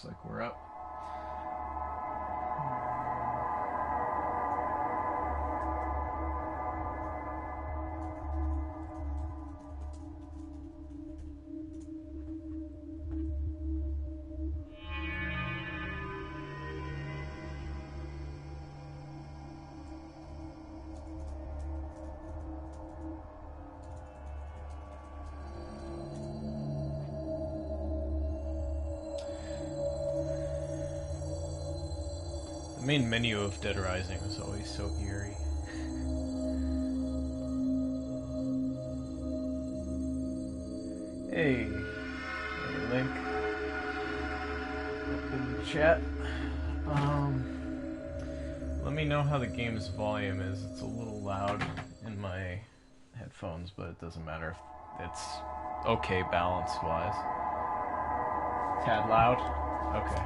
looks like we're up. The main menu of Dead Rising was always so eerie. Hey, link up in the chat. Let me know how the game's volume is. It's a little loud in my headphones, but it doesn't matter if it's okay balance-wise. Tad loud? Okay.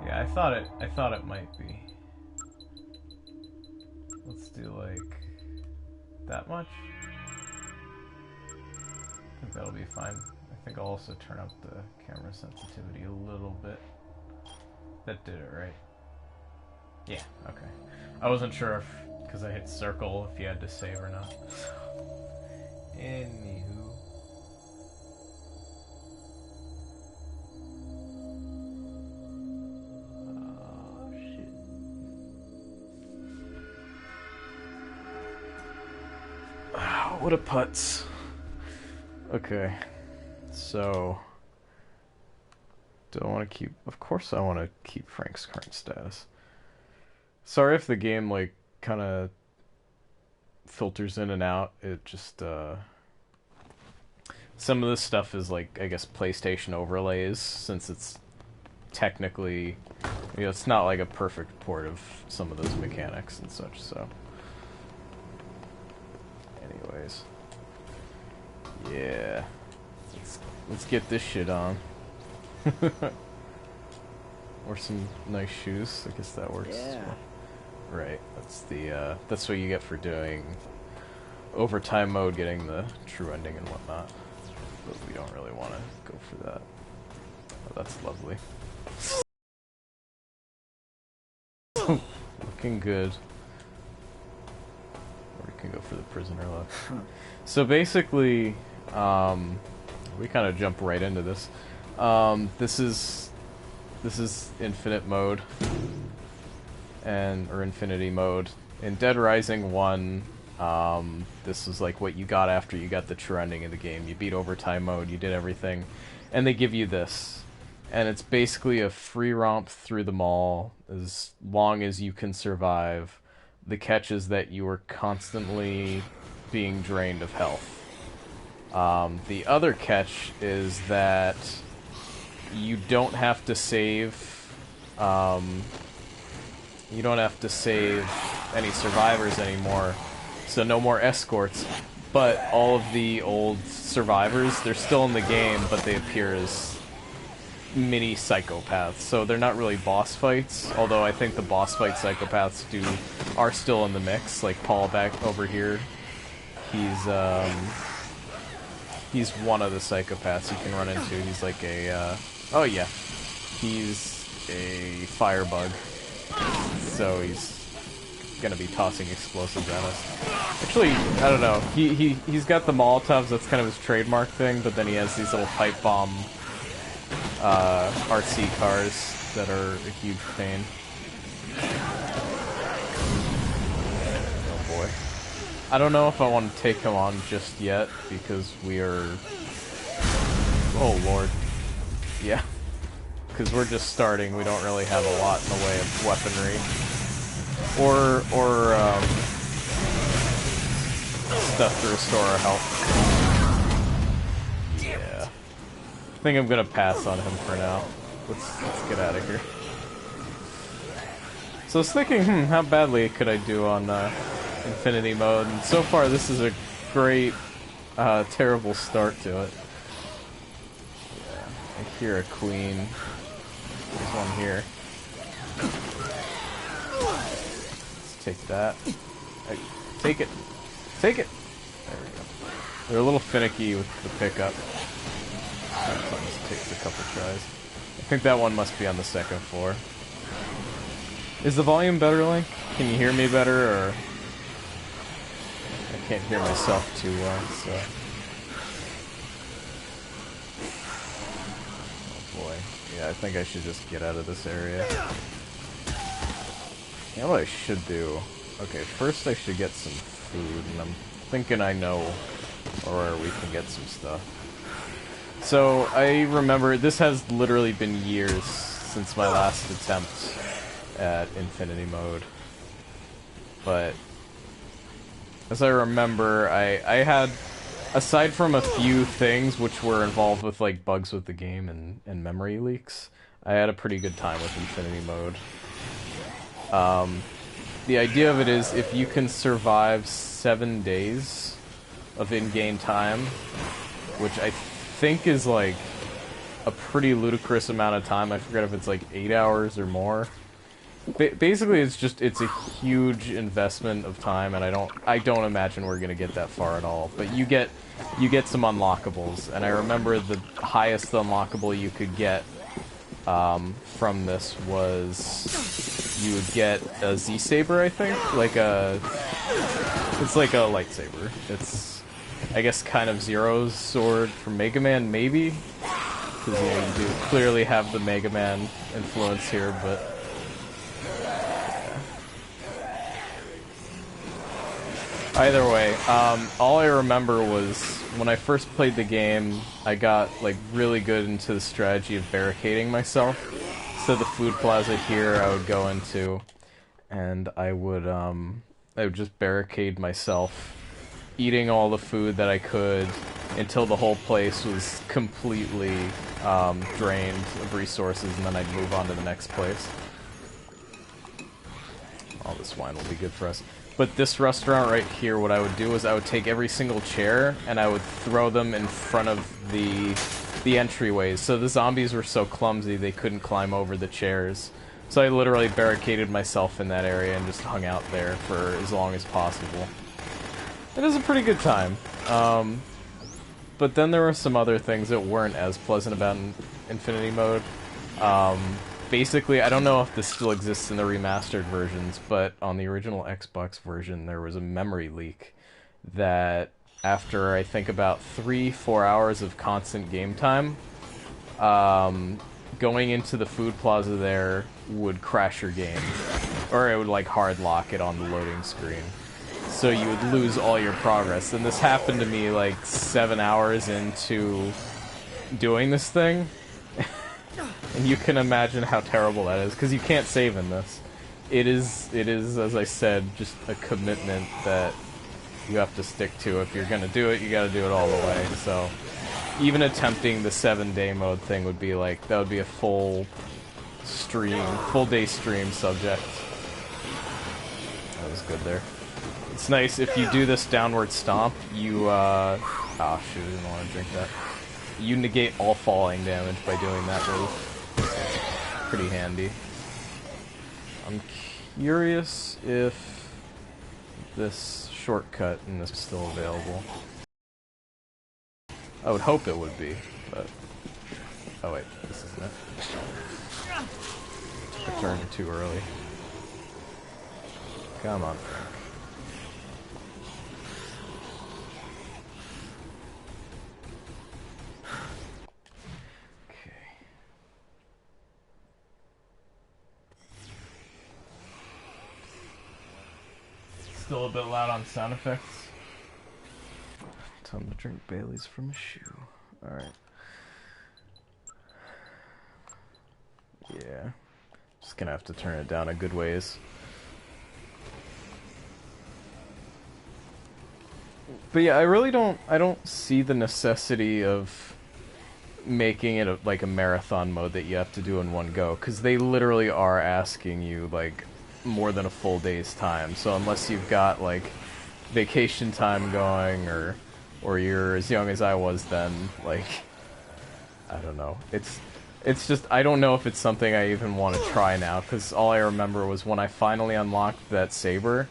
Yeah, I thought it might be. Let's do like that much. I think that'll be fine. I think I'll also turn up the camera sensitivity a little bit. That did it, right? Yeah, okay. I wasn't sure if, because I hit circle, if you had to save or not. Anywho. What a putz. Okay, so do I want to keep? Of course I want to keep Frank's current status. Sorry if the game like kind of filters in and out. It just some of this stuff is like, I guess, PlayStation overlays, since it's technically, you know, it's not like a perfect port of some of those mechanics and such, so anyways, yeah, let's get this shit on. Or some nice shoes. I guess that works. Yeah. Well. Right. That's what you get for doing overtime mode, getting the true ending and whatnot. But we don't really want to go for that. Oh, that's lovely. Looking good. Or we can go for the prisoner look. So basically, we kind of jump right into this. This is infinite mode, or infinity mode. In Dead Rising 1, this was like what you got after you got the true ending of the game. You beat overtime mode, you did everything, and they give you this. And it's basically a free romp through the mall as long as you can survive. The catch is that you are constantly being drained of health. The other catch is that you don't have to save. You don't have to save any survivors anymore, so no more escorts. But all of the old survivors, they're still in the game, but they appear as mini psychopaths. So they're not really boss fights, although I think the boss fight psychopaths are still in the mix. Like Paul back over here, he's one of the psychopaths you can run into. He's like a oh yeah, he's a firebug, so he's gonna be tossing explosives at us. Actually, I don't know. He's got the Molotovs. That's kind of his trademark thing. But then he has these little pipe bomb RC cars that are a huge pain. Oh boy. I don't know if I want to take him on just yet, because we are... Oh lord. Yeah. Because we're just starting, we don't really have a lot in the way of weaponry. Or stuff to restore our health. Yeah. I think I'm gonna pass on him for now. Let's get out of here. So I was thinking, how badly could I do on Infinity mode? And so far, this is a great, terrible start to it. Yeah, I hear a queen. There's one here. Let's take that. Take it. Take it! There we go. They're a little finicky with the pickup. Sometimes it takes a couple tries. I think that one must be on the second floor. Is the volume better, Link? Can you hear me better, or... I can't hear myself too well, so... Oh boy. Yeah, I think I should just get out of this area. You know what I should do? Okay, first I should get some food, and I'm thinking I know where we can get some stuff. So, I remember, this has literally been years since my last attempt at Infinity Mode. But, as I remember, I had, aside from a few things which were involved with, like, bugs with the game and memory leaks, I had a pretty good time with Infinity Mode. The idea of it is, if you can survive 7 days of in-game time, which I think is, like, a pretty ludicrous amount of time. I forget if it's, like, 8 hours or more. Basically, it's a huge investment of time, and I don't imagine we're gonna get that far at all. But you get some unlockables, and I remember the highest unlockable you could get from this was you would get a Z-Saber, I think, it's like a lightsaber. It's, I guess, kind of Zero's sword from Mega Man, maybe, because you do clearly have the Mega Man influence here, but. Either way, all I remember was when I first played the game, I got like really good into the strategy of barricading myself. So the food plaza here I would go into, and I would just barricade myself, eating all the food that I could until the whole place was completely drained of resources, and then I'd move on to the next place. All this wine will be good for us. But this restaurant right here, what I would do is I would take every single chair and I would throw them in front of the entryways. So the zombies were so clumsy they couldn't climb over the chairs. So I literally barricaded myself in that area and just hung out there for as long as possible. It was a pretty good time. But then there were some other things that weren't as pleasant about Infinity Mode. Basically, I don't know if this still exists in the remastered versions, but on the original Xbox version, there was a memory leak that after, I think, about 3-4 hours of constant game time, going into the food plaza there would crash your game, or it would, like, hard lock it on the loading screen. So you would lose all your progress, and this happened to me, like, 7 hours into doing this thing. And you can imagine how terrible that is, because you can't save in this. It is, as I said, just a commitment that you have to stick to. If you're gonna do it, you gotta do it all the way. So, even attempting the 7-day mode thing would be like, that would be a full day stream subject. That was good there. It's nice, if you do this downward stomp, you, oh shoot, I didn't want to drink that. You negate all falling damage by doing that move. Pretty handy. I'm curious if this shortcut in this is still available. I would hope it would be, but... Oh wait, this isn't it. Returned too early. Come on, Frank. Still a bit loud on sound effects. Time to drink Bailey's from a shoe. Alright. Yeah. Just gonna have to turn it down a good ways. But yeah, I don't see the necessity of making it like a marathon mode that you have to do in one go, because they literally are asking you, like, more than a full day's time. So unless you've got like vacation time going, or you're as young as I was then, like, I don't know. It's just, I don't know if it's something I even want to try now, because all I remember was when I finally unlocked that saber,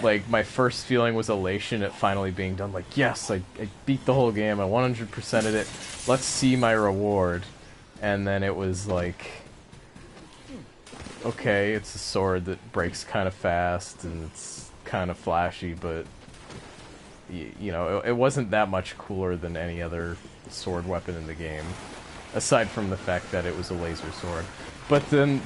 like, my first feeling was elation at finally being done. Like, yes, I beat the whole game, I 100%ed it, let's see my reward. And then it was like, okay, it's a sword that breaks kind of fast, and it's kind of flashy, but, you know, it wasn't that much cooler than any other sword weapon in the game, aside from the fact that it was a laser sword. But then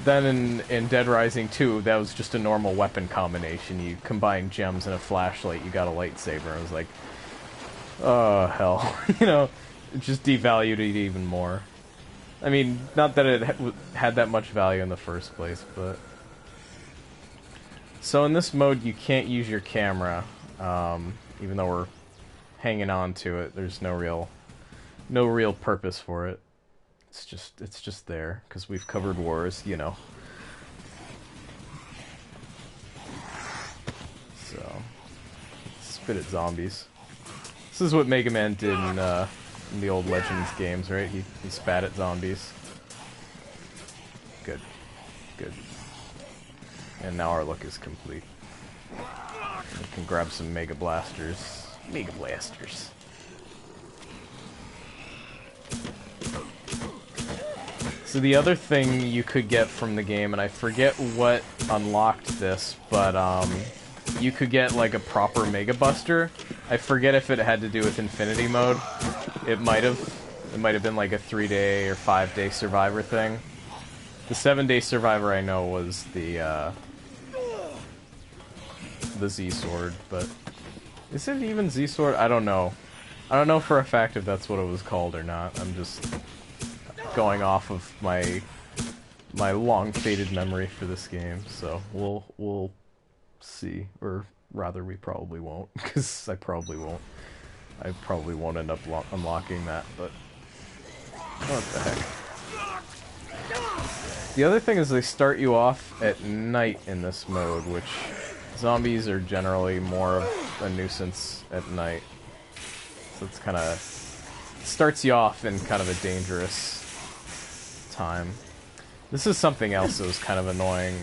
in Dead Rising 2, that was just a normal weapon combination. You combine gems and a flashlight, you got a lightsaber. I was like, oh, hell. You know, it just devalued it even more. I mean, not that it had that much value in the first place, but... So in this mode, you can't use your camera, even though we're hanging on to it. There's no real purpose for it. It's just there, because we've covered wars, you know. So, spit at zombies. This is what Mega Man did in the old Legends games, right? He spat at zombies. Good. Good. And now our look is complete. We can grab some Mega Blasters. Mega Blasters. So the other thing you could get from the game, and I forget what unlocked this, but you could get like a proper Mega Buster. I forget if it had to do with Infinity Mode. It might have been like a 3-day or 5-day Survivor thing. The 7-day Survivor I know was the Z Sword, but is it even Z Sword? I don't know. I don't know for a fact if that's what it was called or not. I'm just going off of my long faded memory for this game, so we'll see, or rather we probably won't, because I probably won't end up unlocking that, but what the heck. The other thing is they start you off at night in this mode, which zombies are generally more of a nuisance at night, so it's kind of starts you off in kind of a dangerous time. This is something else that was kind of annoying.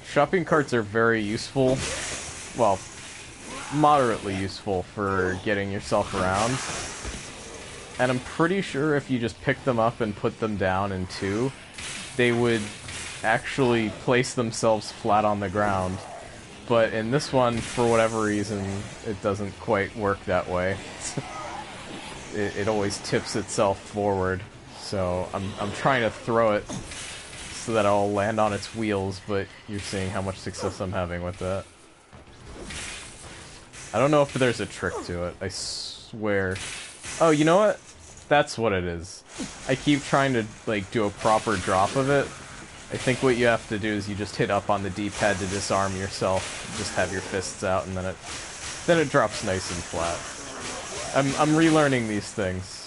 Shopping carts are very useful, well, moderately useful for getting yourself around, and I'm pretty sure if you just pick them up and put them down in two, they would actually place themselves flat on the ground. But in this one, for whatever reason, it doesn't quite work that way. It always tips itself forward. So I'm trying to throw it so that I'll land on its wheels, but you're seeing how much success I'm having with that. I don't know if there's a trick to it, I swear. Oh, you know what? That's what it is. I keep trying to like do a proper drop of it. I think what you have to do is you just hit up on the D-pad to disarm yourself, just have your fists out, and then it drops nice and flat. I'm relearning these things.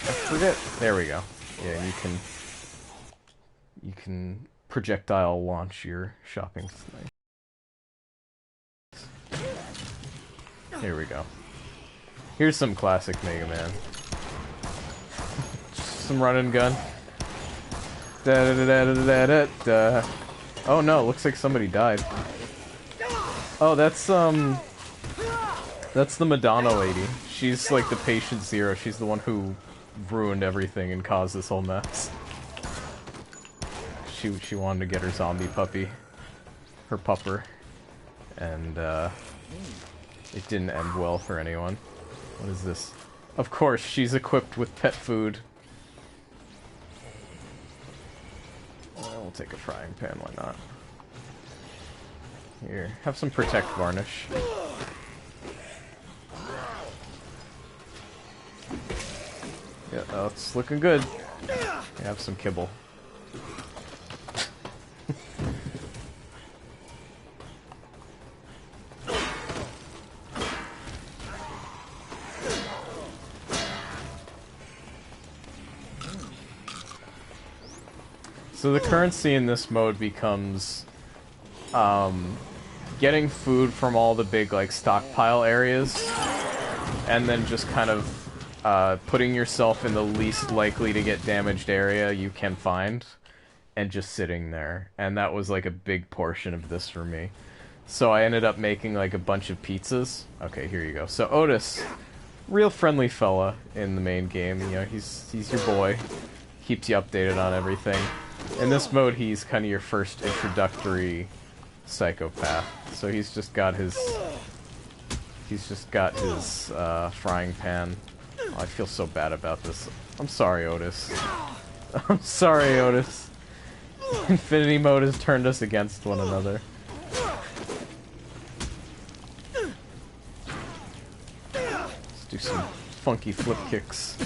I forget. There we go. Yeah, you can projectile launch your shopping snipe. Here we go. Here's some classic Mega Man. Some run and gun. Da da da da da da da. Oh no, looks like somebody died. Oh, that's the Madonna lady. She's like the patient zero. She's the one who ruined everything and caused this whole mess. She wanted to get her zombie puppy, her pupper, and it didn't end well for anyone. What is this? Of course, she's equipped with pet food. We'll take a frying pan, why not? Here, have some Protect Varnish. Yeah, that's looking good. Have some kibble. So the currency in this mode becomes getting food from all the big like stockpile areas, and then just kind of putting yourself in the least likely to get damaged area you can find, and just sitting there. And that was like a big portion of this for me. So I ended up making like a bunch of pizzas. Okay, here you go. So Otis, real friendly fella in the main game. You know, he's your boy. Keeps you updated on everything. In this mode, he's kind of your first introductory psychopath. So he's just got his frying pan. Oh, I feel so bad about this. I'm sorry, Otis. I'm sorry, Otis. Infinity mode has turned us against one another. Let's do some funky flip kicks.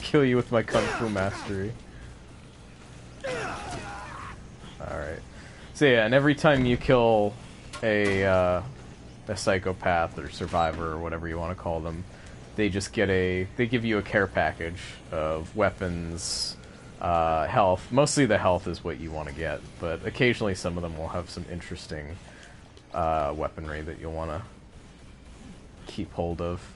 Kill you with my kung fu mastery. Alright. So yeah, and every time you kill a psychopath or survivor or whatever you want to call them, they just get they give you a care package of weapons, health. Mostly the health is what you want to get, but occasionally some of them will have some interesting weaponry that you'll want to keep hold of.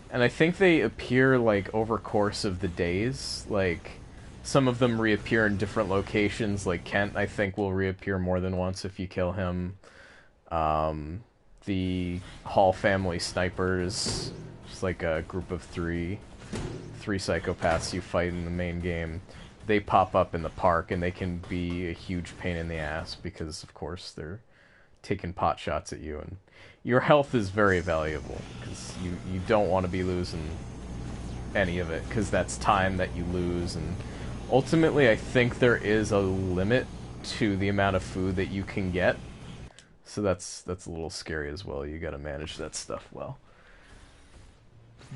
And I think they appear like over course of the days. Like some of them reappear in different locations. Like Kent, I think, will reappear more than once if you kill him. The Hall family snipers, just like a group of three psychopaths you fight in the main game. They pop up in the park and they can be a huge pain in the ass because, of course, they're taking pot shots at you, and your health is very valuable because you don't want to be losing any of it because that's time that you lose. And ultimately, I think there is a limit to the amount of food that you can get, so that's a little scary as well. You got to manage that stuff well.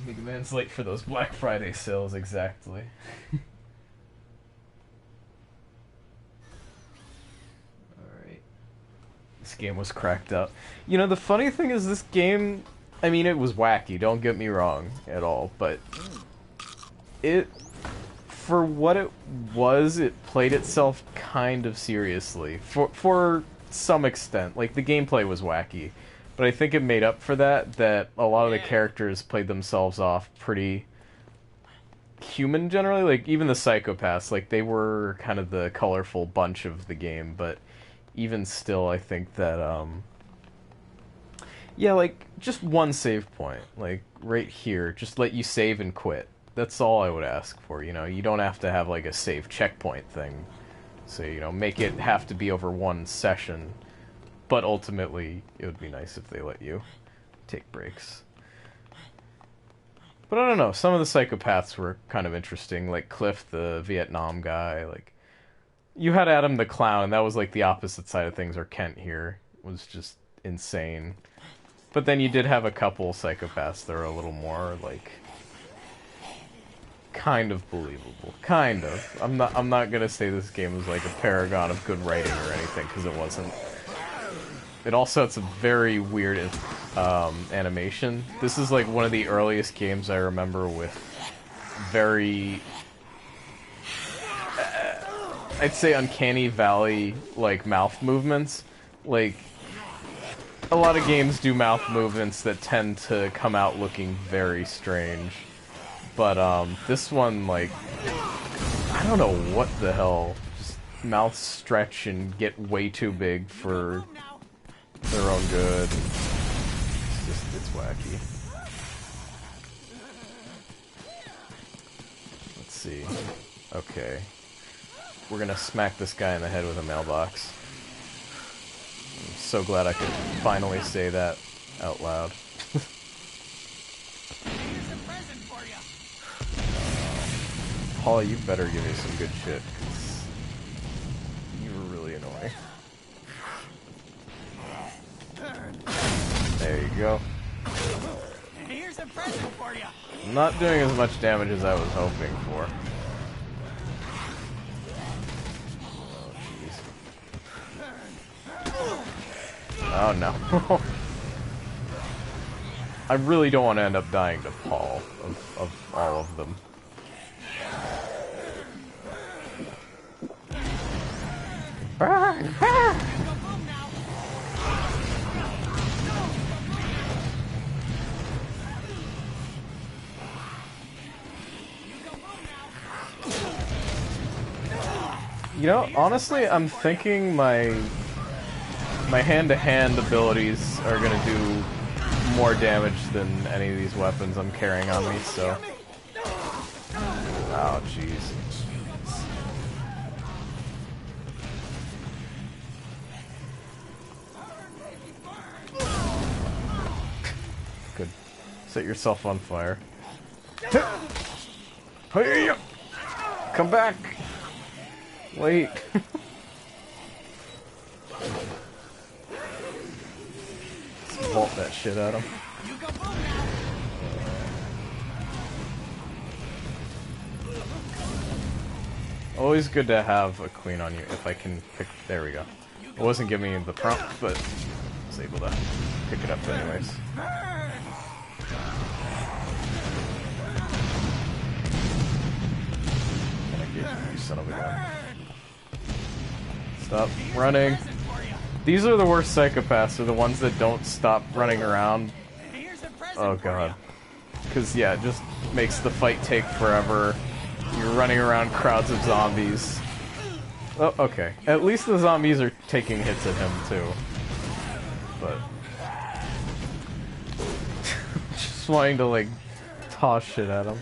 Mega Man's late for those Black Friday sales, exactly. This game was cracked up. You know, the funny thing is this game, I mean, it was wacky, don't get me wrong at all, but for what it was, it played itself kind of seriously. For some extent. Like, the gameplay was wacky, but I think it made up for that a lot of the characters played themselves off pretty human generally. Like, even the psychopaths, like, they were kind of the colorful bunch of the game, but even still, I think that, yeah, like, just one save point, like, right here, just let you save and quit. That's all I would ask for, you know? You don't have to have, like, a save checkpoint thing. So, you know, make it have to be over one session. But ultimately, it would be nice if they let you take breaks. But I don't know, some of the psychopaths were kind of interesting, like Cliff, the Vietnam guy, like, you had Adam the Clown, that was like the opposite side of things, or Kent here was just insane. But then you did have a couple psychopaths that are a little more, like, kind of believable. Kind of. I'm not gonna say this game was like a paragon of good writing or anything, because it wasn't. It also had some very weird animation. This is like one of the earliest games I remember with very... I'd say uncanny valley, like, mouth movements. Like, a lot of games do mouth movements that tend to come out looking very strange. But, this one, like, I don't know what the hell. Just mouths stretch and get way too big for their own good. It's wacky. Let's see. Okay. We're gonna smack this guy in the head with a mailbox. I'm so glad I could finally say that out loud. Paul, you better give me some good shit, 'cause you were really annoying. There you go. Here's a present for you. Not doing as much damage as I was hoping for. Oh no. I really don't want to end up dying to Paul, of all of them. You know, honestly, I'm thinking my hand-to-hand abilities are gonna do more damage than any of these weapons I'm carrying on me, so... Oh, jeez. Good. Set yourself on fire. Come back! Wait. Vault that shit at him. Always good to have a queen on you if I can pick. There we go. It wasn't giving me the prompt, but I was able to pick it up anyways. You son of a gun. Stop running. These are the worst psychopaths, are the ones that don't stop running around. Oh god. Because, yeah, it just makes the fight take forever. You're running around crowds of zombies. Oh, okay. At least the zombies are taking hits at him, too. But... just wanting to, like, toss shit at him.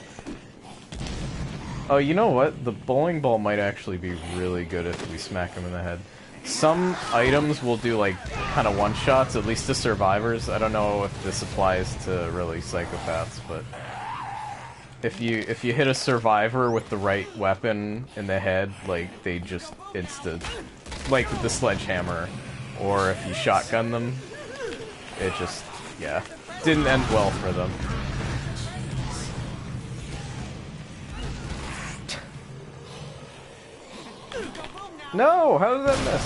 Oh, you know what? The bowling ball might actually be really good if we smack him in the head. Some items will do, like, kind of one-shots, at least to survivors. I don't know if this applies to really psychopaths, but... If you hit a survivor with the right weapon in the head, like, they just like with the sledgehammer, or if you shotgun them, it just, yeah, didn't end well for them. No! How did that miss?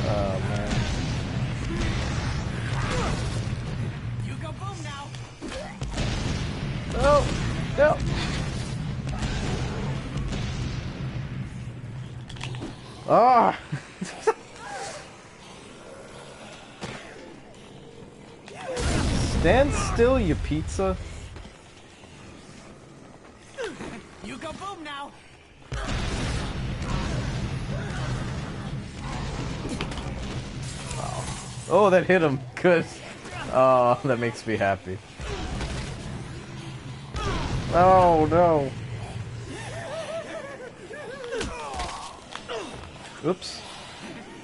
Oh, man. No! No! Ah! Stand still, you pizza. You go boom now. Oh, that hit him. Good. Oh, that makes me happy. Oh, no. Oops.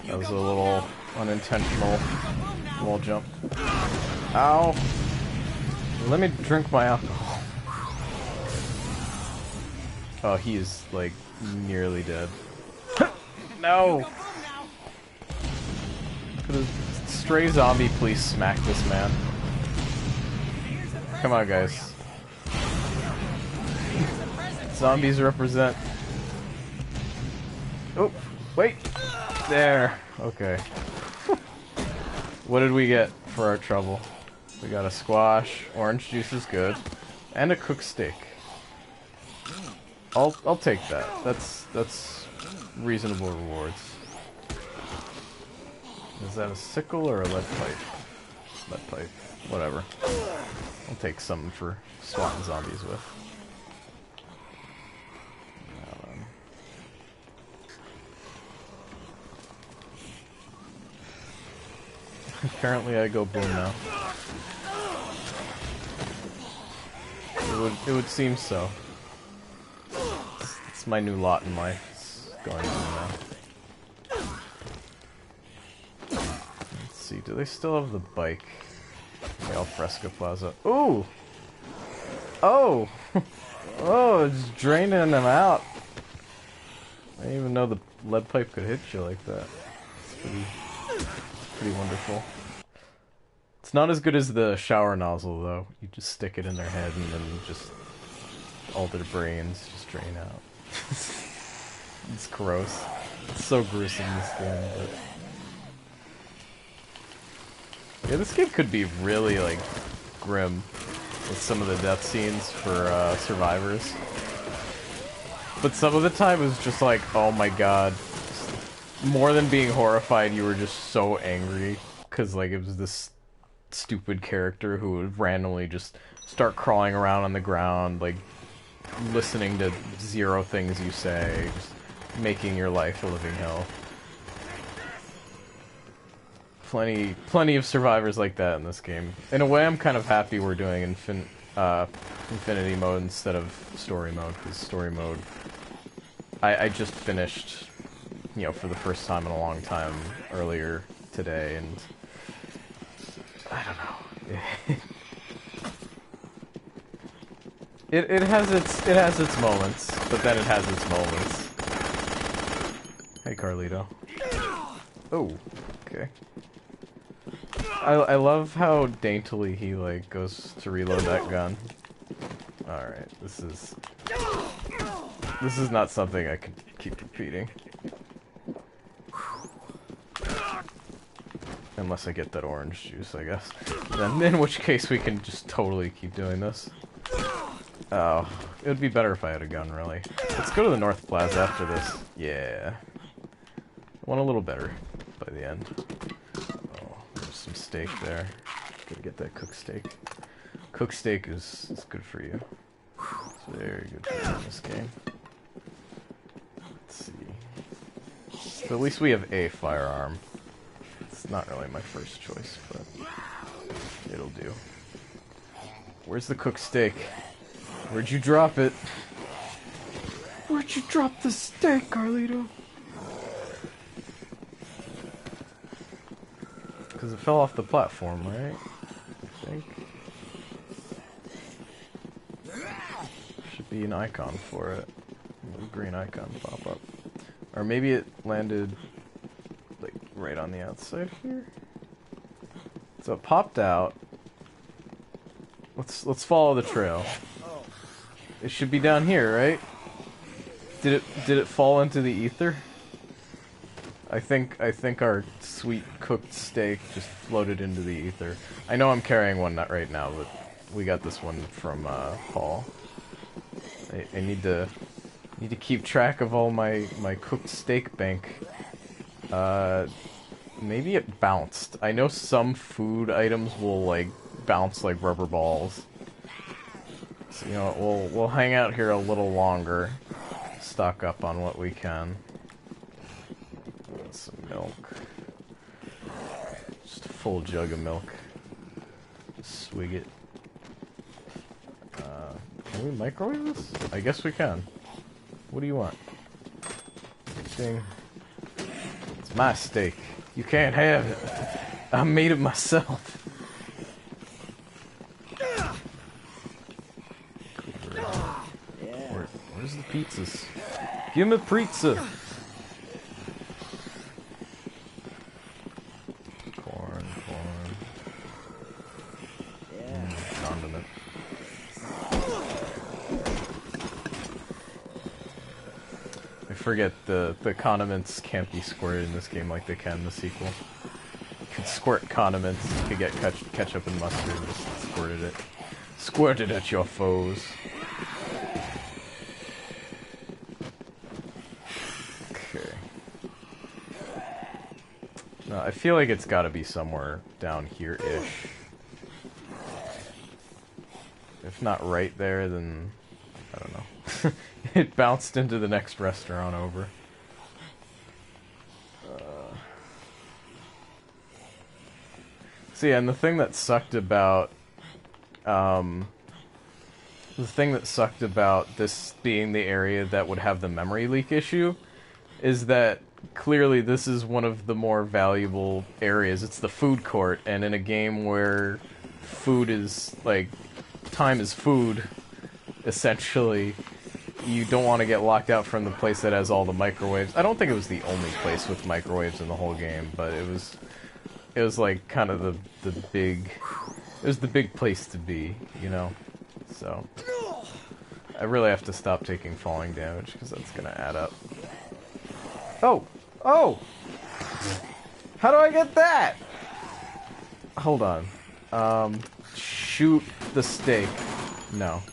That was a little unintentional wall jump. Ow. Let me drink my alcohol. Oh, he is, like, nearly dead. No! Could a stray zombie please smack this man? Come on, guys. Zombies represent. Oh, wait. There. Okay. What did we get for our trouble? We got a squash. Orange juice is good, and a cooked steak. I'll take that. That's reasonable rewards. Is that a sickle or a lead pipe? Lead pipe. Whatever. I'll take something for swatting zombies with. Apparently I go boom now. It would seem so. It's my new lot in life. It's going on now. Let's see, do they still have the bike? The Alfresco Plaza. Ooh! Oh! Oh, it's draining them out. I didn't even know the lead pipe could hit you like that. It's pretty wonderful. It's not as good as the shower nozzle, though. You just stick it in their head and then just all their brains just drain out. It's gross. It's so gruesome, this game, but... Yeah, this game could be really, like, grim with some of the death scenes for survivors. But some of the time it was just like, oh my god. More than being horrified, you were just so angry. Because, like, it was this stupid character who would randomly just start crawling around on the ground, like, listening to zero things you say. Just making your life a living hell. Plenty of survivors like that in this game. In a way, I'm kind of happy we're doing infinity mode instead of story mode, because story mode, I just finished, you know, for the first time in a long time earlier today, and I don't know. It has its moments, but then it has its moments. Hey, Carlito. Oh, okay. I love how daintily he, like, goes to reload that gun. Alright, this is not something I could keep repeating. Unless I get that orange juice, I guess. Then, in which case we can just totally keep doing this. Oh, it would be better if I had a gun, really. Let's go to the North Plaza after this. Yeah. Went a little better by the end. Oh, there's some steak there. Gotta get that cooked steak. Cooked steak is good for you. It's very good for you in this game. Let's see. So at least we have a firearm. It's not really my first choice, but it'll do. Where's the cooked steak? Where'd you drop it? Where'd you drop the steak, Carlito? Because it fell off the platform, right? I think. Should be an icon for it. A little green icon pop up. Or maybe it landed, like, right on the outside here? So it popped out. Let's follow the trail. It should be down here, right? Did it fall into the ether? I think our sweet cooked steak just floated into the ether. I know I'm carrying one not right now, but we got this one from Paul. I need to keep track of all my cooked steak bank. Maybe it bounced. I know some food items will like bounce like rubber balls. So, you know, we'll hang out here a little longer, stock up on what we can. Some milk. Just a full jug of milk. Swig it. Can we microwave this? I guess we can. What do you want? Ding. It's my steak. You can't have it. I made it myself. Where's the pizzas? Give me pizza! Corn. Condiment. I forget the condiments can't be squirted in this game like they can in the sequel. You could squirt condiments, you could get ketchup and mustard and just squirted it. Squirt it at your foes. No, I feel like it's gotta be somewhere down here-ish. If not right there, then I don't know. It bounced into the next restaurant over. So yeah, and the thing that sucked about this being the area that would have the memory leak issue is that clearly this is one of the more valuable areas. It's the food court, and in a game where food is, like, time is food, essentially, you don't want to get locked out from the place that has all the microwaves. I don't think it was the only place with microwaves in the whole game, but it was like kind of the big place to be, you know? So I really have to stop taking falling damage because that's gonna add up. Oh! How do I get that? Hold on. Shoot the steak. No.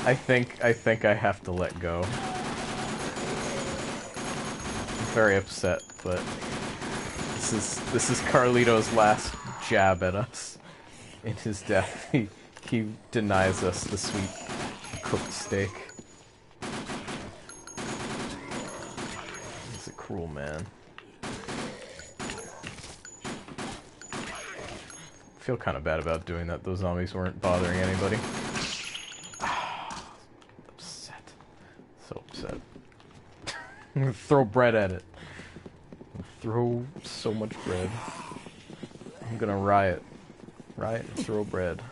I think I have to let go. I'm very upset, but this is Carlito's last jab at us. In his death, he denies us the sweet cooked steak. cruel, man. I feel kind of bad about doing that. Those zombies weren't bothering anybody. Upset. So upset. I'm gonna throw bread at it. Throw so much bread. I'm gonna riot. Riot and throw bread.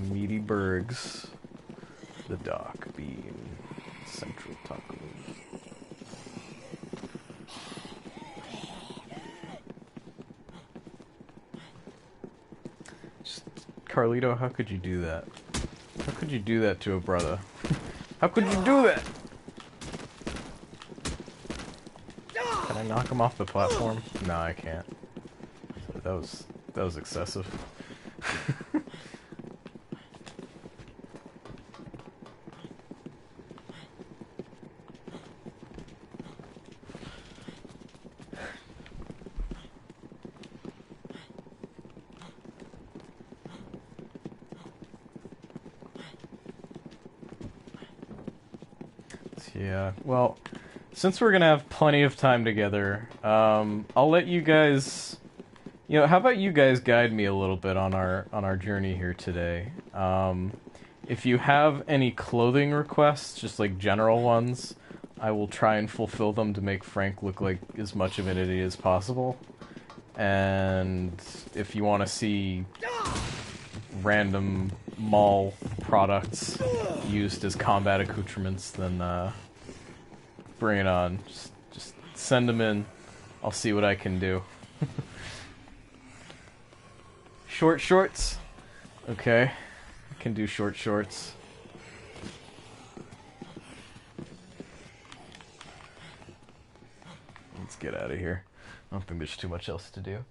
Meaty Bergs. The Dock Bean. Central Taco. Carlito, how could you do that? How could you do that to a brother? How could you do that? Can I knock him off the platform? No, I can't. That was excessive. Yeah, well, since we're gonna have plenty of time together, I'll let you guys, you know, how about you guys guide me a little bit on our journey here today. If you have any clothing requests, just like general ones, I will try and fulfill them to make Frank look like as much of an idiot as possible. And if you want to see random mall products used as combat accoutrements, then bring it on. Just send them in. I'll see what I can do. Short shorts? Okay. I can do short shorts. Let's get out of here. I don't think there's too much else to do.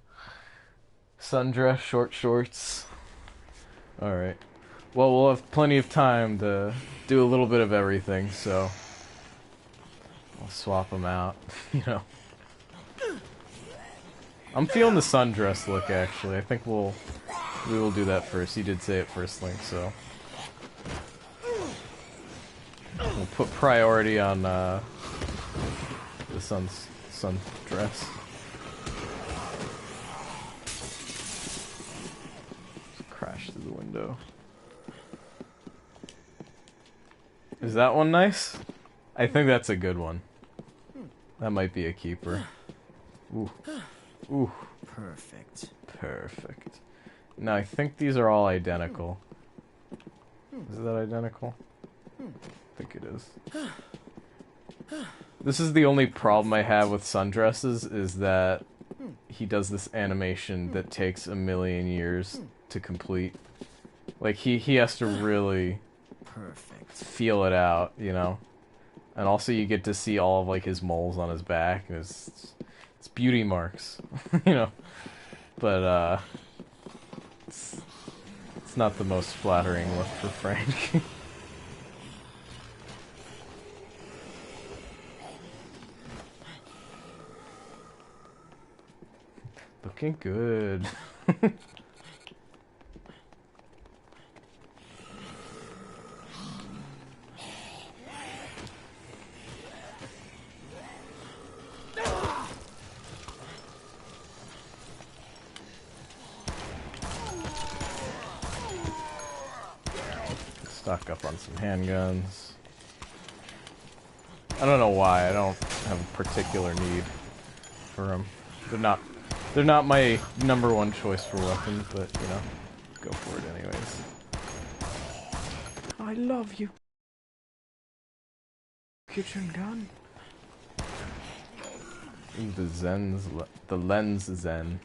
Sundress, short shorts. Alright. Well, we'll have plenty of time to do a little bit of everything, so I'll swap them out, you know. I'm feeling the sundress look, actually. I think we will do that first. You did say it first, Link, so we'll put priority on the sundress. Crash through the window. Is that one nice? I think that's a good one. That might be a keeper. Ooh. Ooh. Perfect. Perfect. Now, I think these are all identical. Is that identical? I think it is. This is the only problem I have with sundresses, is that he does this animation that takes a million years to complete. Like, he has to really feel it out, you know? And also you get to see all of, like, his moles on his back, and it's beauty marks, you know? But, it's not the most flattering look for Frank. Looking good. Stock up on some handguns. I don't know why. I don't have a particular need for them. They're not my number one choice for weapons, but you know, go for it anyways. I love you. Kitchen gun. Ooh, the lens zen.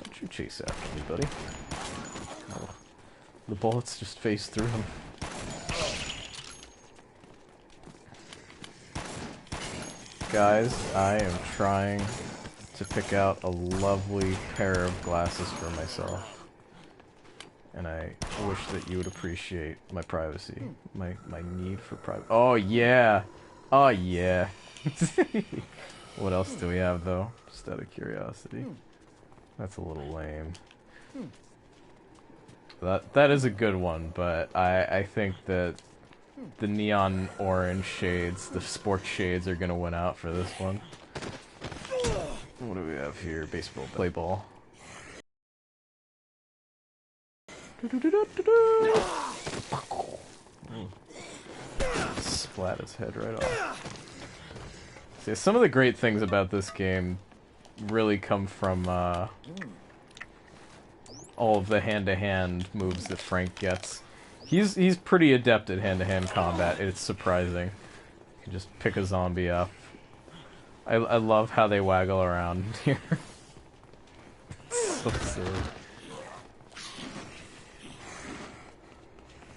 Don't you chase after me, buddy. Oh. The bullets just phase through him. Guys, I am trying to pick out a lovely pair of glasses for myself. And I wish that you would appreciate my privacy. My need for privacy. Oh yeah! Oh yeah! What else do we have though? Just out of curiosity. That's a little lame. That is a good one, but I think that the neon orange shades, the sports shades, are gonna win out for this one. What do we have here? Baseball, play ball. Splat his head right off. See, some of the great things about this game really come from all of the hand-to-hand moves that Frank gets. He's pretty adept at hand-to-hand combat. It's surprising. You can just pick a zombie up. I love how they waggle around here. It's so silly.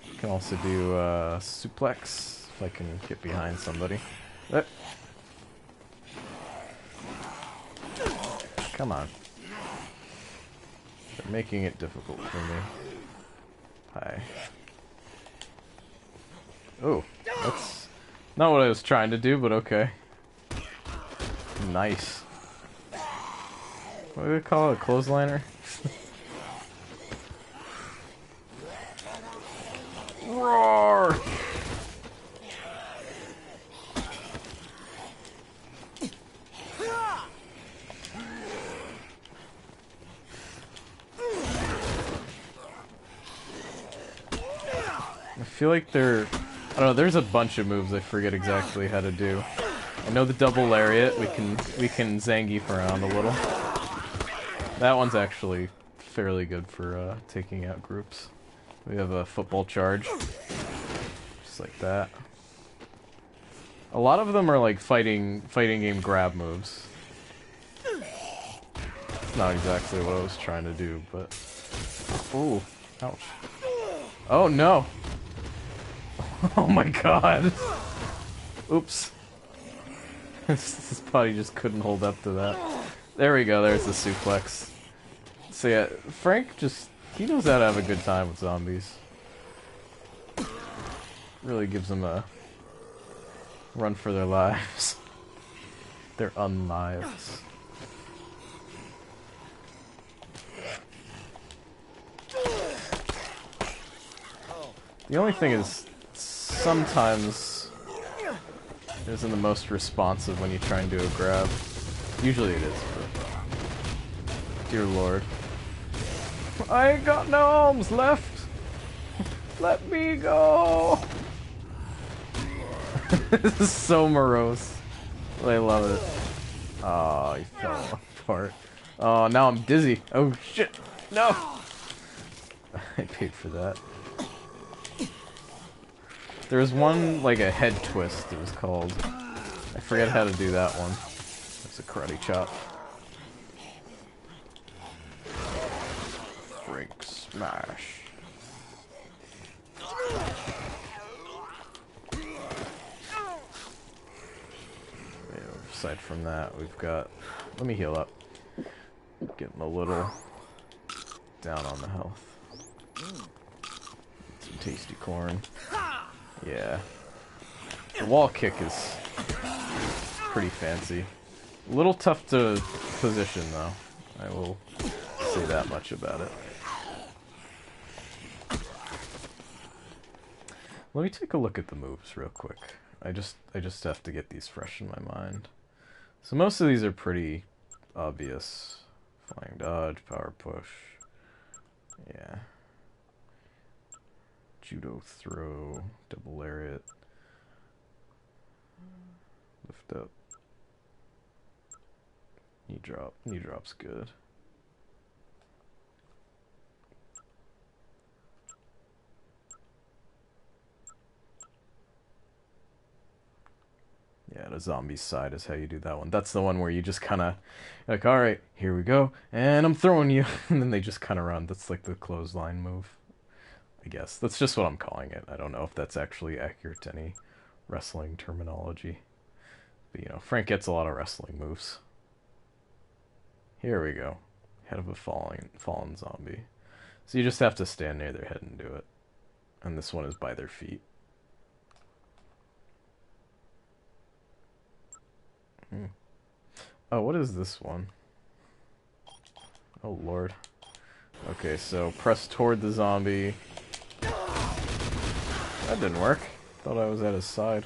You can also do suplex if I can get behind somebody. Come on. They're making it difficult for me. Hi. Oh, that's not what I was trying to do, but okay. Nice. What do we call it? A clothesliner? Roar! I feel like I don't know, there's a bunch of moves I forget exactly how to do. I know the double lariat, we can Zangief around a little. That one's actually fairly good for taking out groups. We have a football charge. Just like that. A lot of them are like fighting game grab moves. It's not exactly what I was trying to do, but... Ooh, ouch. Oh no! Oh my god! Oops. This body just couldn't hold up to that. There we go, there's the suplex. So yeah, Frank he knows how to have a good time with zombies. Really gives them a run for their lives. Their unlives. The only thing is, sometimes it isn't the most responsive when you try and do a grab. Usually it is, but... Dear Lord. I ain't got no arms left! Let me go! This is so morose. I love it. Oh, he fell apart. Oh, now I'm dizzy. Oh shit! No! I paid for that. There was one, like a head twist, it was called. I forget how to do that one. It's a karate chop. Frank smash. Aside from that, we've got... Let me heal up. Getting a little down on the health. Some tasty corn. Yeah. The wall kick is pretty fancy. A little tough to position, though. I will say that much about it. Let me take a look at the moves real quick. I just have to get these fresh in my mind. So most of these are pretty obvious. Flying dodge, power push. Yeah. Judo throw, double lariat. Lift up. Knee drop. Knee drop's good. Yeah, the zombie side is how you do that one. That's the one where you just kind of, like, alright, here we go, and I'm throwing you. And then they just kind of run. That's like the clothesline move, I guess. That's just what I'm calling it. I don't know if that's actually accurate to any wrestling terminology. But, you know, Frank gets a lot of wrestling moves. Here we go. Head of a fallen zombie. So you just have to stand near their head and do it. And this one is by their feet. Oh, what is this one? Oh, Lord. Okay, so press toward the zombie. That didn't work. Thought I was at his side.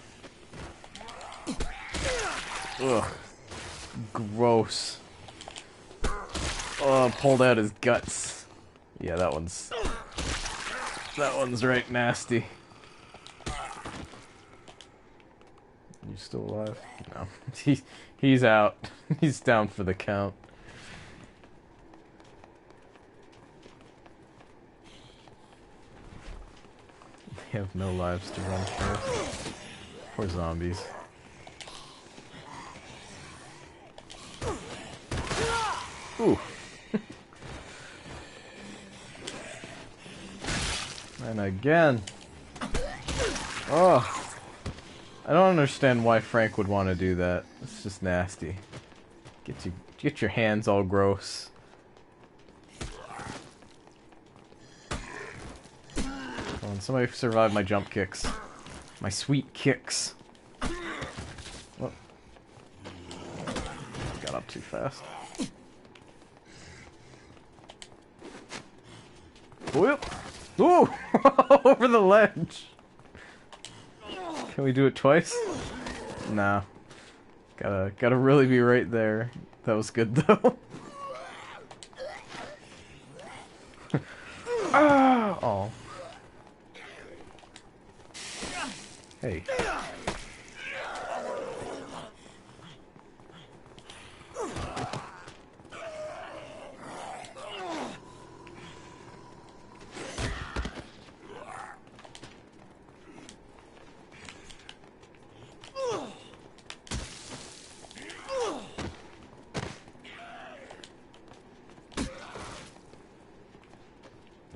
Ugh. Gross. Oh, pulled out his guts. Yeah, that one's right nasty. You still alive? No. He's out. He's down for the count. They have no lives to run for. Poor zombies. Ooh. And again. Oh. I don't understand why Frank would want to do that. It's just nasty. Get your hands all gross. Come on, somebody survive my jump kicks. My sweet kicks. Oh. Got up too fast. Whoop! Ooh! Over the ledge! Can we do it twice? Nah. Gotta really be right there. That was good though. Ah! Oh. Hey.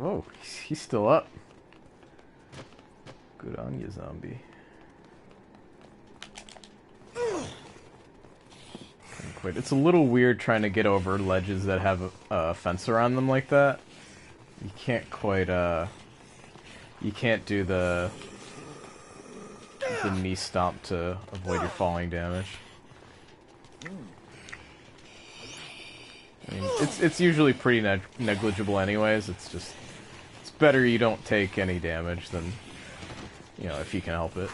Oh, he's still up. Good on you, zombie. Quit. It's a little weird trying to get over ledges that have a fence around them like that. You can't quite, you can't do the knee stomp to avoid your falling damage. I mean, it's usually pretty negligible anyways. It's just, it's better you don't take any damage than, you know, if you can help it.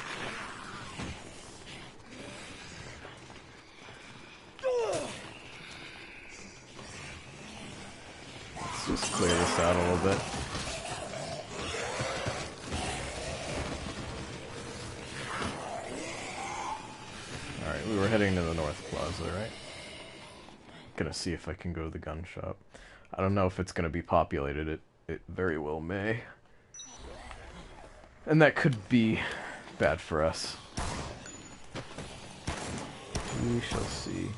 Let's just clear this out a little bit. Alright, we were heading to the North Plaza, right? Gonna see if I can go to the gun shop. I don't know if it's gonna be populated. It very well may. And that could be bad for us. We shall see.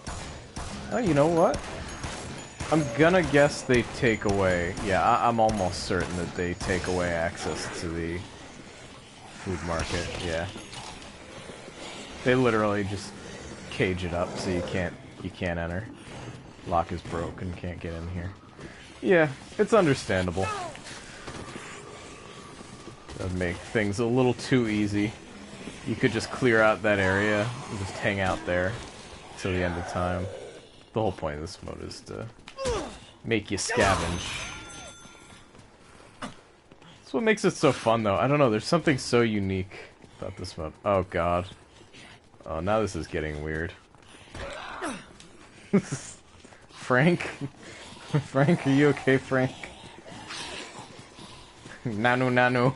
Oh, you know what? I'm gonna guess they take away... Yeah, I'm almost certain that they take away access to the food market, yeah. They literally just cage it up so you can't enter. Lock is broken, can't get in here. Yeah, it's understandable. That'd make things a little too easy. You could just clear out that area and just hang out there till the end of time. The whole point of this mode is to make you scavenge. That's what makes it so fun, though. I don't know, there's something so unique about this mode. Oh, God. Oh, now this is getting weird. Frank? Frank, are you okay, Frank? Nanu, nanu.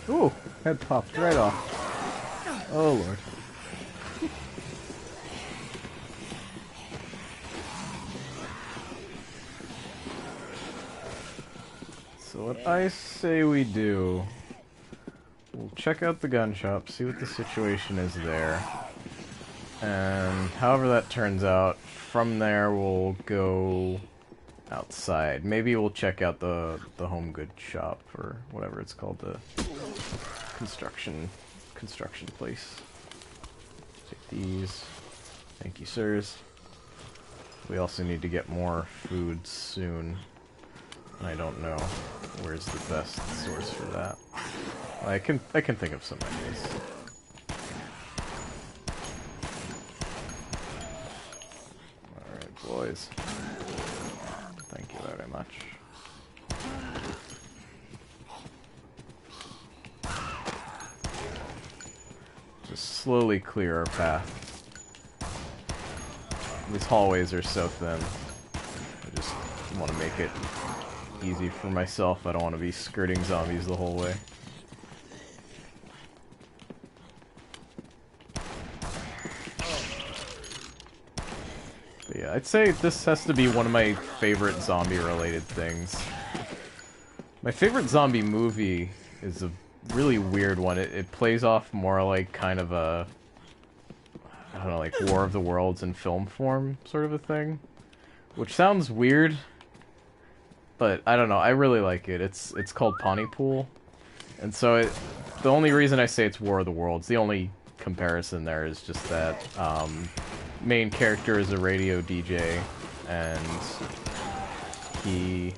Ooh, head popped right off. Oh, Lord. So what I say we do, we'll check out the gun shop, see what the situation is there. And however that turns out, from there we'll go outside. Maybe we'll check out the home goods shop, or whatever it's called, the construction construction place. Take these. Thank you, sirs. We also need to get more food soon. I don't know where's the best source for that. I can think of some ideas. Alright, boys. Thank you very much. Just slowly clear our path. These hallways are so thin. I just want to make it easy for myself. I don't want to be skirting zombies the whole way. But yeah, I'd say this has to be one of my favorite zombie-related things. My favorite zombie movie is a really weird one. It plays off more like kind of a, I don't know, like War of the Worlds in film form sort of a thing. Which sounds weird, but I don't know, I really like it. It's called Pontypool. And so the only reason I say it's War of the Worlds, the only comparison there is just that main character is a radio DJ, and he,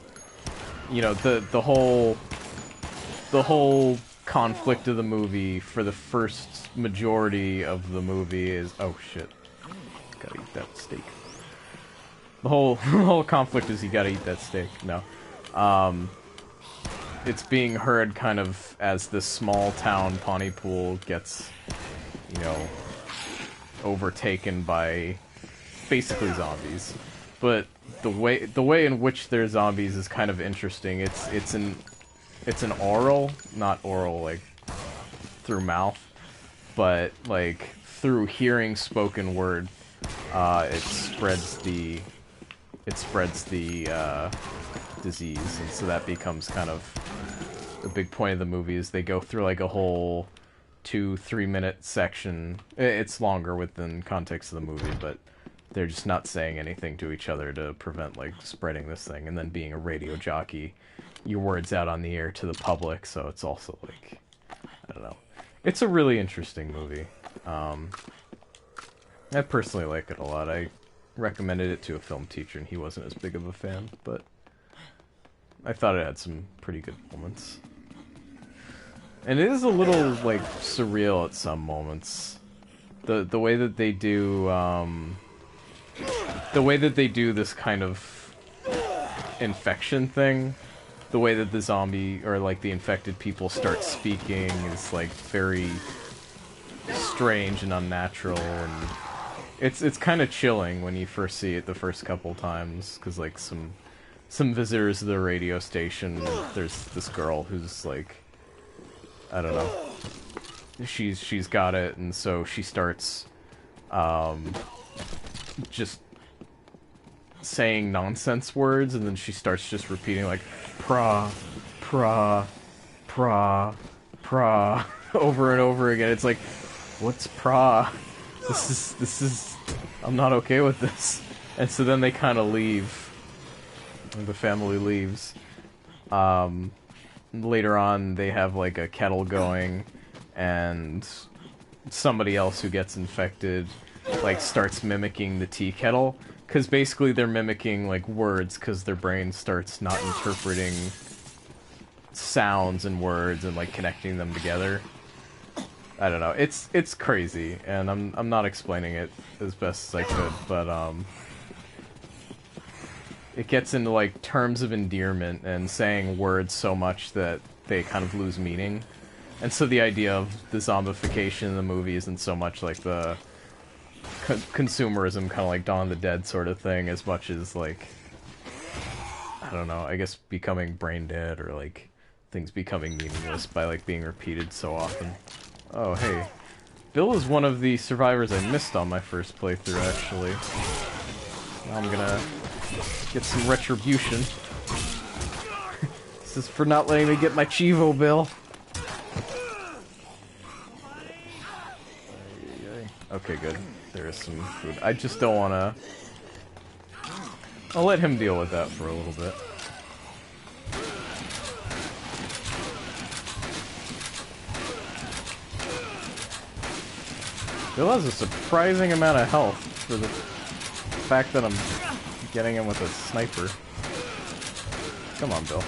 you know, the whole conflict of the movie for the first majority of the movie is, oh shit, gotta eat that steak. The whole conflict is you gotta eat that steak. No, it's being heard kind of as this small town Pontypool gets, you know, overtaken by basically zombies. But the way in which they're zombies is kind of interesting. It's an oral, not oral like through mouth, but like through hearing spoken word. It spreads the disease, and so that becomes kind of the big point of the movie. Is they go through like a whole 2-3 minute section. It's longer within context of the movie, but they're just not saying anything to each other to prevent like spreading this thing, and then being a radio jockey, your words out on the air to the public. So it's also like, I don't know, it's a really interesting movie. I personally like it a lot. I recommended it to a film teacher and he wasn't as big of a fan, but I thought it had some pretty good moments. And it is a little like surreal at some moments. The way that they do this kind of infection thing, the way that the zombie or like the infected people start speaking is like very strange and unnatural, and it's kind of chilling when you first see it the first couple times, because like some visitors to the radio station, there's this girl who's like, I don't know, she's got it, and so she starts just saying nonsense words, and then she starts just repeating like pra pra pra pra over and over again. It's like, what's pra? This is I'm not okay with this. And so then they kind of leave. The family leaves. Later on, they have like a kettle going, and somebody else who gets infected like starts mimicking the tea kettle, because basically they're mimicking like words, because their brain starts not interpreting sounds and words and like connecting them together. I don't know. It's crazy, and I'm not explaining it as best as I could, but it gets into like terms of endearment and saying words so much that they kind of lose meaning. And so the idea of the zombification in the movie isn't so much like the consumerism, kind of like Dawn of the Dead sort of thing, as much as like, I don't know, I guess becoming brain dead, or like things becoming meaningless by like being repeated so often. Oh, hey. Bill is one of the survivors I missed on my first playthrough, actually. Now I'm gonna get some retribution. This is for not letting me get my Chivo, Bill. Okay, good. There is some food. I just don't wanna... I'll let him deal with that for a little bit. Bill has a surprising amount of health for the fact that I'm getting him with a sniper. Come on, Bill.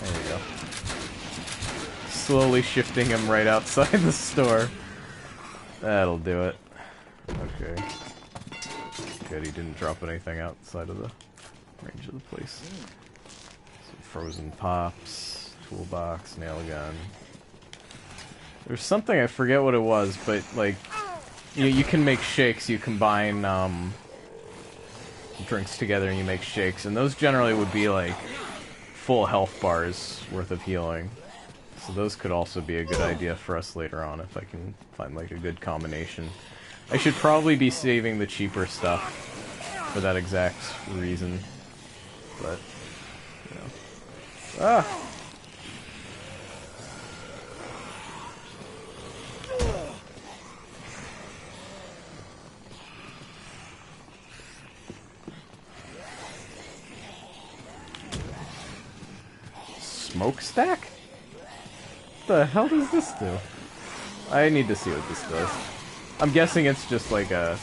There you go. Slowly shifting him right outside the store. That'll do it. Okay. Good, he didn't drop anything outside of the range of the place. Some frozen pops, toolbox, nail gun. There's something, I forget what it was, but like, you can make shakes, you combine drinks together and you make shakes, and those generally would be like full health bars worth of healing. So those could also be a good idea for us later on if I can find like a good combination. I should probably be saving the cheaper stuff for that exact reason, but, you know. Ah! Smokestack? What the hell does this do? I need to see what this does. I'm guessing it's just like a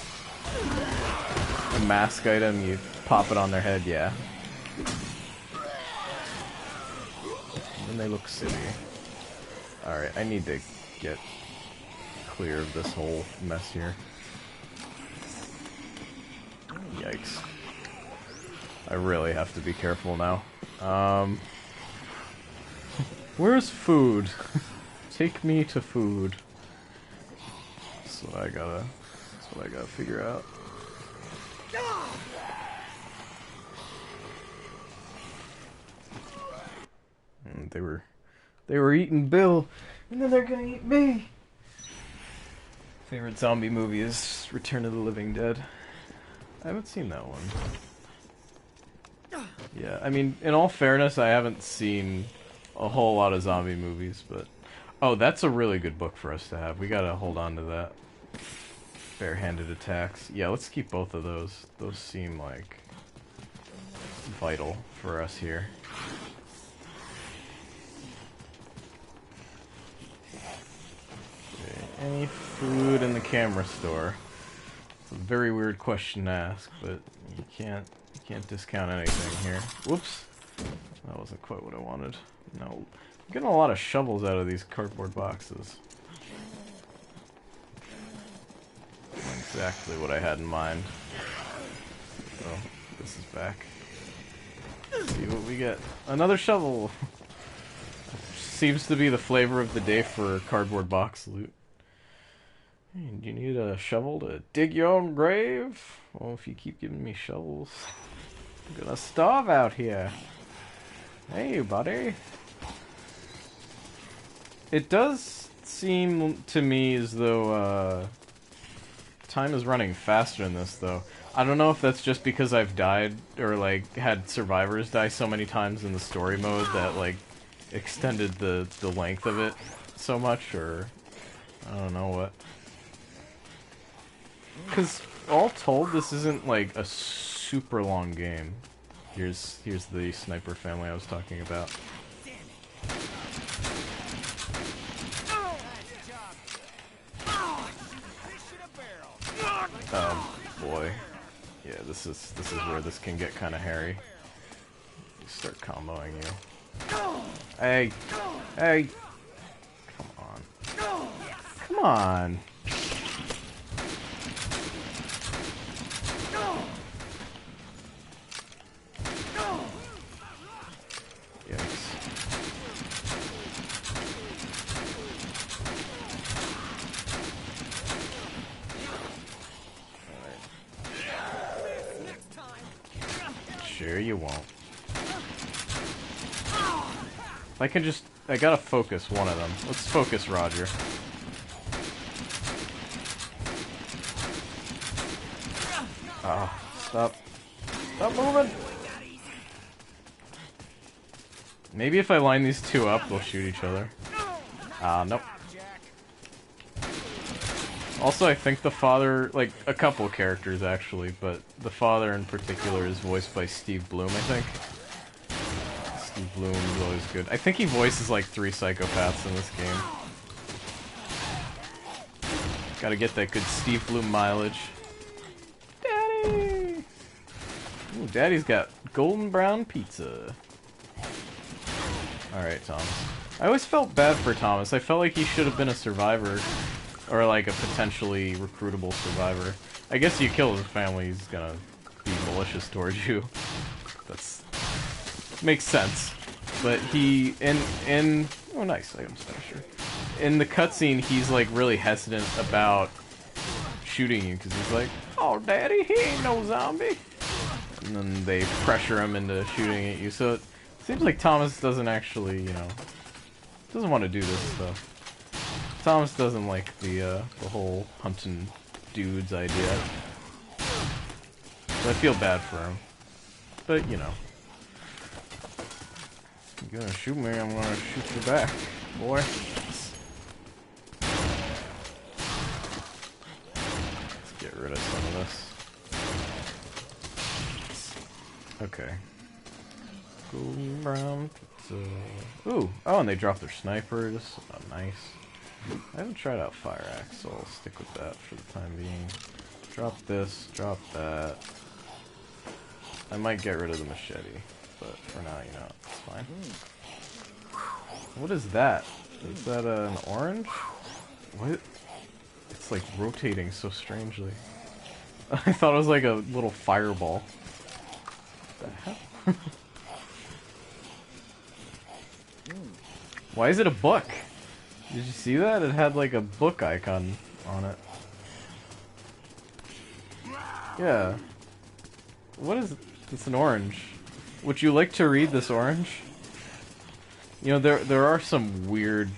mask item, you pop it on their head, yeah. And they look silly. Alright, I need to get clear of this whole mess here. Yikes. I really have to be careful now. Where's food? Take me to food. That's what I gotta figure out. And they were eating Bill, and then they're gonna eat me. Favorite zombie movie is Return of the Living Dead. I haven't seen that one. Yeah, I mean, in all fairness, I haven't seen a whole lot of zombie movies, but... Oh, that's a really good book for us to have. We gotta hold on to that. Barehanded attacks. Yeah, let's keep both of those. Those seem like vital for us here. Okay, any food in the camera store? It's a very weird question to ask, but you can't discount anything here. Whoops. That wasn't quite what I wanted. No. I'm getting a lot of shovels out of these cardboard boxes. Exactly what I had in mind. Oh, this is back. Let's see what we get. Another shovel! Seems to be the flavor of the day for cardboard box loot. Hey, do you need a shovel to dig your own grave? Well, if you keep giving me shovels, I'm gonna starve out here. Hey, buddy. It does seem to me as though, time is running faster in this, though. I don't know if that's just because I've died, or, like, had survivors die so many times in the story mode that, like, extended the length of it so much, or... I don't know what. Because, all told, this isn't, like, a super long game. Here's the sniper family I was talking about. Oh boy. Yeah, this is where this can get kind of hairy. You start comboing you. Hey! Hey! Come on. Come on! Sure you won't. I can just... I gotta focus one of them. Let's focus Roger. Ah, stop. Stop moving! Maybe if I line these two up, they'll shoot each other. Nope. Also, I think the father, like, a couple characters actually, but the father in particular is voiced by Steve Bloom, I think. Steve Bloom is always good. I think he voices like 3 psychopaths in this game. Gotta get that good Steve Bloom mileage. Daddy! Ooh, Daddy's got golden brown pizza. Alright, Thomas. I always felt bad for Thomas. I felt like he should have been a survivor. Or like a potentially recruitable survivor. I guess you kill his family, he's gonna be malicious towards you. That's... makes sense. But he... in oh nice, items finisher. In the cutscene, he's like really hesitant about shooting you, because he's like, oh daddy, he ain't no zombie. And then they pressure him into shooting at you, so it seems like Thomas doesn't actually, you know, doesn't want to do this stuff. Thomas doesn't like the whole hunting dudes idea. So I feel bad for him. But, you know. You're gonna shoot me, I'm gonna shoot you back, boy. Let's get rid of some of this. Okay. Golden brown pizza. Ooh! Oh, and they drop their snipers. Oh, nice. I haven't tried out Fire Axe, so I'll stick with that for the time being. Drop this, drop that. I might get rid of the machete, but for now, you know, it's fine. What is that? Is that an orange? What? It's like rotating so strangely. I thought it was like a little fireball. What the hell? Why is it a book? Did you see that? It had like a book icon on it. Yeah. What is it? It's an orange. Would you like to read this orange? You know, there are some weird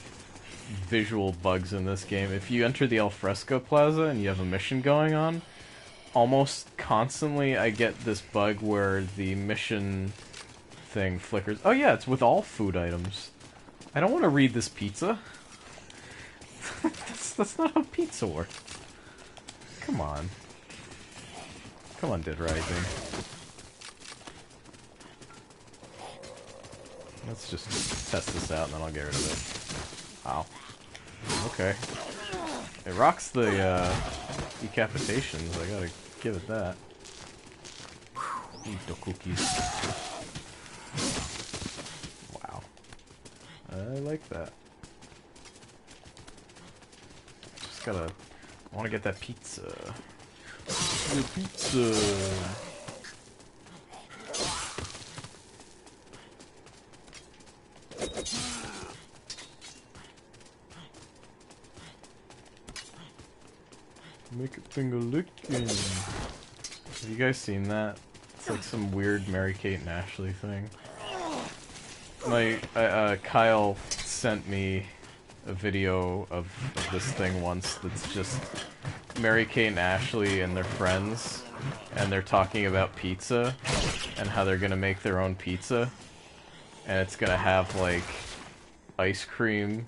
visual bugs in this game. If you enter the Alfresco Plaza and you have a mission going on, almost constantly I get this bug where the mission thing flickers. Oh yeah, it's with all food items. I don't want to read this pizza. that's not how pizza works. Come on. Come on, Dead Rising. Let's just test this out and then I'll get rid of it. Wow. Okay. It rocks the decapitations, I gotta give it that. Eat the cookies. Wow. I like that. Just gotta... I wanna get that pizza. The pizza! Make it finger licking. Have you guys seen that? It's like some weird Mary-Kate and Ashley thing. My Kyle sent me a video of this thing once that's just Mary-Kate and Ashley and their friends, and they're talking about pizza and how they're gonna make their own pizza, and it's gonna have like ice cream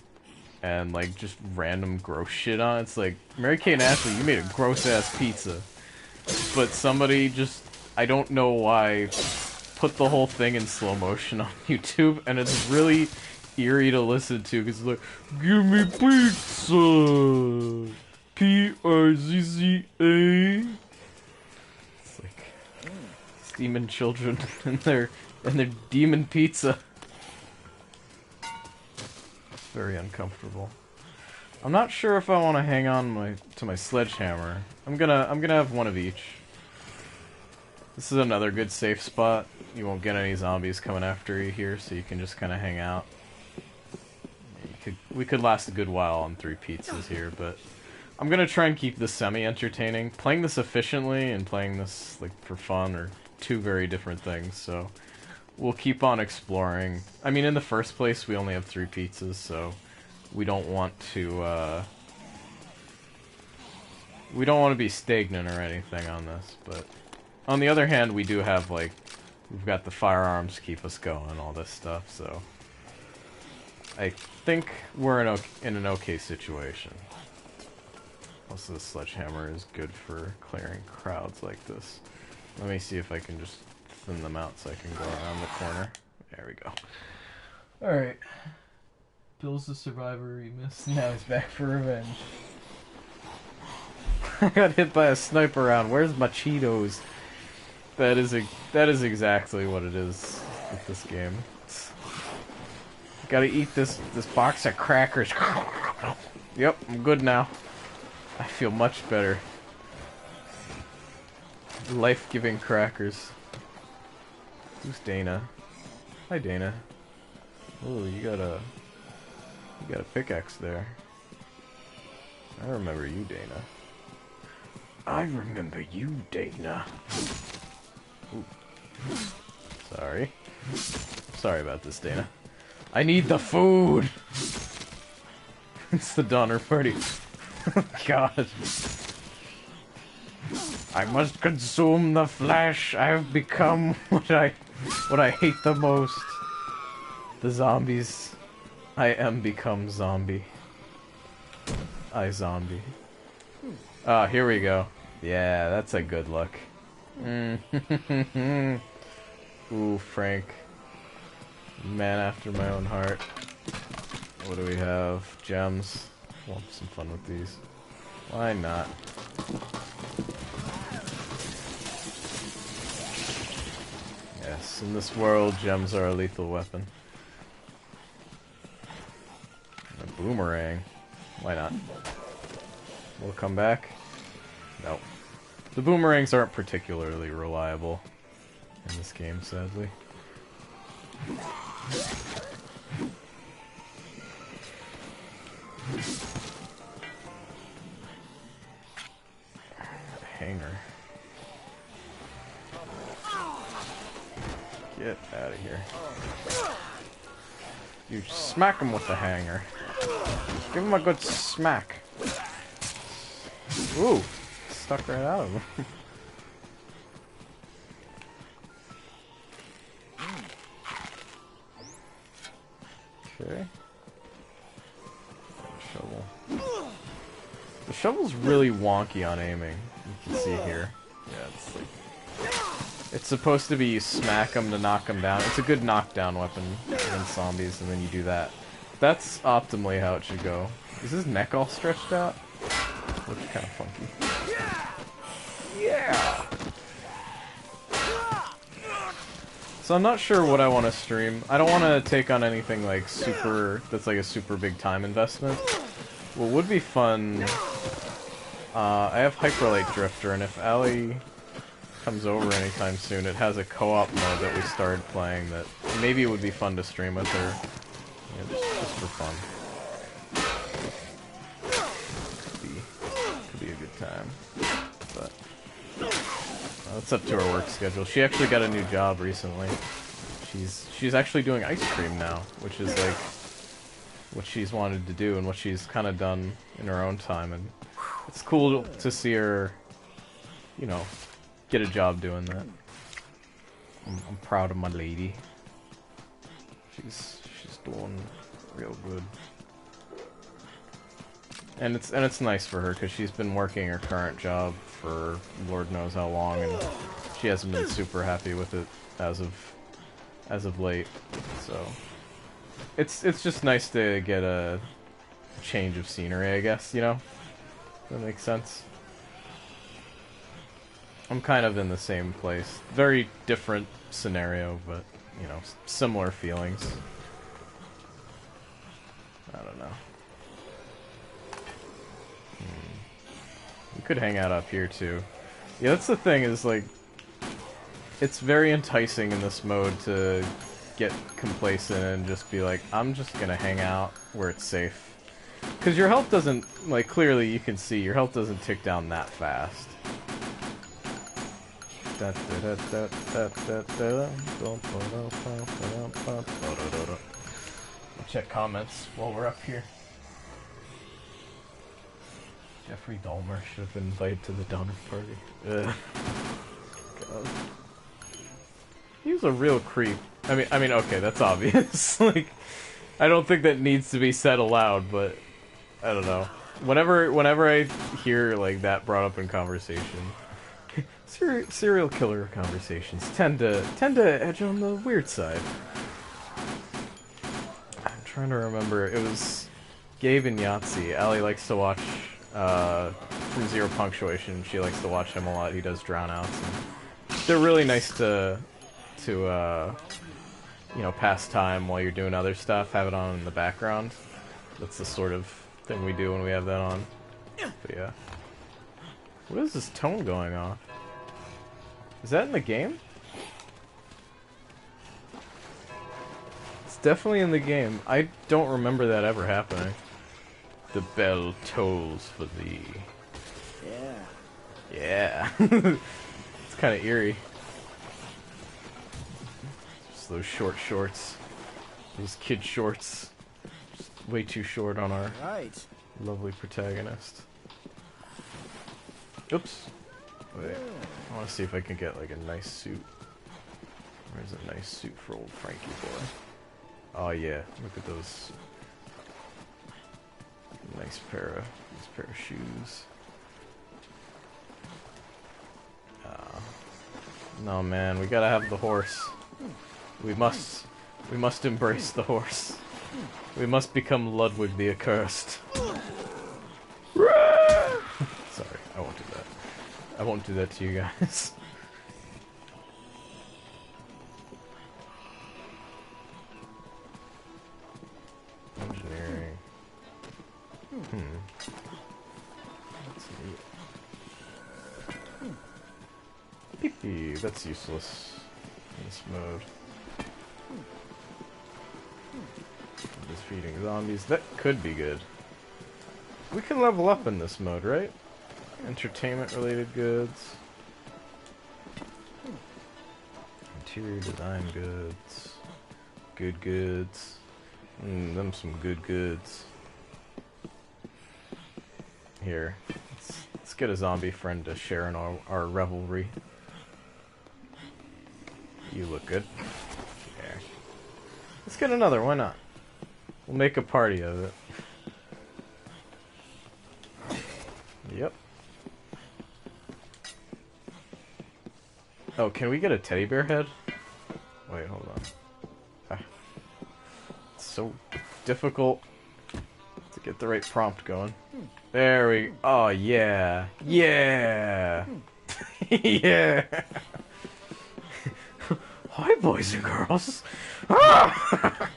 and like just random gross shit on it. It's like, Mary-Kate and Ashley, you made a gross ass pizza, but somebody just, I don't know why, put the whole thing in slow motion on YouTube, and it's really eerie to listen to because it's like, give me pizza, P-I-Z-Z-A. It's like it's demon children and their demon pizza. It's very uncomfortable. I'm not sure if I want to hang on to my sledgehammer. I'm gonna have one of each. This is another good safe spot. You won't get any zombies coming after you here, so you can just kind of hang out. We could last a good while on 3 pizzas here, but I'm gonna try and keep this semi-entertaining. Playing this efficiently and playing this like for fun are 2 very different things, so we'll keep on exploring. I mean, in the first place, we only have 3 pizzas, so we don't want to be stagnant or anything on this, but on the other hand, we do have, like, we've got the firearms to keep us going and all this stuff, so I think we're in an okay situation. Also, the sledgehammer is good for clearing crowds like this. Let me see if I can just thin them out so I can go around the corner. There we go. Alright. Bill's the survivor he missed. Now he's back for revenge. I got hit by a sniper round. Where's my Cheetos? That is exactly what it is with this game. Gotta eat this box of crackers. Yep, I'm good now. I feel much better. Life-giving crackers. Who's Dana? Hi, Dana. Oh, you got a pickaxe there. I remember you, Dana. I remember you, Dana. Ooh. Sorry. Sorry about this, Dana. I need the food! It's the Donner Party. Oh, God. I must consume the flesh. I have become what I hate the most. The zombies. I am become zombie. I zombie. Ah, here we go. Yeah, that's a good look. Ooh, Frank. Man after my own heart. What do we have? Gems. We'll have some fun with these. Why not? Yes, in this world, gems are a lethal weapon. A boomerang. Why not? Will it come back? No. The boomerangs aren't particularly reliable in this game, sadly. Hanger. Get out of here. You smack him with the hanger. Give him a good smack. Ooh, stuck right out of him. Okay. Shovel. The shovel's really wonky on aiming. You can see here. Yeah, it's like... It's supposed to be you smack them to knock them down. It's a good knockdown weapon against zombies, and then you do that. That's optimally how it should go. Is his neck all stretched out? Looks kind of funky. Yeah! So I'm not sure what I want to stream. I don't want to take on anything like super... that's like a super big time investment. What would be fun... I have Hyperlight Drifter, and if Allie comes over anytime soon, it has a co-op mode that we started playing that maybe it would be fun to stream with her. Yeah, just for fun. Could be a good time. But it's up to her work schedule. She actually got a new job recently. She's actually doing ice cream now, which is like what she's wanted to do and what she's kind of done in her own time, and it's cool to see her, you know, get a job doing that. I'm proud of my lady. She's doing real good. And it's nice for her because she's been working her current job for Lord knows how long, and she hasn't been super happy with it as of late. So it's just nice to get a change of scenery, I guess, you know? That makes sense. I'm kind of in the same place. Very different scenario, but, you know, similar feelings. I don't know. We could hang out up here, too. Yeah, that's the thing, is, like, it's very enticing in this mode to get complacent and just be like, I'm just gonna hang out where it's safe. Because your health doesn't, like, clearly you can see, your health doesn't tick down that fast. Check comments while we're up here. Jeffrey Dahmer should have been invited to the Donner Party. Ugh. God. He was a real creep. I mean, okay, that's obvious. Like, I don't think that needs to be said aloud, but I don't know. Whenever I hear like that brought up in conversation, serial killer conversations tend to edge on the weird side. I'm trying to remember. It was Gabe and Yahtzee. Allie likes to watch from Zero Punctuation. She likes to watch him a lot. He does drown outs. And they're really nice to you know, pass time while you're doing other stuff. Have it on in the background. That's the sort of thing we do when we have that on. But yeah. What is this tone going off? Is that in the game? It's definitely in the game. I don't remember that ever happening. The bell tolls for thee. Yeah. Yeah. It's kind of eerie. Just those short shorts. Those kid shorts. Just way too short on our lovely protagonist. Oops. Wait. I want to see if I can get like a nice suit. Where's a nice suit for old Frankie boy? Oh yeah, look at those. Nice pair of shoes. No man, we gotta have the horse. We must embrace the horse. We must become Ludwig the Accursed. Sorry, I won't do that. I won't do that to you guys. Engineering. That's neat. Pee-pee, that's useless in this mode. Just feeding zombies, that could be good. We can level up in this mode, right? Entertainment-related goods. Interior design goods. Good goods. Them some good goods. Here. Let's get a zombie friend to share in our revelry. You look good. There. Let's get another, why not? We'll make a party of it. Yep. Oh, can we get a teddy bear head? Wait, hold on. It's so difficult to get the right prompt going. There we... Oh, yeah. Yeah! Yeah! Hi, boys and girls! Ah!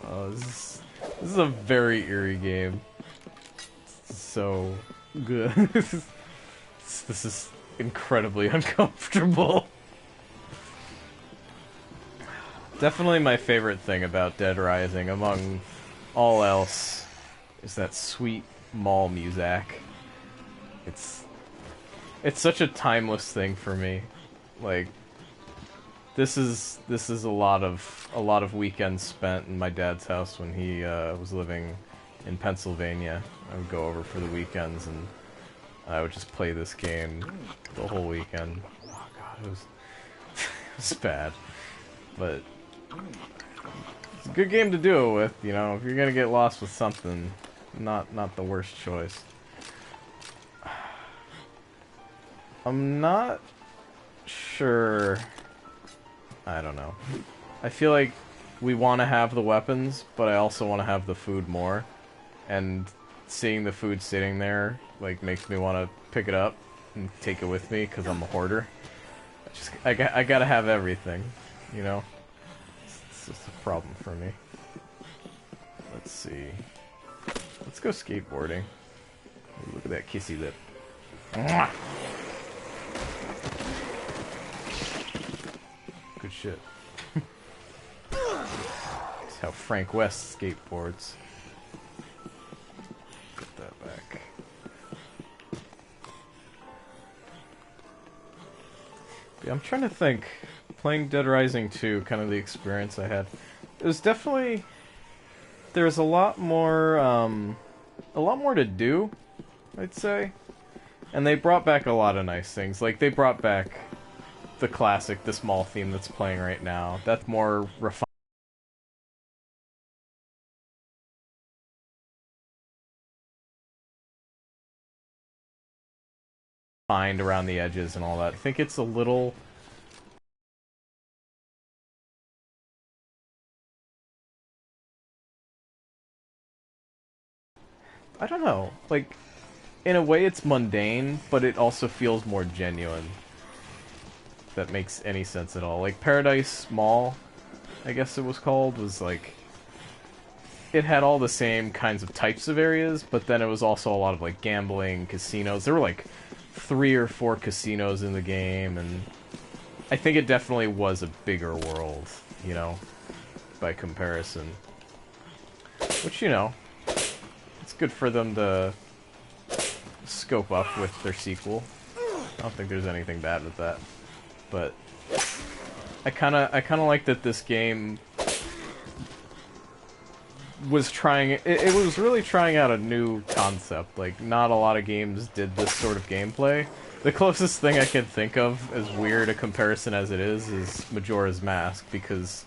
Oh, this is a very eerie game. It's so good. This is incredibly uncomfortable. Definitely my favorite thing about Dead Rising, among all else, is that sweet mall music. It's such a timeless thing for me. Like, this is a lot of weekends spent in my dad's house when he was living in Pennsylvania. I would go over for the weekends and I would just play this game the whole weekend. Oh god, it was bad, but it's a good game to do it with. You know, if you're gonna get lost with something, not the worst choice. I'm not sure. I don't know. I feel like we want to have the weapons, but I also want to have the food more. And seeing the food sitting there, like, makes me want to pick it up and take it with me, because I'm a hoarder. I gotta have everything, you know? It's just a problem for me. Let's see. Let's go skateboarding. Ooh, look at that kissy lip. Mwah! Good shit. That's how Frank West skateboards. Get that back. Yeah, I'm trying to think. Playing Dead Rising 2, kind of the experience I had. It was definitely... There's a lot more to do, I'd say. And they brought back a lot of nice things. Like, they brought back the classic, the small theme that's playing right now. That's more refined around the edges and all that. I think it's a little... I don't know, like, in a way it's mundane, but it also feels more genuine. If that makes any sense at all. Like, Paradise Mall, I guess it was called, was like... It had all the same kinds of types of areas, but then it was also a lot of, like, gambling, casinos. There were, like, 3 or 4 casinos in the game, and I think it definitely was a bigger world, you know, by comparison. Which, you know, it's good for them to scope up with their sequel. I don't think there's anything bad with that. But I kinda like that this game was trying... It was really trying out a new concept. Like, not a lot of games did this sort of gameplay. The closest thing I can think of, as weird a comparison as it is Majora's Mask, because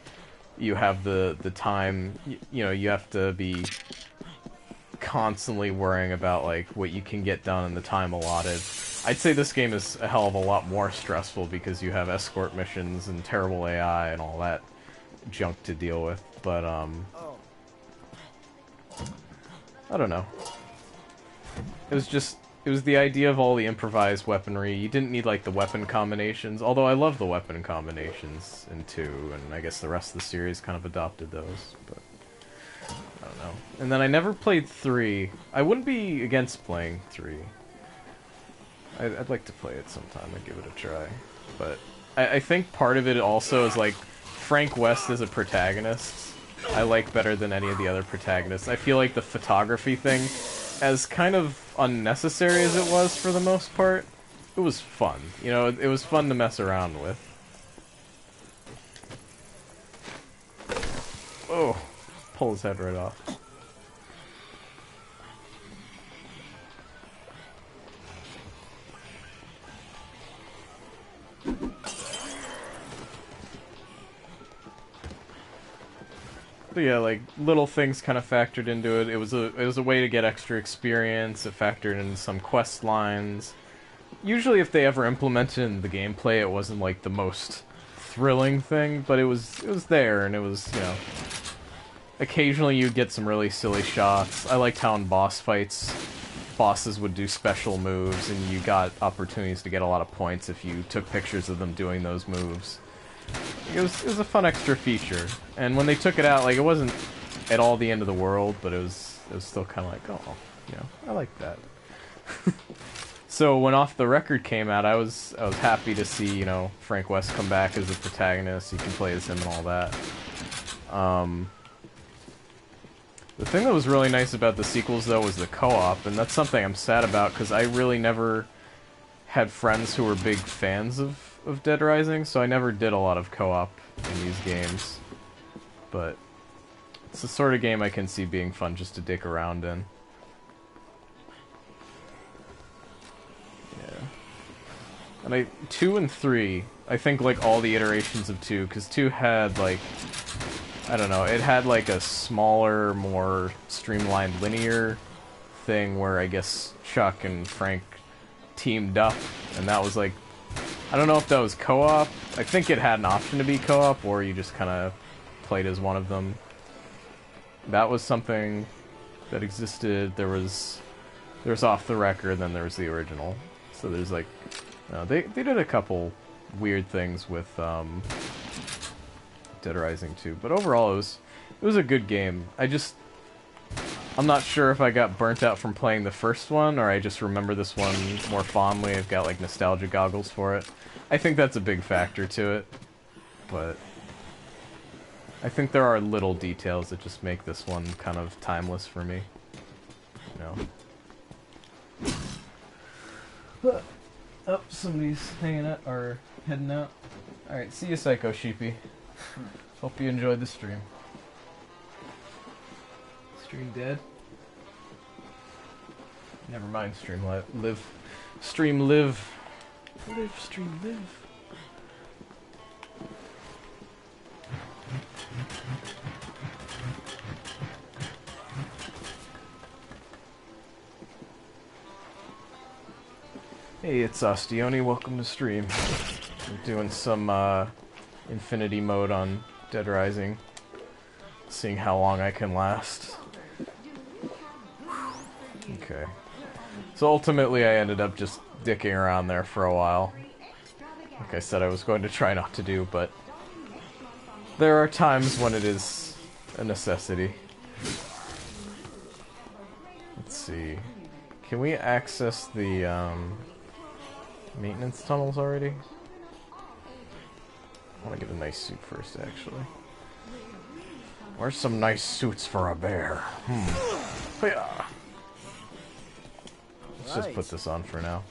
you have the time... You know, you have to be constantly worrying about, like, what you can get done in the time allotted. I'd say this game is a hell of a lot more stressful because you have escort missions and terrible AI and all that junk to deal with, but, I don't know. It was the idea of all the improvised weaponry. You didn't need, like, the weapon combinations, although I love the weapon combinations in 2, and I guess the rest of the series kind of adopted those, but I don't know. And then I never played 3. I wouldn't be against playing 3. I'd like to play it sometime and give it a try. But I think part of it also is, like, Frank West as a protagonist I like better than any of the other protagonists. I feel like the photography thing, as kind of unnecessary as it was for the most part, it was fun. You know, it was fun to mess around with. Oh, pull his head right off. But yeah, like, little things kind of factored into it. It was a way to get extra experience. It factored in some quest lines. Usually if they ever implemented it in the gameplay, it wasn't, like, the most thrilling thing, but it was there, and it was, you know... Occasionally you'd get some really silly shots. I liked how in boss fights, bosses would do special moves, and you got opportunities to get a lot of points if you took pictures of them doing those moves. It was a fun extra feature, and when they took it out, like, it wasn't at all the end of the world, but it was still kind of like, oh, you know, I like that. So when Off the Record came out, I was happy to see, you know, Frank West come back as the protagonist. You can play as him and all that. The thing that was really nice about the sequels, though, was the co-op, and that's something I'm sad about, because I really never had friends who were big fans of Dead Rising, so I never did a lot of co-op in these games. But it's the sort of game I can see being fun just to dick around in. Yeah. And 2 and 3, I think, like, all the iterations of 2, because 2 had, like, I don't know, it had, like, a smaller, more streamlined linear thing where I guess Chuck and Frank teamed up, and that was, like, I don't know if that was co-op. I think it had an option to be co-op, or you just kind of played as one of them. That was something that existed. There was Off the Record, then there was the original. So there's, like, they did a couple weird things with Dead Rising 2, but overall it was a good game. I'm not sure if I got burnt out from playing the first one, or I just remember this one more fondly. I've got, like, nostalgia goggles for it. I think that's a big factor to it, but I think there are little details that just make this one kind of timeless for me. You know. Oh, somebody's hanging out, or heading out. Alright, see you, Psycho Sheepy. Hope you enjoyed the stream. Stream dead? Never mind, stream live. Stream live. Live, stream live. Hey, it's Ostioni, welcome to stream. We're doing some Infinity mode on Dead Rising. Seeing how long I can last. Okay. So ultimately I ended up just dicking around there for a while. Like I said, I was going to try not to do, but there are times when it is a necessity. Let's see. Can we access the maintenance tunnels already? I want to get a nice suit first, actually. Where's some nice suits for a bear? Yeah. Let's just put this on for now.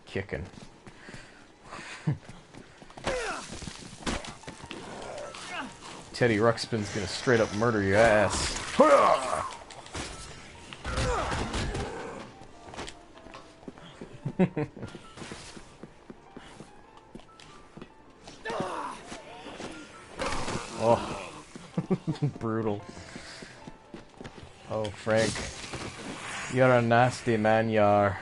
Kicking. Teddy Ruxpin's gonna straight up murder your ass. Oh. Brutal. Oh, Frank. You're a nasty man, you are.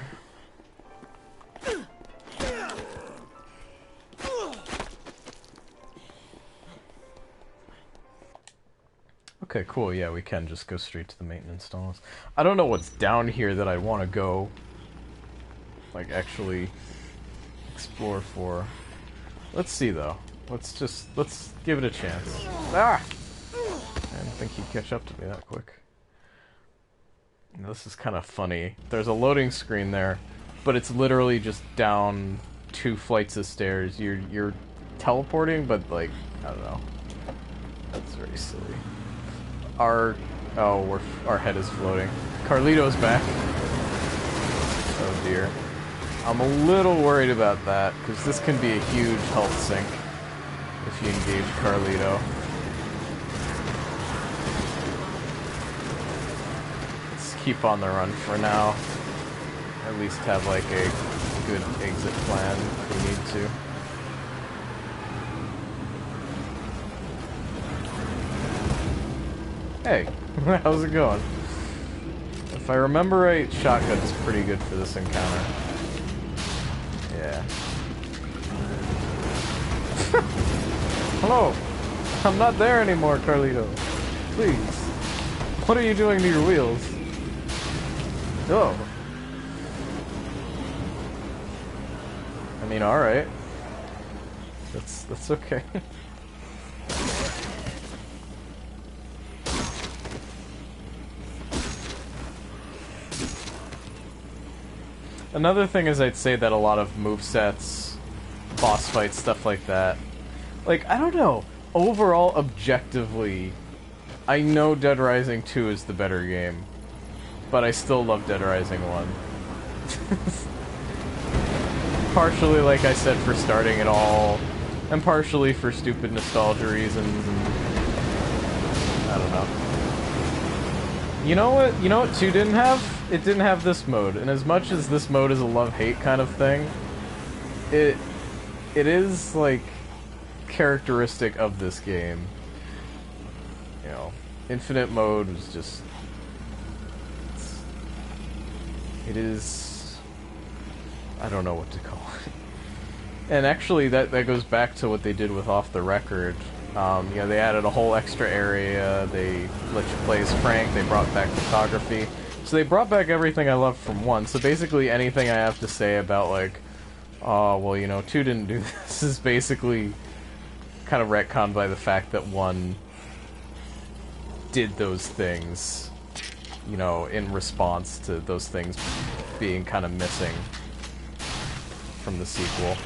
Okay, cool. Yeah, we can just go straight to the maintenance tunnels. I don't know what's down here that I want to go, like, actually explore for. Let's see, though. Let's give it a chance. Ah! I didn't think he'd catch up to me that quick. This is kind of funny. There's a loading screen there, but it's literally just down 2 flights of stairs. You're teleporting, but, like, I don't know. That's very silly. Our head is floating. Carlito's back. Oh dear. I'm a little worried about that, because this can be a huge health sink if you engage Carlito. Let's keep on the run for now. At least have like a good exit plan if we need to. Hey, how's it going? If I remember right, shotgun's pretty good for this encounter. Yeah. Hello! I'm not there anymore, Carlito. Please. What are you doing to your wheels? Oh. I mean, alright. That's okay. Another thing is I'd say that a lot of movesets, boss fights, stuff like that, like, I don't know, overall, objectively, I know Dead Rising 2 is the better game, but I still love Dead Rising 1. Partially, like I said, for starting it all, and partially for stupid nostalgia reasons, and I don't know. You know what 2 didn't have? It didn't have this mode, and as much as this mode is a love-hate kind of thing, it is, like, characteristic of this game. You know, infinite mode was just... It is... I don't know what to call it. And actually, that goes back to what they did with Off the Record. You know, they added a whole extra area, they let you play as Frank, they brought back photography. So they brought back everything I loved from 1, so basically anything I have to say about, like, oh, well, you know, 2 didn't do this is basically kind of retconned by the fact that 1 did those things, you know, in response to those things being kind of missing from the sequel.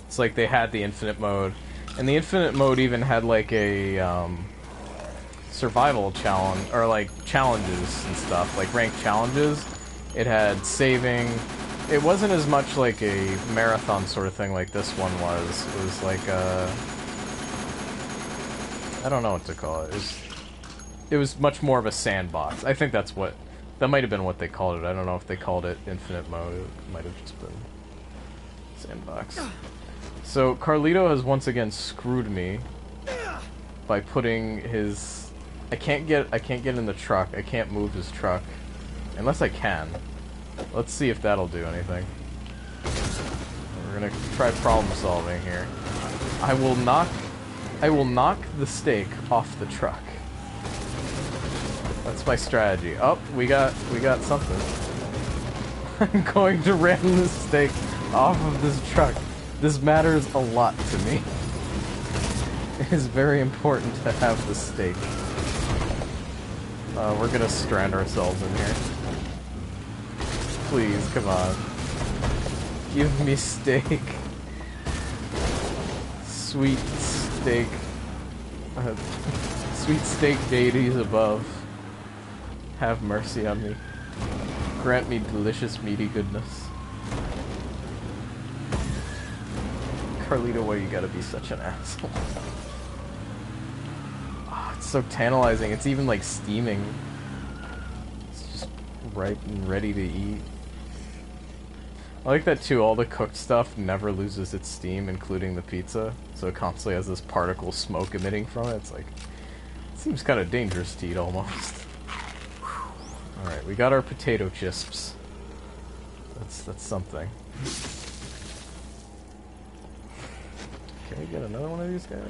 It's like they had the infinite mode, and the infinite mode even had, like, a, survival challenge, or like challenges and stuff, like ranked challenges. It had saving. It wasn't as much like a marathon sort of thing like this one was. It was like I don't know what to call it. It was much more of a sandbox. I think that might have been what they called it. I don't know if they called it infinite mode. It might have just been sandbox. So Carlito has once again screwed me by putting his... I can't get in the truck. I can't move his truck. Unless I can. Let's see if that'll do anything. We're gonna try problem solving here. I will knock the stake off the truck. That's my strategy. Oh, we got something. I'm going to ram this steak off of this truck. This matters a lot to me. It is very important to have the steak. We're gonna strand ourselves in here. Please, come on. Give me steak. Sweet steak. Sweet steak deities above. Have mercy on me. Grant me delicious meaty goodness. Carlito, why you gotta be such an asshole? Oh, it's so tantalizing. It's even like steaming. It's just ripe and ready to eat. I like that too, all the cooked stuff never loses its steam, including the pizza. So it constantly has this particle smoke emitting from it. It's like, it seems kind of dangerous to eat almost. Alright, we got our potato chisps. That's something. Can we get another one of these guys?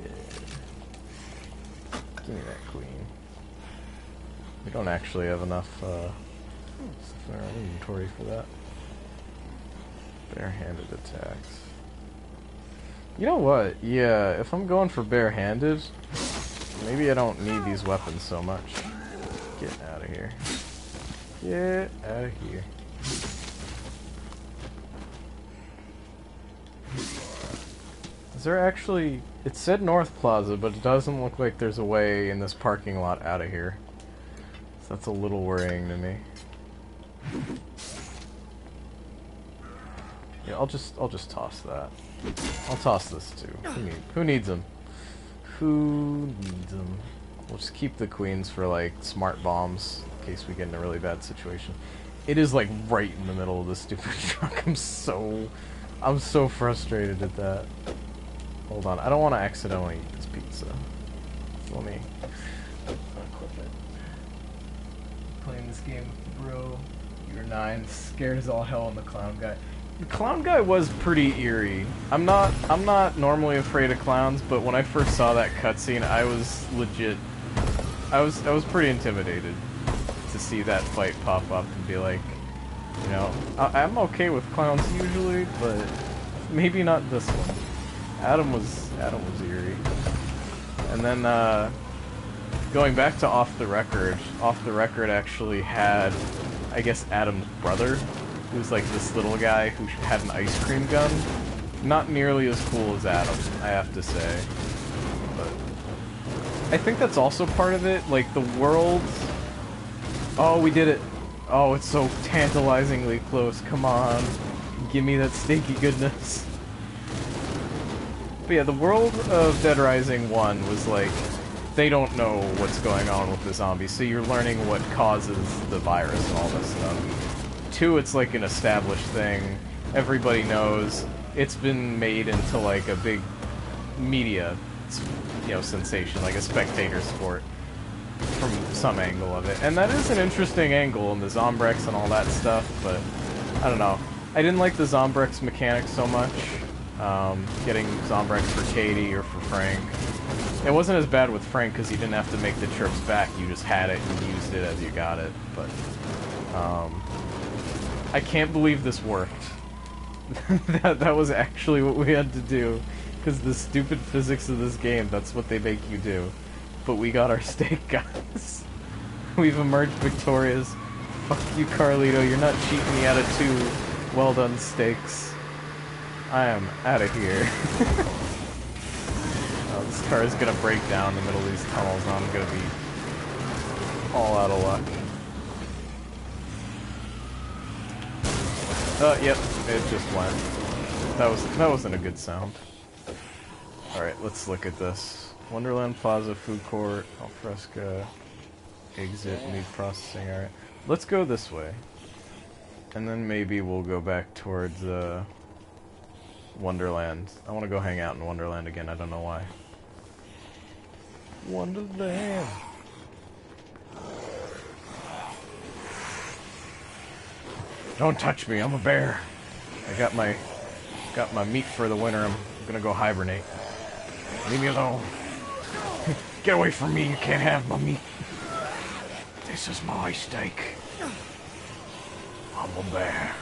Yeah. Give me that queen. We don't actually have enough stuff in our inventory for that. Barehanded attacks. You know what? Yeah, if I'm going for barehanded, maybe I don't need these weapons so much. Get out of here. Get out of here. Is there actually... It said North Plaza, but it doesn't look like there's a way in this parking lot out of here. So that's a little worrying to me. Yeah, I'll just toss that. I'll toss this too. Who needs them? Who needs them? We'll just keep the queens for like smart bombs in case we get in a really bad situation. It is like right in the middle of the stupid truck. I'm so frustrated at that. Hold on, I don't want to accidentally eat this pizza. So let me unclip it. Playing this game with bro. You're 9, scared as all hell on the clown guy. The clown guy was pretty eerie. I'm not normally afraid of clowns, but when I first saw that cutscene, I was legit. I was pretty intimidated to see that fight pop up and be like, you know, I'm okay with clowns usually, but maybe not this one. Adam was eerie. And then going back to Off the Record actually had, I guess, Adam's brother. Who's like this little guy who had an ice cream gun. Not nearly as cool as Adam, I have to say. But I think that's also part of it. Like the world. Oh, we did it. Oh, it's so tantalizingly close. Come on. Give me that stinky goodness. But yeah, the world of Dead Rising 1 was like, they don't know what's going on with the zombies, so you're learning what causes the virus and all this stuff. 2, it's like an established thing. Everybody knows. It's been made into like a big media, you know, sensation, like a spectator sport from some angle of it. And that is an interesting angle in the Zombrex and all that stuff, but I don't know. I didn't like the Zombrex mechanics so much. Getting Zombrex for Katie or for Frank. It wasn't as bad with Frank because you didn't have to make the trips back. You just had it and used it as you got it, but I can't believe this worked. that was actually what we had to do. Because the stupid physics of this game, that's what they make you do. But we got our steak, guys. We've emerged victorious. Fuck you, Carlito. You're not cheating me out of 2 well-done steaks. I am out of here. Oh, this car is gonna break down in the middle of these tunnels and I'm gonna be all out of luck. Yep, it just went. That wasn't a good sound. Alright, let's look at this. Wonderland Plaza, Food Court, Alfresca, Exit, Meat Processing area. Let's go this way. And then maybe we'll go back towards, Wonderland. I want to go hang out in Wonderland again, I don't know why. Wonderland! Don't touch me, I'm a bear. I got my meat for the winter. I'm gonna go hibernate. Leave me alone. Get away from me, you can't have my meat. This is my steak. I'm a bear.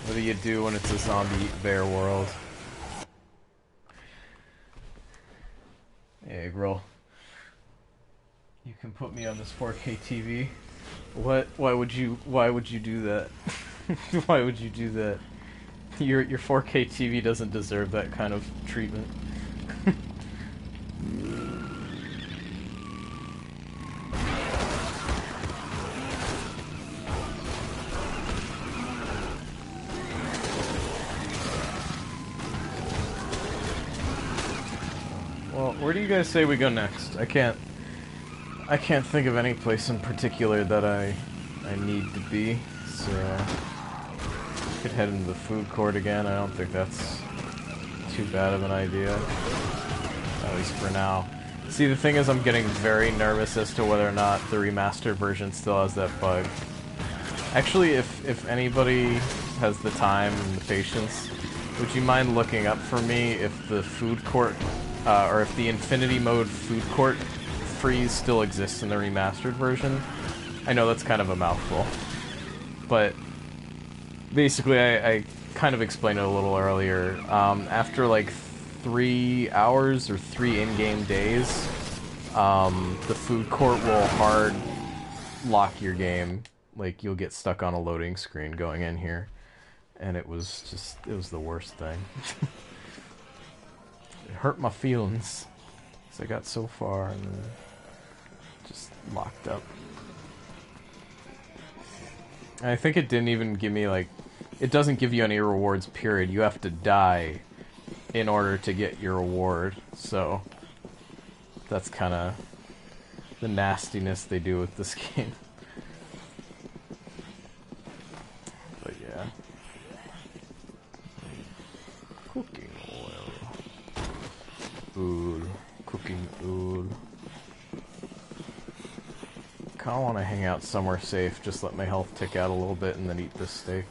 What do you do when it's a zombie bear world? Hey, girl. You can put me on this 4K TV. What? Why would you do that? Why would you do that? Your 4K TV doesn't deserve that kind of treatment. Well, where do you guys say we go next? I can't think of any place in particular that I need to be, so I could head into the food court again. I don't think that's too bad of an idea, at least for now. See, the thing is, I'm getting very nervous as to whether or not the remastered version still has that bug. Actually, if anybody has the time and the patience, would you mind looking up for me if the food court, or if the infinity mode food court freeze still exists in the remastered version? I know that's kind of a mouthful, but basically I kind of explained it a little earlier. After like 3 hours or 3 in-game days, the food court will hard lock your game. Like, you'll get stuck on a loading screen going in here, and it was the worst thing. It hurt my feelings, because I got so far and then just locked up. And I think it didn't even give me, like, it doesn't give you any rewards, period. You have to die in order to get your reward, so that's kind of the nastiness they do with this game. But yeah. Cooking oil. Oil. Cooking oil. Kinda want to hang out somewhere safe, just let my health tick out a little bit and then eat this steak.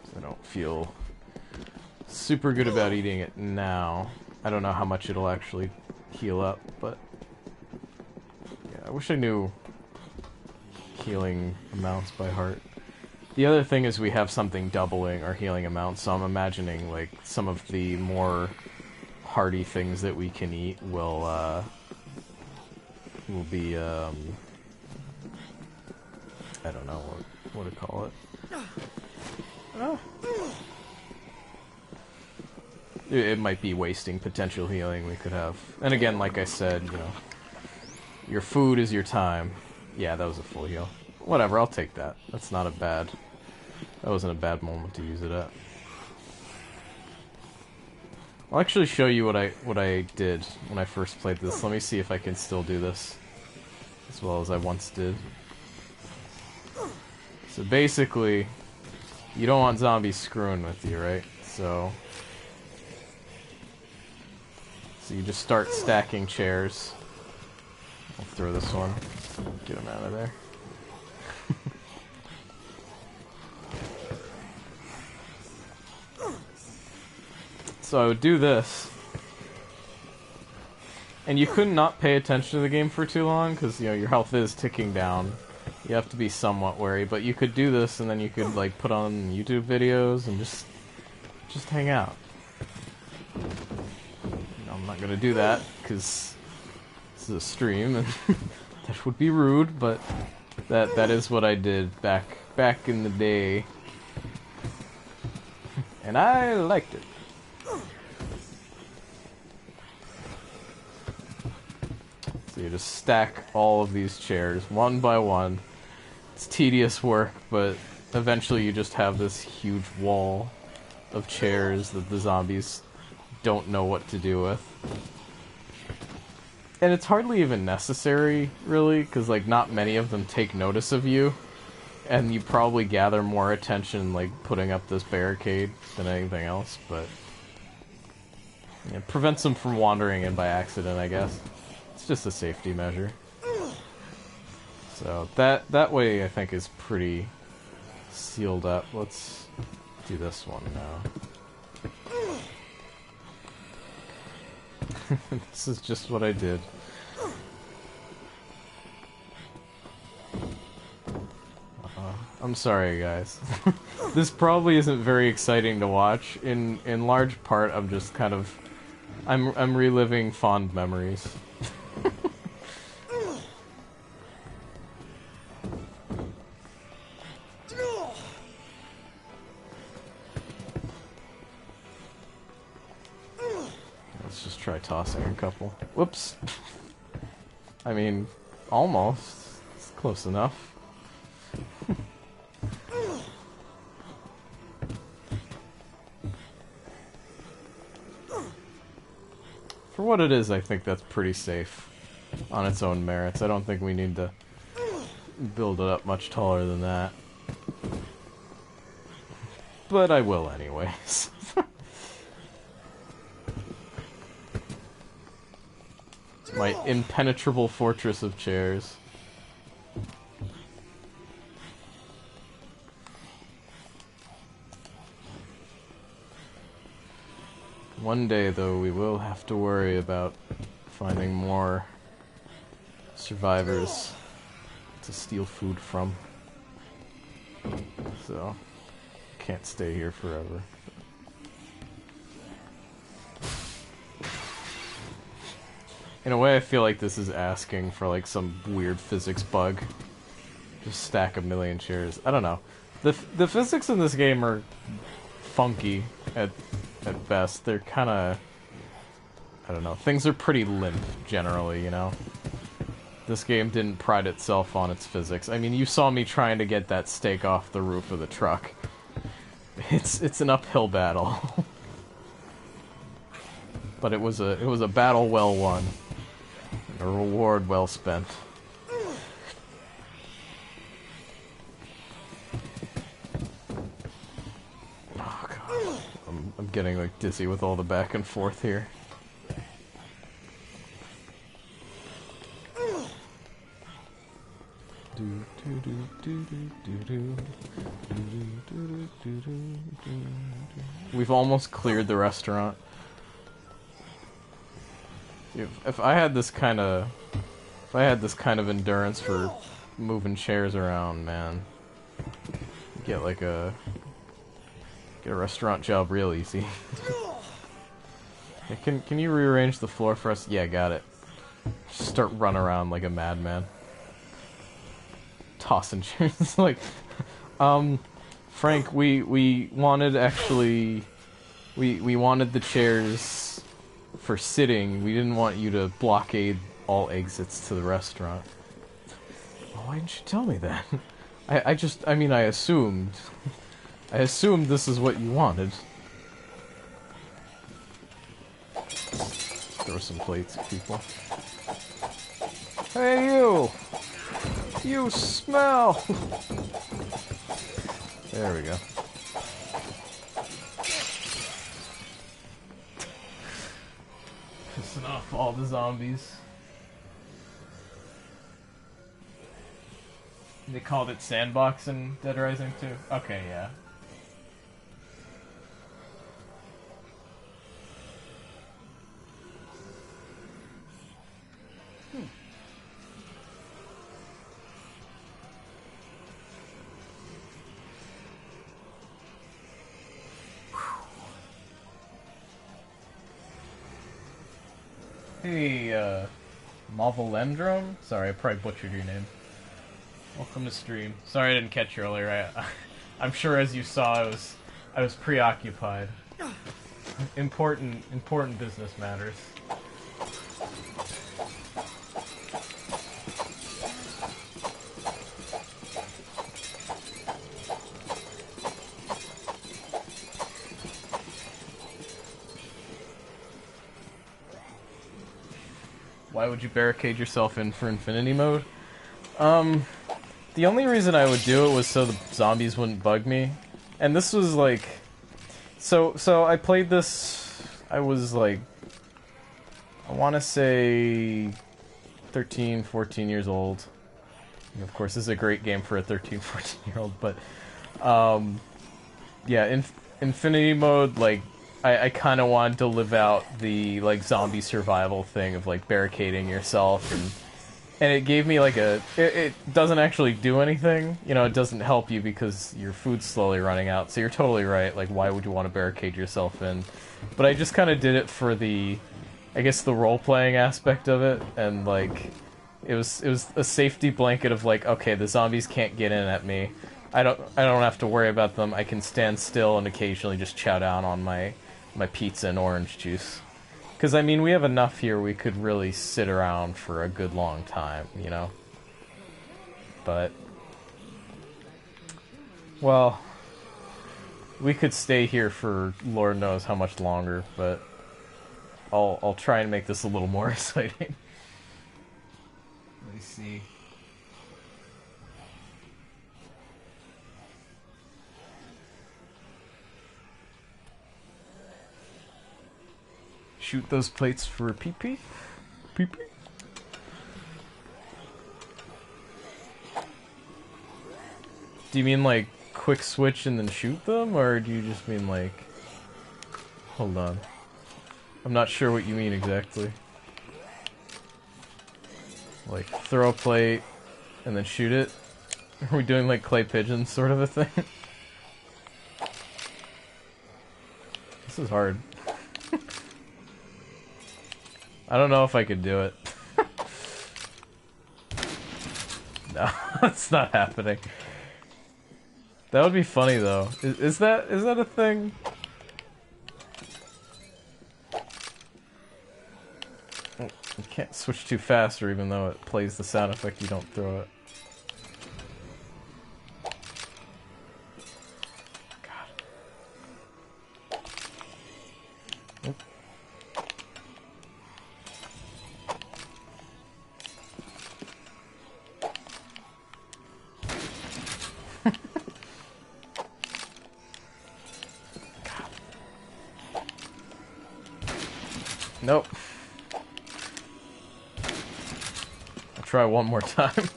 So I don't feel super good about eating it now. I don't know how much it'll actually heal up, but yeah, I wish I knew healing amounts by heart. The other thing is we have something doubling our healing amounts, so I'm imagining like some of the more hearty things that we can eat will be I don't know what to call it. Oh. It might be wasting potential healing we could have. And again, like I said, you know, your food is your time. Yeah, that was a full heal. Whatever, I'll take that. That's not a bad... That wasn't a bad moment to use it at. I'll actually show you what I did when I first played this. Let me see if I can still do this as well as I once did. So basically, you don't want zombies screwing with you, right? So you just start stacking chairs. I'll throw this one. Get him out of there. So I would do this. And you could not pay attention to the game for too long, because, you know, your health is ticking down. You have to be somewhat wary, but you could do this, and then you could, like, put on YouTube videos and just hang out. I'm not gonna do that, because this is a stream, and that would be rude, but that is what I did back in the day. And I liked it. So you just stack all of these chairs, one by one. It's tedious work, but eventually you just have this huge wall of chairs that the zombies don't know what to do with. And it's hardly even necessary, really, because, like, not many of them take notice of you. And you probably gather more attention, like, putting up this barricade than anything else, but... it prevents them from wandering in by accident, I guess. It's just a safety measure. So, that way, I think, is pretty sealed up. Let's Do this one now. This is just what I did. I'm sorry, guys. This probably isn't very exciting to watch. In large part, I'm just kind of... I'm reliving fond memories. Let's just try tossing a couple. Whoops. I mean, almost. It's close enough. For what it is, I think that's pretty safe on its own merits. I don't think we need to build it up much taller than that. But I will anyways. My impenetrable fortress of chairs. One day, though, we will have to worry about finding more survivors to steal food from. So, can't stay here forever. In a way, I feel like this is asking for, like, some weird physics bug. Just stack a million chairs. I don't know. The physics in this game are funky at best. They're kind of... I don't know. Things are pretty limp, generally, you know? This game didn't pride itself on its physics. I mean, you saw me trying to get that stake off the roof of the truck. It's an uphill battle. But it was a battle well won. A reward well spent. Oh god. I'm getting like dizzy with all the back and forth here. We've almost cleared the restaurant. If I had this kind of endurance for moving chairs around, man, get a restaurant job real easy. Yeah, can you rearrange the floor for us? Yeah, got it. Just start running around like a madman, tossing chairs. Like, Frank, we wanted we wanted the chairs for sitting. We didn't want you to blockade all exits to the restaurant. Well, why didn't you tell me that? I assumed. I assumed this is what you wanted. Throw some plates at people. Hey, you! You smell! There we go. Pissing off all the zombies. They called it Sandbox in Dead Rising 2? Okay, yeah. Hey, Malvolendrum? Sorry, I probably butchered your name. Welcome to stream. Sorry I didn't catch you earlier. I'm sure as you saw, I was preoccupied. Important business matters. Why would you barricade yourself in for infinity mode? The only reason I would do it was so the zombies wouldn't bug me. And this was like... So I played this... I was like... I want to say... 13, 14 years old. And of course, this is a great game for a 13, 14-year-old, but... yeah, Infinity mode, like, I kind of wanted to live out the, like, zombie survival thing of, like, barricading yourself, and it gave me, like, it doesn't actually do anything, you know, it doesn't help you because your food's slowly running out, so you're totally right, like, why would you want to barricade yourself in? But I just kind of did it for the, I guess, the role-playing aspect of it, and, like, it was a safety blanket of, like, okay, the zombies can't get in at me, I don't have to worry about them. I can stand still and occasionally just chow down on my pizza and orange juice. Because, I mean, we have enough here we could really sit around for a good long time, you know? But, well, we could stay here for Lord knows how much longer, but I'll try and make this a little more exciting. Let me see. Shoot those plates for pee-pee? Pee-pee? Do you mean, like, quick switch and then shoot them? Or do you just mean, like... Hold on. I'm not sure what you mean exactly. Like, throw a plate and then shoot it? Are we doing, like, clay pigeons sort of a thing? This is hard. I don't know if I could do it. No, it's not happening. That would be funny though. Is that a thing? You can't switch too fast, or even though it plays the sound effect, you don't throw it. Nope. I'll try one more time.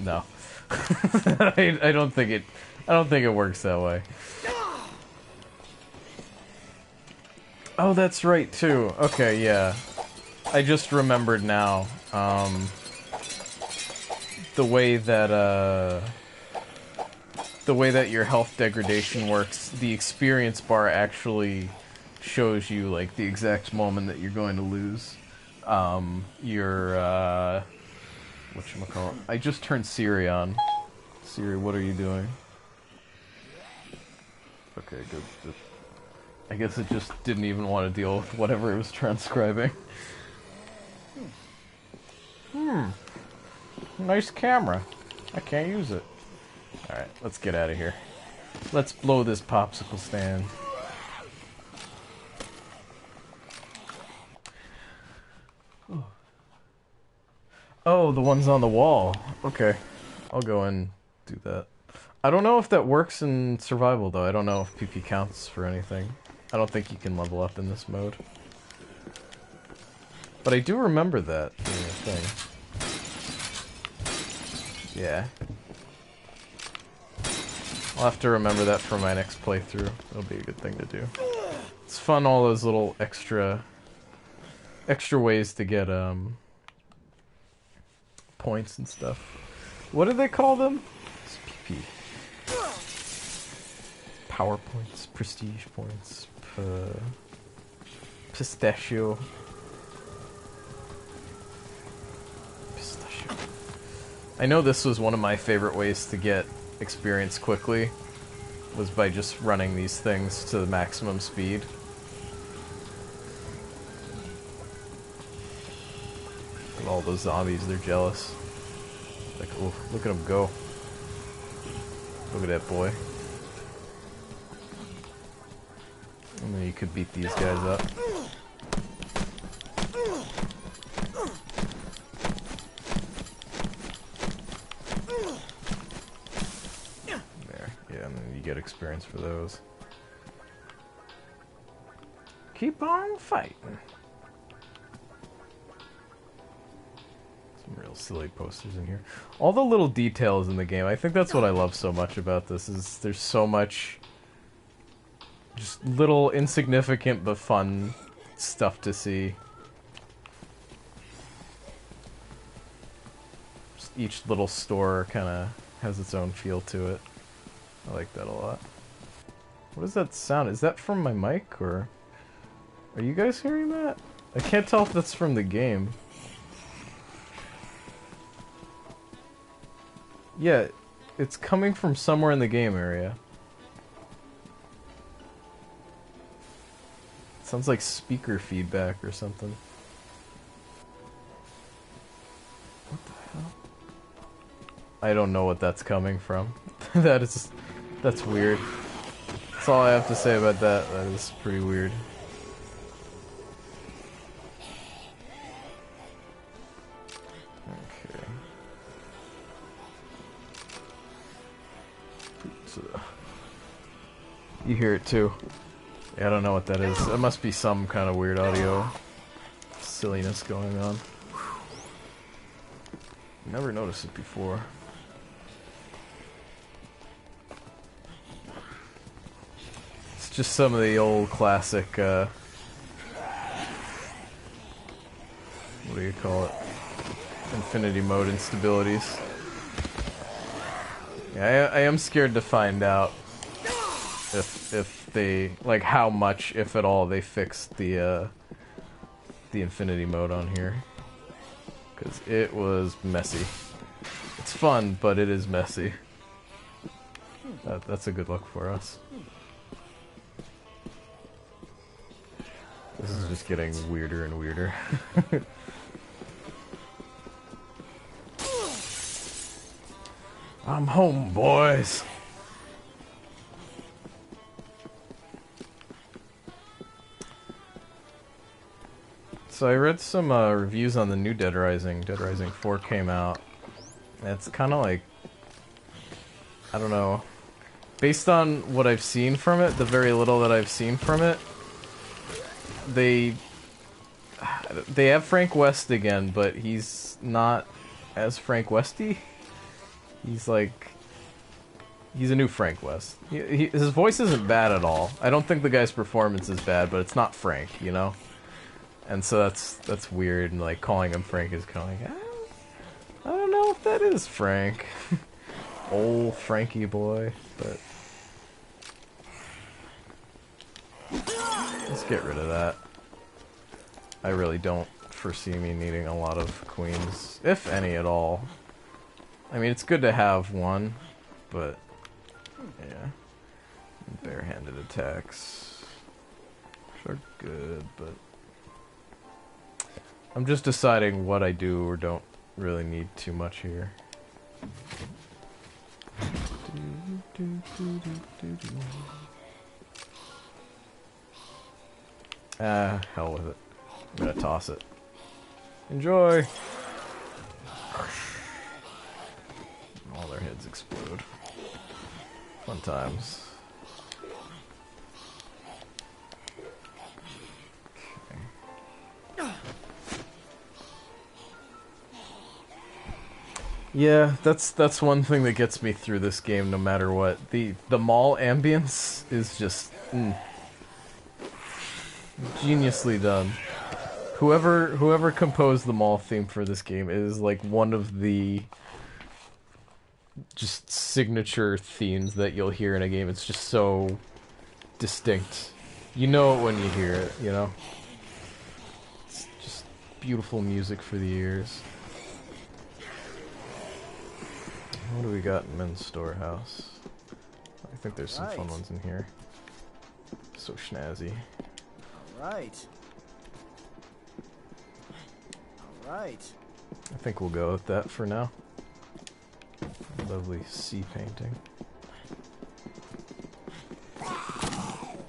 No. I don't think it works that way. Oh, that's right too. Okay, yeah. I just remembered now. The way that your health degradation works, the experience bar actually shows you, like, the exact moment that you're going to lose. Whatchamacallit? I just turned Siri on. Siri, what are you doing? Okay, good. I guess it just didn't even want to deal with whatever it was transcribing. Nice camera. I can't use it. Alright, let's get out of here. Let's blow this popsicle stand. Oh, the ones on the wall. Okay. I'll go and do that. I don't know if that works in survival, though. I don't know if PP counts for anything. I don't think you can level up in this mode. But I do remember that being a thing. Yeah. I'll have to remember that for my next playthrough. It'll be a good thing to do. It's fun, all those little extra ways to get, points and stuff. What do they call them? It's PP. Power points, prestige points, pistachio. I know this was one of my favorite ways to get experience quickly, was by just running these things to the maximum speed. And all those zombies, they're jealous. Like, oh, look at them go. Look at that boy. And then you could beat these guys up. There, yeah, and then you get experience for those. Keep on fighting. Some real Little silly posters in here. All the little details in the game. I think that's what I love so much about this. Is there's so much just little insignificant but fun stuff to see. Just each little store kind of has its own feel to it. I like that a lot. What is that sound? Is that from my mic, or are you guys hearing that? I can't tell if that's from the game. Yeah, it's coming from somewhere in the game area. It sounds like speaker feedback or something. What the hell? I don't know what that's coming from. That's weird. That's all I have to say about that. That is pretty weird. Okay. You hear it too. Yeah, I don't know what that is. It must be some kind of weird audio silliness going on. Never noticed it before. It's just some of the old classic, what do you call it? Infinity mode instabilities. Yeah, I am scared to find out if they, like, how much, if at all, they fixed the infinity mode on here. Because it was messy. It's fun, but it is messy. That's a good look for us. This is just getting weirder and weirder. I'm home, boys! So I read some reviews on the new Dead Rising. Dead Rising 4 came out. And it's kind of like, I don't know. Based on what I've seen from it, the very little that I've seen from it, they have Frank West again, but he's not as Frank Westy. He's like, he's a new Frank West. His voice isn't bad at all. I don't think the guy's performance is bad, but it's not Frank, you know? And so that's weird, and like calling him Frank is kind of like, I don't know if that is Frank. Old Frankie boy, but let's get rid of that. I really don't foresee me needing a lot of queens, if any at all. I mean, it's good to have one, but yeah. Barehanded attacks are good, but I'm just deciding what I do or don't really need too much here. Ah, hell with it. I'm gonna toss it. Enjoy! All their heads explode. Fun times. Okay. Yeah, that's one thing that gets me through this game no matter what. The mall ambience is just geniusly done. Whoever composed the mall theme for this game is like one of the just signature themes that you'll hear in a game. It's just so distinct. You know it when you hear it, you know? It's just beautiful music for the ears. What do we got in men's storehouse? I think there's some fun ones in here. So snazzy. Alright. Alright. I think we'll go with that for now. Lovely sea painting.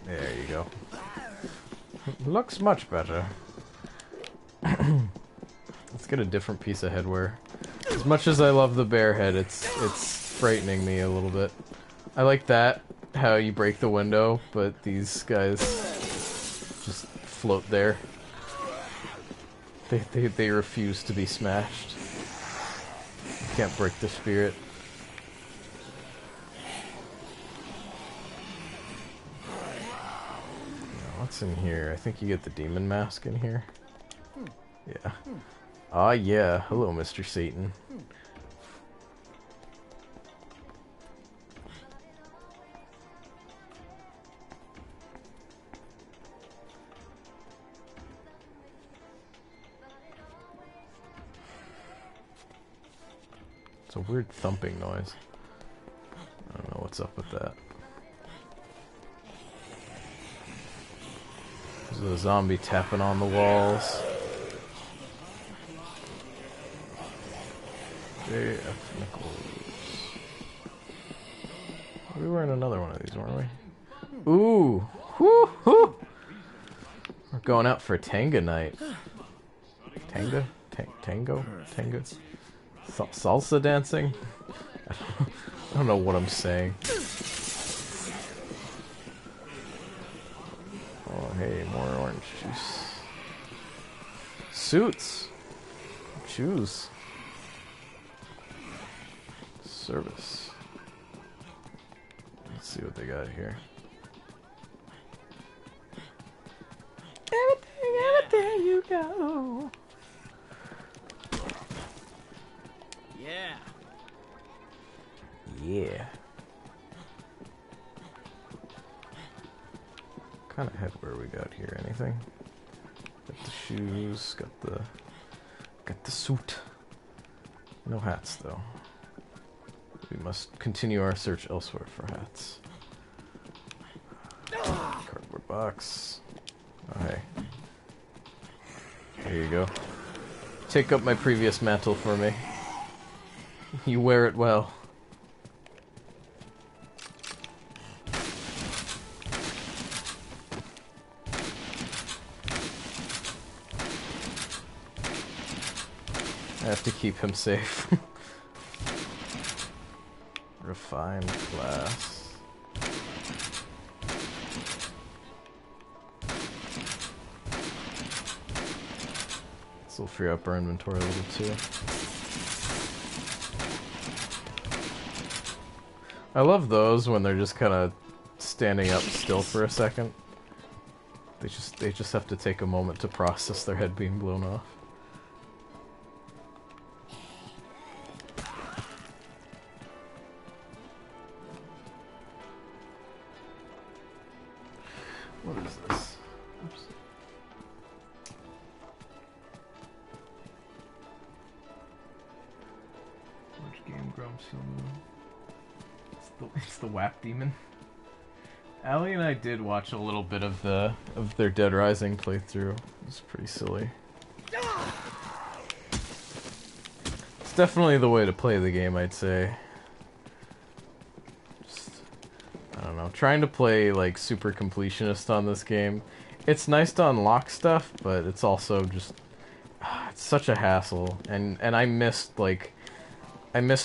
There you go. Looks much better. Let's get a different piece of headwear. As much as I love the bear head, it's frightening me a little bit. I like that, how you break the window, but these guys just float there. They refuse to be smashed. Can't break the spirit. Now, what's in here? I think you get the demon mask in here. Yeah. Ah, yeah. Hello, Mr. Satan. It's a weird thumping noise. I don't know what's up with that. There's a zombie tapping on the walls. J.F. Nichols. We were in another one of these, weren't we? Ooh! Whoo! Whoo! We're going out for Tanga night. Tanga? Tango? Tango? Salsa dancing? I don't know what I'm saying. Oh, hey, more orange juice. Suits! Shoes. Service. Let's see what they got here. Everything you go. Yeah. Yeah. Kind of headwear we got here? Anything? Got the shoes. Got the suit. No hats though. We must continue our search elsewhere for hats. Cardboard box. Oh, hey. There you go. Take up my previous mantle for me. You wear it well. I have to keep him safe. Refined class. This will free up our inventory a little too. I love those when they're just kind of standing up still for a second. They just have to take a moment to process their head being blown off. What is this? Oops. Which game Grumps It's the WAP demon. Allie and I did watch a little bit of their Dead Rising playthrough. It's pretty silly. It's definitely the way to play the game, I'd say. I don't know, trying to play like super completionist on this game. It's nice to unlock stuff, but it's also just it's such a hassle. And I missed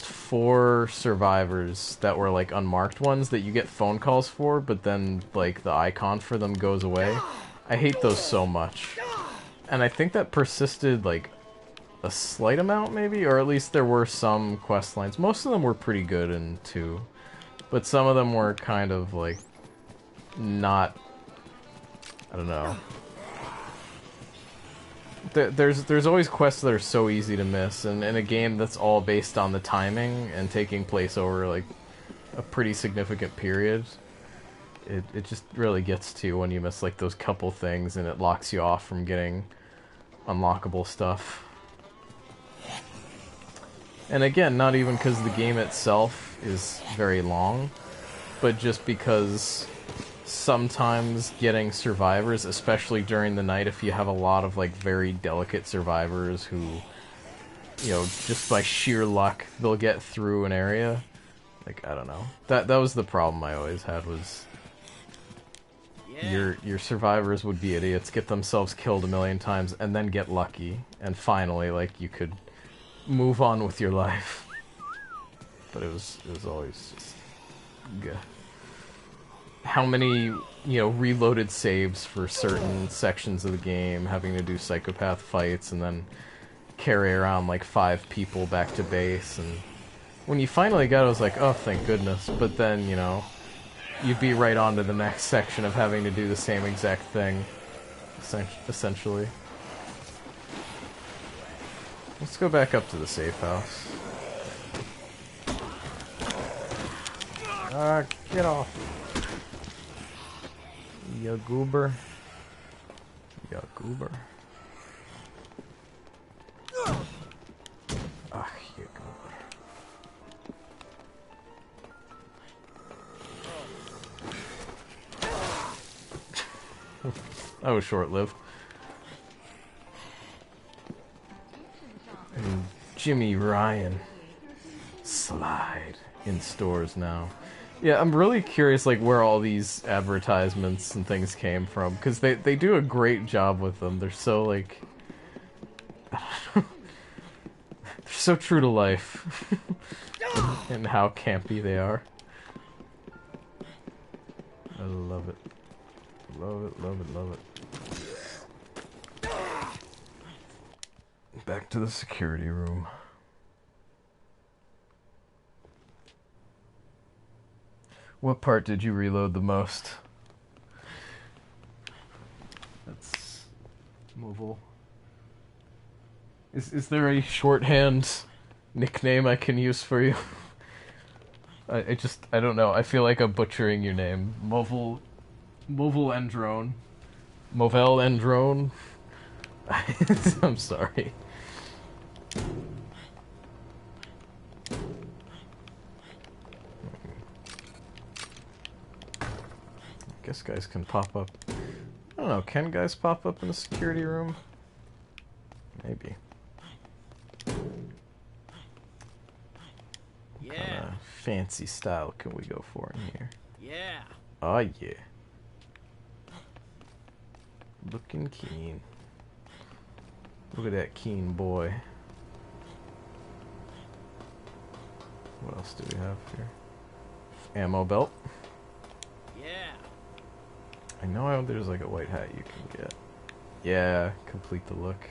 4 survivors that were like unmarked ones that you get phone calls for, but then like the icon for them goes away. I hate those so much. And I think that persisted like a slight amount maybe, or at least there were some quest lines. Most of them were pretty good in 2. But some of them were kind of, like, not... I don't know. There's always quests that are so easy to miss, and in a game that's all based on the timing and taking place over, like, a pretty significant period, it just really gets to you when you miss, like, those couple things, and it locks you off from getting unlockable stuff. And again, not even because the game itself is very long, but just because sometimes getting survivors, especially during the night, if you have a lot of like very delicate survivors who, you know, just by sheer luck, they'll get through an area. Like, I don't know. That was the problem I always had was your survivors would be idiots, get themselves killed a million times, and then get lucky, and finally, like, you could move on with your life. But it was always just how many, you know, reloaded saves for certain sections of the game, having to do psychopath fights, and then carry around like 5 people back to base, and when you finally got it, I was like, oh, thank goodness. But then, you know, you'd be right on to the next section of having to do the same exact thing, essentially. Let's go back up to the safe house. Get off. Ya goober. Ya goober. Ah, ya goober. That was short-lived. And Jimmy Ryan. Slide in stores now. Yeah, I'm really curious, like, where all these advertisements and things came from, because they do a great job with them. They're so, like... they're so true to life. And how campy they are. I love it. Love it, love it, love it. Back to the security room. What part did you reload the most? That's mobile. Is there a shorthand nickname I can use for you? I don't know. I feel like I'm butchering your name. Mobile Endrone. Movel Endrone. I'm sorry. I guess guys can pop up. I don't know, can guys pop up in the security room? Maybe. Yeah. What kind of fancy style can we go for in here? Yeah. Oh yeah. Looking keen. Look at that keen boy. What else do we have here? Ammo belt. Yeah. I know there's like a white hat you can get. Yeah, complete the look.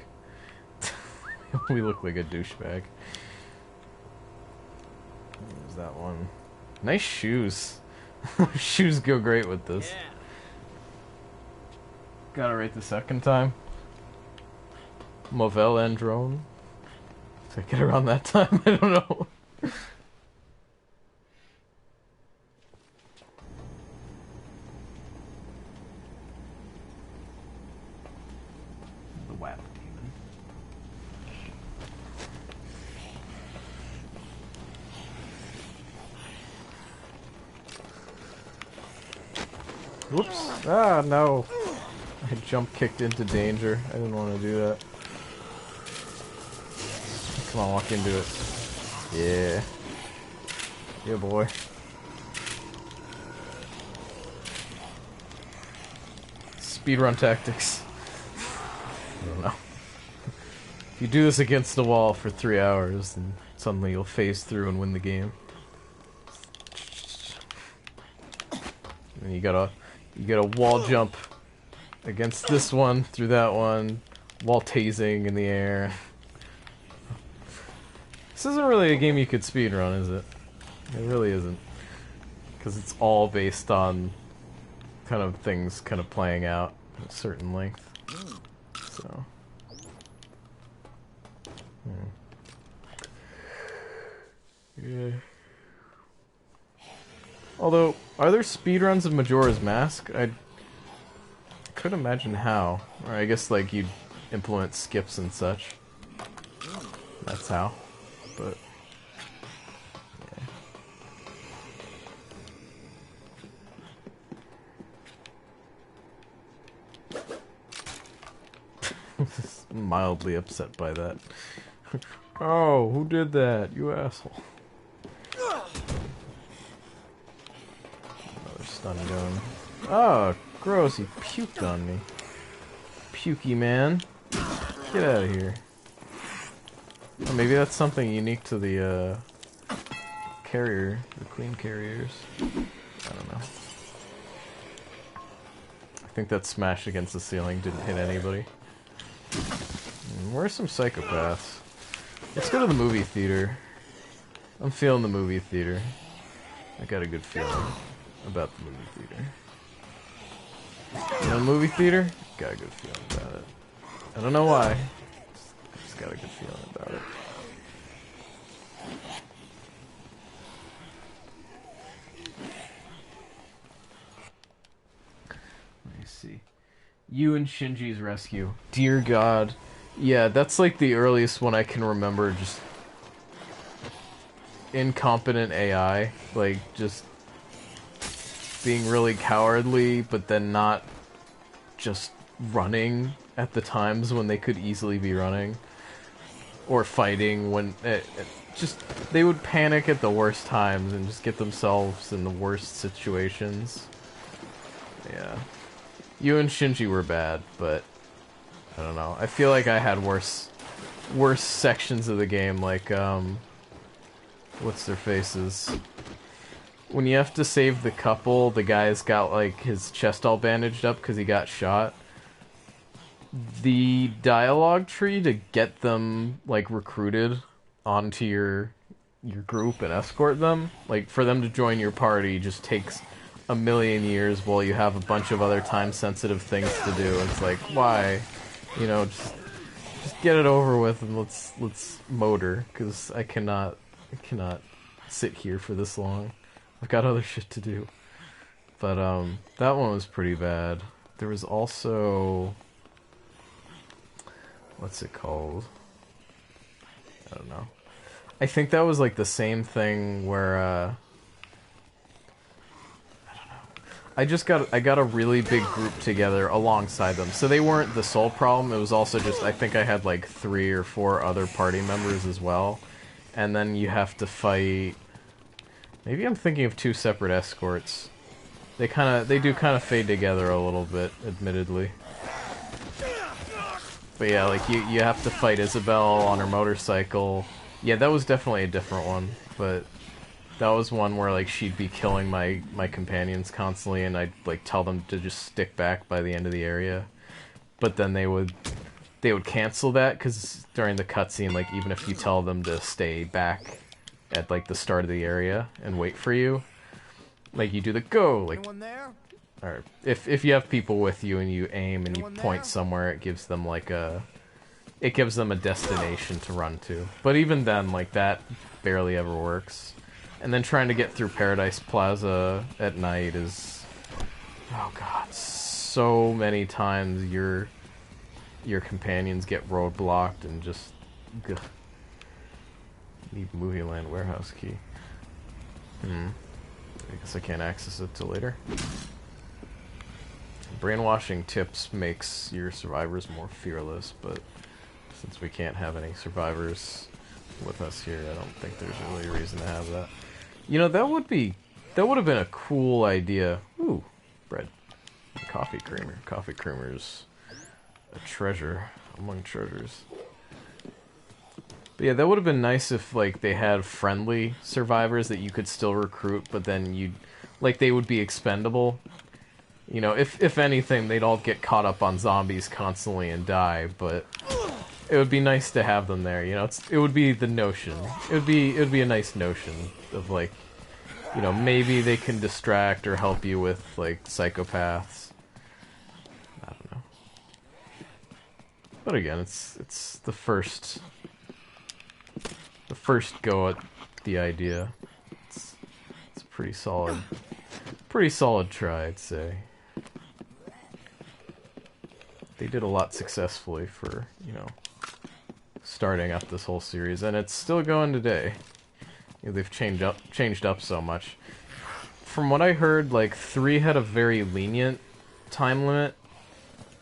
We look like a douchebag. There's that one. Nice shoes. Shoes go great with this. Yeah. Got it right the second time. Movel Endrone. Did I get around that time? I don't know. The WAP demon. Whoops. Ah, no. I jump kicked into danger. I didn't want to do that. Come on, walk into it. Yeah. Yeah, boy. Speedrun tactics. I don't know. If you do this against the wall for 3 hours, then suddenly you'll phase through and win the game. And you gotta wall jump against this one, through that one, wall tasing in the air. This isn't really a game you could speedrun, is it? It really isn't. Because it's all based on kind of things kind of playing out at a certain length. So. Yeah. Although, are there speedruns of Majora's Mask? I could imagine how. Or I guess like you'd implement skips and such. That's how. But yeah. Mildly upset by that. Oh, who did that? You asshole. Another stun gun. Oh, gross, he puked on me. Pukey man. Get out of here. Oh, maybe that's something unique to the carrier, the queen carriers. I don't know. I think that smash against the ceiling didn't hit anybody. Where's some psychopaths? Let's go to the movie theater. I'm feeling the movie theater. I got a good feeling about the movie theater. You know, movie theater? Got a good feeling about it. I don't know why. Just got a good feeling about it. Let me see. You and Shinji's rescue. Dear God. Yeah, that's like the earliest one I can remember. Just incompetent AI. Like, just being really cowardly, but then not just running at the times when they could easily be running. Or fighting when... just, they would panic at the worst times and just get themselves in the worst situations. Yeah. You and Shinji were bad, but... I don't know. I feel like I had worse sections of the game, like, what's their faces? When you have to save the couple, the guy's got, like, his chest all bandaged up because he got shot. The dialogue tree to get them, like, recruited onto your group and escort them, like, for them to join your party just takes a million years while you have a bunch of other time-sensitive things to do. It's like, why? You know, just get it over with and let's motor, because I cannot sit here for this long. I've got other shit to do. But that one was pretty bad. There was also, what's it called? I don't know. I think that was like the same thing where I got a really big group together alongside them. So they weren't the sole problem. It was also just, I think I had like 3 or 4 other party members as well. And then you have to fight... Maybe I'm thinking of 2 separate escorts. They do kind of fade together a little bit, admittedly. But yeah, like you have to fight Isabel on her motorcycle. Yeah, that was definitely a different one, but that was one where like she'd be killing my companions constantly, and I'd like tell them to just stick back by the end of the area. But then they would cancel that, because during the cutscene, like, even if you tell them to stay back at like the start of the area and wait for you, like you do the go, like, or if you have people with you and you aim and you point somewhere, it gives them like a destination to run to. But even then, like, that barely ever works. And then trying to get through Paradise Plaza at night is, oh god, so many times your companions get roadblocked and just, ugh. Need Movie Land warehouse key. I guess I can't access it till later. Brainwashing tips makes your survivors more fearless, but since we can't have any survivors with us here, I don't think there's really a reason to have that. You know, that would have been a cool idea. Ooh, bread. Coffee creamer. Coffee creamer's a treasure among treasures. But yeah, that would have been nice if, like, they had friendly survivors that you could still recruit, but then they would be expendable. You know, if anything, they'd all get caught up on zombies constantly and die, but it would be nice to have them there, you know? It would be the notion. It would be a nice notion of, like, you know, maybe they can distract or help you with, like, psychopaths. I don't know. But again, it's the first go at the idea. It's a pretty solid try, I'd say. They did a lot successfully for, you know, starting up this whole series, and it's still going today. You know, they've changed up so much. From what I heard, like, 3 had a very lenient time limit,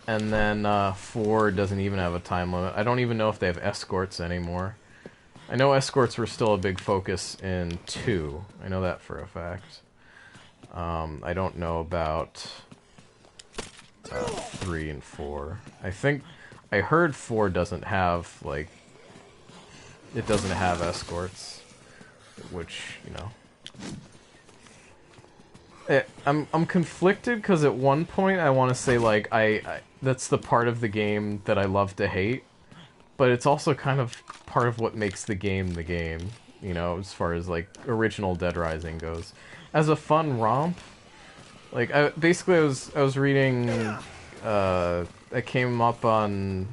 and then 4 doesn't even have a time limit. I don't even know if they have escorts anymore. I know escorts were still a big focus in 2. I know that for a fact. I don't know about 3 and 4. I heard 4 doesn't have, like, it doesn't have escorts, which, you know. I'm conflicted, because at one point I want to say, like, I that's the part of the game that I love to hate. but it's also kind of part of what makes the game, you know, as far as, like, original Dead Rising goes. As a fun romp, like, I was reading, I came up on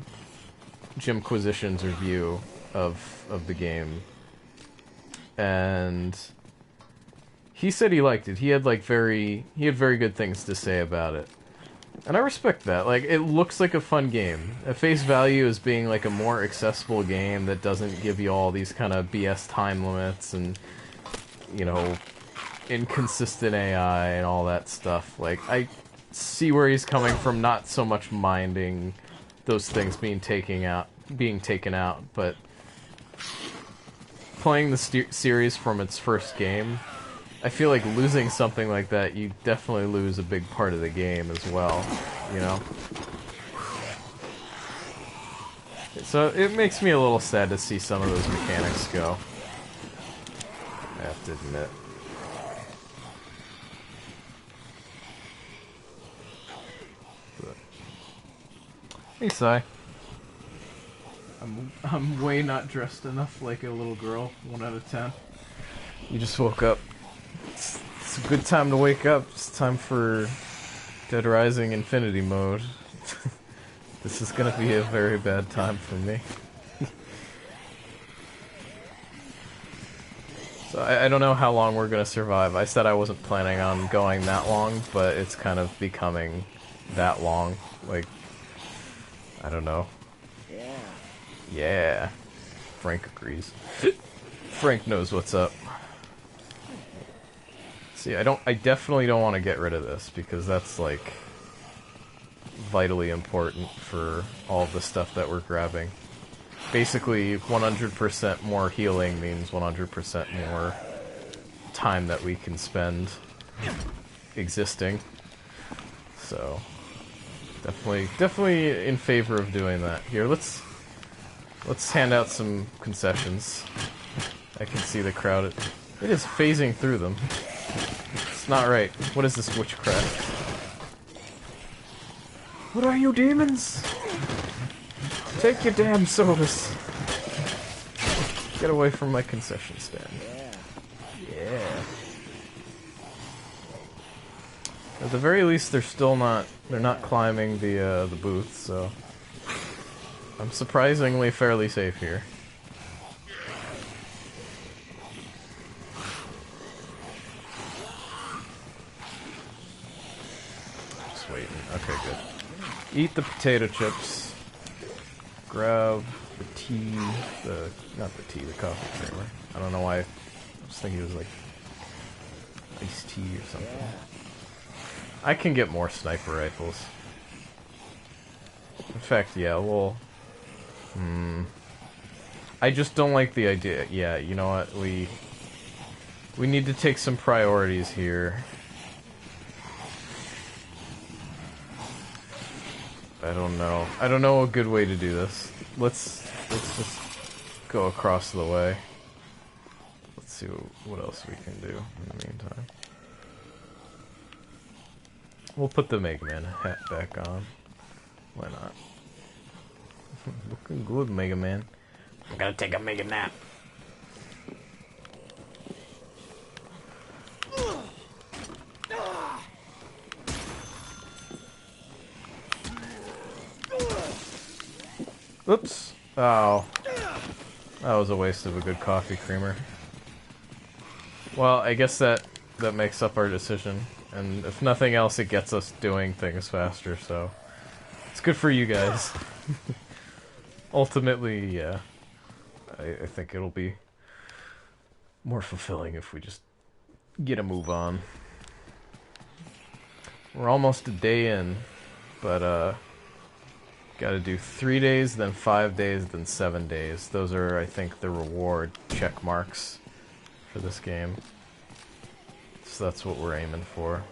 Jimquisition's review of the game, and he said he liked it. He had very good things to say about it. And I respect that. Like, it looks like a fun game. At face value as being like a more accessible game that doesn't give you all these kind of BS time limits and, you know, inconsistent AI and all that stuff. Like, I see where he's coming from, not so much minding those things being taken out, but playing the series from its first game, I feel like losing something like that, you definitely lose a big part of the game as well, you know? So it makes me a little sad to see some of those mechanics go. I have to admit. But... Hey, Sai. I'm way not dressed enough like a little girl, 1 out of 10. You just woke up. It's a good time to wake up. It's time for Dead Rising Infinity mode. This is gonna be a very bad time for me. So I don't know how long we're gonna survive. I said I wasn't planning on going that long, but it's kind of becoming that long. Like, I don't know. Yeah. Frank agrees. Frank knows what's up. See, I definitely don't want to get rid of this, because that's, like, vitally important for all of the stuff that we're grabbing. Basically, 100% more healing means 100% more time that we can spend existing. So, definitely in favor of doing that. Here, let's hand out some concessions. I can see the crowd. It is phasing through them. It's not right. What is this witchcraft? What are you, demons? Take your damn sodas. Get away from my concession stand. Yeah. At the very least, they're not climbing the booth, so I'm surprisingly fairly safe here. Just waiting. Okay, good. Eat the potato chips. Grab the tea. Not the tea, the coffee creamer. I don't know why. I was thinking it was like iced tea or something. I can get more sniper rifles. In fact, yeah, well... I just don't like the idea. Yeah, you know what? We need to take some priorities here. I don't know. I don't know a good way to do this. Let's just go across the way. Let's see what else we can do in the meantime. We'll put the Mega Man hat back on. Why not? Looking good, Mega Man. I'm gonna take a Mega nap. Oops. Oh. That was a waste of a good coffee creamer. Well, I guess that makes up our decision. And if nothing else, it gets us doing things faster, so... It's good for you guys. Ultimately, yeah. I think it'll be more fulfilling if we just get a move on. We're almost a day in, but, gotta do 3 days, then 5 days, then 7 days. Those are, I think, the reward check marks for this game. So that's what we're aiming for.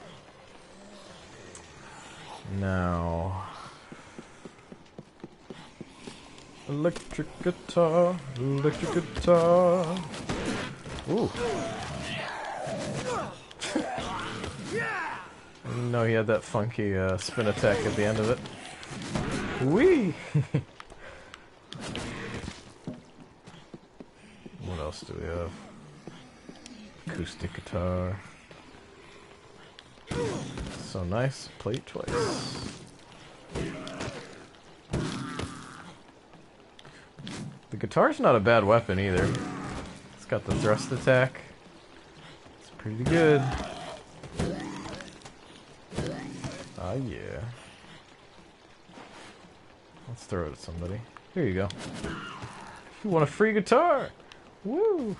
Now... Electric guitar, electric guitar. Ooh. I didn't know he had that funky spin attack at the end of it. Whee! else do we have? Acoustic guitar. So nice. Play it twice. The guitar's not a bad weapon either. It's got the thrust attack. It's pretty good. Ah, yeah. Let's throw it at somebody. Here you go. You want a free guitar? Woo!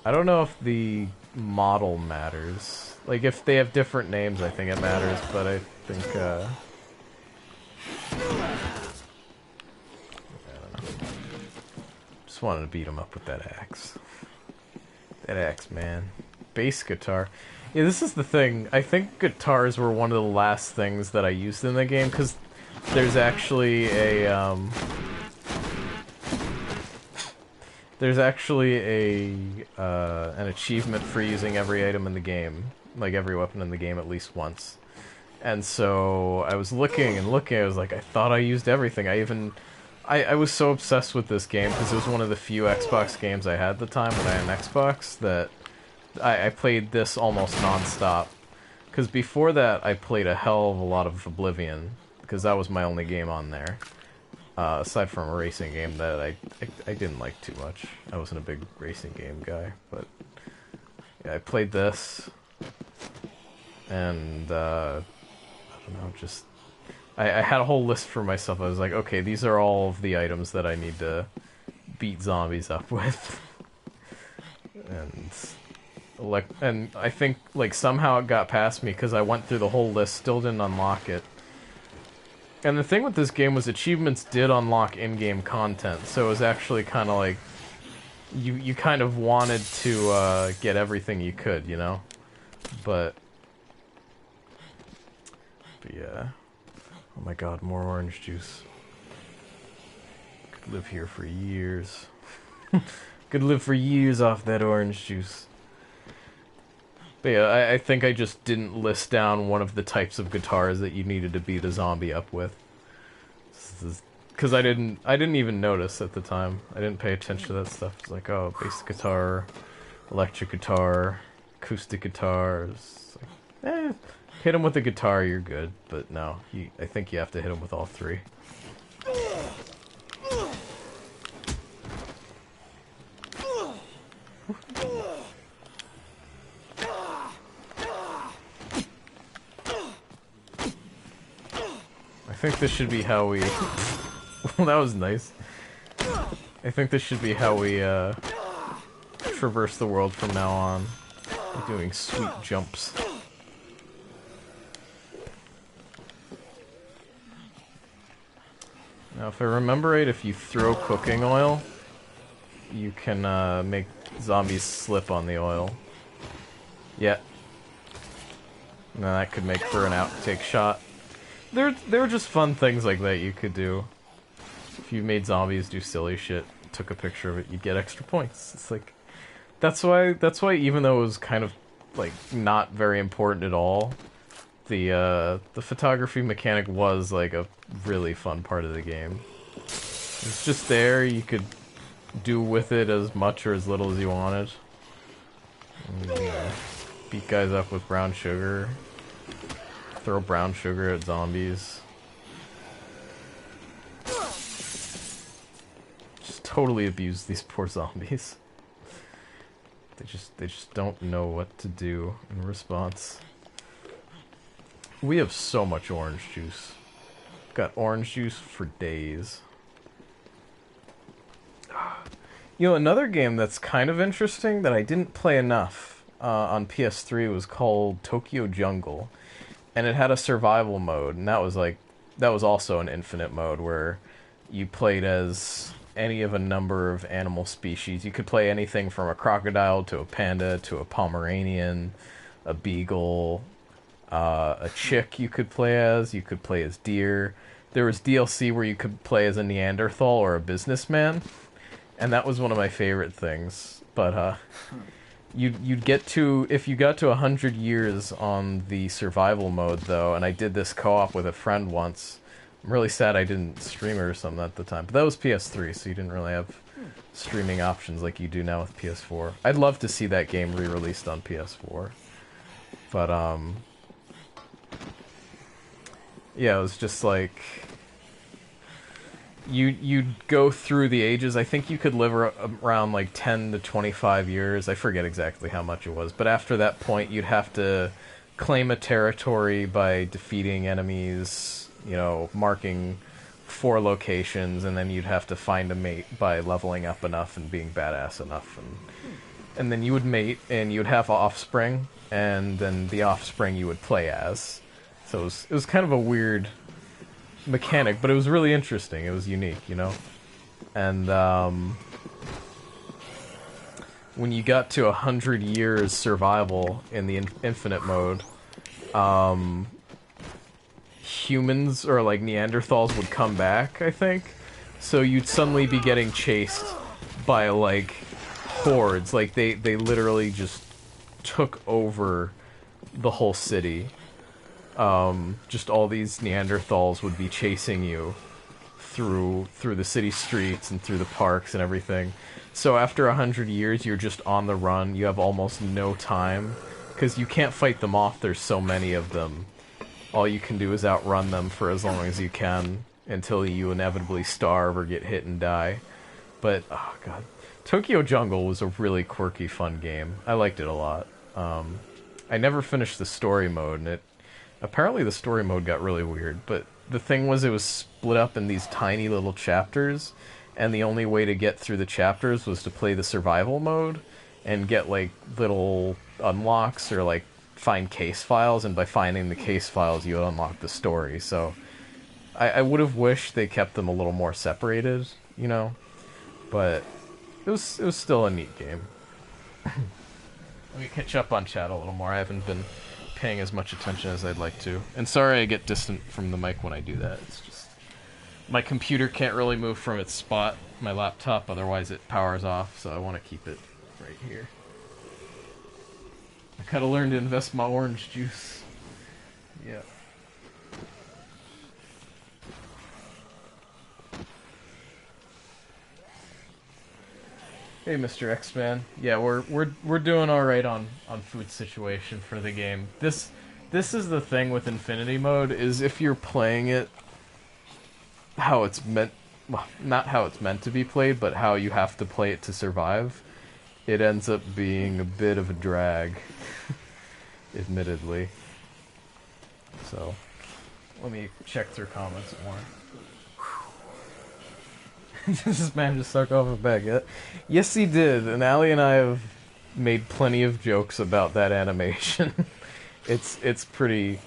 I don't know if the model matters. Like, if they have different names, I think it matters, but I think, I don't know. Just wanted to beat him up with that axe. That axe, man. Bass guitar. Yeah, this is the thing. I think guitars were one of the last things that I used in the game, because there's actually a, an achievement for using every item in the game, like every weapon in the game at least once. And so I was looking and looking, I was like, I thought I used everything. I was so obsessed with this game because it was one of the few Xbox games I had at the time when I had an Xbox that I played this almost non-stop. Because before that I played a hell of a lot of Oblivion, because that was my only game on there. Aside from a racing game that I didn't like too much. I wasn't a big racing game guy, but yeah, I played this, and I don't know, just I had a whole list for myself. I was like, okay, these are all of the items that I need to beat zombies up with, and I think like somehow it got past me because I went through the whole list, still didn't unlock it. And the thing with this game was achievements did unlock in-game content, so it was actually kind of like you kind of wanted to get everything you could, you know? But yeah. Oh my god, more orange juice. Could live here for years. Could live for years off that orange juice. But yeah, I think I just didn't list down one of the types of guitars that you needed to beat a zombie up with. Because I didn't even notice at the time. I didn't pay attention to that stuff. It's like, oh, bass guitar, electric guitar, acoustic guitars. Like, hit him with a guitar, you're good. But no, I think you have to hit him with all three. I think this should be how we... Well, that was nice. I think this should be how we, traverse the world from now on. Doing sweet jumps. Now, if I remember right, if you throw cooking oil, you can, make zombies slip on the oil. Yeah. Now that could make for an outtake shot. There were just fun things like that you could do. If you made zombies do silly shit, took a picture of it, you'd get extra points. It's like, that's why even though it was kind of like not very important at all, the photography mechanic was like a really fun part of the game. It's just there, you could do with it as much or as little as you wanted. And, beat guys up with brown sugar. Throw brown sugar at zombies. Just totally abuse these poor zombies. They just don't know what to do in response. We have so much orange juice. Got orange juice for days. You know, another game that's kind of interesting that I didn't play enough on PS3 was called Tokyo Jungle. And it had a survival mode, and that was also an infinite mode where you played as any of a number of animal species. You could play anything from a crocodile to a panda to a Pomeranian, a beagle, a chick you could play as deer. There was DLC where you could play as a Neanderthal or a businessman, and that was one of my favorite things. But you'd get to, if you got to 100 years on the survival mode though, and I did this co-op with a friend once. I'm really sad I didn't stream it or something at the time, but that was PS3, so you didn't really have streaming options like you do now with PS4. I'd love to see that game re-released on PS4. But, yeah, it was just like... You'd go through the ages. I think you could live around like 10 to 25 years. I forget exactly how much it was. But after that point, you'd have to claim a territory by defeating enemies, you know, marking 4 locations, and then you'd have to find a mate by leveling up enough and being badass enough. And then you would mate, and you'd have offspring, and then the offspring you would play as. So it was kind of a weird mechanic, but it was really interesting. It was unique, you know? And when you got to 100 years survival in the infinite mode, humans or like Neanderthals would come back, I think. So you'd suddenly be getting chased by like hordes. Like they literally just took over the whole city. Just all these Neanderthals would be chasing you through the city streets and through the parks and everything. So after 100 years, you're just on the run. You have almost no time, because you can't fight them off. There's so many of them. All you can do is outrun them for as long as you can, until you inevitably starve or get hit and die. But, oh god. Tokyo Jungle was a really quirky, fun game. I liked it a lot. I never finished the story mode, and apparently the story mode got really weird, but the thing was it was split up in these tiny little chapters, and the only way to get through the chapters was to play the survival mode and get like little unlocks or like find case files, and by finding the case files you would unlock the story. So I would have wished they kept them a little more separated, you know, but it was still a neat game. Let me catch up on chat a little more. I haven't been paying as much attention as I'd like to. And sorry I get distant from the mic when I do that. It's just... my computer can't really move from its spot, my laptop, otherwise it powers off, so I want to keep it right here. I gotta learn to invest my orange juice. Yeah. Hey, Mr. X-Man. Yeah, we're doing all right on food situation for the game. This is the thing with Infinity Mode, is if you're playing it how it's meant, well, not how it's meant to be played, but how you have to play it to survive, it ends up being a bit of a drag, admittedly. So, let me check through comments more. Does this man just suck off a baguette? Yes, he did. And Allie and I have made plenty of jokes about that animation. It's pretty.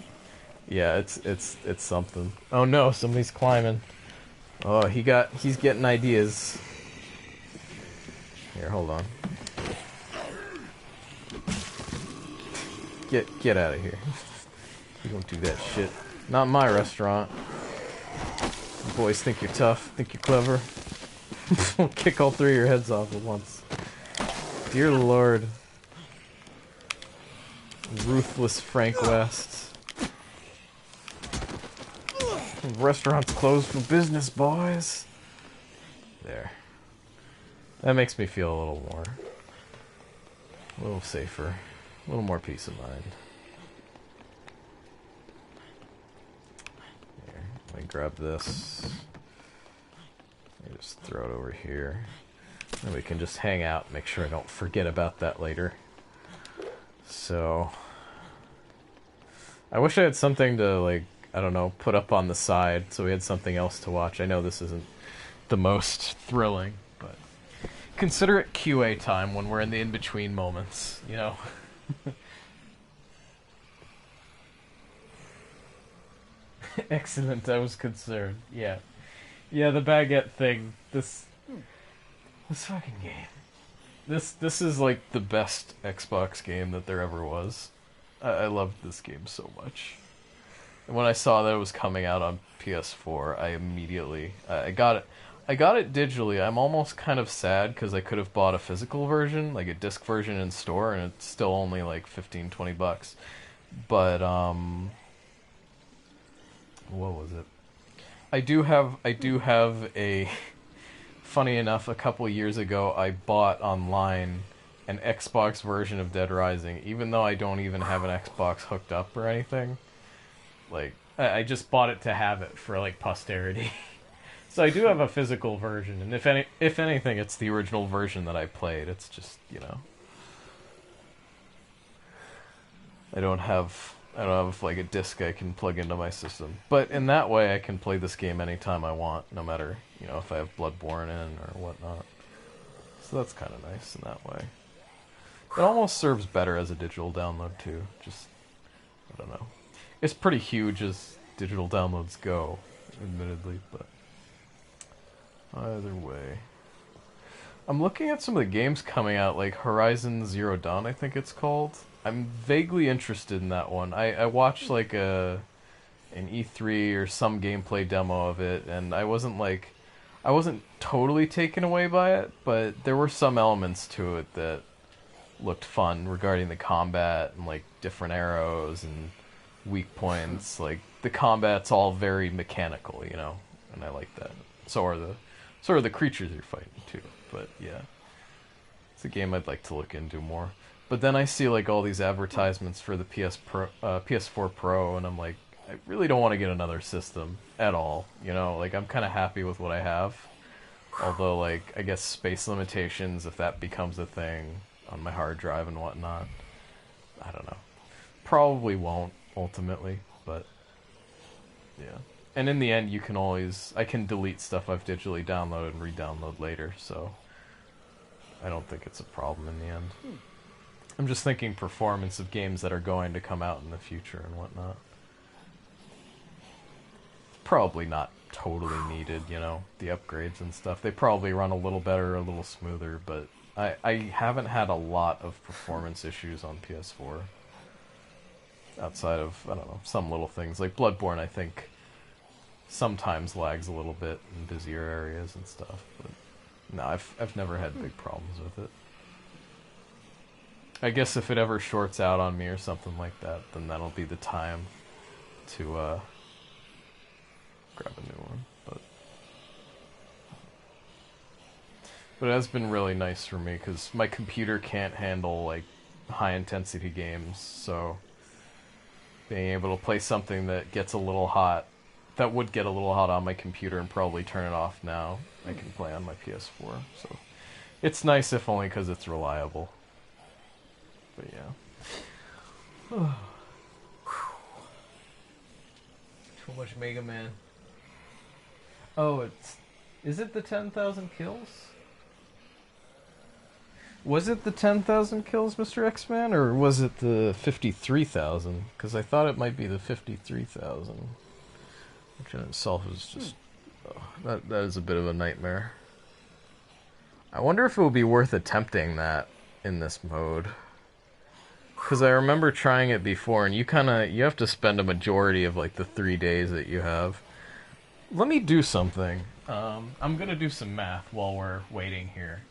Yeah, it's something. Oh no, somebody's climbing. Oh, he's getting ideas. Here, hold on. Get out of here. You don't do that shit. Not my restaurant. You boys think you're tough, think you're clever. I'll kick all 3 of your heads off at once. Dear Lord. Ruthless Frank West. Restaurant's closed for business, boys. There. That makes me feel a little safer. A little more peace of mind. Here, let me grab this. Just throw it over here. And we can just hang out, make sure I don't forget about that later. So, I wish I had something to, like, I don't know, put up on the side so we had something else to watch. I know this isn't the most thrilling, but consider it QA time when we're in the in-between moments, you know? Excellent, I was concerned, yeah. Yeah, the baguette thing, this fucking game. This is like the best Xbox game that there ever was. I loved this game so much. And when I saw that it was coming out on PS4, I immediately I got it digitally. I'm almost kind of sad because I could have bought a physical version, like a disc version in store, and it's still only like $15-20. But what was it? I do have a funny enough, a couple years ago, I bought online an Xbox version of Dead Rising, even though I don't even have an Xbox hooked up or anything. Like, I just bought it to have it for, like, posterity. So I do have a physical version, and if anything, it's the original version that I played. It's just, you know, I don't have like a disc I can plug into my system. But in that way, I can play this game anytime I want, no matter, you know, if I have Bloodborne in or whatnot. So that's kind of nice in that way. It almost serves better as a digital download too. Just, I don't know. It's pretty huge as digital downloads go, admittedly, but either way. I'm looking at some of the games coming out, like Horizon Zero Dawn, I think it's called. I'm vaguely interested in that one. I watched like an E3 or some gameplay demo of it, and I wasn't totally taken away by it, but there were some elements to it that looked fun regarding the combat and like different arrows and weak points. Like the combat's all very mechanical, you know, and I like that. So are the creatures you're fighting too. But yeah, it's a game I'd like to look into more. But then I see like all these advertisements for the PS4 Pro, and I'm like, I really don't want to get another system at all. You know, like I'm kind of happy with what I have. Although, like, I guess space limitations, if that becomes a thing on my hard drive and whatnot, I don't know. Probably won't ultimately, but yeah. And in the end, I can delete stuff I've digitally downloaded and re-download later, so I don't think it's a problem in the end. I'm just thinking performance of games that are going to come out in the future and whatnot. Probably not totally needed, you know, the upgrades and stuff. They probably run a little better, a little smoother, but I haven't had a lot of performance issues on PS4. Outside of, I don't know, some little things. Like Bloodborne, I think, sometimes lags a little bit in busier areas and stuff, but no, I've never had big problems with it. I guess if it ever shorts out on me or something like that, then that'll be the time to grab a new one. But it has been really nice for me because my computer can't handle like high intensity games, so being able to play something that gets a little hot, that would get a little hot on my computer and probably turn it off now, I can play on my PS4. So it's nice, if only because it's reliable. But yeah. Too much Mega Man. Oh, is it the 10,000 kills? Was it the 10,000 kills, Mr. X-Man, or was it the 53,000? Because I thought it might be the 53,000. Which in itself is just... Oh, that is a bit of a nightmare. I wonder if it would be worth attempting that in this mode. Because I remember trying it before, and you have to spend a majority of like the 3 days that you have. Let me do something. I'm gonna do some math while we're waiting here.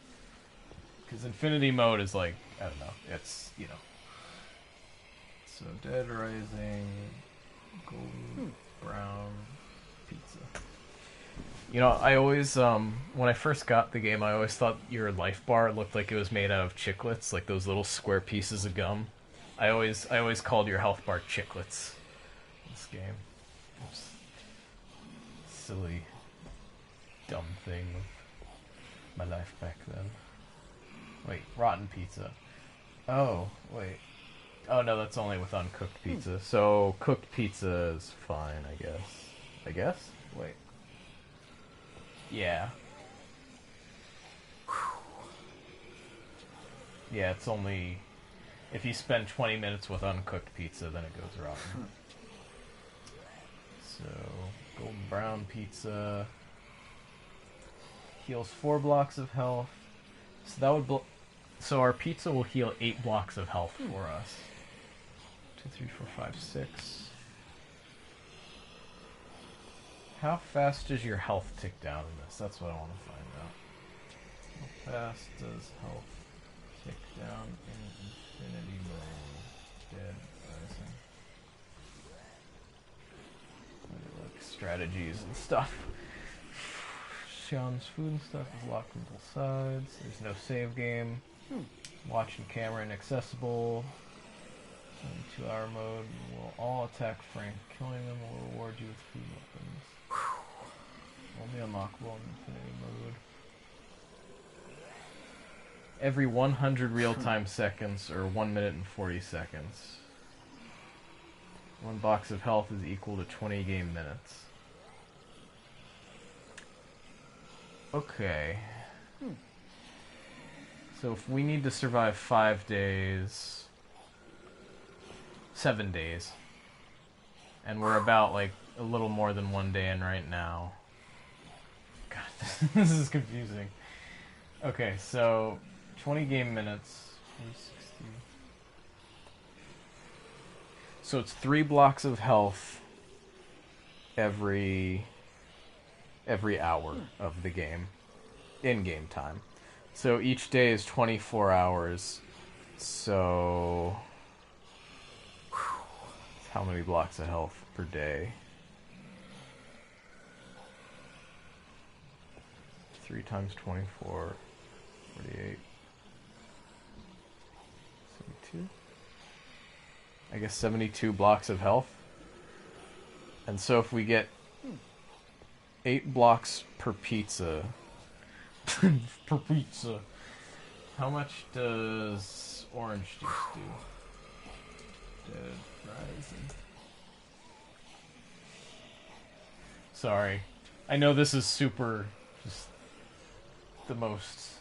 Because Infinity Mode is like, I don't know, it's, you know. So, Dead Rising, golden brown pizza. You know, I always, when I first got the game, I always thought your life bar looked like it was made out of chiclets, like those little square pieces of gum. I always called your health bar chiclets in this game. Oops. Silly, dumb thing of my life back then. Wait, rotten pizza. Oh, wait. Oh, no, that's only with uncooked pizza. So, cooked pizza is fine, I guess. I guess? Wait. Yeah. Yeah, it's only... If you spend 20 minutes with uncooked pizza, then it goes rotten. So, golden brown pizza... Heals 4 blocks of health. So that would... So our pizza will heal 8 blocks of health for us. 2, 3, 4, 5, 6. How fast does your health tick down in this? That's what I want to find out. How fast does health tick down in Infinity Mode? Dead Rising. Like strategies and stuff. Sean's food and stuff is locked on both sides. There's no save game. Watching camera inaccessible. 2-hour mode. We'll all attack Frank. Killing them will reward you with food weapons. Only unlockable in Infinity mode. Every 100 real-time seconds, or 1 minute and 40 seconds. 1 box of health is equal to 20 game minutes. Okay. So if we need to survive 5 days... 7 days. And we're about, like, a little more than 1 day in right now. God, this is confusing. Okay, so 20 game minutes. 360. So it's 3 blocks of health every hour of the game, in-game time. So each day is 24 hours. So how many blocks of health per day? 3 times 24, 48, 72. I guess 72 blocks of health. And so if we get 8 blocks per pizza, per pizza, how much does orange juice do? Dead Rising. Sorry. I know this is super, just the most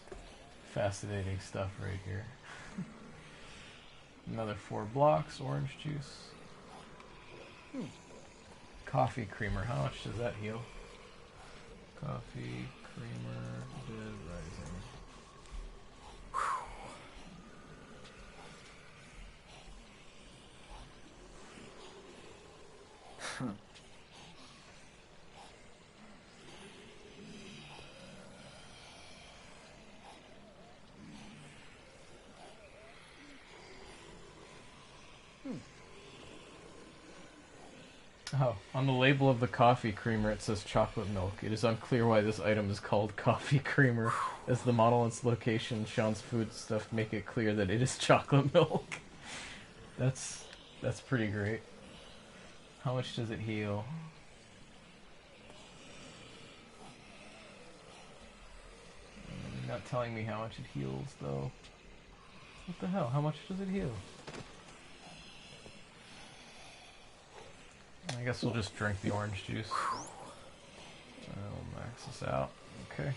fascinating stuff right here. Another 4 blocks, orange juice. Coffee creamer, how much does that heal? Coffee creamer, Dead Rising. Oh, on the label of the coffee creamer it says chocolate milk. It is unclear why this item is called coffee creamer, as the model and its location, Sean's food stuff make it clear that it is chocolate milk. That's pretty great. How much does it heal? You're not telling me how much it heals, though. What the hell? How much does it heal? I guess we'll just drink the orange juice. I'll max this out. Okay.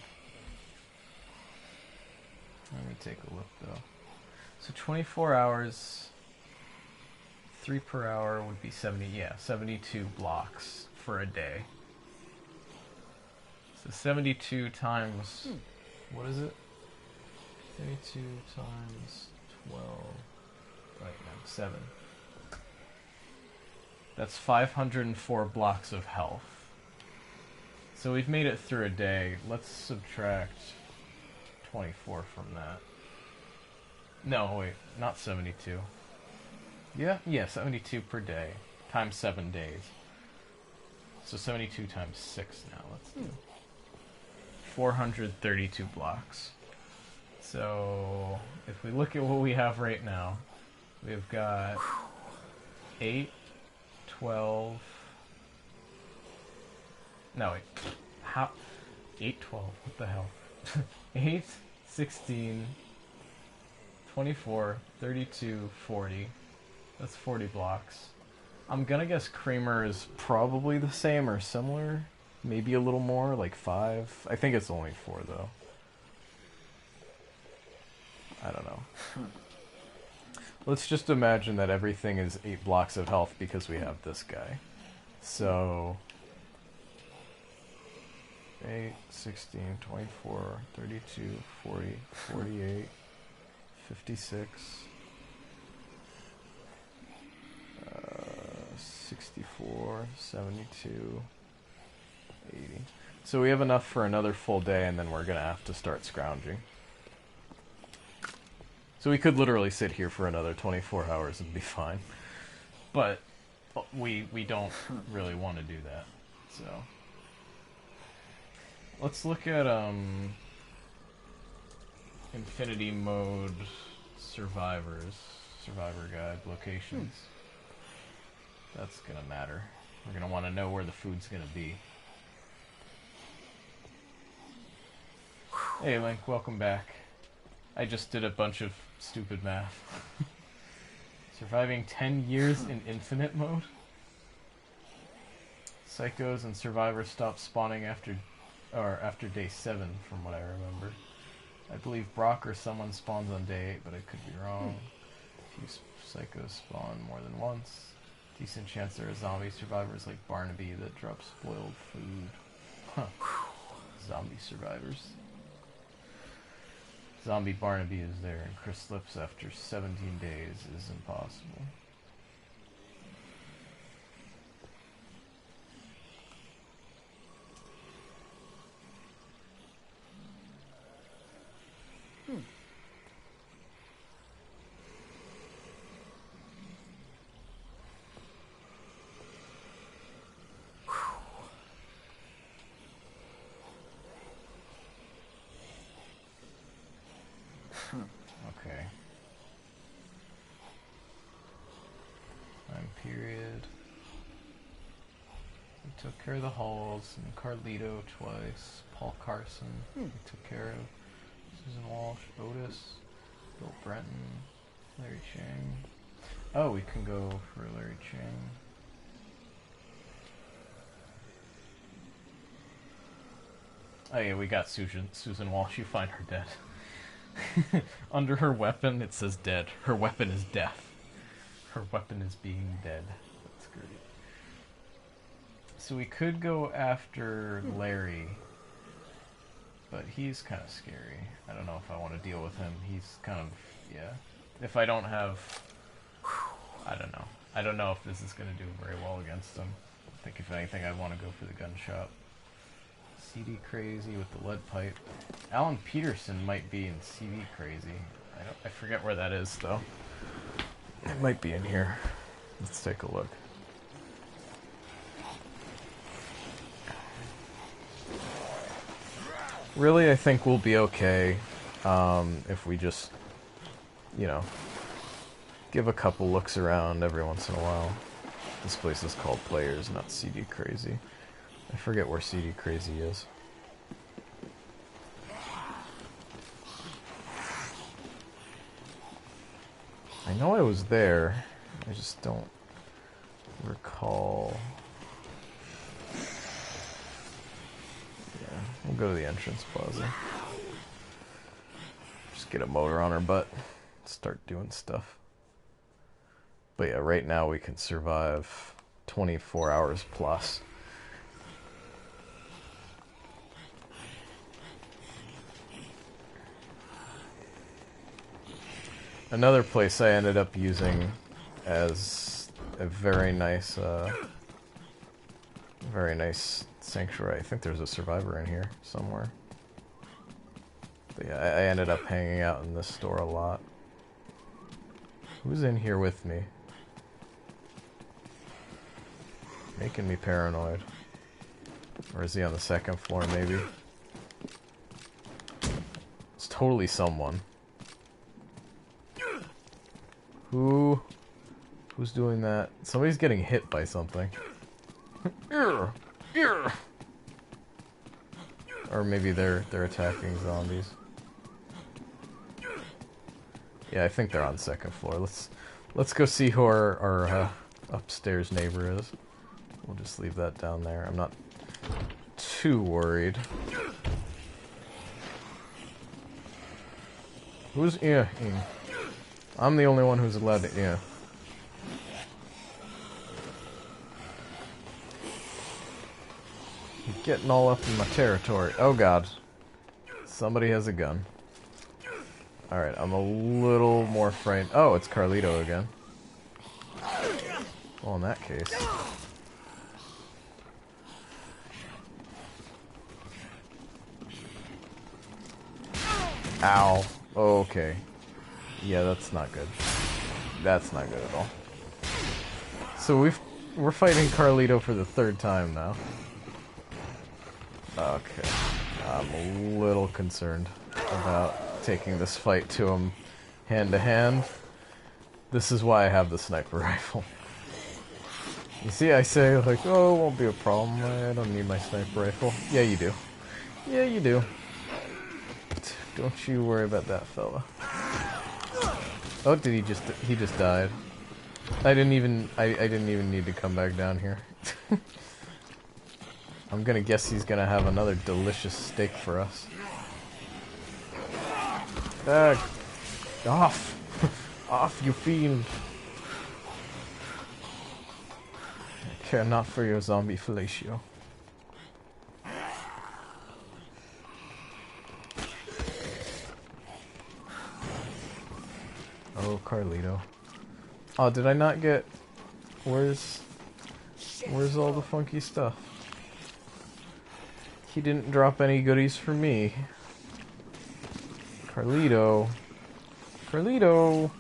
Let me take a look, though. So 24 hours, 3 per hour would be 72 blocks for a day. So 72 times, what is it? 72 times 12, right now, 7. That's 504 blocks of health. So we've made it through a day. Let's subtract 24 from that. No, wait, not 72. Yeah, 72 per day, times 7 days. So 72 times 6 now, let's do. 432 blocks. So, if we look at what we have right now, we've got 8, 12... No, wait. How? 8, 12, what the hell? 8, 16, 24, 32, 40. That's 40 blocks. I'm gonna guess Kramer is probably the same or similar. Maybe a little more, like 5. I think it's only 4, though. I don't know. Let's just imagine that everything is 8 blocks of health because we have this guy. So... 8, 16, 24, 32, 40, 48, 56, 64, 72, 80. So we have enough for another full day, and then we're going to have to start scrounging. So we could literally sit here for another 24 hours and be fine. But we don't really want to do that. So Let's look at Infinity Mode Survivor Guide locations. That's gonna matter. We're gonna want to know where the food's gonna be. Hey Link, welcome back. I just did a bunch of stupid math. Surviving 10 years in infinite mode? Psychos and survivors stop spawning after day 7, from what I remember. I believe Brock or someone spawns on day 8, but I could be wrong. Few psychos spawn more than once. Decent chance there are zombie survivors like Barnaby that drop spoiled food. Huh. Zombie survivors. Zombie Barnaby is there, and Chris slips after 17 days is impossible. Okay. Time period. We took care of the Halls and Carlito twice. Paul Carson we took care of. Susan Walsh, Otis, Bill Brenton, Larry Chang. Oh, we can go for Larry Chang. Oh yeah, we got Susan Walsh. You find her dead. Under her weapon, it says dead. Her weapon is death. Her weapon is being dead. That's great. So we could go after Larry, but he's kind of scary. I don't know if I want to deal with him. He's kind of, yeah. If I don't have, I don't know. I don't know if this is going to do very well against him. I think if anything, I'd want to go for the gunshot. CD Crazy with the lead pipe. Alan Peterson might be in CD Crazy. I forget where that is though. It might be in here. Let's take a look. Really, I think we'll be okay if we just, you know, give a couple looks around every once in a while. This place is called Players, not CD Crazy. I forget where CD Crazy is. I know I was there. I just don't recall. Yeah, we'll go to the entrance plaza. Just get a motor on our butt. Start doing stuff. But yeah, right now we can survive 24 hours plus. Another place I ended up using as a very nice sanctuary. I think there's a survivor in here somewhere. But yeah, I ended up hanging out in this store a lot. Who's in here with me? Making me paranoid. Or is he on the second floor, maybe? It's totally someone. Who's doing that? Somebody's getting hit by something. Or maybe they're attacking zombies. Yeah, I think they're on second floor. Let's go see who our upstairs neighbor is. We'll just leave that down there. I'm not too worried. Who's in? I'm the only one who's allowed to, yeah. You're getting all up in my territory. Oh god. Somebody has a gun. Alright, I'm a little more frightened. Oh, it's Carlito again. Well, in that case. Ow. Okay. Yeah, that's not good. That's not good at all. So we're fighting Carlito for the third time now. Okay. I'm a little concerned about taking this fight to him hand to hand. This is why I have the sniper rifle. You see, I say, like, oh, it won't be a problem. I don't need my sniper rifle. Yeah, you do. Yeah, you do. Don't you worry about that fella. Oh, did he just died. I didn't even need to come back down here. I'm gonna guess he's gonna have another delicious steak for us. Off! Off, you fiend! I care not for your zombie fellatio. Oh, Carlito. Oh, did I not get... Where's all the funky stuff? He didn't drop any goodies for me. Carlito. Carlito!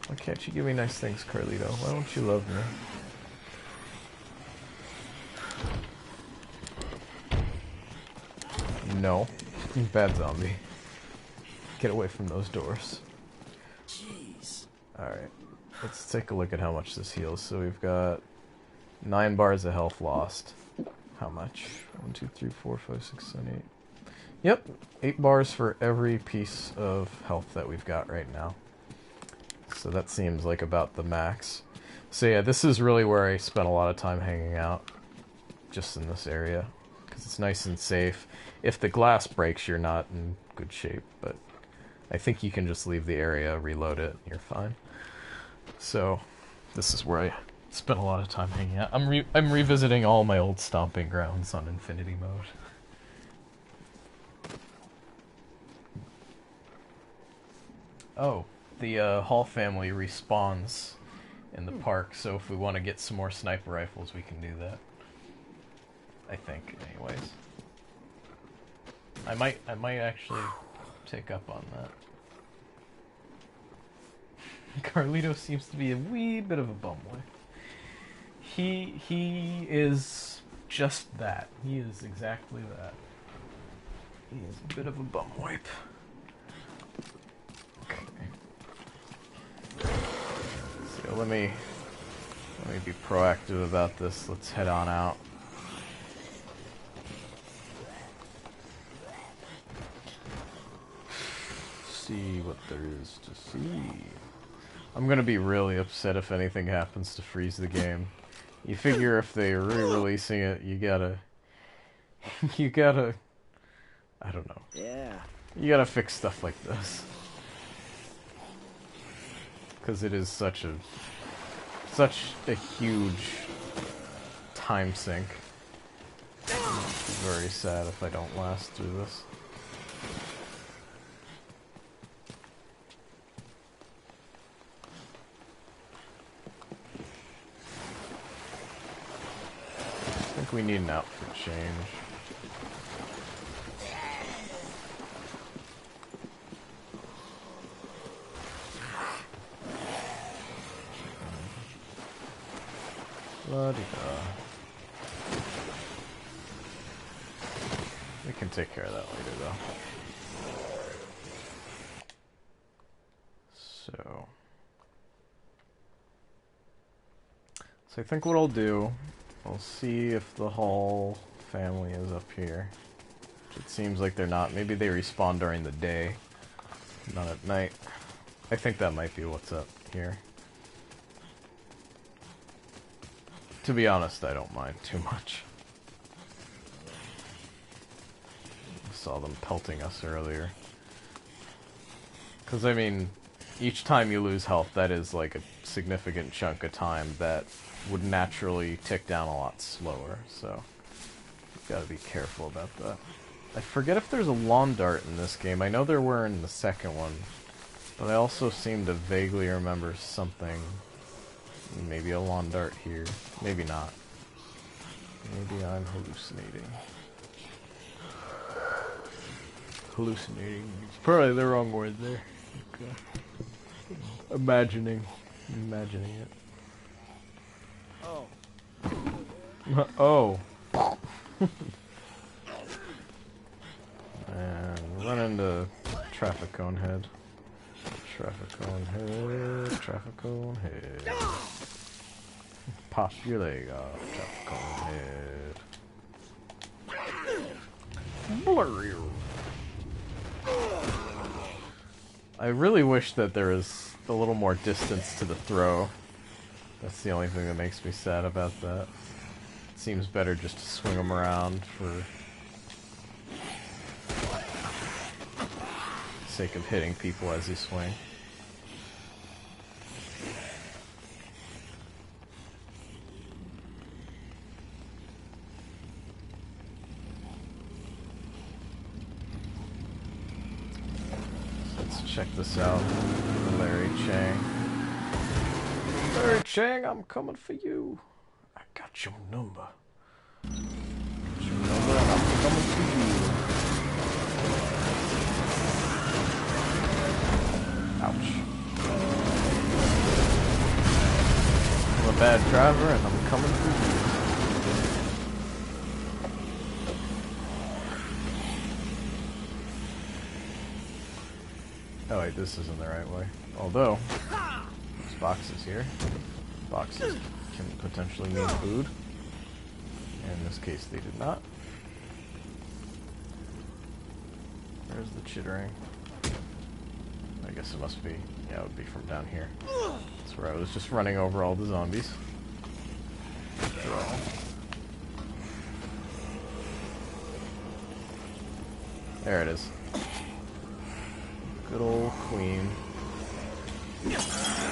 Why can't you give me nice things, Carlito? Why don't you love me? No. Bad zombie. Get away from those doors. Jeez. Alright. Let's take a look at how much this heals. So we've got 9 bars of health lost. How much? 1, 2, 3, 4, 5, 6, 7, 8. Yep. 8 bars for every piece of health that we've got right now. So that seems like about the max. So yeah, this is really where I spent a lot of time hanging out. Just in this area. Because it's nice and safe. If the glass breaks, you're not in good shape. But I think you can just leave the area, reload it, and you're fine. So this is where I spent a lot of time hanging out. I'm revisiting all my old stomping grounds on Infinity mode. Oh, the Hall family respawns in the park, so if we want to get some more sniper rifles, we can do that. I think, anyways. I might actually take up on that. Carlito seems to be a wee bit of a bumwipe. He is just that. He is exactly that. He is a bit of a bumwipe. Okay. So let me be proactive about this. Let's head on out. See what there is to see. I'm gonna be really upset if anything happens to freeze the game. You figure if they're re-releasing it, you gotta, I don't know. Yeah. You gotta fix stuff like this. Because it is such a huge time sink. I'm very sad if I don't last through this. I think we need an outfit change. La-di-da. We can take care of that later, though. So I think what I'll do, I'll see if the Hall family is up here. It seems like they're not. Maybe they respawn during the day, not at night. I think that might be what's up here. To be honest, I don't mind too much. I saw them pelting us earlier. Because, I mean, each time you lose health, that is like a significant chunk of time that would naturally tick down a lot slower, so you've got to be careful about that. I forget if there's a lawn dart in this game. I know there were in the second one, but I also seem to vaguely remember something. Maybe a lawn dart here. Maybe not. Maybe I'm hallucinating. Hallucinating. It's probably the wrong word there. Okay. Imagining it. Oh. Oh. And run into traffic cone head. Traffic cone head. Traffic cone head. Pop your leg off. Traffic cone head. Blurry. I really wish that there was a little more distance to the throw. That's the only thing that makes me sad about that. It seems better just to swing them around for the sake of hitting people as you swing. Let's check this out. Larry Chang. Larry Chang, I'm coming for you. I got your number. Got your number and I'm coming for you. Ouch. I'm a bad driver and I'm coming for you. Oh wait, this isn't the right way. Although, there's boxes here. Boxes can potentially mean food. In this case, they did not. Where's the chittering? I guess it must be, yeah, it would be from down here. That's where I was just running over all the zombies. There it is. Good old queen.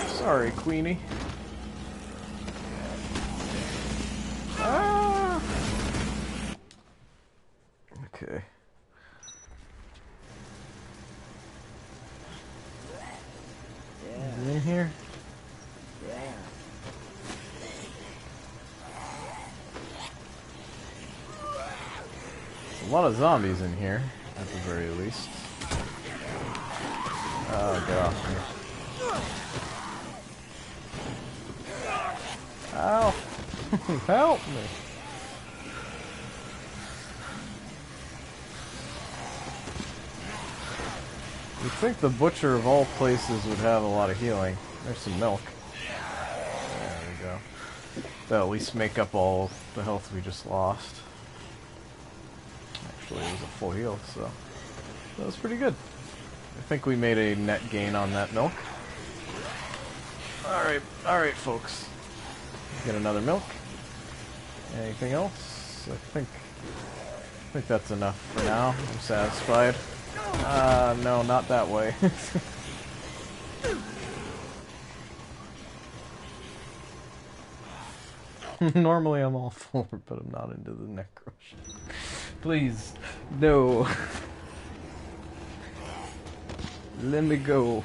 Sorry, Queenie. Ah! Okay. Is he in here? A lot of zombies in here, at the very least. Oh, get off me. Ow! Help me! You'd think the butcher of all places would have a lot of healing. There's some milk. There we go. That'll at least make up all the health we just lost. Actually, it was a full heal, so that was pretty good. I think we made a net gain on that milk. Alright folks. Get another milk. Anything else? I think that's enough for now. I'm satisfied. No, not that way. Normally I'm all for it, but I'm not into the neck rush. Please, no. Let me go.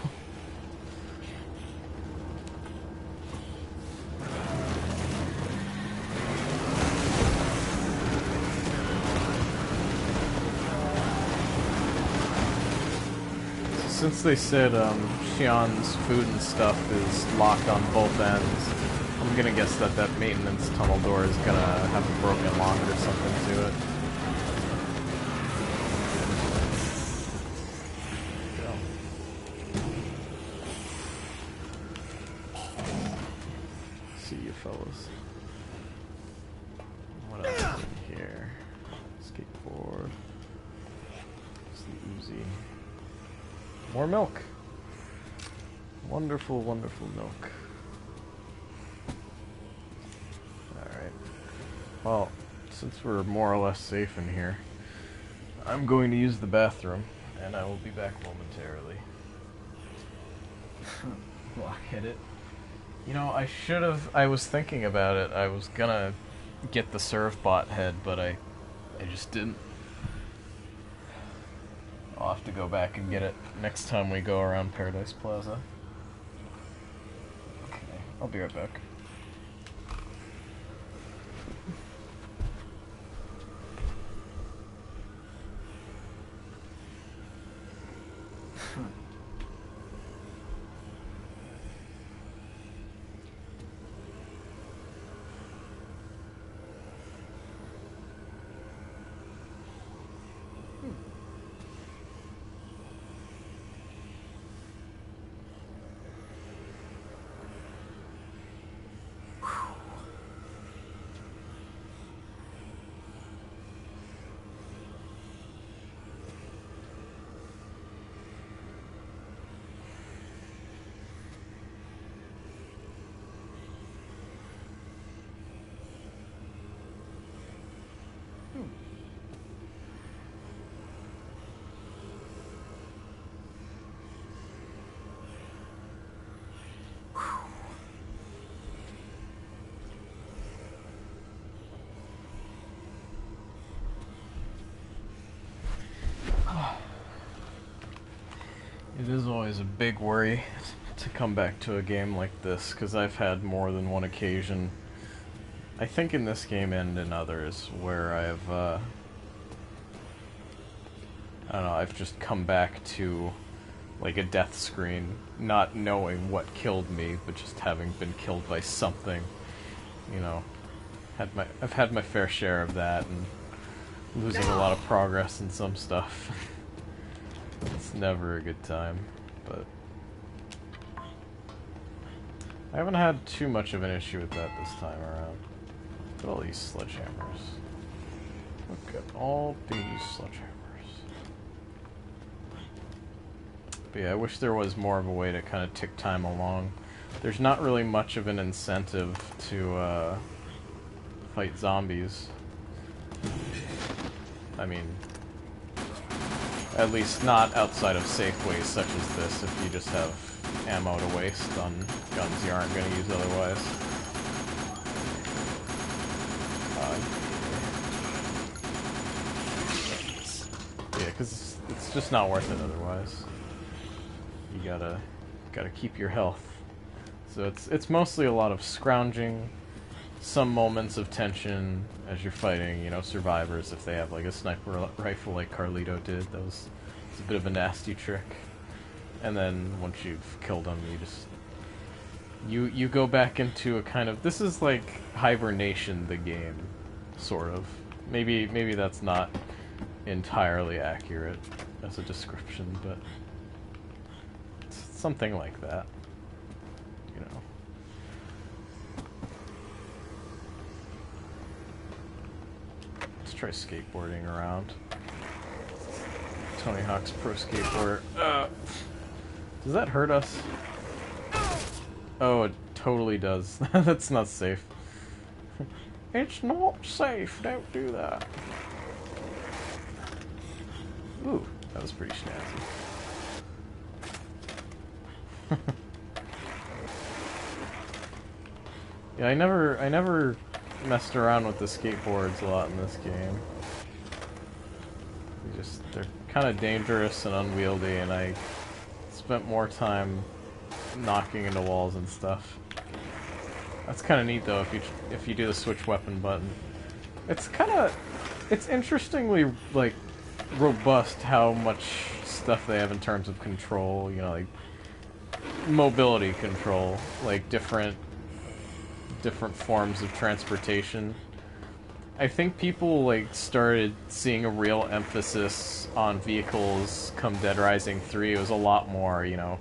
Since they said Xian's food and stuff is locked on both ends, I'm gonna guess that that maintenance tunnel door is gonna have a broken lock or something to it. See you fellas. What else is in here? Skateboard. It's the Uzi. More milk. Wonderful, wonderful milk. Alright. Well, since we're more or less safe in here, I'm going to use the bathroom, and I will be back momentarily. Blockhead it. You know, I was thinking about it. I was gonna get the Servbot head, but I just didn't. I'll have to go back and get it next time we go around Paradise Plaza. Okay, I'll be right back. It is always a big worry to come back to a game like this, because I've had more than one occasion, I think in this game and in others, where I've, I don't know, I've just come back to, like, a death screen, not knowing what killed me, but just having been killed by something, you know. I've had my fair share of that, and losing a lot of progress in some stuff. It's never a good time, but I haven't had too much of an issue with that this time around. Look at all these sledgehammers. Look at all these sledgehammers. But yeah, I wish there was more of a way to kind of tick time along. There's not really much of an incentive to fight zombies. I mean, at least not outside of safe ways such as this, if you just have ammo to waste on guns you aren't going to use otherwise. Yeah, because it's just not worth it otherwise. You gotta keep your health. So it's mostly a lot of scrounging, some moments of tension as you're fighting, you know, survivors if they have like a sniper rifle like Carlito did. It's a bit of a nasty trick. And then once you've killed them, you go back into a kind of, this is like hibernation the game, sort of. Maybe that's not entirely accurate as a description, but it's something like that, you know. Let's try skateboarding around. Tony Hawk's Pro Skateboard. Does that hurt us? Oh, it totally does. That's not safe. It's not safe. Don't do that. Ooh, that was pretty snazzy. Yeah, I never messed around with the skateboards a lot in this game. They're kind of dangerous and unwieldy, and I spent more time knocking into walls and stuff. That's kind of neat though if you do the switch weapon button. It's interestingly like robust how much stuff they have in terms of control, you know, like mobility control, like different forms of transportation. I think people like started seeing a real emphasis on vehicles come Dead Rising 3. It was a lot more, you know,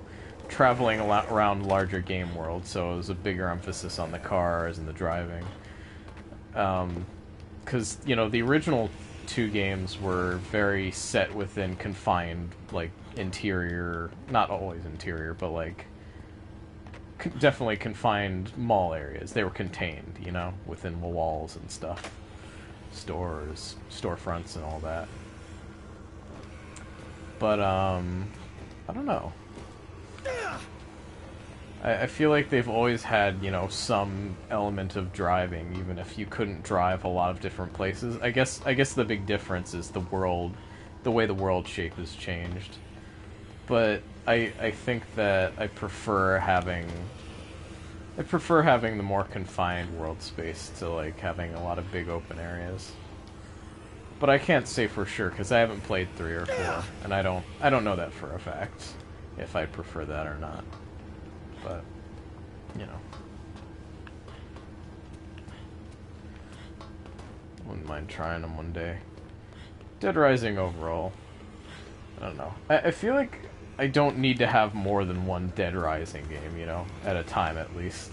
traveling a lot around larger game worlds, so it was a bigger emphasis on the cars and the driving. Because, you know, the original two games were very set within confined, like, interior, not always interior, but like definitely confined mall areas. They were contained, you know, within the walls and stuff. Stores, storefronts and all that. But, I don't know. I feel like they've always had, you know, some element of driving, even if you couldn't drive a lot of different places. I guess the big difference is the way the world shape has changed. But I think that I prefer having the more confined world space to like having a lot of big open areas. But I can't say for sure because I haven't played 3 or 4, and I don't know that for a fact if I prefer that or not. But you know, wouldn't mind trying them one day. Dead Rising overall, I don't know. I feel like I don't need to have more than one Dead Rising game, you know, at a time at least.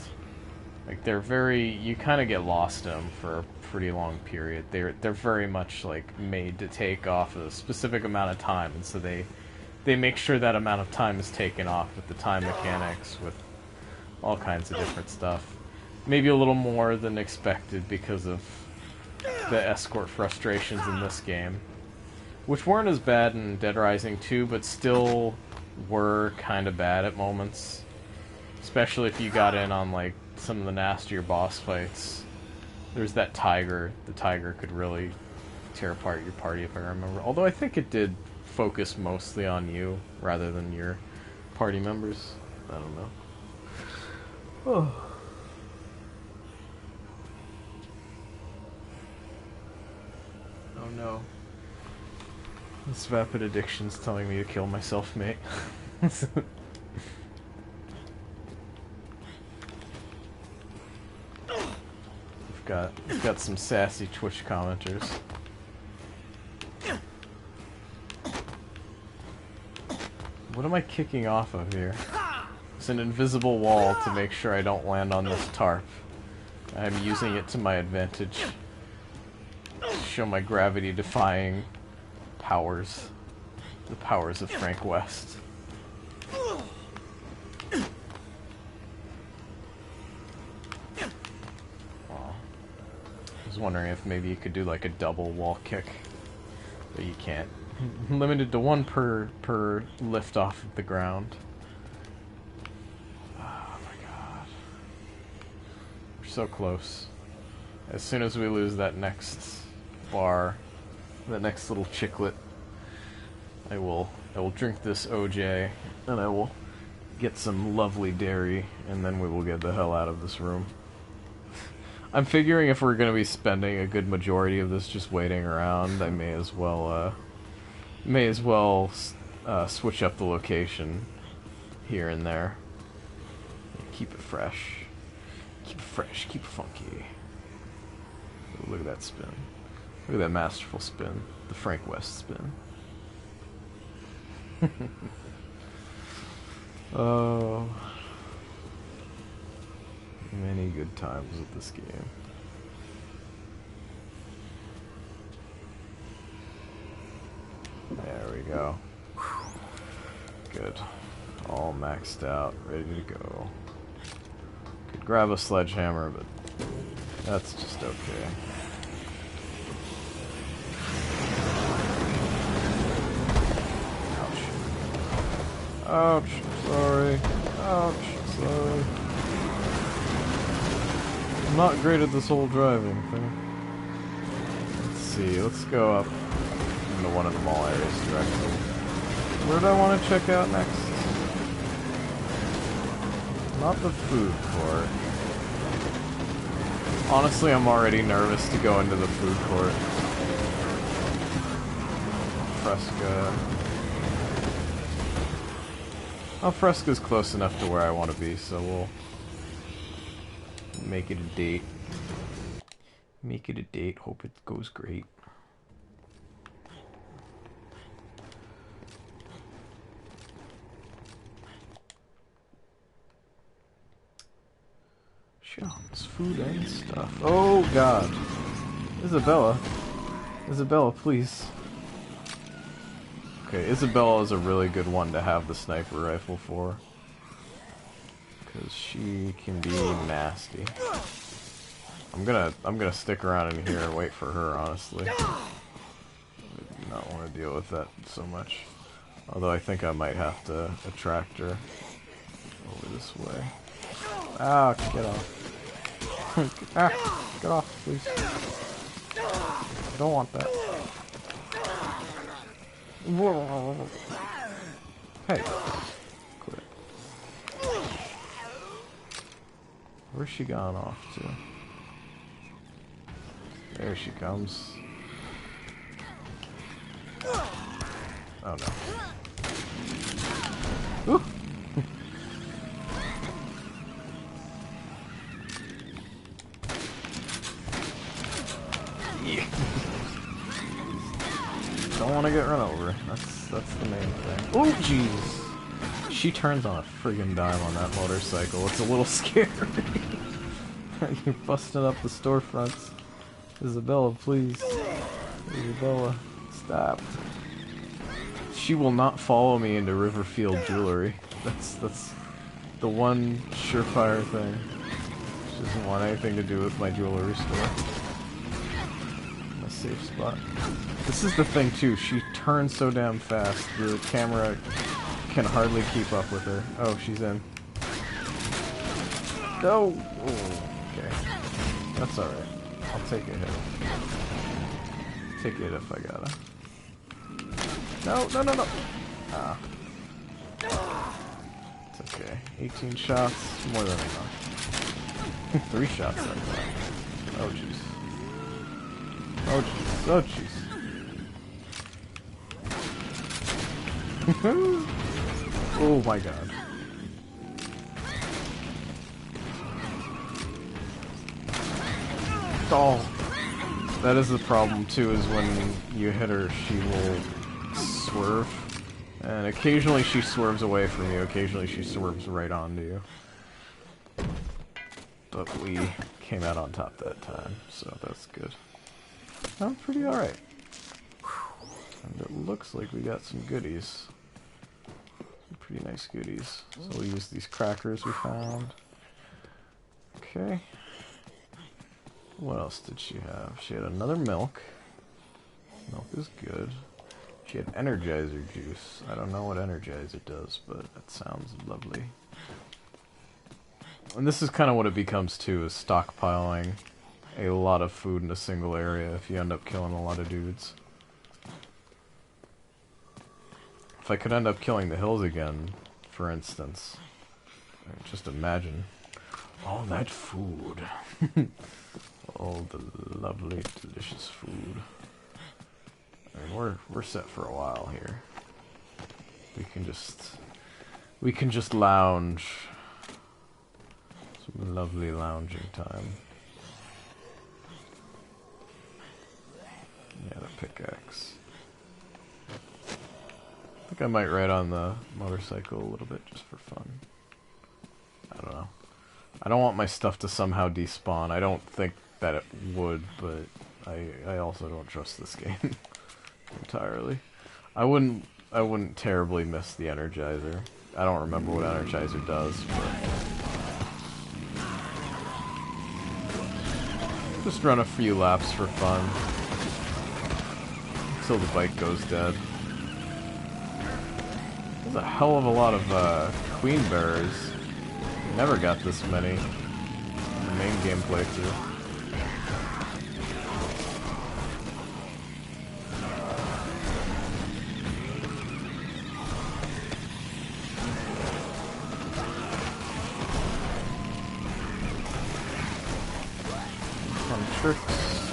Like, they're very, you kind of get lost in them for a pretty long period. They're very much, like, made to take off a specific amount of time, and so they make sure that amount of time is taken off with the time mechanics, with all kinds of different stuff. Maybe a little more than expected because of the escort frustrations in this game, which weren't as bad in Dead Rising 2, but still were kind of bad at moments. Especially if you got in on, like, some of the nastier boss fights. There's that tiger. The tiger could really tear apart your party, if I remember. Although I think it did focus mostly on you, rather than your party members. I don't know. Oh. Oh no. This vapid addiction's telling me to kill myself, mate. We've got some sassy Twitch commenters. What am I kicking off of here? It's an invisible wall to make sure I don't land on this tarp. I'm using it to my advantage. To show my gravity-defying powers. The powers of Frank West. I was wondering if maybe you could do like a double wall kick, but you can't. Limited to one per lift off of the ground. Oh my god. We're so close. As soon as we lose that next bar, that next little chiclet, I will drink this OJ, and I will get some lovely dairy, and then we will get the hell out of this room. I'm figuring if we're going to be spending a good majority of this just waiting around, I may as well switch up the location here and there. Keep it fresh. Keep it fresh, keep it funky. Ooh, look at that spin. Look at that masterful spin. The Frank West spin. Oh... many good times with this game. There we go. Good. All maxed out, ready to go. Could grab a sledgehammer, but that's just okay. Ouch. Ouch. Sorry. Ouch. Sorry. I'm not great at this whole driving thing. Let's see, let's go up into one of the mall areas directly. Where do I want to check out next? Not the food court. Honestly, I'm already nervous to go into the food court. Fresca. Oh, Fresca's close enough to where I want to be, so we'll make it a date. Make it a date. Hope it goes great. It's food and stuff. Oh god. Isabella. Isabella, please. Okay, Isabella is a really good one to have the sniper rifle for. Because she can be nasty. I'm gonna stick around in here and wait for her, honestly. I do not want to deal with that so much. Although I think I might have to attract her over this way. Ouch, get off. Get off, please. I don't want that. Hey. Quit. Where's she gone off to? There she comes. Oh no. Ooh. Yeah. Don't want to get run over. That's the main thing. Oh jeez. She turns on a friggin' dime on that motorcycle. It's a little scary. You're busting up the storefronts. Isabella, please. Isabella, stop. She will not follow me into Riverfield Jewelry. That's the one surefire thing. She doesn't want anything to do with my jewelry store. My safe spot. This is the thing too, she turns so damn fast, the camera can hardly keep up with her. Oh, she's in. No! Oh, okay. That's alright. I'll take a hit. Take it if I gotta. No, no, no, no! Ah. Okay, 18 shots, more than enough. 3 shots like that. Oh jeez. Oh jeez. Oh jeez. Oh my god. Oh. That is the problem too, is when you hit her, she will swerve. And occasionally she swerves away from you, occasionally she swerves right onto you. But we came out on top that time, so that's good. Oh, pretty alright. And it looks like we got some goodies. Some pretty nice goodies. So we'll use these crackers we found. Okay. What else did she have? She had another milk. Milk is good. She had Energizer juice. I don't know what Energizer does, but it sounds lovely. And this is kind of what it becomes too, is stockpiling a lot of food in a single area if you end up killing a lot of dudes. If I could end up killing the hills again, for instance, just imagine all that food. All the lovely, delicious food. I mean, we're set for a while here. We can just lounge. Some lovely lounging time. Yeah, the pickaxe. I think I might ride on the motorcycle a little bit just for fun. I don't know. I don't want my stuff to somehow despawn. I don't think that it would, but I also don't trust this game entirely. I wouldn't terribly miss the Energizer. I don't remember what Energizer does, but just run a few laps for fun until the bike goes dead. There's a hell of a lot of queen bearers. Never got this many in the main game playthrough. Tricks.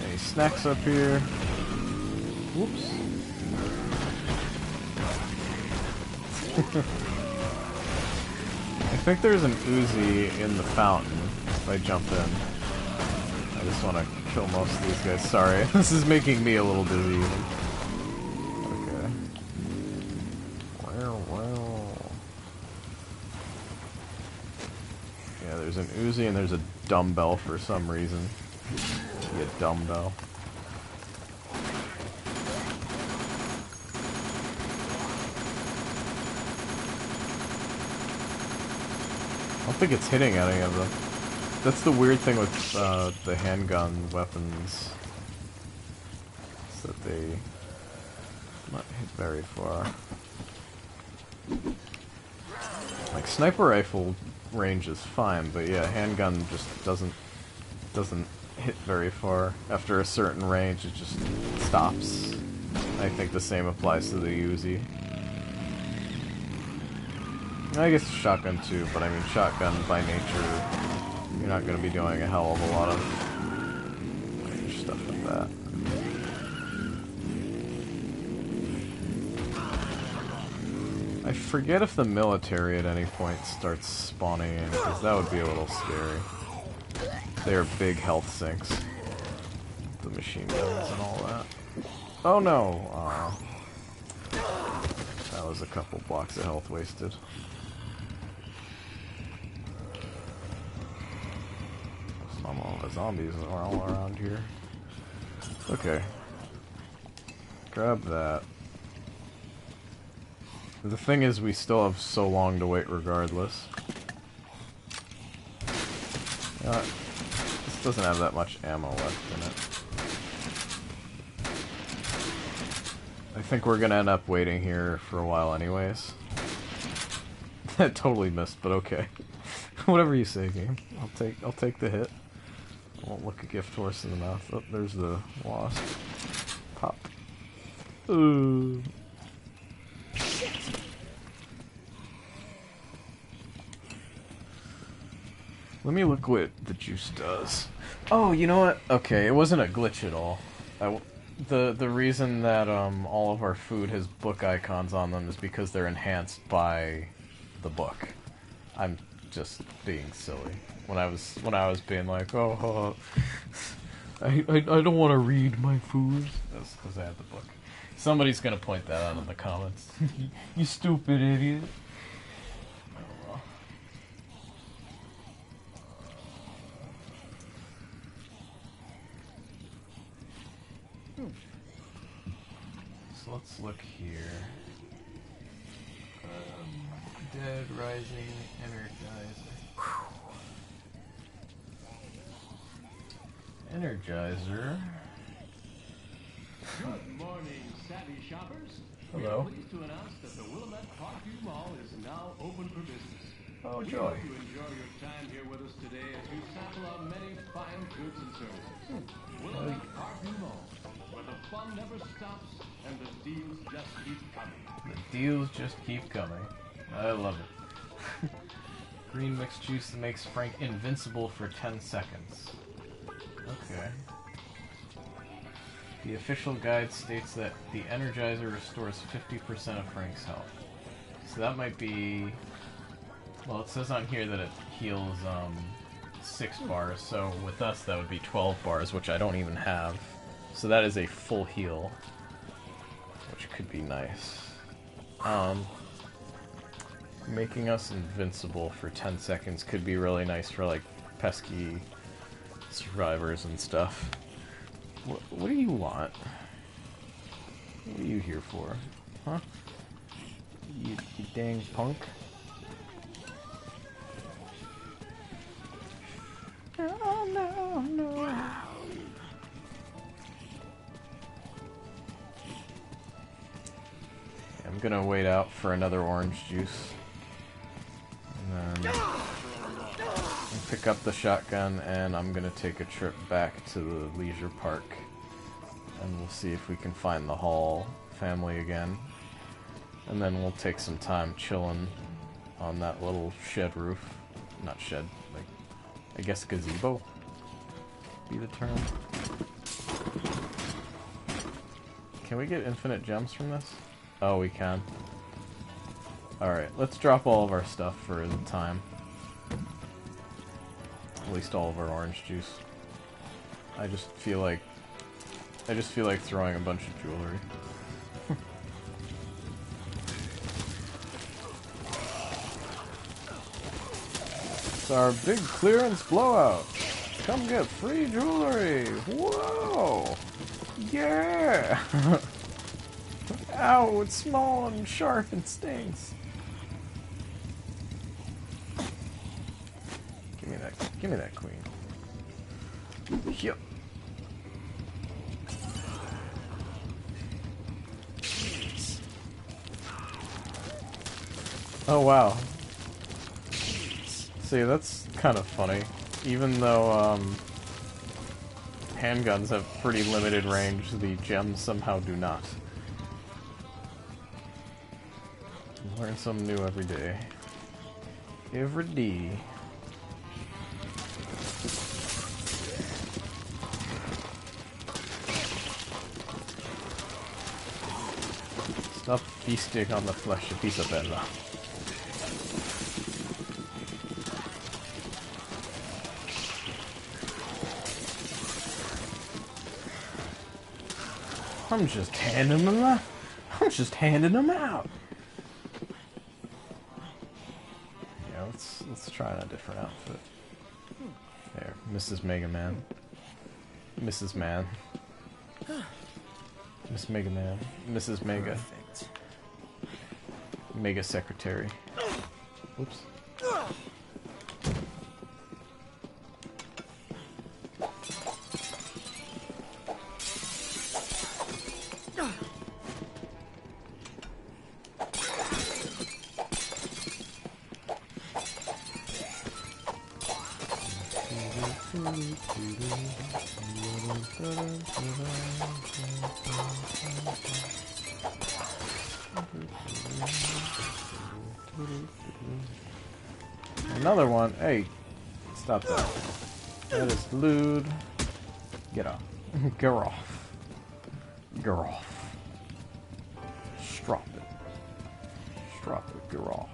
Any snacks up here? Whoops. I think there's an Uzi in the fountain if I jump in. I just want to kill most of these guys. Sorry, this is making me a little dizzy. Okay. Well. Yeah, there's an Uzi and there's a dumbbell for some reason. Be a dumbbell. I don't think it's hitting any of them. That's the weird thing with the handgun weapons. Is that they not hit very far. Like sniper rifle range is fine, but yeah, handgun just doesn't hit very far. After a certain range, it just stops. I think the same applies to the Uzi. I guess shotgun too, but I mean shotgun by nature, you're not going to be doing a hell of a lot of range stuff with that. I forget if the military at any point starts spawning in, because that would be a little scary. They are big health sinks. The machine guns and all that. Oh no! Aw. That was a couple blocks of health wasted. Some of the zombies are all around here. Okay. Grab that. The thing is, we still have so long to wait regardless. This doesn't have that much ammo left in it. I think we're gonna end up waiting here for a while anyways. That totally missed, but okay. Whatever you say, game. I'll take the hit. I won't look a gift horse in the mouth. Oh, there's the wasp. Pop. Ooh. Let me look what the juice does. Oh, you know what? Okay, it wasn't a glitch at all. The reason that all of our food has book icons on them is because they're enhanced by the book. I'm just being silly. When I was being like, oh, I don't want to read my food. That's because I have the book. Somebody's gonna point that out in the comments. You stupid idiot. So let's look here. Dead, Rising, Energizer. Energizer. Good morning, savvy shoppers. Hello. We are pleased to announce that the Willamette Parkview Mall is now open for business. Oh, We joy. hope you enjoy your time here with us today as we sample our many fine goods and services. Willamette Parkview Mall, where the fun never stops and the deals just keep coming. The deals just keep coming. I love it. Green mixed juice that makes Frank invincible for 10 seconds. Okay. The official guide states that the Energizer restores 50% of Frank's health. So that might be... Well, it says on here that it heals 6 bars, so with us that would be 12 bars, which I don't even have. So that is a full heal, which could be nice. Making us invincible for 10 seconds could be really nice for, like, pesky survivors and stuff. What do you want? What are you here for? Huh? You dang punk. Oh, no, no. I'm gonna wait out for another orange juice. And then pick up the shotgun, and I'm gonna take a trip back to the leisure park. And we'll see if we can find the Hall family again. And then we'll take some time chilling on that little shed roof. Not shed, like, I guess gazebo be the term. Can we get infinite gems from this? Oh, we can. Alright, let's drop all of our stuff for the time. At least all of our orange juice. I just feel like throwing a bunch of jewelry. It's our big clearance blowout. Come get free jewelry. Whoa! Yeah! Ow, it's small and sharp and stings. Give me that queen. Yep. Oh wow. See, that's kind of funny. Even though handguns have pretty limited range, the gems somehow do not. Learn something new every day. Every day. Stop feasting on the flesh of Isabella. I'm just handing them out. I'm just handing them out. Yeah, let's try on a different outfit. There, Mrs. Mega Man. Mrs. Man. Miss Mega Man. Mrs. Mega. Perfect. Mega Secretary. Whoops. Another one. Hey, Stop that. That is lewd. Get off. Get off. Get off. Strop it. Strop it. Get off.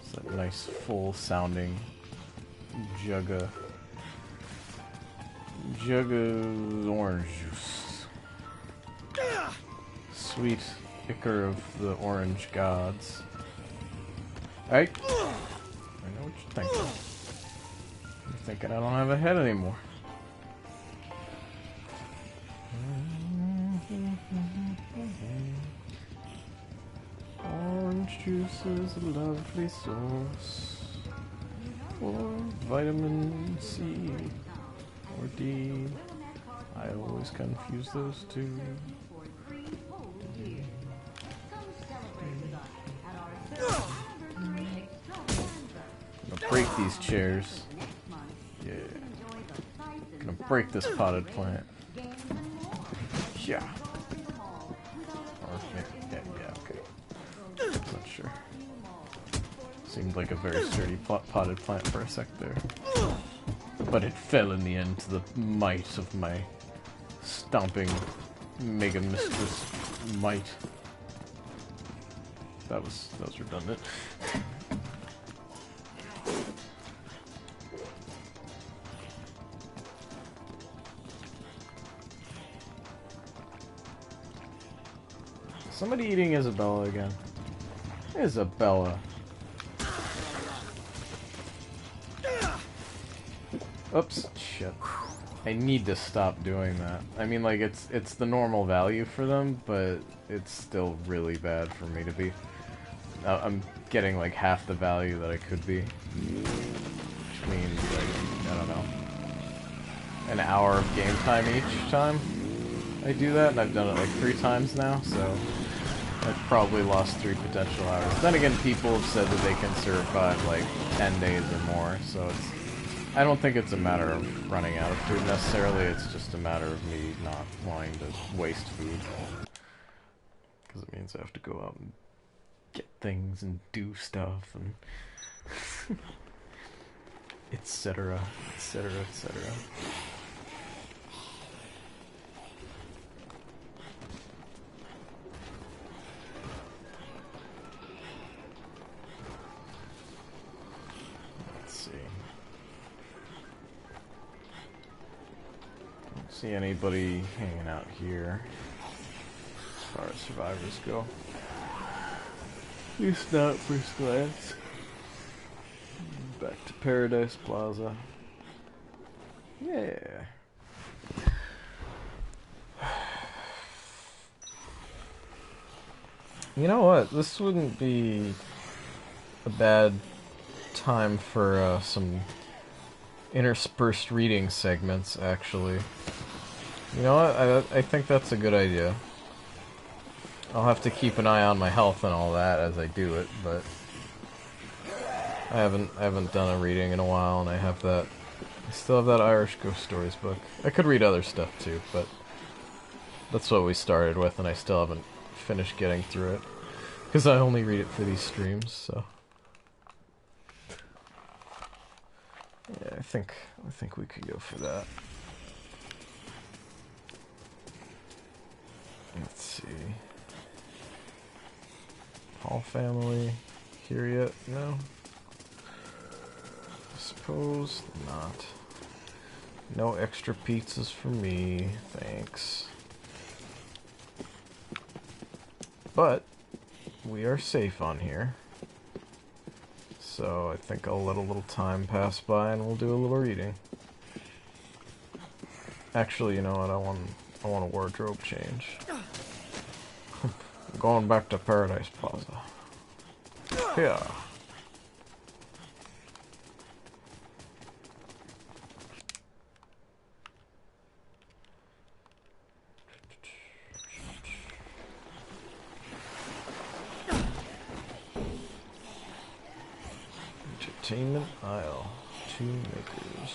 It's that nice full sounding jug of orange juice. Sweet ichor of the orange gods. Hey! I know what you're thinking. You're thinking I don't have a head anymore. Orange juice is a lovely source for vitamin C or D. I always confuse those two. I'm gonna break these chairs. Yeah. I'm gonna break this potted plant. Yeah. Or maybe, yeah, okay. Not sure. Seemed like a very sturdy potted plant for a sec there. But it fell in the end to the might of my stomping Mega Mistress might. That was redundant. Somebody eating Isabella again. Isabella. Oops, shit. I need to stop doing that. I mean, like, it's the normal value for them, but it's still really bad for me to be. I'm getting, like, half the value that I could be. Which means, like, I don't know, an hour of game time each time I do that, and I've done it, like, 3 times now, so I've probably lost 3 potential hours. Then again, people have said that they can survive, like, 10 days or more, so it's... I don't think it's a matter of running out of food necessarily, it's just a matter of me not wanting to waste food. Because it means I have to go out and get things and do stuff and... etc, etc, etc. See anybody hanging out here as far as survivors go. At least not at first glance. Back to Paradise Plaza. Yeah. You know what? This wouldn't be a bad time for some interspersed reading segments, actually. You know what? I think that's a good idea. I'll have to keep an eye on my health and all that as I do it, but I haven't done a reading in a while, and I still have that Irish Ghost Stories book. I could read other stuff too, but that's what we started with, and I still haven't finished getting through it because I only read it for these streams. So yeah, I think we could go for that. Let's see. Hall family here yet? No. I suppose not. No extra pizzas for me, thanks. But we are safe on here. So I think I'll let a little time pass by and we'll do a little reading. Actually, you know what? I want a wardrobe change. I'm going back to Paradise Plaza. Yeah. Entertainment aisle. 2 makers.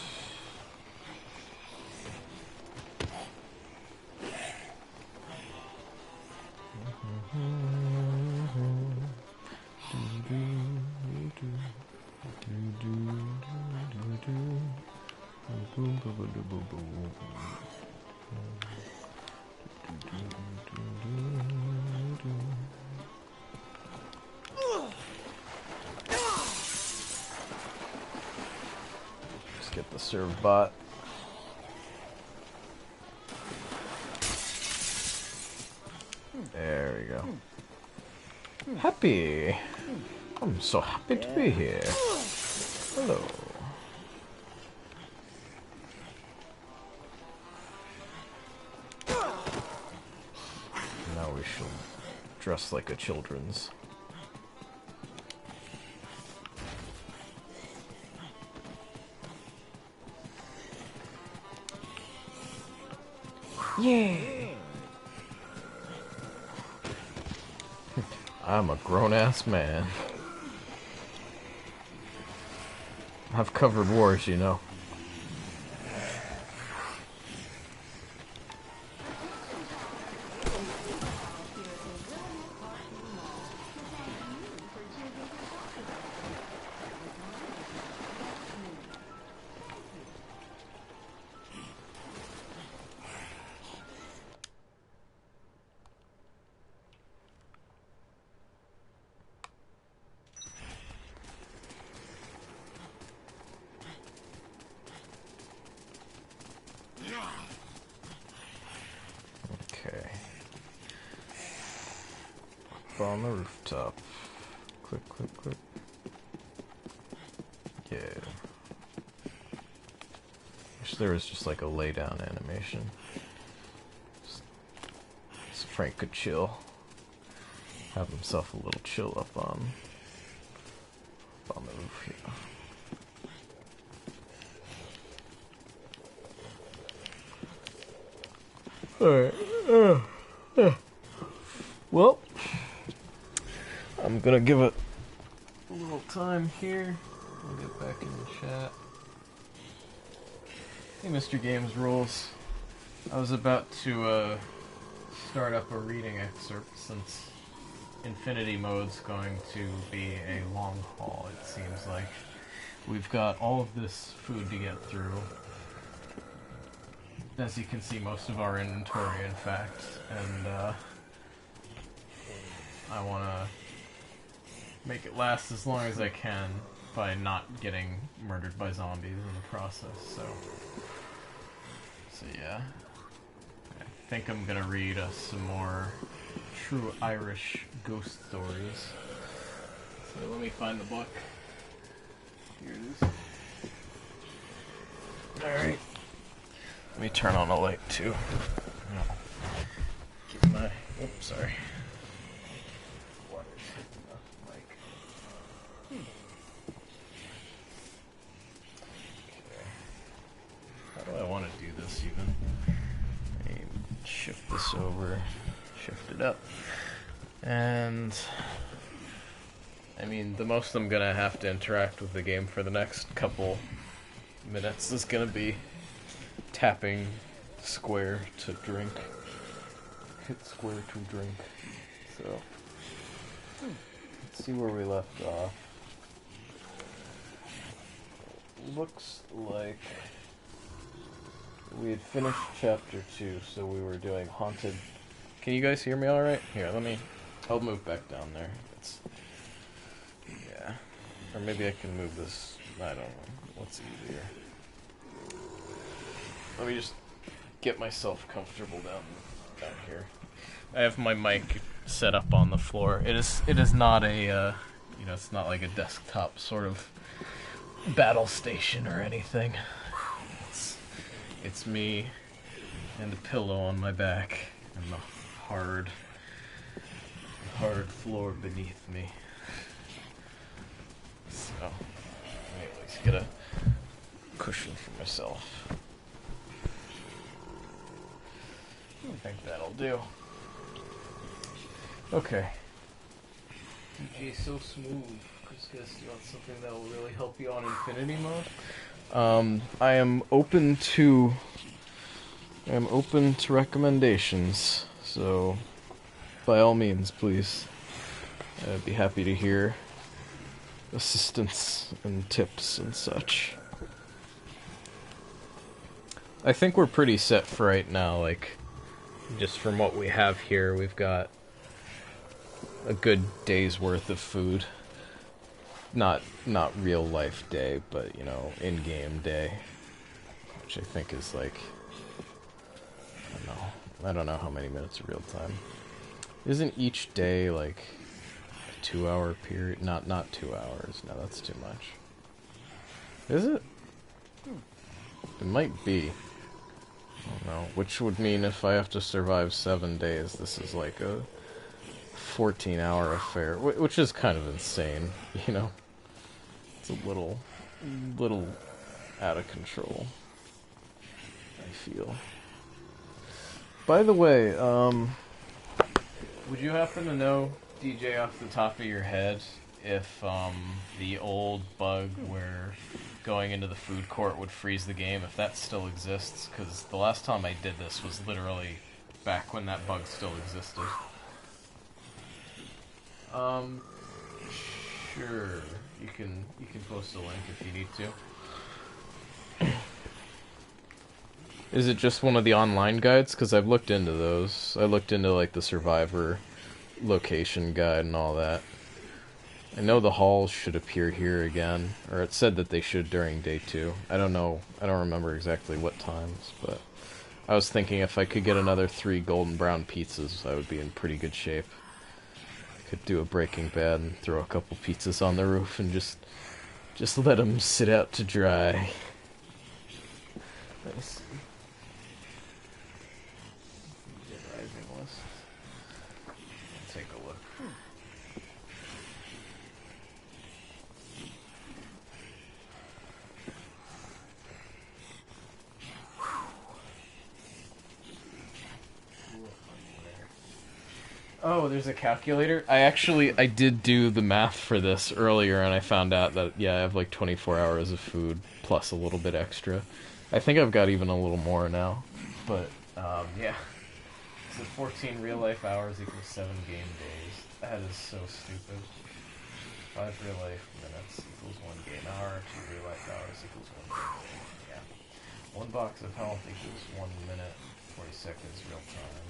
Let's get the serve bot. There we go. Happy. I'm so happy to be here. Hello. Now we shall dress like a children's. Yeah. I'm a grown-ass man. I've covered wars, you know. On the rooftop. Click, click, click. Yeah. Wish there was just like a lay down animation. So Frank could chill. Have himself a little chill up on the roof here. Alright. Well, I'm gonna give it a little time here. I'll get back in the chat. Hey, Mr. Games Rules. I was about to start up a reading excerpt since Infinity Mode's going to be a long haul, it seems like. We've got all of this food to get through. As you can see, most of our inventory, in fact, and I want to make it last as long as I can by not getting murdered by zombies in the process, so yeah. I think I'm gonna read some more true Irish ghost stories. So let me find the book. Here it is. Alright. Let me turn on a light too. Get my... Oops, sorry. How do I want to do this even? Let me shift this over, shift it up, and I mean the most I'm gonna have to interact with the game for the next couple minutes is gonna be tapping square to drink. Hit square to drink. So let's see where we left off. Looks like we had finished chapter 2, so we were doing haunted. Can you guys hear me alright? Here, I'll move back down there. Yeah. Or maybe I can move this, I don't know. What's easier? Let me just get myself comfortable down here. I have my mic set up on the floor. It is not a, it's not like a desktop sort of battle station or anything. It's me and a pillow on my back and the hard floor beneath me. So, anyways, get a cushion for myself. I think that'll do. Okay. DJ so smooth. Chris, guess you want something that will really help you on Infinity Mode? I am open to recommendations. So by all means, please. I'd be happy to hear assistance and tips and such. I think we're pretty set for right now, like, just from what we have here, we've got a good day's worth of food. Not real life day, but, you know, in-game day. Which I think is like, I don't know how many minutes of real time. Isn't each day like a 2-hour period? Not 2 hours. No, that's too much. Is it? It might be. I don't know. Which would mean if I have to survive 7 days, this is like a 14-hour affair, which is kind of insane, you know? It's a little out of control, I feel. By the way, would you happen to know, DJ, off the top of your head, if the old bug where going into the food court would freeze the game, if that still exists? Because the last time I did this was literally back when that bug still existed. Sure. You can post a link if you need to. Is it just one of the online guides? Because I've looked into those. I looked into like the survivor location guide and all that. I know the halls should appear here again, or it said that they should during day 2. I don't know. I don't remember exactly what times, but I was thinking if I could get another 3 golden brown pizzas, I would be in pretty good shape. Could do a Breaking Bad and throw a couple pizzas on the roof and just let them sit out to dry. Nice. Rising list. Take a look. Oh, there's a calculator? I did do the math for this earlier, and I found out that, yeah, I have like 24 hours of food, plus a little bit extra. I think I've got even a little more now, but, yeah. So 14 real-life hours equals 7 game days. That is so stupid. 5 real-life minutes equals 1 game hour, 2 real-life hours equals 1 game day. Yeah. 1 box of health equals 1 minute, 40 seconds real time.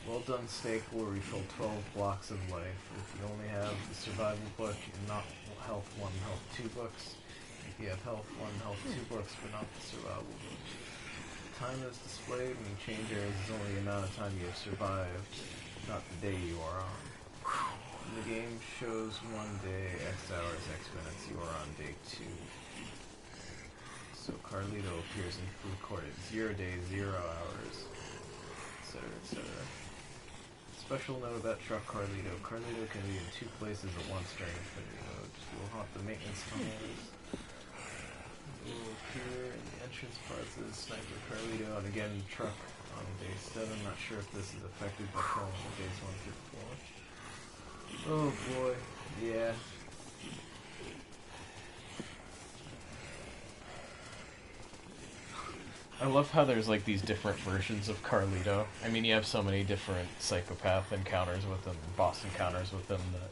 Well done steak will refill 12 blocks of life. If you only have the survival book and not health 1, health 2 books. If you have health 1, health 2 books, but not the survival book. The time that's displayed when you change areas is only the amount of time you have survived, not the day you are on. When the game shows 1 day, X hours, X minutes, you are on day 2. So Carlito appears in food court at 0 days, 0 hours, etc., etc. Special note about Truck Carlito. Carlito can be in 2 places at once during Infinity Mode. You will haunt the maintenance tunnels. It will appear in the entrance parts of the Sniper Carlito, and again Truck on day 7. Not sure if this is affected by killing on days 1 through 4. Oh boy, yeah. I love how there's like these different versions of Carlito. I mean, you have so many different Psychopath encounters with them, boss encounters with them, that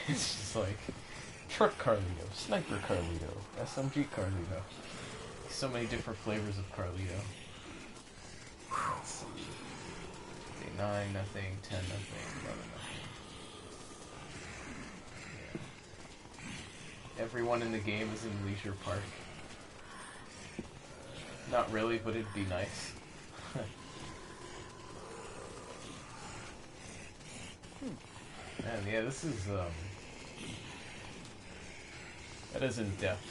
it's just like Truck Carlito, Sniper Carlito, SMG Carlito. So many different flavors of Carlito. Let's see. Day 9, nothing. 10, nothing. 11, nothing. Yeah. Everyone in the game is in Leisure Park. Not really, but it'd be nice. Man, yeah, this is, that is in depth,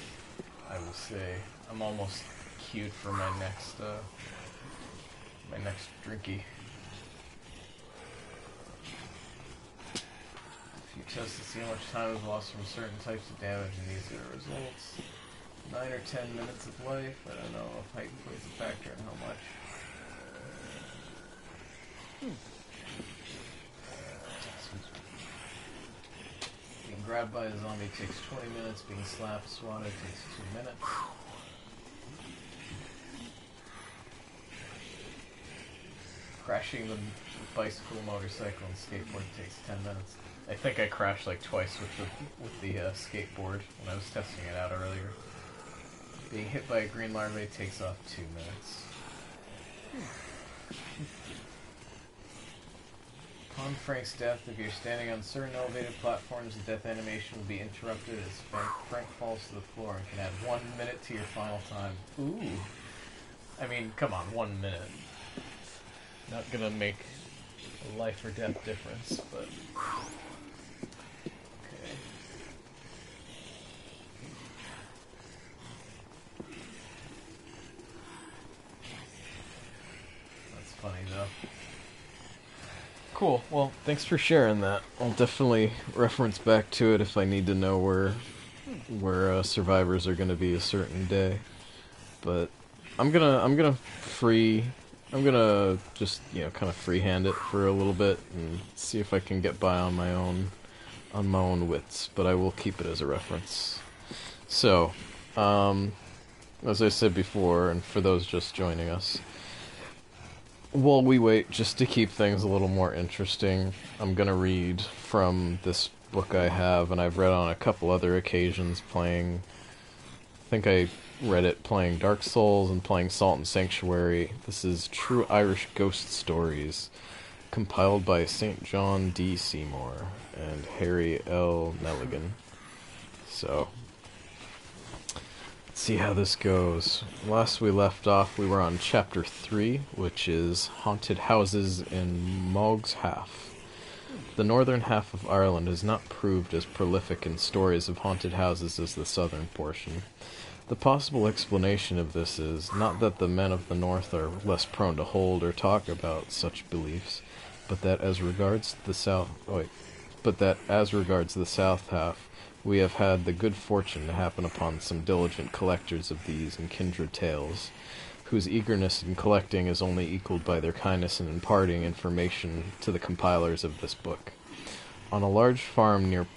I will say. I'm almost queued for my next drinky. If you test to see how much time is lost from certain types of damage, and these are the results. 9 or 10 minutes of life. I don't know if height plays a factor in how much. Being grabbed by a zombie takes 20 minutes. Being slapped, swatted takes 2 minutes. Crashing the bicycle, motorcycle, and skateboard takes 10 minutes. I think I crashed like twice with the skateboard when I was testing it out earlier. Being hit by a green larvae takes off 2 minutes. Upon Frank's death, if you're standing on certain elevated platforms, the death animation will be interrupted as Frank falls to the floor and can add 1 minute to your final time. Ooh. I mean, come on, 1 minute. Not gonna make a life or death difference, but... Okay. That's funny, though. Cool. Well, thanks for sharing that. I'll definitely reference back to it if I need to know where survivors are going to be a certain day. But I'm gonna just kind of freehand it for a little bit and see if I can get by on my own wits. But I will keep it as a reference. So, as I said before, and for those just joining us. While we wait, just to keep things a little more interesting, I'm going to read from this book I have, and I've read on a couple other occasions playing... I think I read it playing Dark Souls and playing Salt and Sanctuary. This is True Irish Ghost Stories, compiled by St. John D. Seymour and Harry L. Nelligan. So... see how this goes. Last we left off, we were on Chapter 3, which is Haunted Houses in Mogg's Half. The northern half of Ireland has not proved as prolific in stories of haunted houses as the southern portion. The possible explanation of this is not that the men of the north are less prone to hold or talk about such beliefs, but that as regards the south half, we have had the good fortune to happen upon some diligent collectors of these and kindred tales, whose eagerness in collecting is only equalled by their kindness in imparting information to the compilers of this book. On a large farm near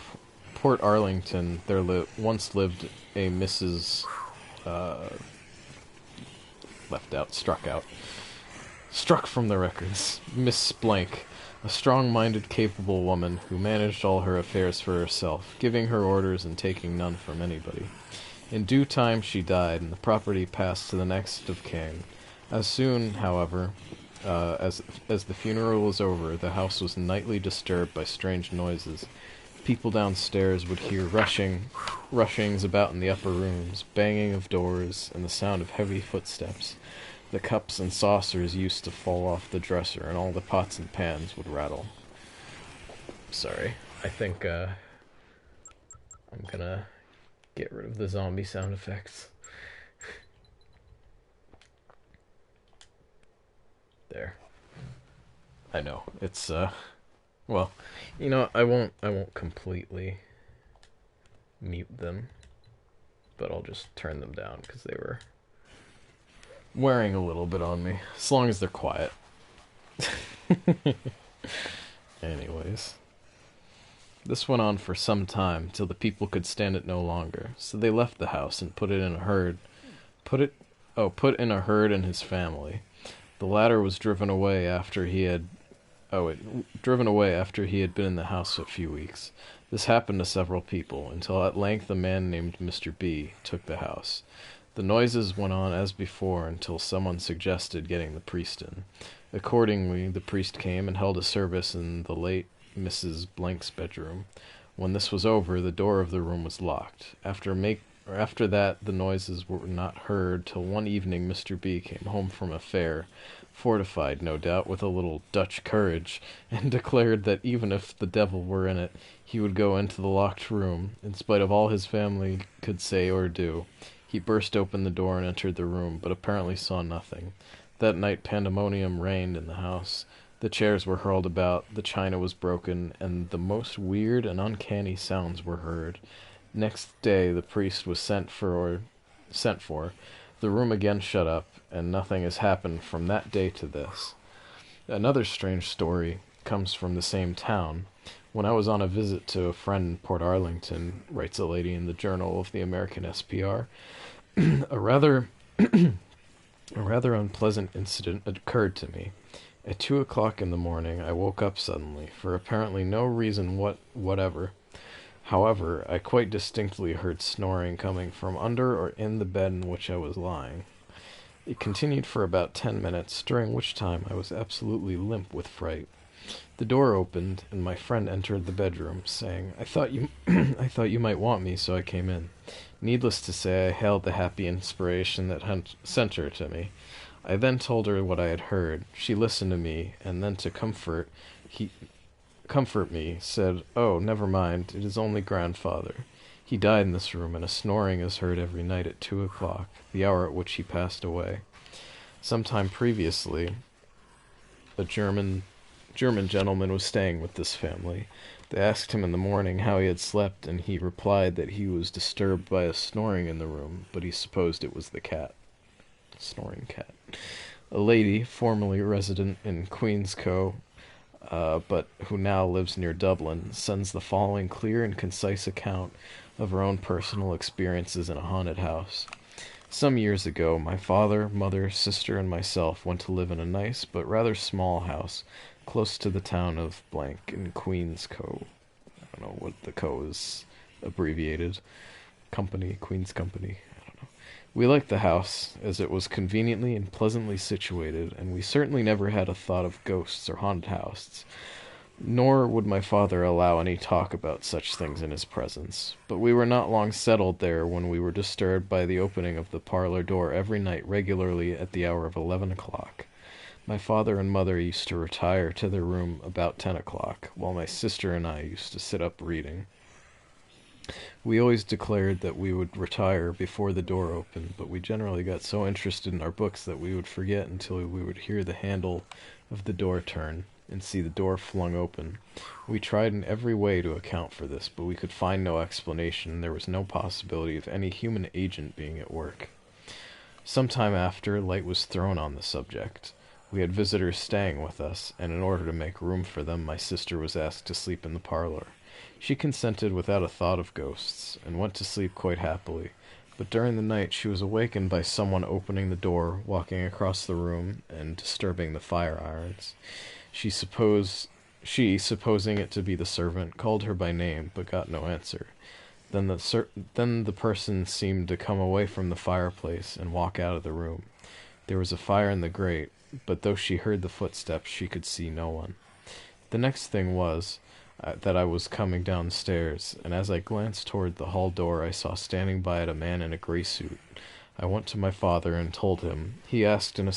Port Arlington, there once lived a Mrs. Struck from the records. Miss Blank, a strong-minded, capable woman who managed all her affairs for herself, giving her orders and taking none from anybody. In due time she died, and the property passed to the next of kin. As soon, however, as the funeral was over, the house was nightly disturbed by strange noises. People downstairs would hear rushings about in the upper rooms, banging of doors, and the sound of heavy footsteps. The cups and saucers used to fall off the dresser, and all the pots and pans would rattle. Sorry, I think I'm gonna get rid of the zombie sound effects. There. I know, it's, well, I won't completely mute them, but I'll just turn them down, because they were wearing a little bit on me, as long as they're quiet. Anyways. This went on for some time, till the people could stand it no longer, so they left the house and put in a herd and his family. The latter was driven away after he had been in the house a few weeks. This happened to several people, until at length a man named Mr. B took the house. The noises went on as before until someone suggested getting the priest in. Accordingly, the priest came and held a service in the late Mrs. Blank's bedroom. When this was over, the door of the room was locked. After that, the noises were not heard till one evening Mr. B came home from a fair, fortified, no doubt, with a little Dutch courage, and declared that even if the devil were in it, he would go into the locked room, in spite of all his family could say or do. He burst open the door and entered the room, but apparently saw nothing. That night pandemonium reigned in the house. The chairs were hurled about, the china was broken, and the most weird and uncanny sounds were heard. Next day the priest was sent for, the room again shut up, and nothing has happened from that day to this. Another strange story comes from the same town. When I was on a visit to a friend in Port Arlington, writes a lady in the Journal of the American SPR, a rather unpleasant incident occurred to me. At 2 o'clock in the morning, I woke up suddenly, for apparently no reason whatever. However, I quite distinctly heard snoring coming from under or in the bed in which I was lying. It continued for about 10 minutes, during which time I was absolutely limp with fright. The door opened, and my friend entered the bedroom, saying, "I thought you, I thought you might want me, so I came in." Needless to say, I hailed the happy inspiration that sent her to me. I then told her what I had heard. She listened to me, and then to comfort me, said, "Oh, never mind, it is only grandfather. He died in this room, and a snoring is heard every night at 2 o'clock, the hour at which he passed away. Some time previously, a German gentleman was staying with this family. They asked him in the morning how he had slept, and he replied that he was disturbed by a snoring in the room, but he supposed it was the cat. Snoring cat. A lady, formerly resident in Queen's Co., but who now lives near Dublin, sends the following clear and concise account of her own personal experiences in a haunted house. Some years ago, my father, mother, sister, and myself went to live in a nice but rather small house close to the town of blank in Queen's Co. I don't know what the Co is abbreviated. Company, Queen's Company. I don't know. We liked the house, as it was conveniently and pleasantly situated, and we certainly never had a thought of ghosts or haunted houses, nor would my father allow any talk about such things in his presence. But we were not long settled there when we were disturbed by the opening of the parlor door every night regularly at the hour of 11 o'clock. My father and mother used to retire to their room about 10 o'clock, while my sister and I used to sit up reading. We always declared that we would retire before the door opened, but we generally got so interested in our books that we would forget until we would hear the handle of the door turn and see the door flung open. We tried in every way to account for this, but we could find no explanation, and there was no possibility of any human agent being at work. Some time after, light was thrown on the subject. We had visitors staying with us, and in order to make room for them, my sister was asked to sleep in the parlor. She consented without a thought of ghosts, and went to sleep quite happily, but during the night she was awakened by someone opening the door, walking across the room, and disturbing the fire irons. She, supposing it to be the servant, called her by name, but got no answer. Then the person seemed to come away from the fireplace and walk out of the room. There was a fire in the grate, but though she heard the footsteps, she could see no one. The next thing was that I was coming downstairs, and as I glanced toward the hall door, I saw standing by it a man in a gray suit. I went to my father and told him. He asked in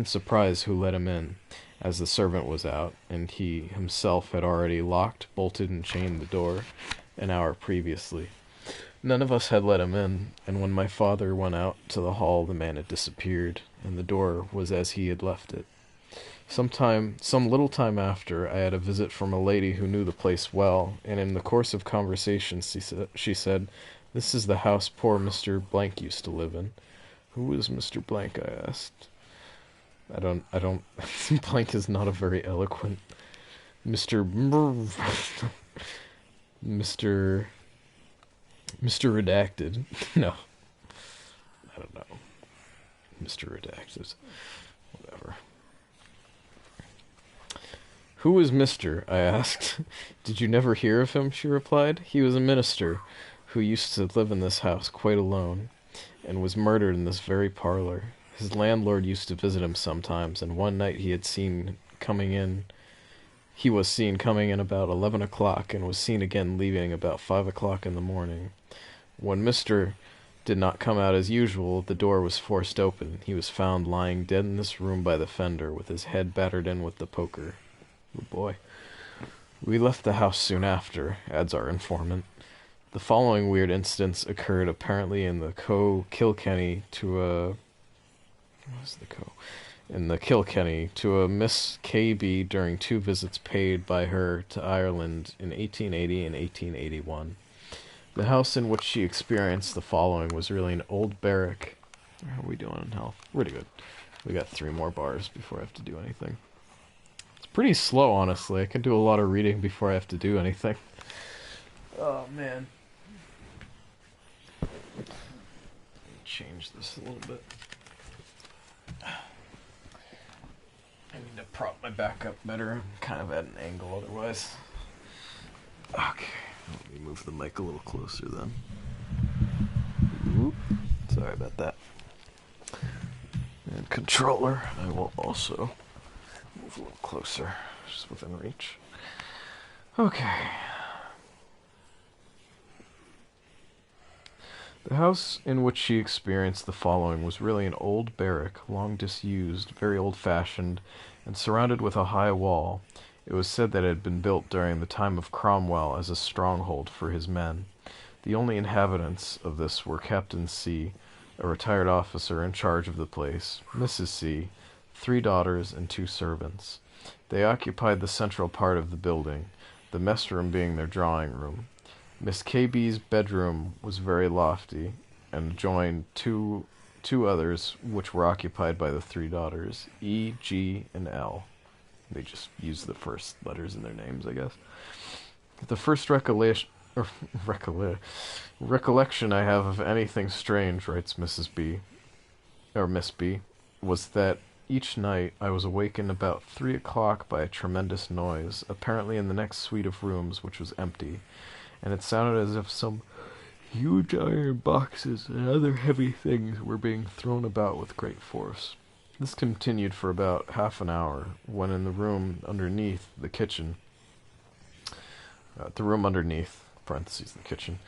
surprise who let him in, as the servant was out, and he himself had already locked, bolted, and chained the door an hour previously. None of us had let him in, and when my father went out to the hall, the man had disappeared, and the door was as he had left it. Some little time after, I had a visit from a lady who knew the place well, and in the course of conversation she said, "This is the house poor Mr. Blank used to live in." "Who is Mr. Blank?" I asked. I don't, Blank is not a very eloquent. Mr. Redacted. No. I don't know. Mr. Redacted. Whatever. "Who is Mr.?" I asked. "Did you never hear of him?" she replied. "He was a minister who used to live in this house quite alone, and was murdered in this very parlor. His landlord used to visit him sometimes, and one night he was seen coming in about 11 o'clock, and was seen again leaving about 5 o'clock in the morning. When Mr. did not come out as usual, the door was forced open. He was found lying dead in this room by the fender, with his head battered in with the poker." Oh boy. "We left the house soon after," adds our informant. The following weird incidents occurred apparently in the Kilkenny to a Miss K.B. during 2 visits paid by her to Ireland in 1880 and 1881. The house in which she experienced the following was really an old barrack. How are we doing in health? Pretty good. We got 3 more bars before I have to do anything. It's pretty slow, honestly. I can do a lot of reading before I have to do anything. Oh, man. Let me change this a little bit. prop my back up better. I'm kind of at an angle otherwise. Okay, let me move the mic a little closer then. Oop. Sorry about that. And controller, I will also move a little closer, just within reach. Okay. The house in which she experienced the following was really an old barrack, long disused, very old-fashioned, and surrounded with a high wall. It was said that it had been built during the time of Cromwell as a stronghold for his men. The only inhabitants of this were Captain C, a retired officer in charge of the place, Mrs. C, 3 daughters, and 2 servants. They occupied the central part of the building, the mess room being their drawing room. Miss KB's bedroom was very lofty, and joined two others, which were occupied by the 3 daughters, E, G, and L. They just used the first letters in their names, I guess. The first recollection I have of anything strange, writes Miss B, was that each night I was awakened about 3 o'clock by a tremendous noise, apparently in the next suite of rooms, which was empty, and it sounded as if some huge iron boxes and other heavy things were being thrown about with great force. This continued for about half an hour, when in the room underneath the kitchen, parentheses, the kitchen,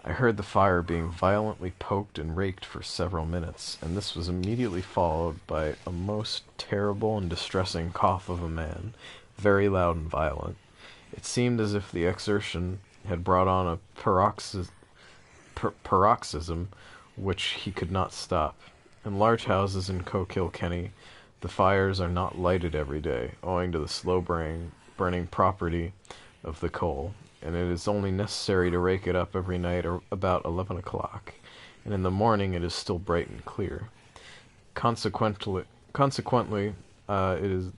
I heard the fire being violently poked and raked for several minutes, and this was immediately followed by a most terrible and distressing cough of a man, very loud and violent. It seemed as if the exertion had brought on a paroxysm which he could not stop. In large houses in Kilkenny, the fires are not lighted every day, owing to the slow burning property of the coal, and it is only necessary to rake it up every night about 11 o'clock, and in the morning it is still bright and clear. Consequently, it is.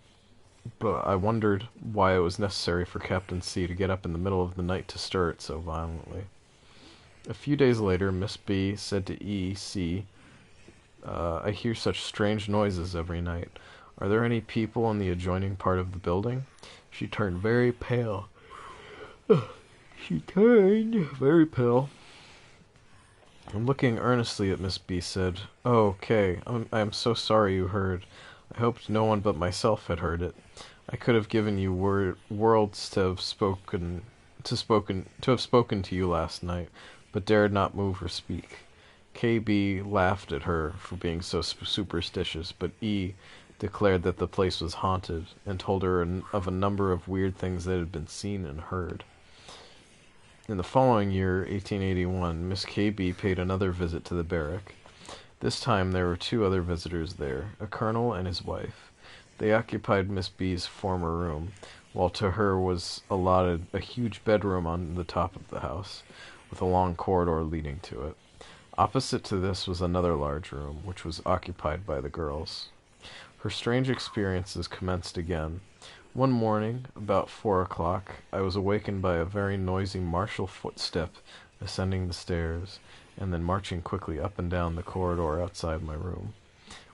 But I wondered why it was necessary for Captain C to get up in the middle of the night to stir it so violently. A few days later, Miss B said to E. C, I hear such strange noises every night. Are there any people in the adjoining part of the building? She turned very pale. And looking earnestly at Miss B said, "Oh, Kay, I am so sorry you heard. I hoped no one but myself had heard it. I could have given you worlds to have spoken to you last night, but dared not move or speak." KB laughed at her for being so superstitious, but E declared that the place was haunted, and told her of a number of weird things that had been seen and heard. In the following year, 1881, Miss KB paid another visit to the barrack. This time there were 2 other visitors there, a colonel and his wife. They occupied Miss B's former room, while to her was allotted a huge bedroom on the top of the house, with a long corridor leading to it. Opposite to this was another large room, which was occupied by the girls. Her strange experiences commenced again. One morning, about 4 o'clock, I was awakened by a very noisy martial footstep ascending the stairs, and then marching quickly up and down the corridor outside my room,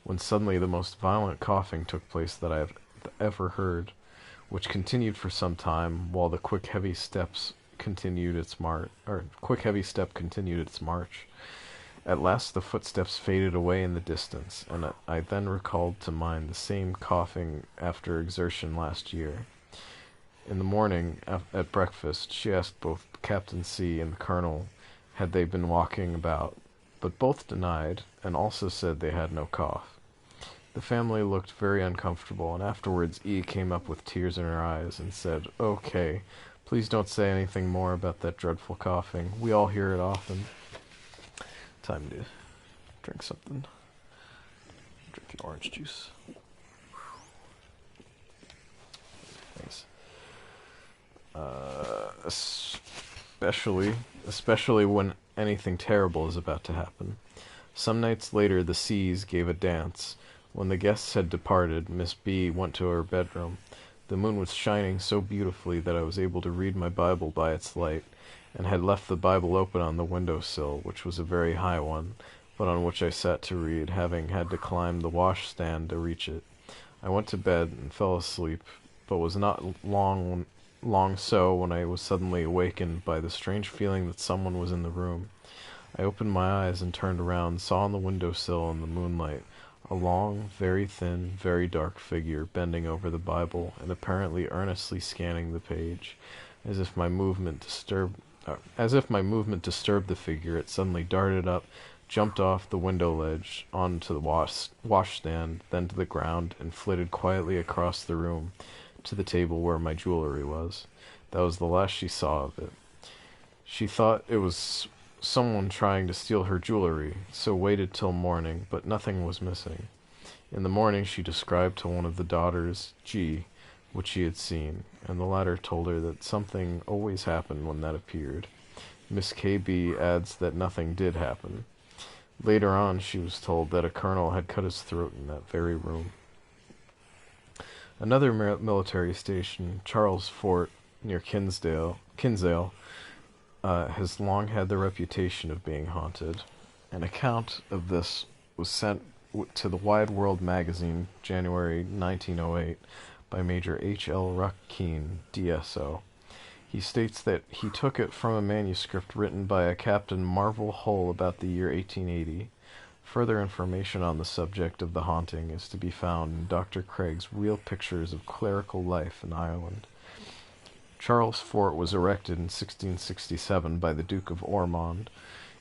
when suddenly the most violent coughing took place that I have ever heard, which continued for some time, while the quick heavy step continued its march. At last the footsteps faded away in the distance, and I then recalled to mind the same coughing after exertion last year. In the morning, at breakfast, she asked both Captain C and the Colonel had they been walking about, but both denied, and also said they had no cough. The family looked very uncomfortable, and afterwards E came up with tears in her eyes and said, "Okay, please don't say anything more about that dreadful coughing. We all hear it often." Time to drink something. Drinking orange juice. Thanks. Especially when anything terrible is about to happen. Some nights later, the C's gave a dance. When the guests had departed, Miss B went to her bedroom. The moon was shining so beautifully that I was able to read my Bible by its light, and had left the Bible open on the window-sill, which was a very high one, but on which I sat to read, having had to climb the washstand to reach it. I went to bed and fell asleep, but was not long so when I was suddenly awakened by the strange feeling that someone was in the room. I opened my eyes and turned around, saw on the windowsill in the moonlight a long, very thin, very dark figure bending over the Bible and apparently earnestly scanning the page. As if my movement disturbed the figure, it suddenly darted up, jumped off the window ledge onto the washstand, then to the ground, and flitted quietly across the room to the table where my jewelry was. That was the last she saw of it. She thought it was someone trying to steal her jewelry, so waited till morning, but nothing was missing. In the morning she described to one of the daughters, G, what she had seen, and the latter told her that something always happened when that appeared. Miss K.B. adds that nothing did happen. Later on she was told that a colonel had cut his throat in that very room. Another military station, Charles Fort, near Kinsale, has long had the reputation of being haunted. An account of this was sent to the Wide World magazine, January 1908, by Major H.L. Ruckeen, DSO. He states that he took it from a manuscript written by a Captain Marvel Hull about the year 1880. Further information on the subject of the haunting is to be found in Dr. Craig's Real Pictures of Clerical Life in Ireland. Charles Fort was erected in 1667 by the Duke of Ormond.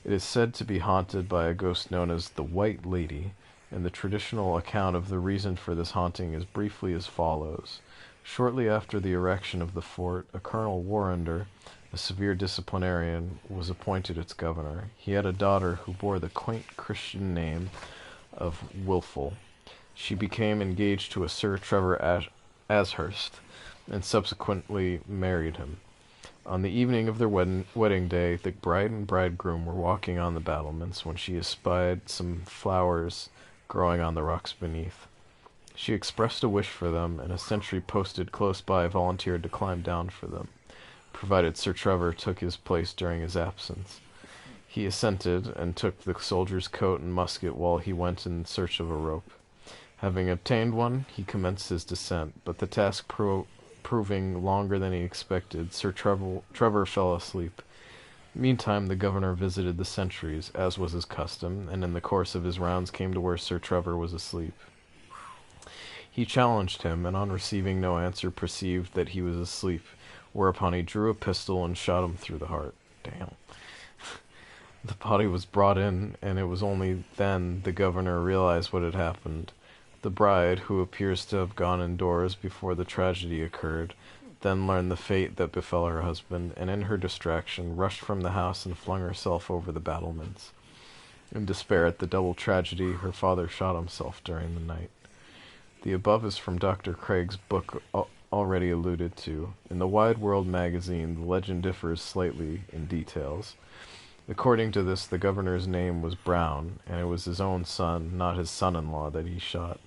It is said to be haunted by a ghost known as the White Lady, and the traditional account of the reason for this haunting is briefly as follows. Shortly after the erection of the fort, a Colonel Warrender, a severe disciplinarian, was appointed its governor. He had a daughter who bore the quaint Christian name of Wilful. She became engaged to a Sir Trevor Ashurst, and subsequently married him. On the evening of their wedding day, the bride and bridegroom were walking on the battlements when she espied some flowers growing on the rocks beneath. She expressed a wish for them, and a sentry posted close by volunteered to climb down for them, provided Sir Trevor took his place during his absence. He assented, and took the soldier's coat and musket while he went in search of a rope. Having obtained one, he commenced his descent, but the task proving longer than he expected, Sir Trevor fell asleep. Meantime, the governor visited the sentries, as was his custom, and in the course of his rounds came to where Sir Trevor was asleep. He challenged him, and on receiving no answer perceived that he was asleep, whereupon he drew a pistol and shot him through the heart. Damn. The body was brought in, and it was only then the governor realized what had happened. The bride, who appears to have gone indoors before the tragedy occurred, then learned the fate that befell her husband, and in her distraction rushed from the house and flung herself over the battlements. In despair at the double tragedy, her father shot himself during the night. The above is from Dr. Craig's book already alluded to. In the Wide World magazine, the legend differs slightly in details. According to this, the governor's name was Brown, and it was his own son, not his son-in-law, that he shot,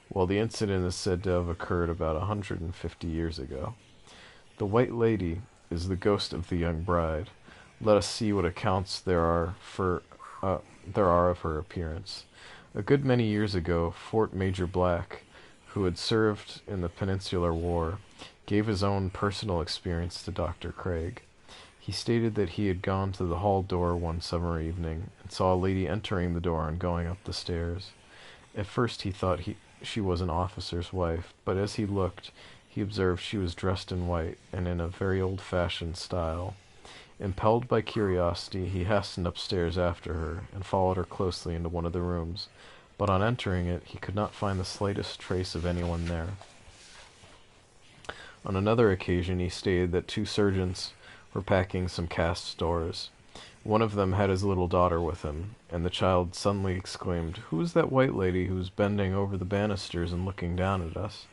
while the incident is said to have occurred about 150 years ago. The White Lady is the ghost of the young bride. Let us see what accounts there are of her appearance. A good many years ago, Fort Major Black, who had served in the Peninsular War, gave his own personal experience to Dr. Craig. He stated that he had gone to the hall door one summer evening, and saw a lady entering the door and going up the stairs. At first he thought she was an officer's wife, but as he looked, he observed she was dressed in white, and in a very old-fashioned style. Impelled by curiosity, he hastened upstairs after her, and followed her closely into one of the rooms, but on entering it, he could not find the slightest trace of anyone there. On another occasion, he stated that two surgeons were packing some cast stores. One of them had his little daughter with him, and the child suddenly exclaimed, "Who is that white lady who is bending over the banisters and looking down at us?"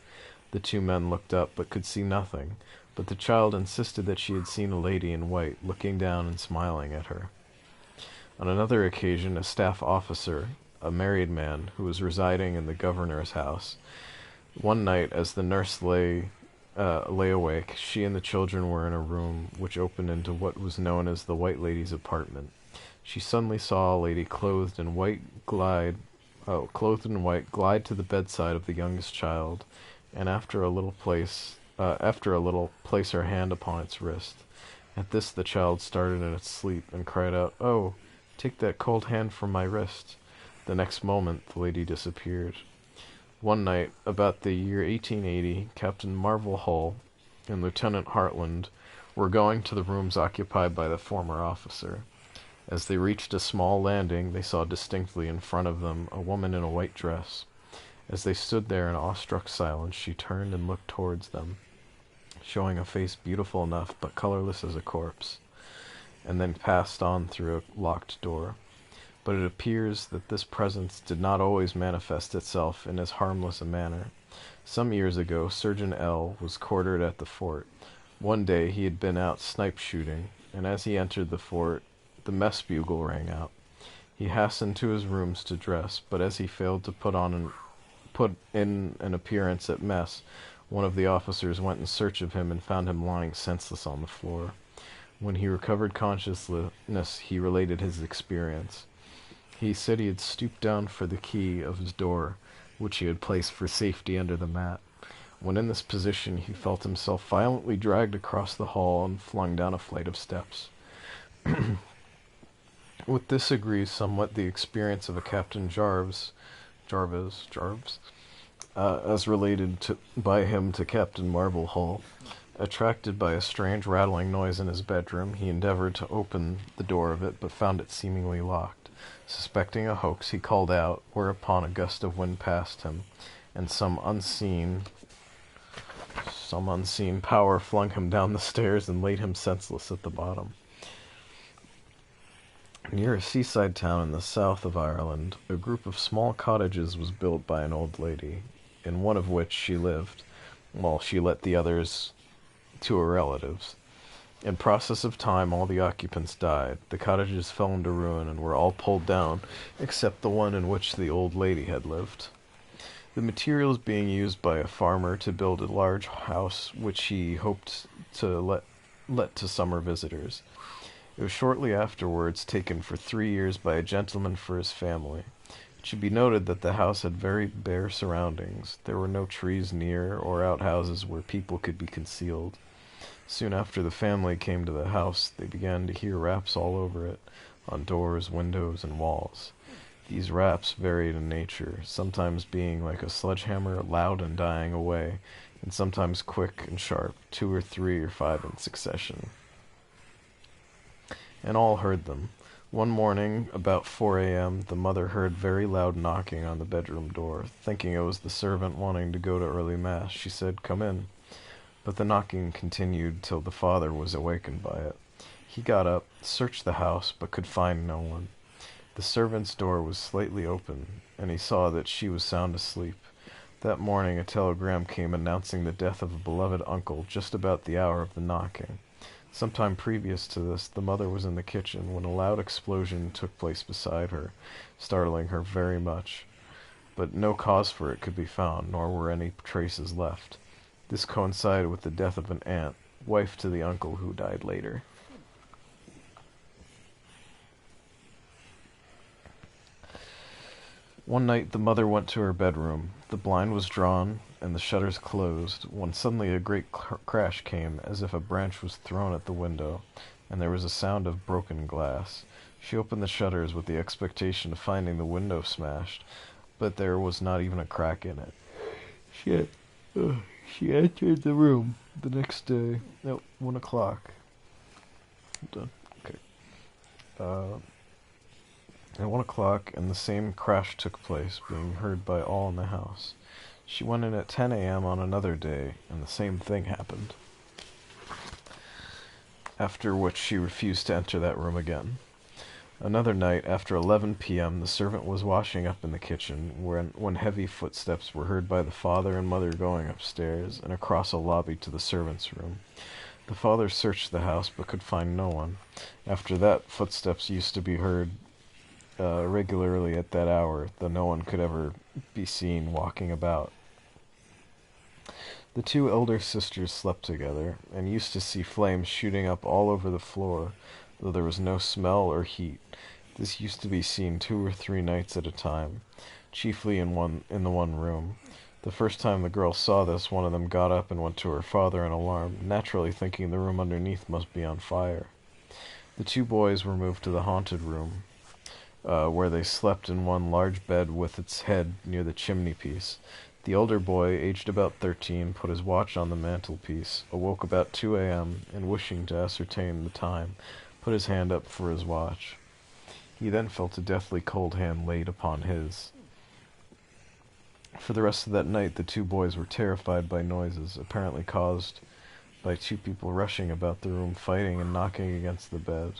The two men looked up, but could see nothing, but the child insisted that she had seen a lady in white, looking down and smiling at her. On another occasion, a staff officer, a married man, who was residing in the governor's house, one night, as the nurse lay awake, she and the children were in a room which opened into what was known as the White Lady's apartment. She suddenly saw a lady clothed in white glide clothed in white, glide to the bedside of the youngest child, and after a little place her hand upon its wrist. At this the child started in its sleep and cried out, "Oh, take that cold hand from my wrist." The next moment the lady disappeared. One night, about the year 1880, Captain Marvel Hull and Lieutenant Hartland were going to the rooms occupied by the former officer. As they reached a small landing, they saw distinctly in front of them a woman in a white dress. As they stood there in awestruck silence, she turned and looked towards them, showing a face beautiful enough but colorless as a corpse, and then passed on through a locked door. But it appears that this presence did not always manifest itself in as harmless a manner. Some years ago, Surgeon L. was quartered at the fort. One day he had been out snipe shooting, and as he entered the fort, the mess bugle rang out. He hastened to his rooms to dress, but as he failed to put in an appearance at mess, one of the officers went in search of him and found him lying senseless on the floor. When he recovered consciousness, he related his experience. He said he had stooped down for the key of his door, which he had placed for safety under the mat. When in this position, he felt himself violently dragged across the hall and flung down a flight of steps. With this agrees somewhat the experience of a Captain Jarvis, as related by him to Captain Marvel Hull. Attracted by a strange rattling noise in his bedroom, he endeavored to open the door of it, but found it seemingly locked. Suspecting a hoax, he called out, whereupon a gust of wind passed him, and some unseen power flung him down the stairs and laid him senseless at the bottom. Near a seaside town in the south of Ireland, a group of small cottages was built by an old lady, in one of which she lived, while she let the others to her relatives. In process of time, all the occupants died. The cottages fell into ruin and were all pulled down, except the one in which the old lady had lived. The materials being used by a farmer to build a large house, which he hoped to let to summer visitors. It was shortly afterwards taken for 3 years by a gentleman for his family. It should be noted that the house had very bare surroundings. There were no trees near or outhouses where people could be concealed. Soon after the family came to the house, they began to hear raps all over it, on doors, windows, and walls. These raps varied in nature, sometimes being like a sledgehammer, loud and dying away, and sometimes quick and sharp, 2 or 3 or 5 in succession. And all heard them. One morning, about 4 a.m., the mother heard very loud knocking on the bedroom door. Thinking it was the servant wanting to go to early mass, she said, "Come in." But the knocking continued till the father was awakened by it. He got up, searched the house, but could find no one. The servant's door was slightly open, and he saw that she was sound asleep. That morning a telegram came announcing the death of a beloved uncle just about the hour of the knocking. Some time previous to this, the mother was in the kitchen when a loud explosion took place beside her, startling her very much. But no cause for it could be found, nor were any traces left. This coincided with the death of an aunt, wife to the uncle who died later. One night the mother went to her bedroom. The blind was drawn and the shutters closed, when suddenly a great crash came, as if a branch was thrown at the window, and there was a sound of broken glass. She opened the shutters with the expectation of finding the window smashed, but there was not even a crack in it. She entered the room the next day at 1 o'clock. Done. Okay. At 1 o'clock, and the same crash took place, being heard by all in the house. She went in at 10 a.m. on another day, and the same thing happened. After which she refused to enter that room again. Another night, after 11 p.m., the servant was washing up in the kitchen, when heavy footsteps were heard by the father and mother going upstairs, and across a lobby to the servants' room. The father searched the house, but could find no one. After that, footsteps used to be heard regularly at that hour, though no one could ever be seen walking about. The 2 elder sisters slept together, and used to see flames shooting up all over the floor, though there was no smell or heat. This used to be seen 2 or 3 nights at a time. chiefly in the one room. The first time the girls saw this, one of them got up and went to her father in alarm, naturally thinking the room underneath must be on fire. The two boys were moved to the haunted room, where they slept in one large bed with its head near the chimney piece. The older boy, aged about 13, put his watch on the mantelpiece, awoke about 2 a.m., and wishing to ascertain the time, put his hand up for his watch. He then felt a deathly cold hand laid upon his. For the rest of that night, the two boys were terrified by noises, apparently caused by two people rushing about the room, fighting and knocking against the bed.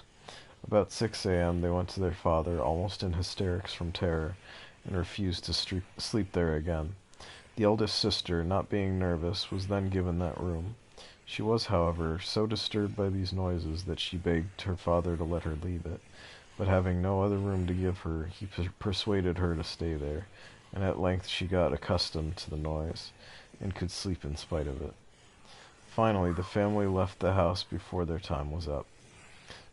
About 6 a.m., they went to their father, almost in hysterics from terror, and refused to sleep there again. The eldest sister, not being nervous, was then given that room. She was, however, so disturbed by these noises that she begged her father to let her leave it, but having no other room to give her, he persuaded her to stay there, and at length she got accustomed to the noise, and could sleep in spite of it. Finally, the family left the house before their time was up.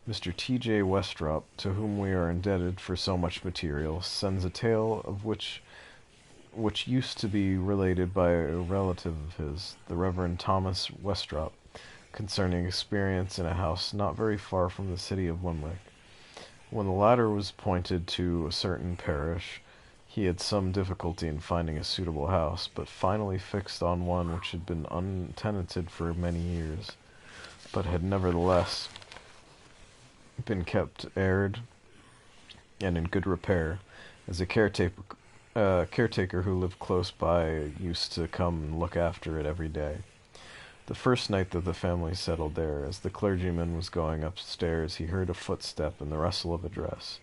Mr. T.J. Westrop, to whom we are indebted for so much material, sends a tale of which used to be related by a relative of his, the Reverend Thomas Westrop, concerning experience in a house not very far from the city of Limerick. When the latter was appointed to a certain parish, he had some difficulty in finding a suitable house, but finally fixed on one which had been untenanted for many years, but had nevertheless been kept aired and in good repair, as a caretaker who lived close by used to come and look after it every day. The first night that the family settled there, as the clergyman was going upstairs, he heard a footstep and the rustle of a dress,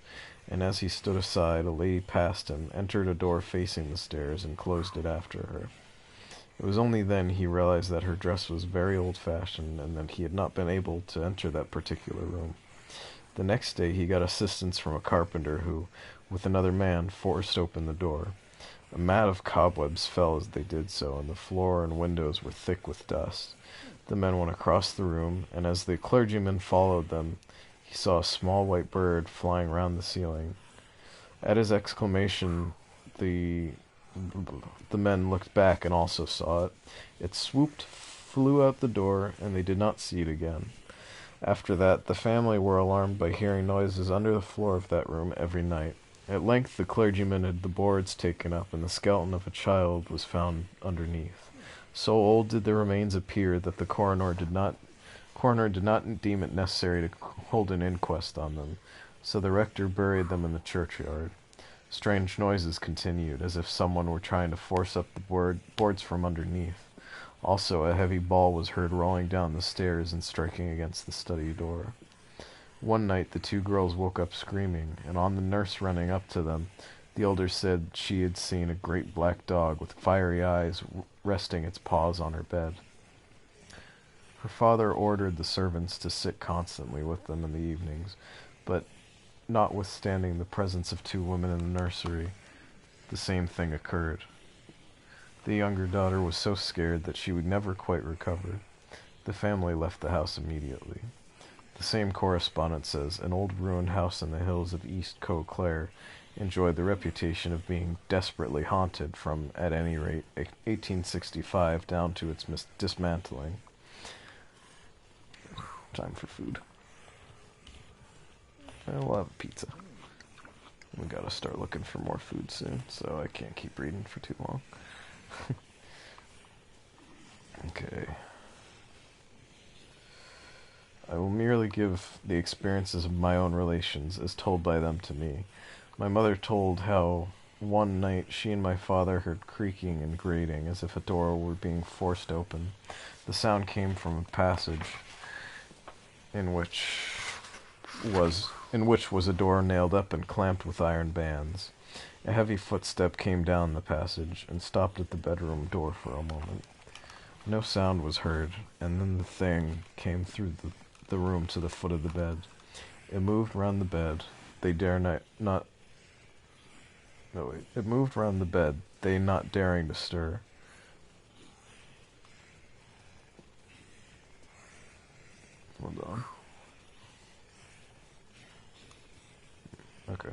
and as he stood aside, a lady passed him, entered a door facing the stairs, and closed it after her. It was only then he realized that her dress was very old-fashioned, and that he had not been able to enter that particular room. The next day he got assistance from a carpenter who, with another man, forced open the door. A mat of cobwebs fell as they did so, and the floor and windows were thick with dust. The men went across the room, and as the clergyman followed them, he saw a small white bird flying round the ceiling. At his exclamation, the men looked back and also saw it. It swooped, flew out the door, and they did not see it again. After that, the family were alarmed by hearing noises under the floor of that room every night. At length the clergyman had the boards taken up, and the skeleton of a child was found underneath. So old did the remains appear that the coroner did not deem it necessary to hold an inquest on them, so the rector buried them in the churchyard. Strange noises continued, as if someone were trying to force up the boards from underneath. Also, a heavy ball was heard rolling down the stairs and striking against the study door. One night the two girls woke up screaming, and on the nurse running up to them, the elder said she had seen a great black dog with fiery eyes resting its paws on her bed. Her father ordered the servants to sit constantly with them in the evenings, but notwithstanding the presence of two women in the nursery, the same thing occurred. The younger daughter was so scared that she would never quite recover. The family left the house immediately. The same correspondent says, an old ruined house in the hills of East Coe Clare enjoyed the reputation of being desperately haunted from, at any rate, 1865 down to its dismantling. Time for food. We'll have a pizza. We gotta start looking for more food soon, so I can't keep reading for too long. Okay. I will merely give the experiences of my own relations as told by them to me. My mother told how one night she and my father heard creaking and grating as if a door were being forced open. The sound came from a passage in which was a door nailed up and clamped with iron bands. A heavy footstep came down the passage and stopped at the bedroom door for a moment. No sound was heard, and then the thing came through the room to the foot of the bed. It moved round the bed. It moved round the bed, they not daring to stir. Hold on. Okay.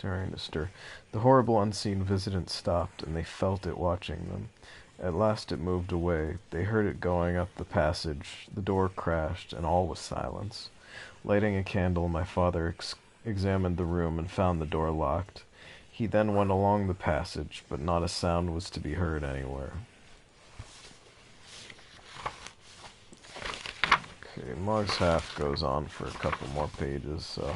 preparing to stir. The horrible unseen visitant stopped, and they felt it watching them. At last it moved away. They heard it going up the passage. The door crashed, and all was silence. Lighting a candle, my father examined the room and found the door locked. He then went along the passage, but not a sound was to be heard anywhere. Okay, Mug's Half goes on for a couple more pages, so...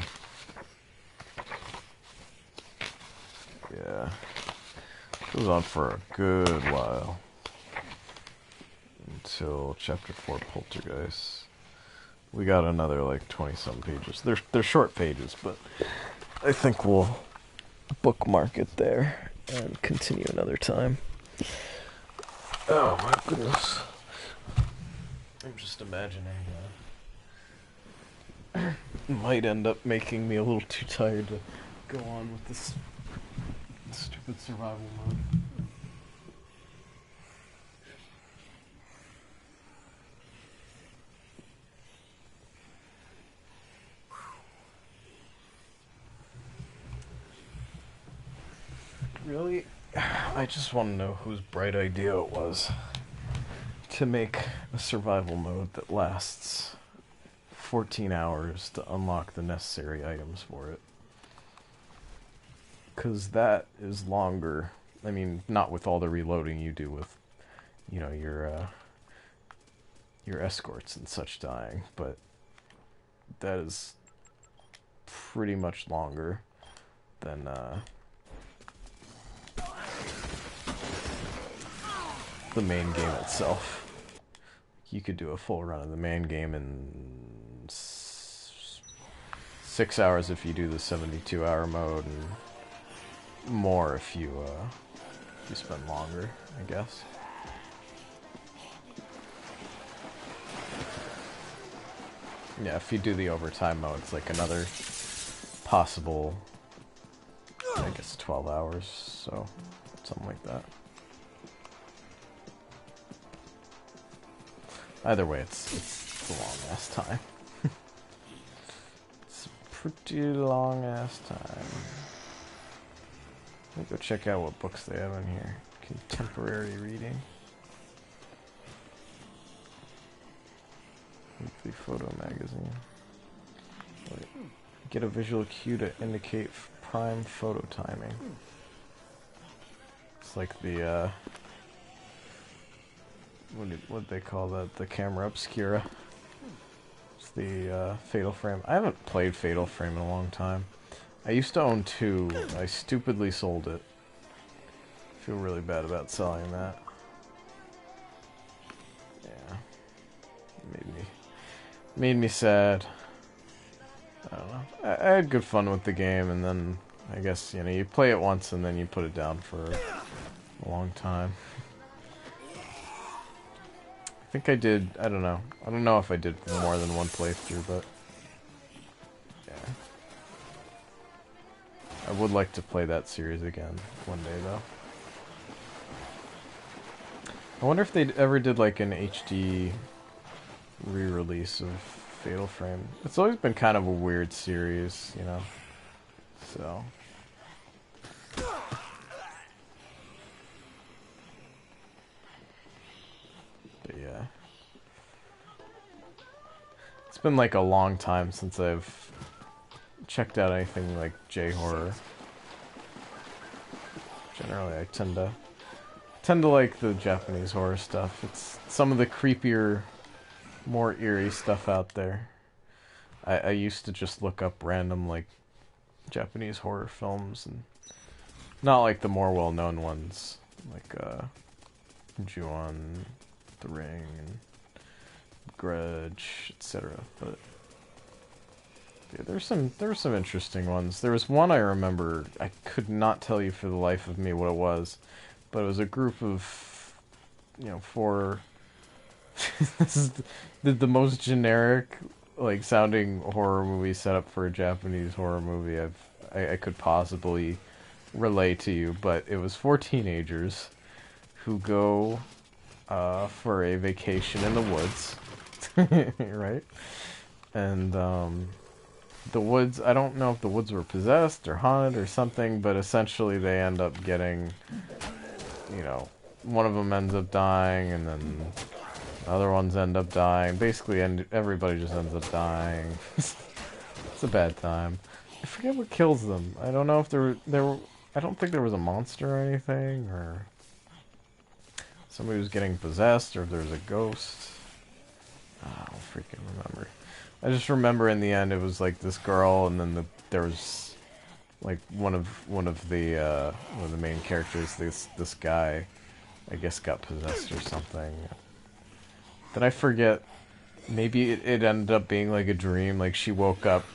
yeah. Goes on for a good while. Until Chapter 4, Poltergeist. We got another, like, 20-some pages. They're short pages, but I think we'll bookmark it there and continue another time. Oh, my goodness. I'm just imagining it might end up making me a little too tired to go on with this stupid survival mode. Really? I just want to know whose bright idea it was to make a survival mode that lasts 14 hours to unlock the necessary items for it. Because that is longer. I mean, not with all the reloading you do with, you know, your escorts and such dying, but that is pretty much longer than, the main game itself. You could do a full run of the main game in 6 hours if you do the 72-hour mode, and more if you spend longer, I guess. Yeah, if you do the overtime mode, it's like another possible, I guess, 12 hours, so something like that. Either way, it's a long-ass time. It's a pretty long-ass time. Let me go check out what books they have in here. Contemporary reading. Weekly photo magazine. Wait. Get a visual cue to indicate prime photo timing. It's like the, what they call that? The camera obscura. It's the Fatal Frame. I haven't played Fatal Frame in a long time. I used to own 2. I stupidly sold it. I feel really bad about selling that. Yeah. Made me sad. I don't know. I had good fun with the game, and then I guess, you know, you play it once and then you put it down for a long time. I think I did, I don't know. I don't know if I did more than one playthrough, but yeah. I would like to play that series again one day, though. I wonder if they ever did like an HD re-release of Fatal Frame. It's always been kind of a weird series, you know. So but yeah. It's been like a long time since I've checked out anything like J-horror. Generally, I tend to like the Japanese horror stuff. It's some of the creepier, more eerie stuff out there. I used to just look up random, like, Japanese horror films, and not like the more well-known ones, like, Ju-on, The Ring, and Grudge, etc. But yeah, there were some interesting ones. There was one I remember. I could not tell you for the life of me what it was, but it was a group of, you know, 4. This is the most generic, like, sounding horror movie set up for a Japanese horror movie I could possibly relay to you. But it was 4 teenagers who go for a vacation in the woods, right? And the woods, I don't know if the woods were possessed or haunted or something, but essentially they end up getting, you know, one of them ends up dying, and then other ones end up dying. Basically, everybody just ends up dying. It's a bad time. I forget what kills them. I don't know if I don't think there was a monster or anything, or somebody was getting possessed, or if there was a ghost. I don't freaking remember. I just remember in the end it was like this girl, and then there was like one of the main characters. This guy, I guess, got possessed or something. Then I forget. Maybe it ended up being like a dream. Like she woke up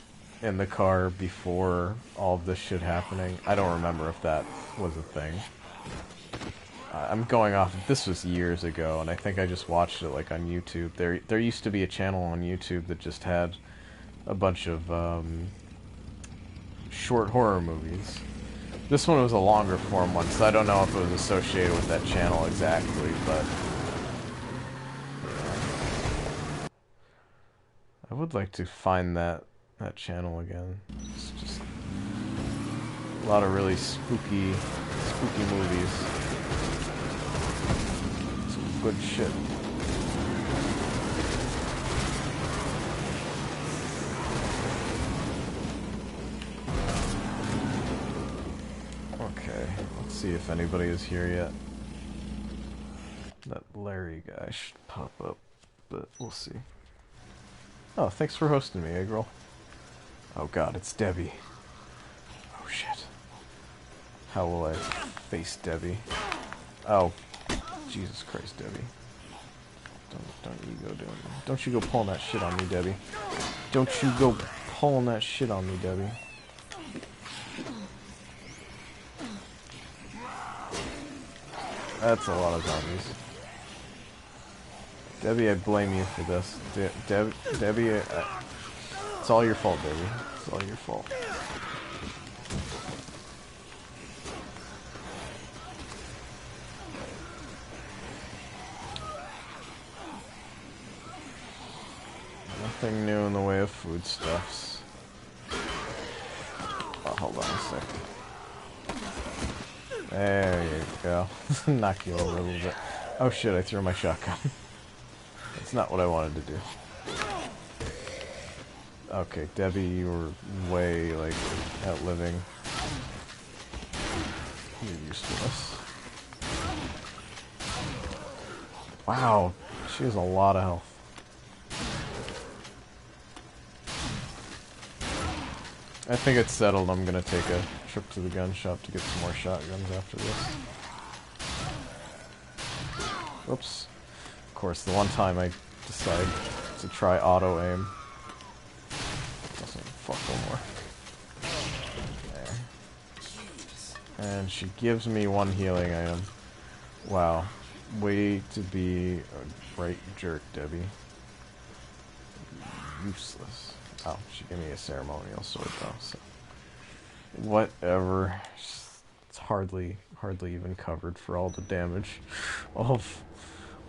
in the car before all of this shit happening. I don't remember if that was a thing. I'm going off. This was years ago, and I think I just watched it like on YouTube. There used to be a channel on YouTube that just had a bunch of short horror movies. This one was a longer form one, so I don't know if it was associated with that channel exactly, but I would like to find that channel again. It's just a lot of really spooky movies. Some good shit. Okay, let's see if anybody is here yet. That Larry guy should pop up, but we'll see. Oh, thanks for hosting me, Eggroll. Oh god, it's Debbie. Oh shit. How will I face Debbie? Oh, Jesus Christ, Debbie. Don't you go pulling that shit on me, Debbie. Don't you go pulling that shit on me, Debbie. That's a lot of zombies. Debbie, I blame you for this. Debbie, it's all your fault, Debbie. It's all your fault. Nothing new in the way of foodstuffs. Oh, hold on a second. There you go. Knock you over a little bit. Oh shit, I threw my shotgun. That's not what I wanted to do. Okay, Debbie, you were way, like, outliving. You're useless. Wow, she has a lot of health. I think it's settled. I'm gonna take a trip to the gun shop to get some more shotguns after this. Oops. Of course, the one time I decide to try auto-aim doesn't fucking work. There. And she gives me one healing item. Wow. Way to be a right jerk, Debbie. Useless. Oh, she gave me a ceremonial sword though, so whatever. It's hardly even covered for all the damage. All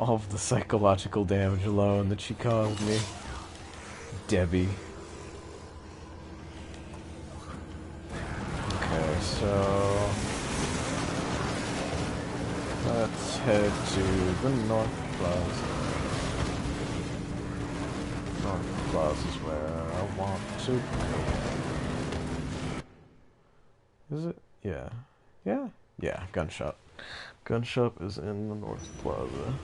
of the psychological damage alone that she caused me. Debbie. Okay, so let's head to the North Plaza. North Plaza is where I want to go. Is it? Yeah. Yeah? Yeah, gun shop. Gun shop is in the North Plaza.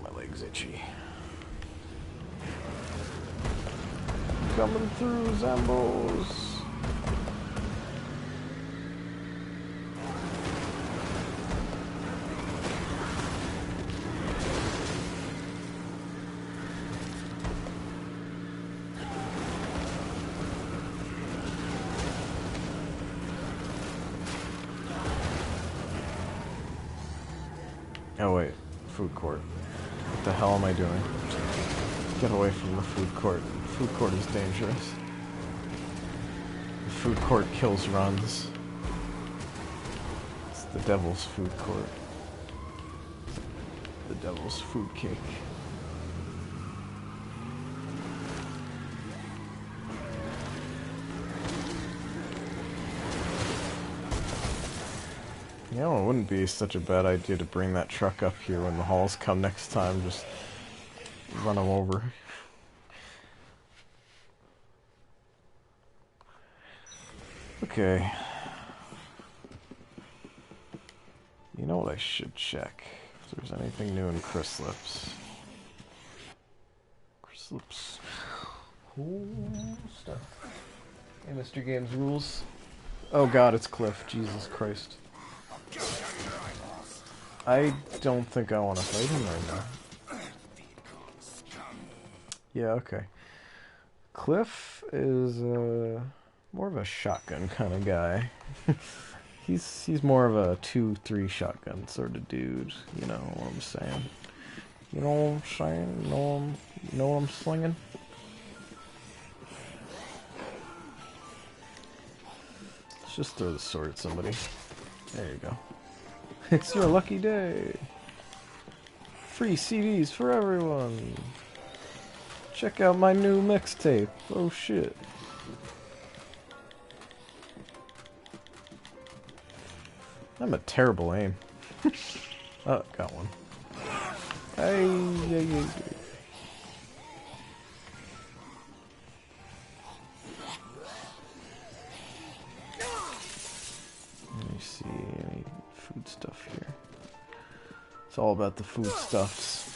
My leg's itchy. Coming through, Zambos. Oh wait, food court. What the hell am I doing? Get away from the food court. The food court is dangerous. The food court kills runs. It's the devil's food court. The devil's food cake. You know, it wouldn't be such a bad idea to bring that truck up here when the halls come next time. Just run them over. Okay. You know what I should check? If there's anything new in Chryslips. Chryslips. Cool stuff. Hey, Mr. Games Rules. Oh god, it's Cliff. Jesus Christ. I don't think I want to fight him right now. Yeah, okay. Cliff is more of a shotgun kind of guy. he's more of a 2-3 shotgun sort of dude. You know what I'm saying? You know what I'm saying? You know what I'm slinging? Let's just throw the sword at somebody. There you go. It's your lucky day. Free CDs for everyone. Check out my new mixtape. Oh shit. I'm a terrible aim. Oh, got one. Hey, yeah. Let me see any food stuff here. It's all about the foodstuffs.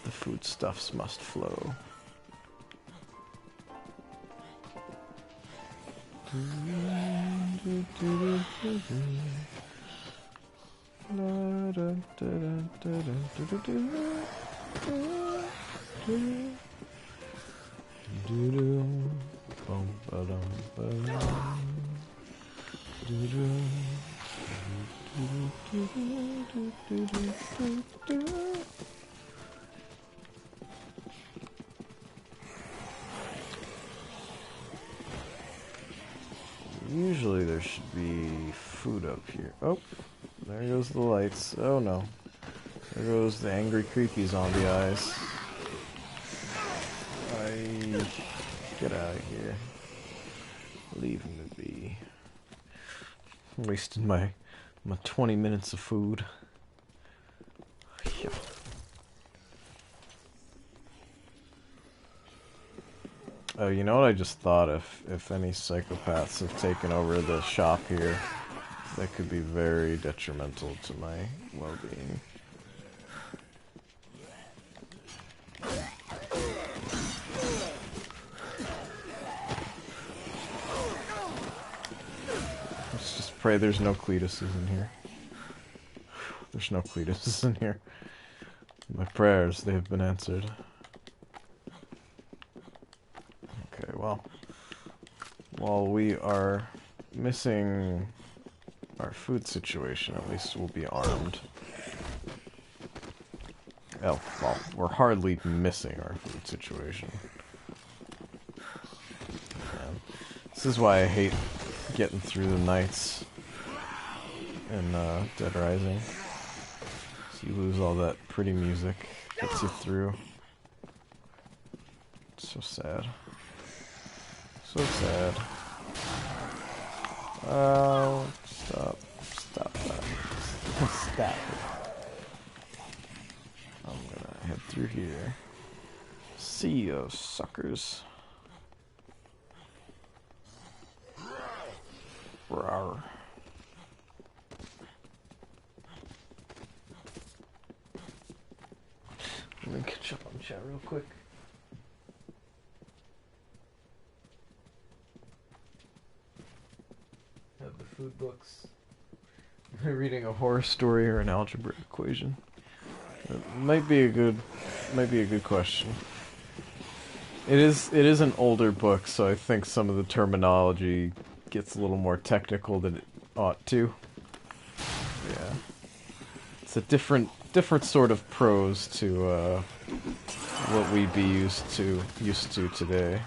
The foodstuffs must flow. Usually there should be food up here. Oh, there goes the lights. Oh no. There goes the angry creepy zombie eyes. Get out of here. Leave me be. I'm wasting my 20 minutes of food. Yeah. Oh, you know what I just thought? If any psychopaths have taken over the shop here, that could be very detrimental to my well-being. Let's just pray there's no Cletuses in here. There's no Cletuses in here. My prayers, they have been answered. Okay, well, while we are missing our food situation, at least we'll be armed. Oh, well, we're hardly missing our food situation. Man, this is why I hate getting through the nights in Dead Rising. So you lose all that pretty music, gets you through. It's so sad. So sad. Oh, stop that. Stop it. I'm gonna head through here. See you, suckers. Rawr. Let me catch up on chat real quick. Have the food books. Am I reading a horror story or an algebraic equation? It might be a good question. It is an older book, so I think some of the terminology gets a little more technical than it ought to. Yeah, it's a different sort of prose to what we'd be used to today.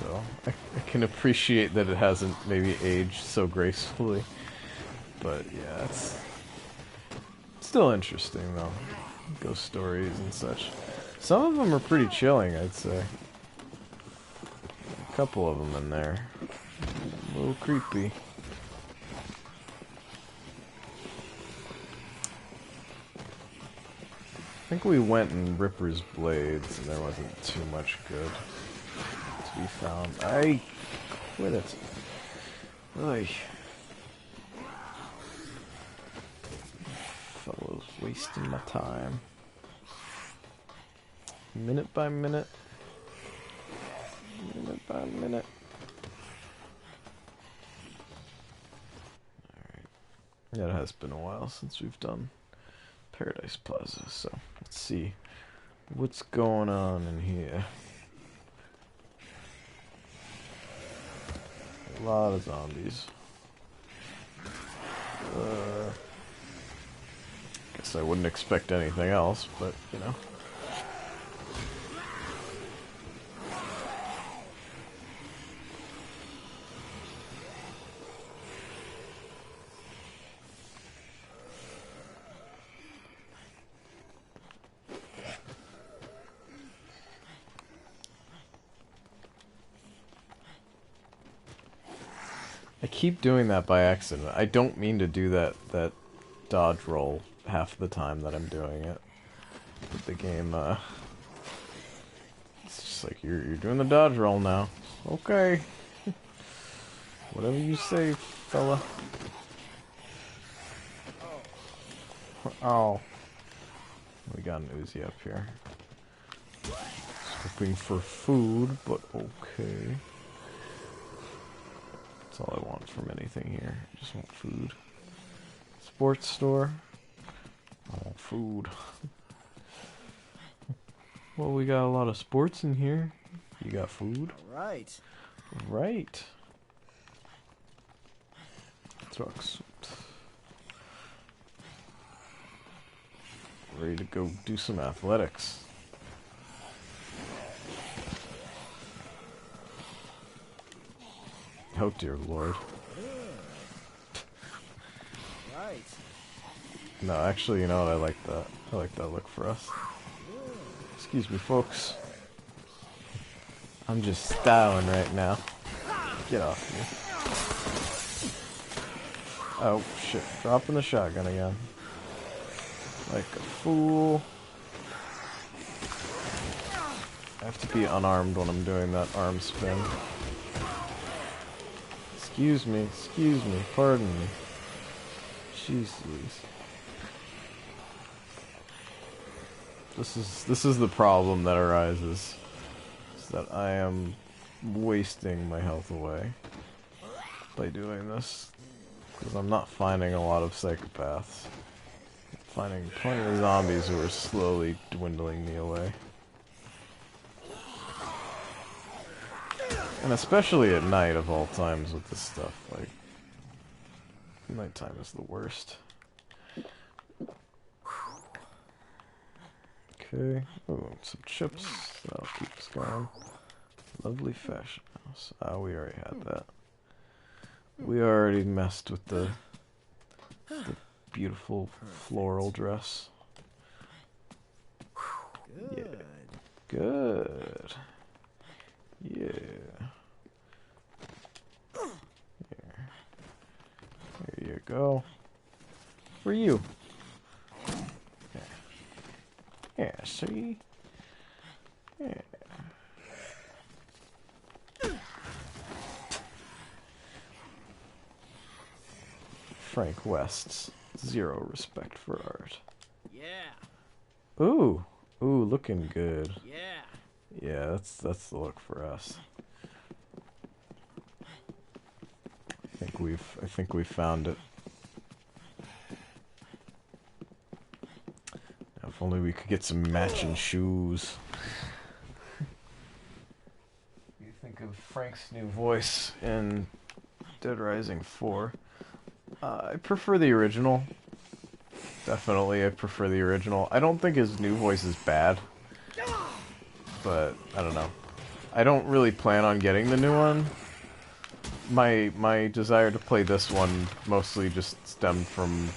So I can appreciate that it hasn't maybe aged so gracefully, but yeah, it's still interesting though. Ghost stories and such. Some of them are pretty chilling, I'd say. A couple of them in there. A little creepy. think we went in Ripper's Blades, and there wasn't too much good to be found. I quit it. Oy. Fellows wasting my time. Minute by minute. Minute by minute. Alright. Yeah, it has been a while since we've done Paradise Plaza, so let's see what's going on in here. A lot of zombies. Guess I wouldn't expect anything else, but you know. I keep doing that by accident. I don't mean to do that dodge roll half the time that I'm doing it. But the game, it's just like, you're doing the dodge roll now. Okay. Whatever you say, fella. Oh. We got an Uzi up here. Just hoping for food, but okay. That's all I want from anything here. I just want food. Sports store. I want food. Well, we got a lot of sports in here. You got food? Right. Right. Trucks. Ready to go do some athletics. Oh dear lord. Right. No, actually, you know what? I like that. I like that look for us. Excuse me, folks. I'm just styling right now. Get off me. Oh, shit. Dropping the shotgun again. Like a fool. I have to be unarmed when I'm doing that arm spin. Excuse me, pardon me. Jeez Louise. This is the problem that arises. Is that I am wasting my health away by doing this. Because I'm not finding a lot of psychopaths. I'm finding plenty of zombies who are slowly dwindling me away. And especially at night of all times with this stuff, like, nighttime is the worst. Okay, oh, some chips, that'll keep us going. Lovely fashion house. Ah, we already had that. We already messed with the beautiful floral dress. Good. Yeah. Good. Yeah. There you go. For you. Yeah. Yeah, see? Yeah. Frank West's zero respect for art. Yeah. Ooh. Ooh, looking good. Yeah. Yeah, that's the look for us. I think we've found it. Now, if only we could get some matching shoes. You think of Frank's new voice in Dead Rising 4. I prefer the original. Definitely, I prefer the original. I don't think his new voice is bad. But, I don't know. I don't really plan on getting the new one. My desire to play this one mostly just stemmed from,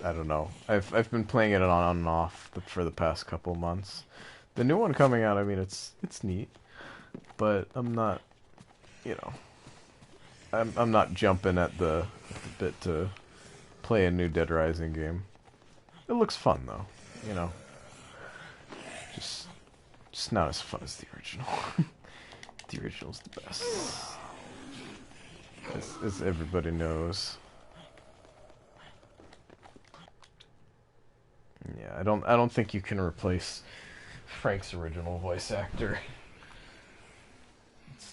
I don't know. I've been playing it on and off for the past couple months. The new one coming out, I mean, it's neat. But I'm not, you know, I'm not jumping at the bit to play a new Dead Rising game. It looks fun though, you know. Just not as fun as the original. The original's the best. As everybody knows. Yeah, I don't think you can replace Frank's original voice actor.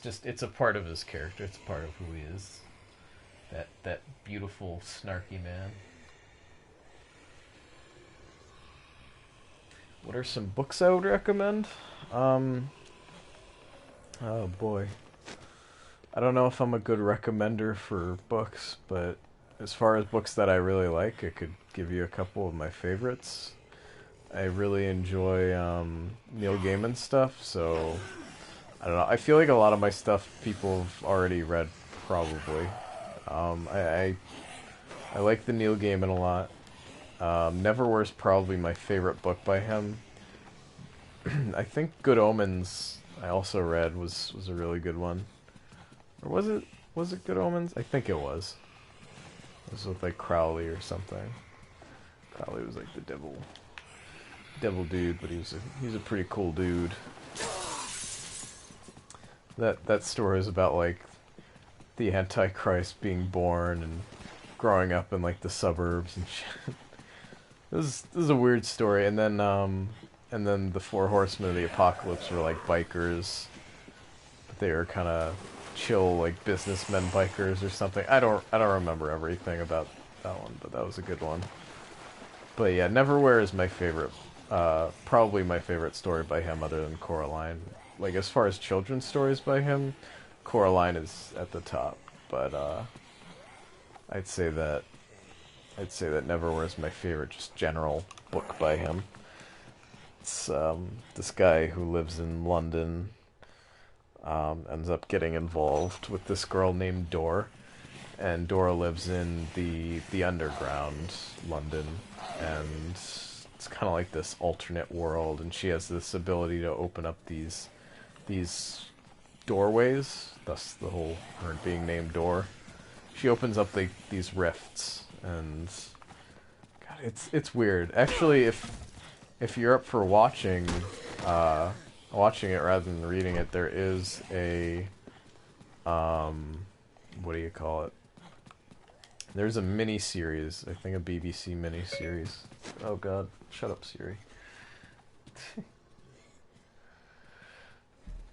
It's a part of his character, it's a part of who he is. That beautiful, snarky man. What are some books I would recommend? Oh boy. I don't know if I'm a good recommender for books, but as far as books that I really like, I could give you a couple of my favorites. I really enjoy Neil Gaiman stuff, so I don't know. I feel like a lot of my stuff people have already read, probably. I like the Neil Gaiman a lot. Neverwhere's probably my favorite book by him. I think Good Omens I also read was a really good one. Or was it Good Omens? I think it was. It was with like Crowley or something. Crowley was like the devil dude, but he's a pretty cool dude. That story is about like the Antichrist being born and growing up in like the suburbs and shit. This is a weird story, and then the Four Horsemen of the Apocalypse were like bikers, but they were kind of chill like businessmen bikers or something. I don't remember everything about that one, but that was a good one. But yeah, Neverwhere is my favorite, probably my favorite story by him, other than Coraline. Like as far as children's stories by him, Coraline is at the top, but I'd say that Neverwhere is my favorite, just general book by him. It's this guy who lives in London ends up getting involved with this girl named Dor, and Dora lives in the underground London, and it's kind of like this alternate world, and she has this ability to open up these doorways, thus the whole her being named Dor. She opens up these rifts, and God, it's weird. Actually, if you're up for watching it rather than reading it, there is a what do you call it? There's a mini-series, I think a BBC mini-series. Oh god, shut up Siri.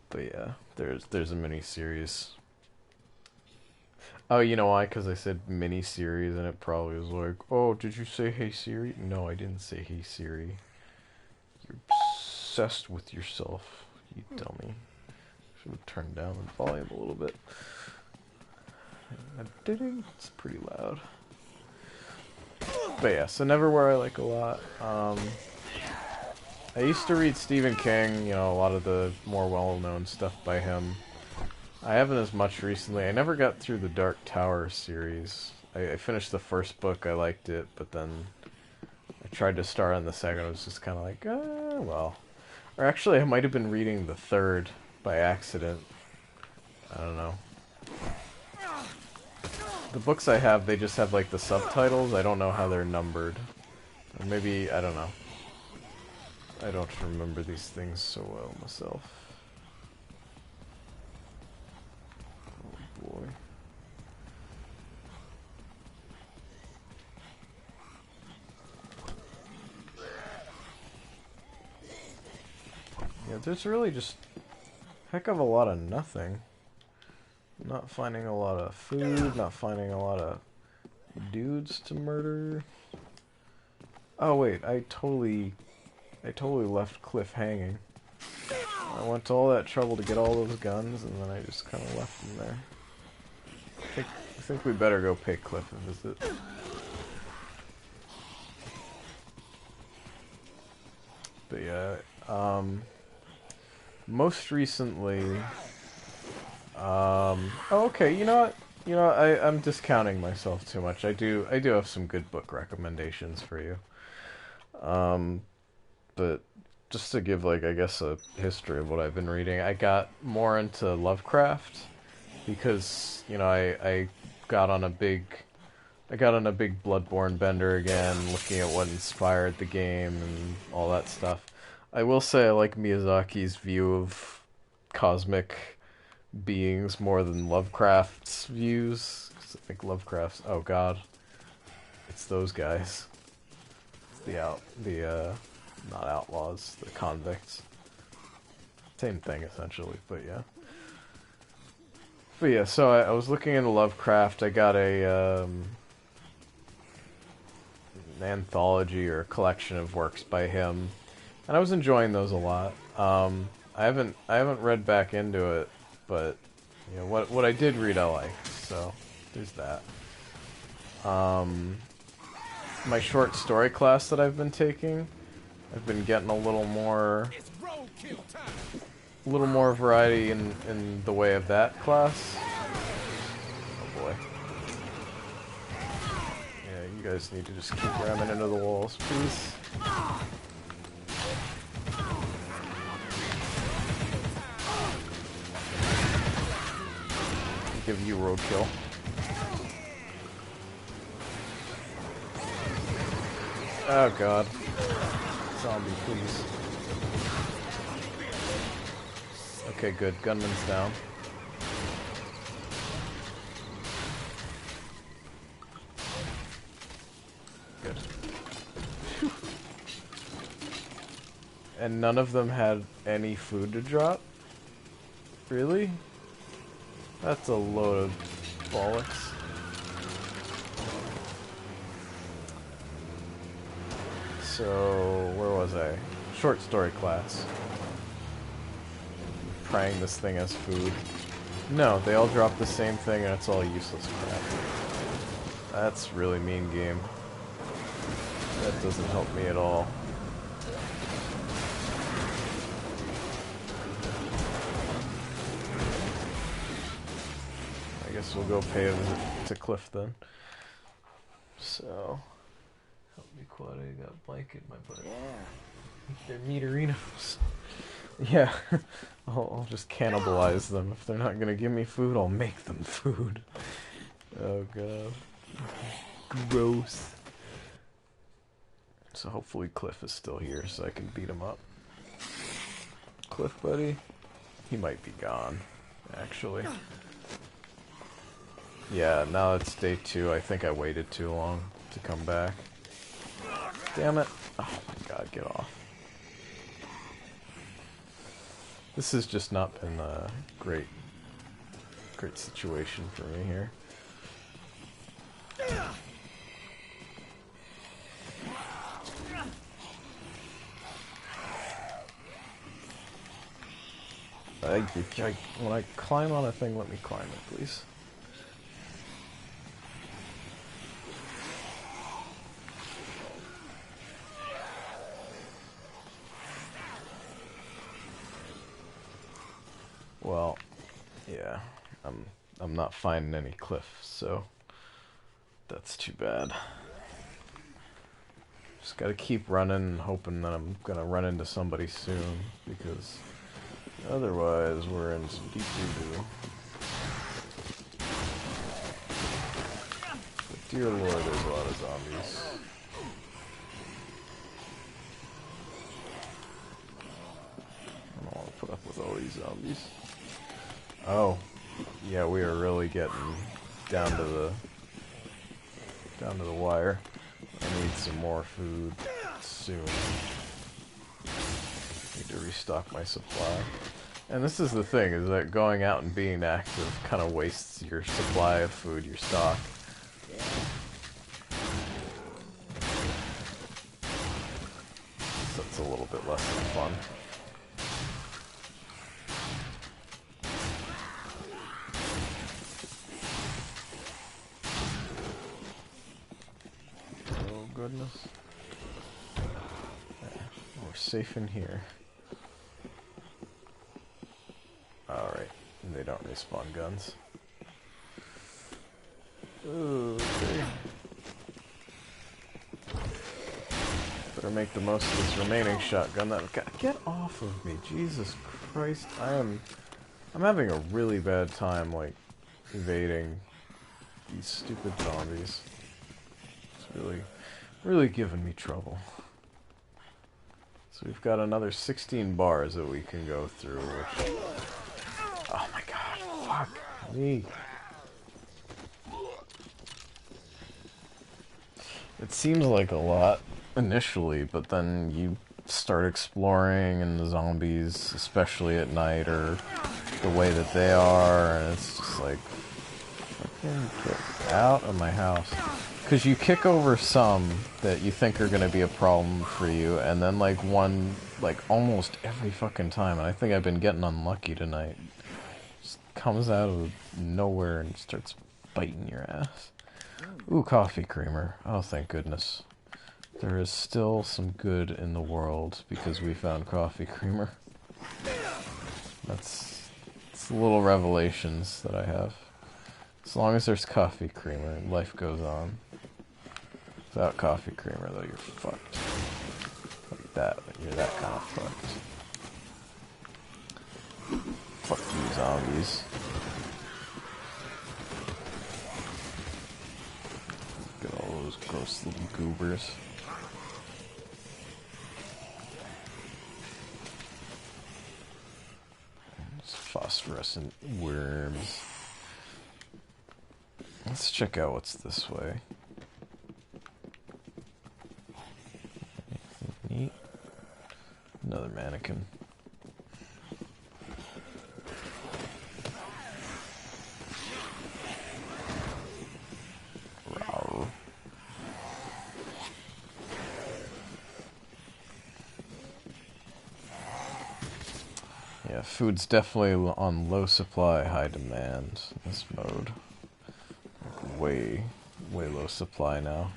But yeah, there's a mini-series. Oh, you know why? Because I said mini-series and it probably was like, oh, did you say hey Siri? No, I didn't say hey Siri. You're obsessed with yourself, you dummy. Should have turned down the volume a little bit. It's pretty loud. But yeah, so Neverwhere I like a lot. I used to read Stephen King, you know, a lot of the more well-known stuff by him. I haven't as much recently. I never got through the Dark Tower series. I finished the first book, I liked it, but then I tried to start on the second. I was just kind of like, well. Or actually, I might have been reading the third by accident. I don't know. The books I have, they just have like the subtitles. I don't know how they're numbered. Or maybe, I don't know. I don't remember these things so well myself. Oh boy. Yeah, there's really just a heck of a lot of nothing. Not finding a lot of food, not finding a lot of dudes to murder. Oh wait, I totally left Cliff hanging. I went to all that trouble to get all those guns, and then I just kind of left them there. I think we better go pay Cliff a visit. But yeah, most recently, oh, okay, you know what? I'm discounting myself too much. I do have some good book recommendations for you. But just to give, like, I guess a history of what I've been reading, I got more into Lovecraft because, you know, I got on a big Bloodborne bender again, looking at what inspired the game and all that stuff. I will say I like Miyazaki's view of cosmic beings more than Lovecraft's views. 'Cause I think Lovecraft's, oh god, it's those guys. It's not outlaws, the convicts. Same thing essentially, but yeah. But yeah, so I was looking into Lovecraft. I got an anthology or a collection of works by him, and I was enjoying those a lot. I haven't read back into it, but you know what I did read I liked, so there's that. My short story class that I've been taking, I've been getting a little more variety in the way of that class. Oh boy. Yeah, you guys need to just keep ramming into the walls, please. Give you roadkill. Oh god. Zombie, please. Okay, good. Gunman's down. Good. And none of them had any food to drop? Really? That's a load of bollocks. So, where was I? Short story class. Praying this thing as food. No, they all drop the same thing and it's all useless crap. That's really mean game. That doesn't help me at all. I guess we'll go pay a visit to Cliff then. So, help me quad, I got a blanket in my butt. Yeah. They're meaterinos. Yeah, I'll just cannibalize them. If they're not gonna give me food, I'll make them food. Oh god. Gross. So hopefully Cliff is still here so I can beat him up. Cliff, buddy? He might be gone, actually. Yeah, now it's day 2. I think I waited too long to come back. Damn it. Oh my god, get off. This has just not been a great situation for me here. When I climb on a thing, let me climb it, please. Well, yeah, I'm not finding any cliffs, so that's too bad. Just gotta keep running and hoping that I'm gonna run into somebody soon, because otherwise we're in some deep doo-doo. But dear lord, there's a lot of zombies. I don't want to put up with all these zombies. Oh, yeah, we are really getting down to the wire. I need some more food soon. Need to restock my supply. And this is the thing, is that going out and being active kind of wastes your supply of food, your stock. So it's a little bit less than fun. Goodness. We're safe in here. Alright, they don't respawn guns. Ooh, okay. Better make the most of this remaining shotgun that I've got. Get off of me, Jesus Christ. I'm having a really bad time, like, evading these stupid zombies. It's really giving me trouble. So we've got another 16 bars that we can go through, which... Oh my god, fuck me. It seems like a lot initially, but then you start exploring and the zombies, especially at night, are the way that they are, and it's just like, fucking get out of my house. Because you kick over some that you think are going to be a problem for you, and then like one, like almost every fucking time, and I think I've been getting unlucky tonight, just comes out of nowhere and starts biting your ass. Ooh, coffee creamer. Oh, thank goodness. There is still some good in the world because we found coffee creamer. It's the little revelations that I have. As long as there's coffee creamer, life goes on. Without coffee creamer, though, you're fucked. Like that, you're that kind of fucked. Fuck you, zombies. Look at all those gross little goobers. Those phosphorescent worms. Let's check out what's this way. Neat. Another mannequin. Rawr. Yeah, food's definitely on low supply, high demand in this mode. Like way low supply now.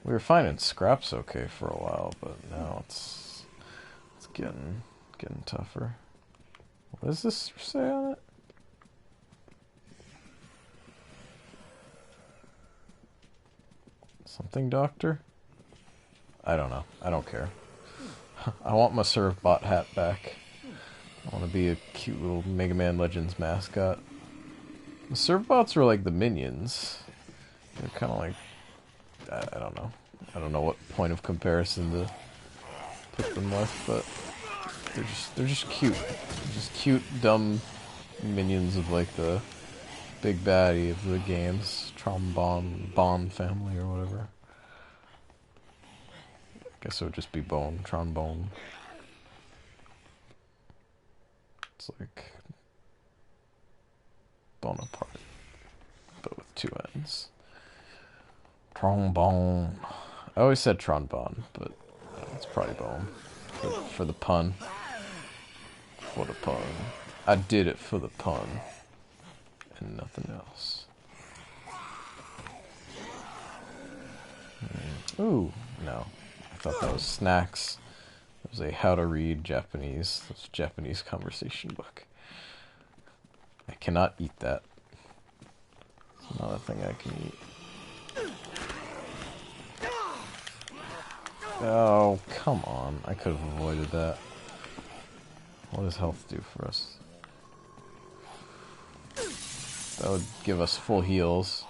We were finding scraps okay for a while, but now it's getting tougher. What does this say on it? Something doctor? I don't know. I don't care. I want my Servbot hat back. I want to be a cute little Mega Man Legends mascot. The Servbots are like the minions. They're kind of like... I don't know. I don't know what point of comparison to put them with, but they're just cute. They're just cute, dumb minions of like the big baddie of the games, Trombone family or whatever. I guess it would just be Trombone. It's like Bonaparte, but with two N's. Trombone. I always said trombone, but it's probably bone. For the pun. For the pun. I did it for the pun. And nothing else. Ooh, no. I thought that was snacks. It was a how to read Japanese. It was a Japanese conversation book. I cannot eat that. It's not a thing I can eat. Oh, come on. I could have avoided that. What does health do for us? That would give us full heals.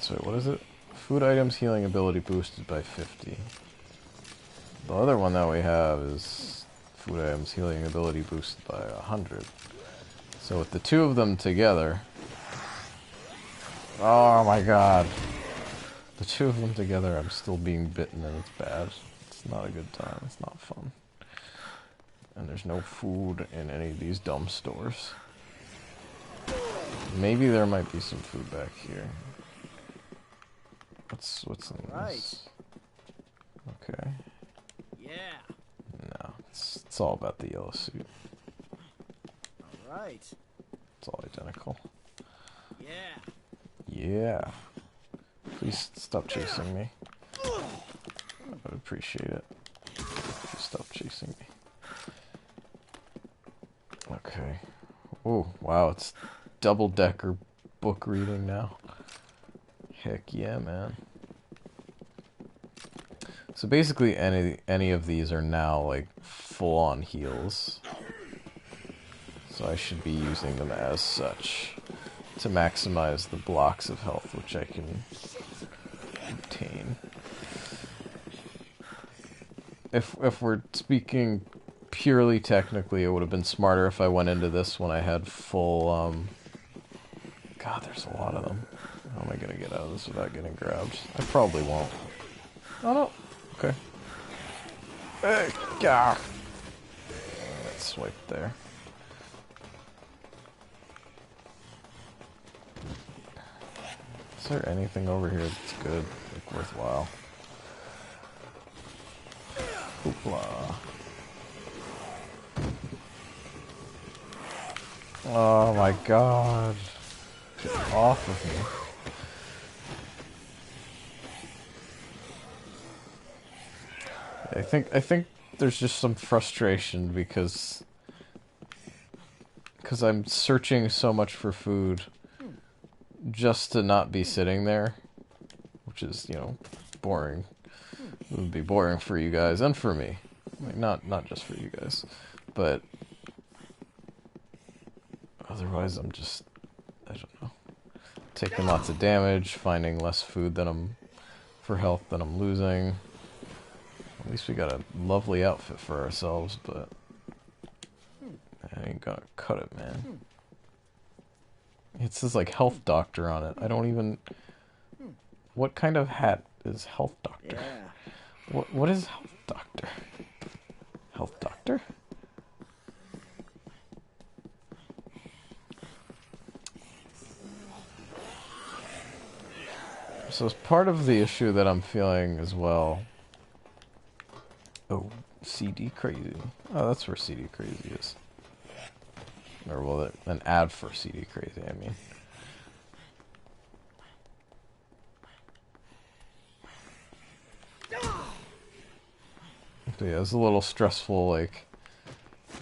So what is it? Food items healing ability boosted by 50. The other one that we have is food items healing ability boosted by 100. So with the two of them together... Oh my god. The two of them together, I'm still being bitten and it's bad. It's not a good time. It's not fun. And there's no food in any of these dumb stores. Maybe there might be some food back here. What's in this? Okay. Yeah. No, it's all about the yellow suit. All right. It's all identical. Yeah. Yeah. Please stop chasing me. I would appreciate it. If you stop chasing me. Okay. Oh, wow, it's double-decker book reading now. Heck yeah, man. So basically any of these are now like full-on heals. So I should be using them as such to maximize the blocks of health which I can obtain. if we're speaking purely technically, it would have been smarter if I went into this when I had full, God, there's a lot of them. How am I gonna get out of this without getting grabbed? I probably won't. Oh no. Okay. Hey, gah. Let's swipe there. Is there anything over here that's good, like worthwhile? Hoopla. Oh my god. Get off of me. I think there's just some frustration because I'm searching so much for food just to not be sitting there, which is, you know, boring. It would be boring for you guys and for me. Like, not just for you guys, but otherwise I'm just, I don't know, taking lots of damage, finding less food for health than I'm losing. At least we got a lovely outfit for ourselves, but I ain't gonna cut it, man. It says like health doctor on it. I don't even. What kind of hat is health doctor? Yeah. What is health doctor? Health doctor? So as part of the issue that I'm feeling as well. Oh, CD Crazy. Oh, that's where CD Crazy is. Or, well, an ad for CD Crazy, I mean. But yeah, it was a little stressful, like,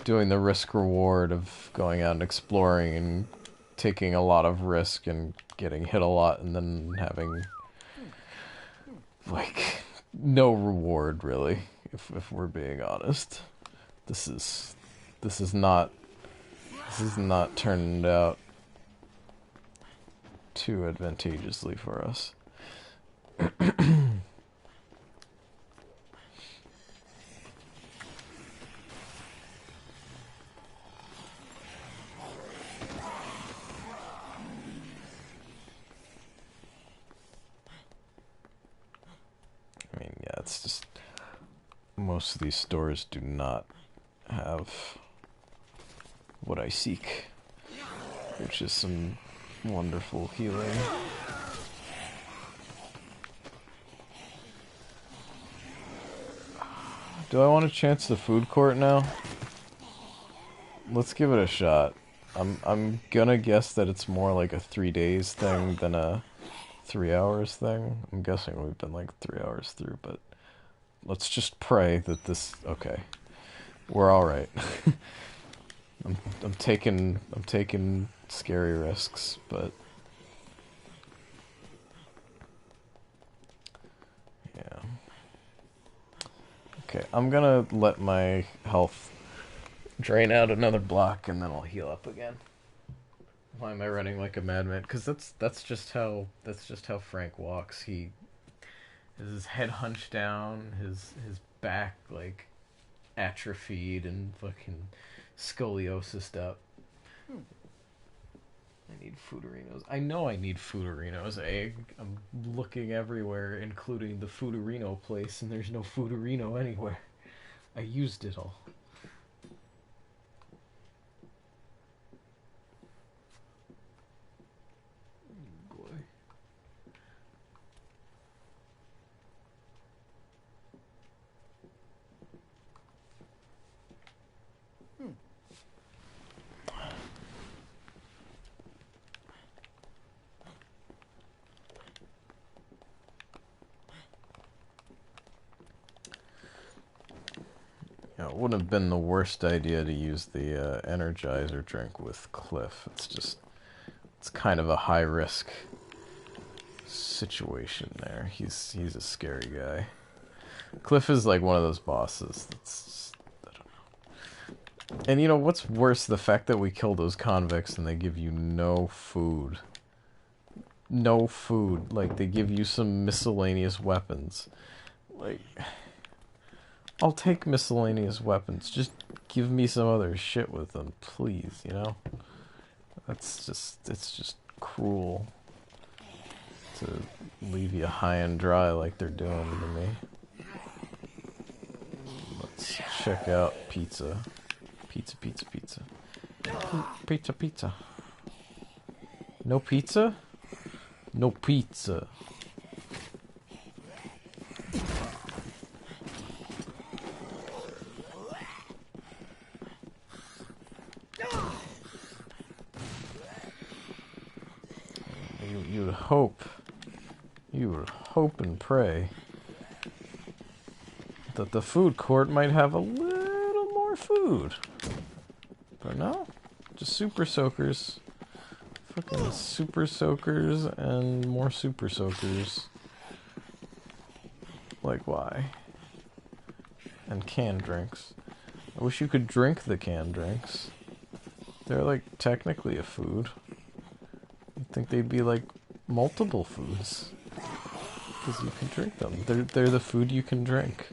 doing the risk-reward of going out and exploring and taking a lot of risk and getting hit a lot and then having, like, no reward, really, if we're being honest. This is not turned out too advantageously for us. I mean, yeah, it's just most of these stores do not have what I seek, which is some wonderful healing. Do I want to chance the food court now? Let's give it a shot. I'm gonna guess that it's more like a 3 days thing than a 3 hours thing. I'm guessing we've been like 3 hours through, but let's just pray that this. Okay, we're all right. I'm taking scary risks, but yeah. Okay, I'm gonna let my health drain out another block, and then I'll heal up again. Why am I running like a madman? Because that's just how Frank walks. He has his head hunched down, his back like atrophied and fucking scoliosis up. I need fooderinos. I know I need fooderinos. I'm looking everywhere, including the fooderino place, and there's no fooderino anywhere. I used it all. It wouldn't have been the worst idea to use the Energizer drink with Cliff. It's kind of a high risk situation there. He's a scary guy. Cliff is like one of those bosses that's, I don't know. And you know what's worse? The fact that we kill those convicts and they give you no food. No food. Like, they give you some miscellaneous weapons. Like, I'll take miscellaneous weapons. Just give me some other shit with them, please, you know? It's just cruel to leave you high and dry like they're doing to me. Let's check out pizza. Pizza. Pizza. No pizza? No pizza. You would hope and pray that the food court might have a little more food. But no, just super soakers. Fucking super soakers and more super soakers. Like, why? And canned drinks. I wish you could drink the canned drinks. They're like technically a food. You'd think they'd be like multiple foods. Because you can drink them. They're the food you can drink.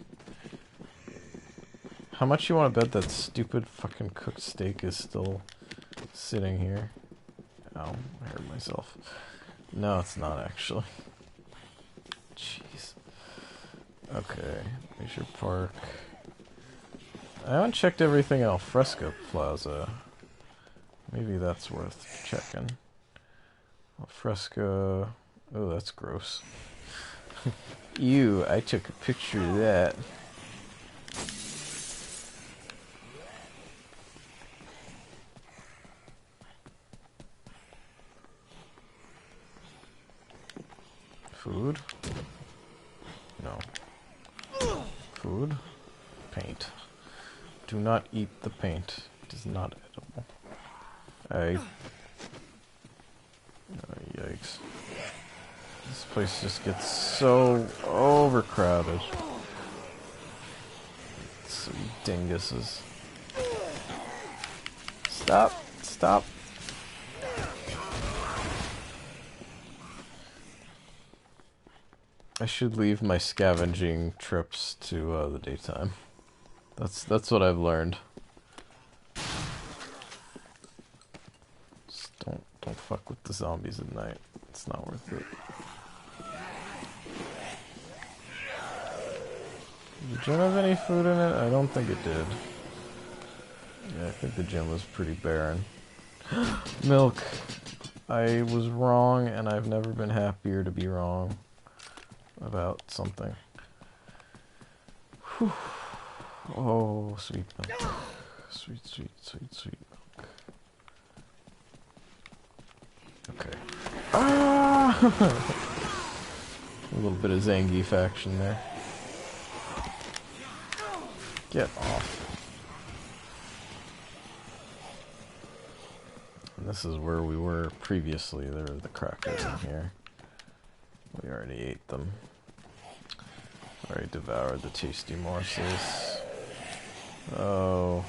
How much you want to bet that stupid fucking cooked steak is still sitting here? Ow, I hurt myself. No, it's not actually. Jeez. Okay, Leisure Park. I haven't checked everything Al Fresco Plaza. Maybe that's worth checking. Al Fresco. Oh, that's gross. Ew, I took a picture of that. Food? No. Food? Paint. Do not eat the paint. It is not edible. Oh, yikes. This place just gets so overcrowded. Some dinguses. Stop. I should leave my scavenging trips to the daytime. That's what I've learned. Just don't fuck with the zombies at night. It's not worth it. Did the gym have any food in it? I don't think it did. Yeah, I think the gym was pretty barren. Milk. I was wrong, and I've never been happier to be wrong about something. Whew. Oh, sweet milk. Sweet milk. Okay. Ah! A little bit of Zangief action there. Get off. And this is where we were previously. There were the crackers in here. We already ate them. Already devoured the tasty morsels. Oh.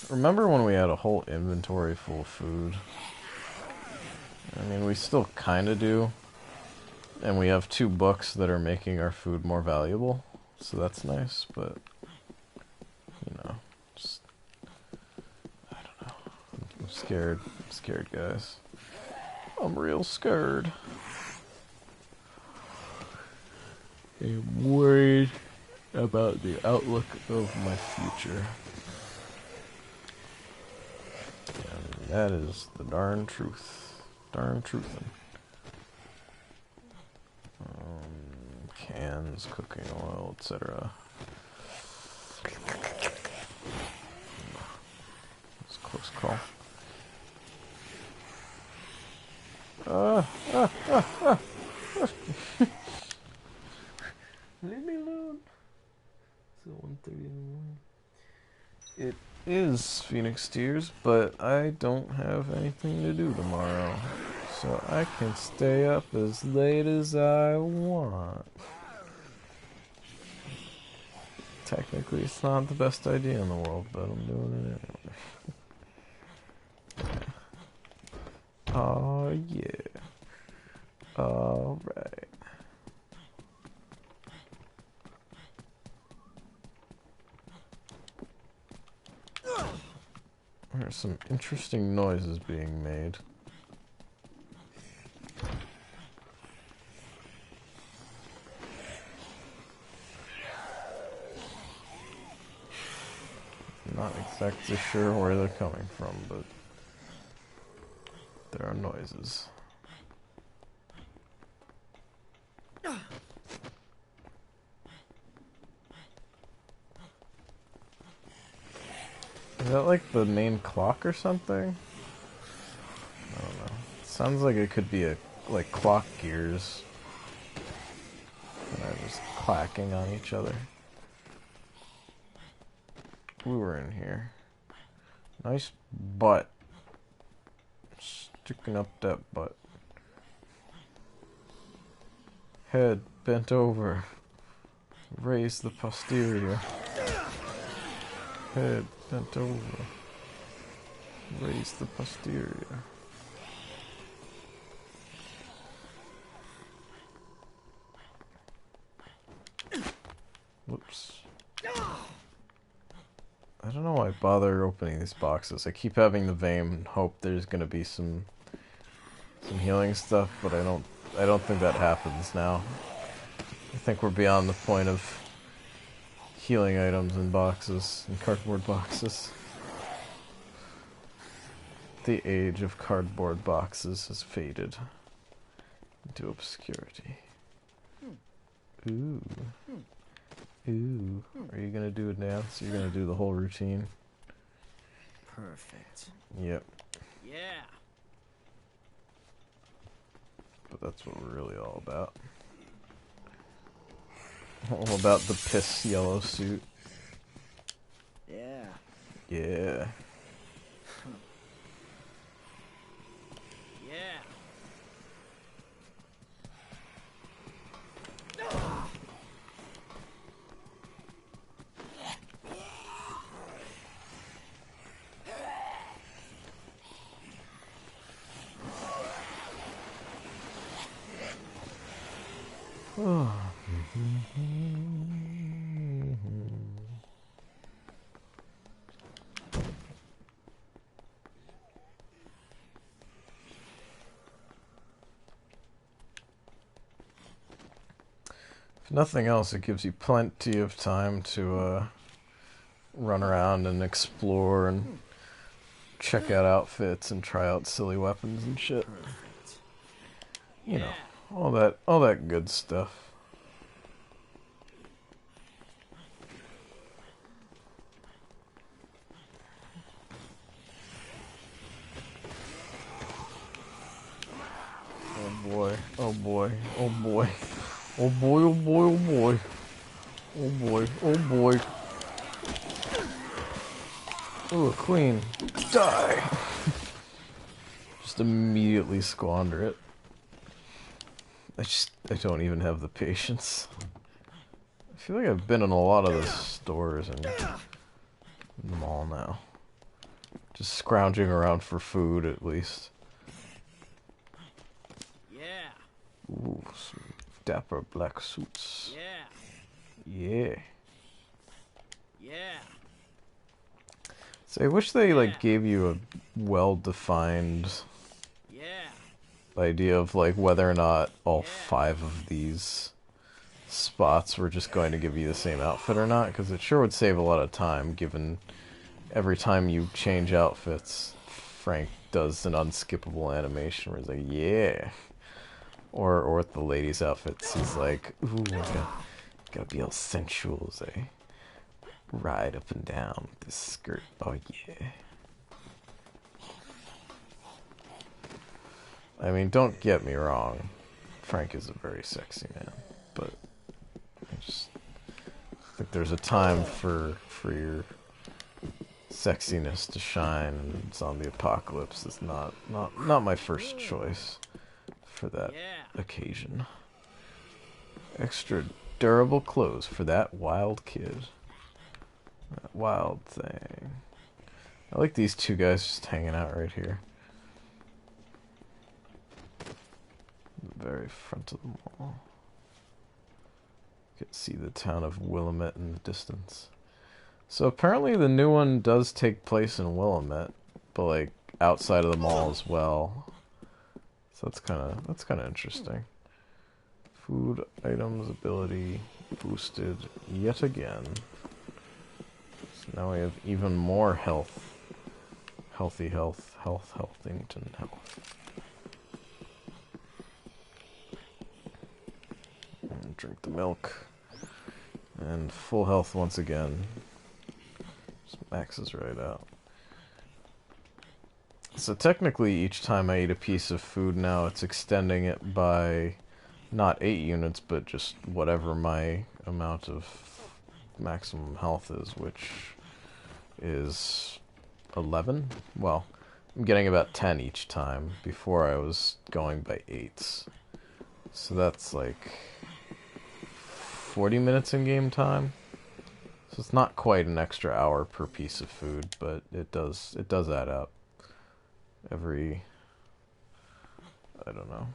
Remember when we had a whole inventory full of food? I mean, we still kinda do. And we have 2 books that are making our food more valuable. So that's nice, but... You know, just... I don't know. I'm scared. I'm scared, guys. I'm real scared. I'm worried about the outlook of my future. And that is the darn truth. Darn truthin'. Cans, cooking oil, etc. It's a close call. Leave me alone. It's 1:30 in the morning. It is Phoenix Tears, but I don't have anything to do tomorrow. So I can stay up as late as I want. Technically, it's not the best idea in the world, but I'm doing it anyway. Oh, yeah. Alright. There's some interesting noises being made. Not exactly sure where they're coming from, but there are noises. Is that like the main clock or something? I don't know. It sounds like it could be like clock gears that are just clacking on each other. We were in here. Nice butt. Sticking up that butt. Head bent over. Raise the posterior. Head bent over. Raise the posterior. Whoops. I don't know why I bother opening these boxes. I keep having the vain hope there's gonna be some healing stuff, but I don't think that happens now. I think we're beyond the point of healing items in boxes, in cardboard boxes. The age of cardboard boxes has faded into obscurity. Ooh. Ooh. Are you gonna do a dance? You're gonna do the whole routine? Perfect. Yep. Yeah. But that's what we're really all about. All about the piss yellow suit. Yeah. Yeah. Yeah. If nothing else, it gives you plenty of time to run around and explore and check out outfits and try out silly weapons and shit. Perfect. You know, all that good stuff. Oh boy, oh boy, oh boy. Oh boy, oh boy, oh boy. Oh boy, oh boy. Ooh, a queen. Die! Just immediately squander it. I don't even have the patience. I feel like I've been in a lot of the stores and the mall now. Just scrounging around for food, at least. Yeah. Ooh, some dapper black suits. Yeah. Yeah. Yeah. So I wish they, like, gave you a well-defined Yeah. idea of, like, whether or not all 5 of these spots were just going to give you the same outfit or not, because it sure would save a lot of time, given every time you change outfits, Frank does an unskippable animation where he's like, yeah. Or with the ladies' outfits, he's like, ooh, gotta be all sensual as I ride up and down with this skirt. Oh, yeah. I mean, don't get me wrong. Frank is a very sexy man, but I just think there's a time for your sexiness to shine, and zombie apocalypse is not my first choice for that occasion. Extra durable clothes for that wild kid. That wild thing. I like these two guys just hanging out right here. The very front of the mall. You can see the town of Willamette in the distance. So apparently the new one does take place in Willamette, but like outside of the mall as well. So that's kind of interesting. Food items ability boosted yet again. So now we have even more health. Healthington health. And drink the milk. And full health once again. Just maxes right out. So technically each time I eat a piece of food now, it's extending it by not 8 units, but just whatever my amount of maximum health is, which is 11? Well, I'm getting about 10 each time. Before I was going by 8s. So that's like 40 minutes in game time. So it's not quite an extra hour per piece of food, but it does add up. Every, I don't know.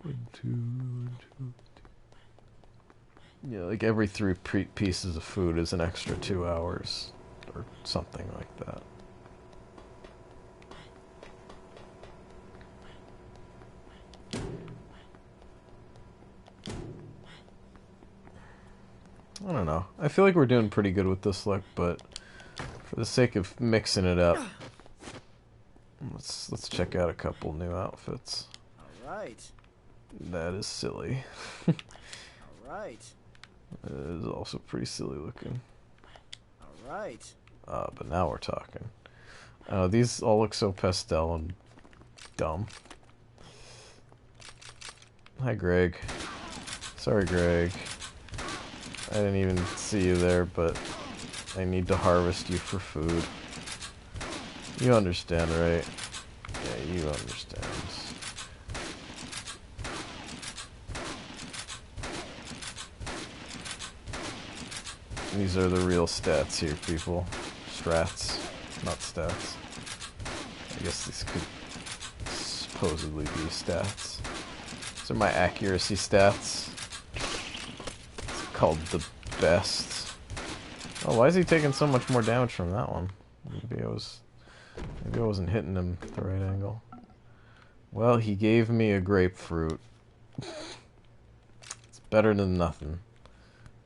1, 2. Yeah, like every 3 pieces of food is an extra 2 hours, or something like that. I don't know. I feel like we're doing pretty good with this look, but for the sake of mixing it up, let's check out a couple new outfits. All right. That is silly. All right. It is also pretty silly looking. All right. But now we're talking. These all look so pastel and dumb. Hi, Greg. Sorry, Greg. I didn't even see you there, but I need to harvest you for food. You understand, right? Yeah, you understand. These are the real stats here, people. Strats, not stats. I guess these could supposedly be stats. These are my accuracy stats. It's called the best. Oh, why is he taking so much more damage from that one? Maybe I wasn't hitting him at the right angle. Well, he gave me a grapefruit. It's better than nothing.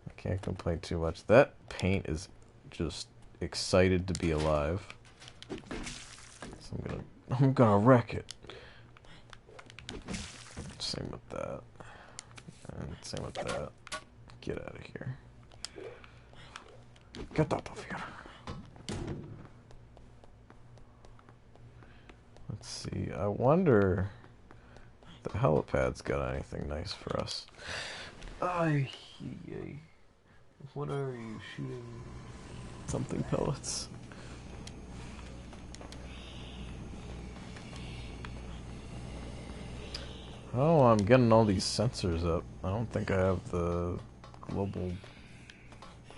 I can't complain too much. That paint is just excited to be alive. So I'm gonna wreck it. Same with that. And same with that. Get out of here. Get out of here. Let's see. I wonder if the helipad's got anything nice for us. What are you shooting? Something pellets. Oh, I'm getting all these sensors up. I don't think I have the global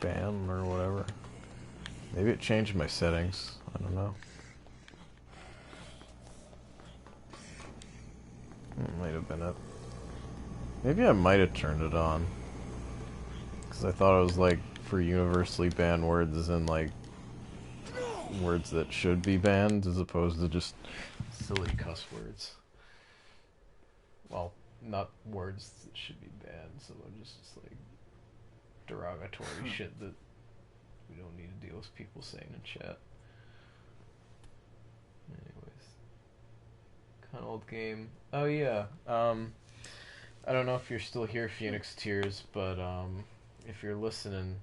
ban or whatever. Maybe it changed my settings. I don't know. It might have been it. Maybe I might have turned it on. Because I thought it was like for universally banned words as in like words that should be banned as opposed to just silly cuss words. Well, not words that should be banned, so just like derogatory shit that we don't need to deal with people saying in chat. Anyways. Kind of old game. Oh yeah, I don't know if you're still here, Phoenix Tears, but if you're listening,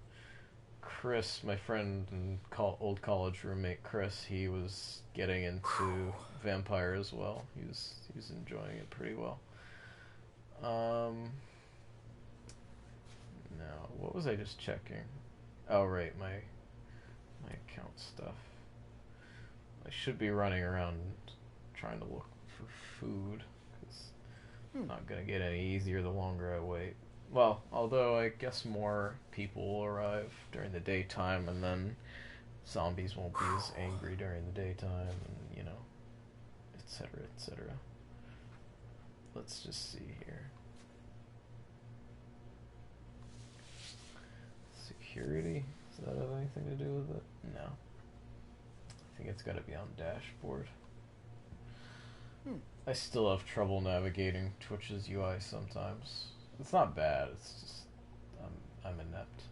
Chris, my friend and old college roommate Chris, he was getting into Vampire as well. He was enjoying it pretty well. Now, what was I just checking? Oh, right, my account stuff. I should be running around trying to look for food, because it's not going to get any easier the longer I wait. Well, although I guess more people will arrive during the daytime, and then zombies won't be as angry during the daytime, and, you know, etc., etc. Let's just see here. Security? Does that have anything to do with it? No. I think it's got to be on dashboard. I still have trouble navigating Twitch's UI sometimes. It's not bad, it's just I'm inept.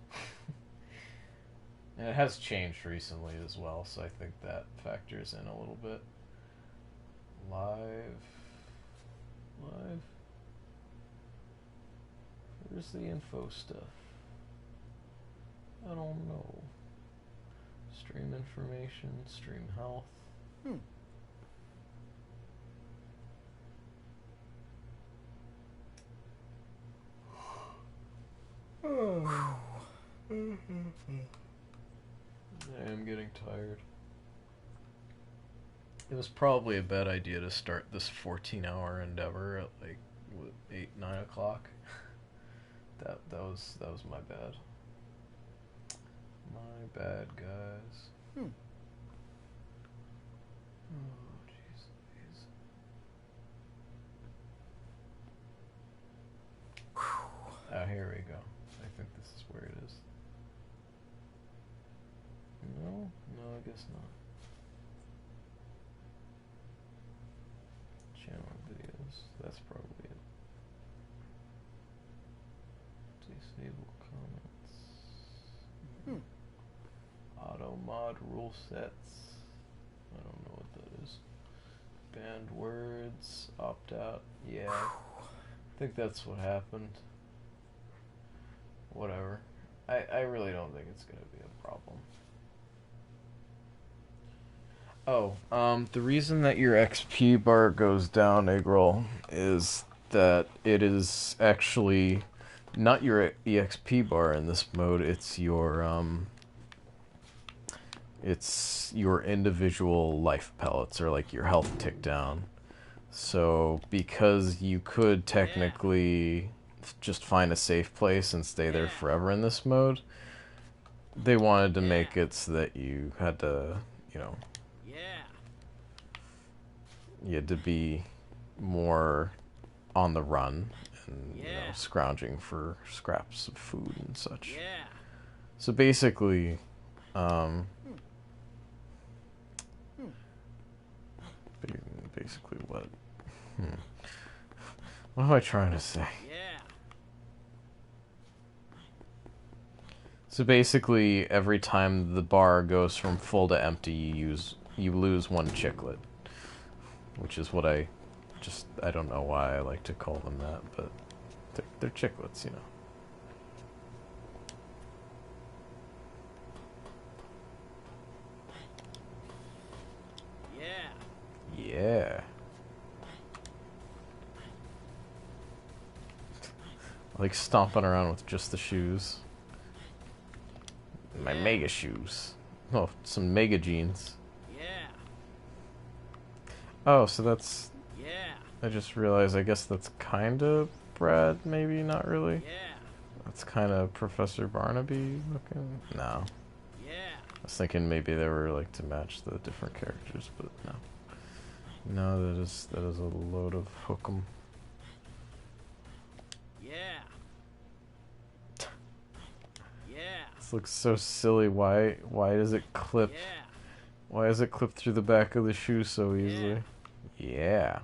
And it has changed recently as well, so I think that factors in a little bit. Live. Where's the info stuff? I don't know. Stream information, stream health. I am getting tired. It was probably a bad idea to start this 14-hour endeavor at like 8-9 o'clock. that was my bad. My bad, guys. Oh, jeez, please. Oh, here we go. I think this is where it is. No, I guess not. Channel videos. That's probably it. Disable comments. Auto mod rule sets. I don't know what that is. Banned words. Opt out. Yeah. I think that's what happened. Whatever. I really don't think it's going to be a problem. Oh, the reason that your XP bar goes down, Eggroll, is that it is actually not your EXP bar in this mode, it's your individual life pellets, or like your health tick down. So, because you could technically just find a safe place and stay there forever in this mode, they wanted to make it so that you had to, you know, you had to be more on the run and, you know, scrounging for scraps of food and such. So basically, basically what? What am I trying to say? So basically, every time the bar goes from full to empty, you lose one chiclet, which is what I don't know why I like to call them that, but they're chiclets, you know. Yeah. I like stomping around with just the shoes. My mega shoes. Oh, some mega jeans. Oh, so that's... I just realized, I guess that's kind of Brad, maybe, not really? That's kind of Professor Barnaby looking? No. I was thinking maybe they were, like, to match the different characters, but no. No, that is a load of hook'em. This looks so silly. Why does it clip? Why does it clip through the back of the shoe so easily? Yeah.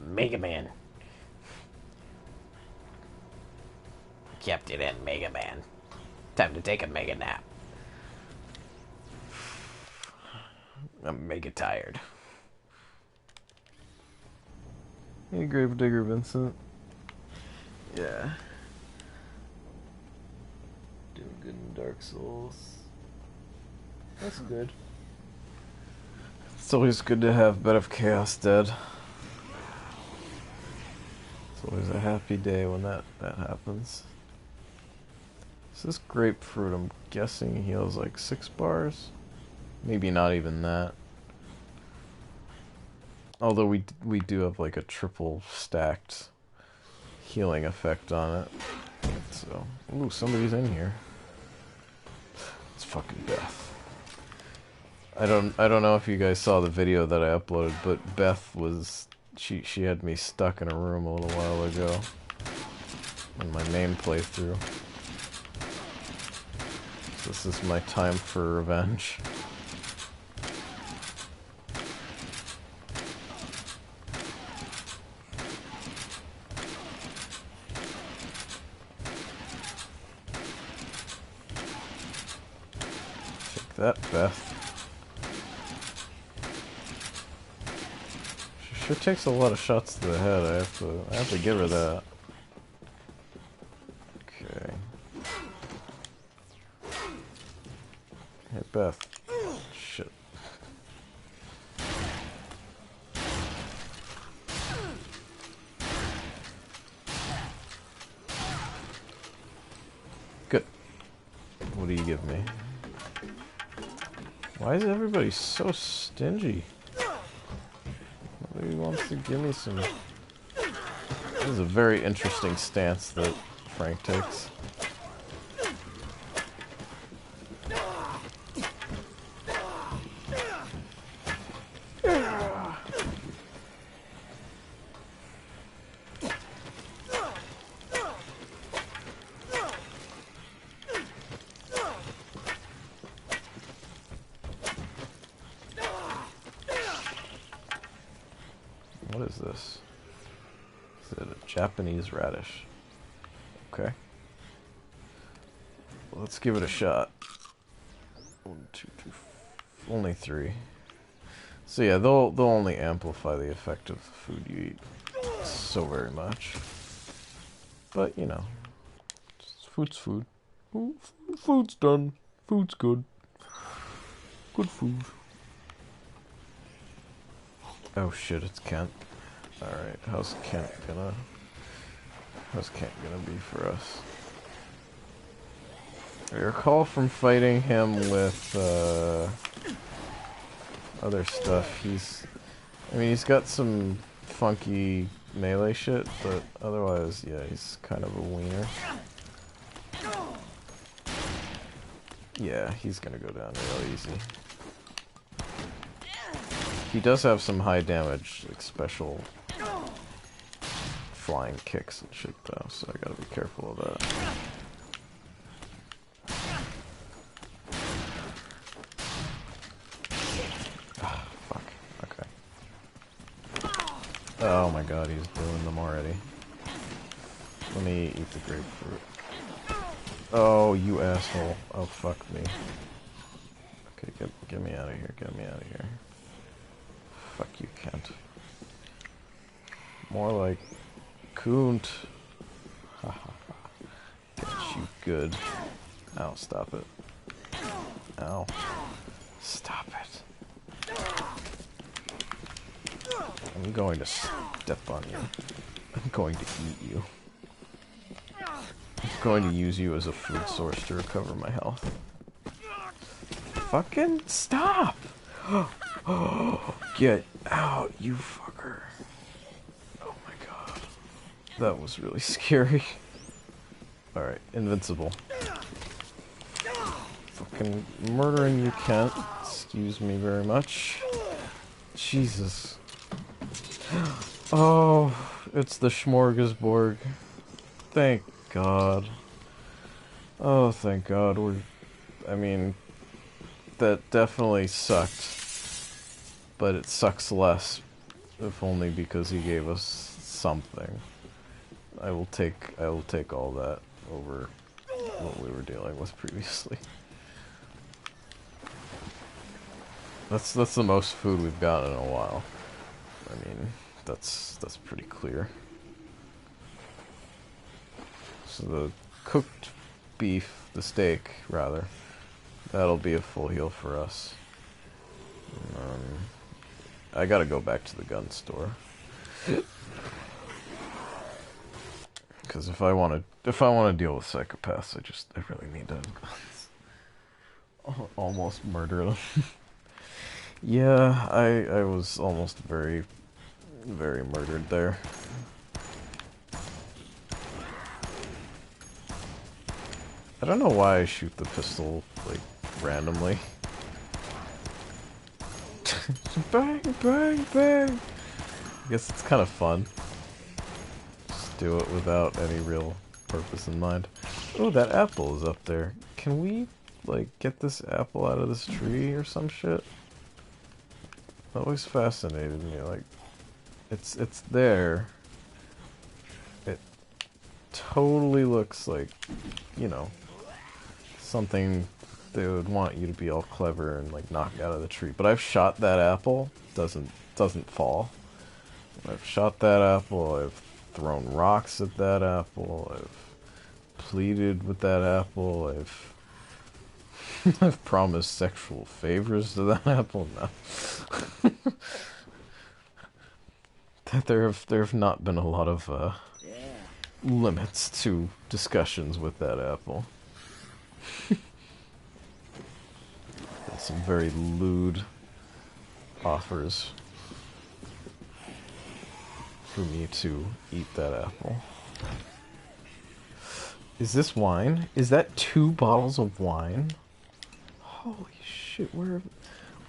Mega Man. Kept it in, Mega Man. Time to take a mega nap. I'm mega tired. Hey, Gravedigger Vincent. Yeah. Doing good in Dark Souls. That's good. It's always good to have Bed of Chaos dead. It's always a happy day when that happens. So this grapefruit, I'm guessing, heals like 6 bars? Maybe not even that. Although we do have like a triple stacked healing effect on it. So, ooh, somebody's in here. It's fucking Beth. I don't know if you guys saw the video that I uploaded, but Beth was she had me stuck in a room a little while ago in my main playthrough. So this is my time for revenge. Take that, Beth. She sure takes a lot of shots to the head. I have to give her that. Okay. Hey, Beth. Shit. Good. What do you give me? Why is everybody so stingy? Nobody wants to give me some... This is a very interesting stance that Frank takes. What is this? Is it a Japanese radish? Okay. Well, let's give it a shot. 1, 2, 3, only 3. So yeah, they'll only amplify the effect of the food you eat so very much. But you know, food's food. Food's done. Food's good. Good food. Oh shit, it's Kent. Alright, how's Kent gonna be for us? I recall from fighting him with other stuff, he's got some funky melee shit, but otherwise, yeah, he's kind of a wiener. Yeah, he's gonna go down real easy. He does have some high damage, like special flying kicks and shit though, so I gotta be careful of that. Ah, fuck. Okay. Oh my god, he's doing them already. Let me eat the grapefruit. Oh, you asshole. Oh, fuck me. Okay, get me out of here, get me out of here. Fuck you, Kent. More like Kunt. Ha ha ha. Get you good. Ow, stop it. Ow. Stop it. I'm going to step on you. I'm going to eat you. I'm going to use you as a food source to recover my health. Fucking stop! Get out, you fucker. Oh my god. That was really scary. Alright, invincible. Fucking murdering you, Kent. Excuse me very much. Jesus. Oh, it's the smorgasbord. Thank God. Oh, thank God. I mean, that definitely sucked. But it sucks less, if only because he gave us something. I will take all that over what we were dealing with previously. That's the most food we've gotten in a while. I mean, that's pretty clear. So the cooked beef, the steak rather, that'll be a full heal for us. I gotta go back to the gun store. Because if I want to deal with psychopaths, I really need to have guns. Almost murder them. Yeah, I was almost very Very murdered there. I don't know why I shoot the pistol, like, randomly. Bang, bang, bang! I guess it's kind of fun. Just do it without any real purpose in mind. Oh, that apple is up there. Can we, like, get this apple out of this tree or some shit? That always fascinated me, like, it's there. It totally looks like, you know, something they would want you to be all clever and, like, knock out of the tree. But I've shot that apple, doesn't fall. I've shot that apple, I've thrown rocks at that apple, I've pleaded with that apple, I've promised sexual favors to that apple. No. there have not been a lot of limits to discussions with that apple. Some very lewd offers for me to eat that apple. Is this wine? Is that 2 bottles of wine? Holy shit, where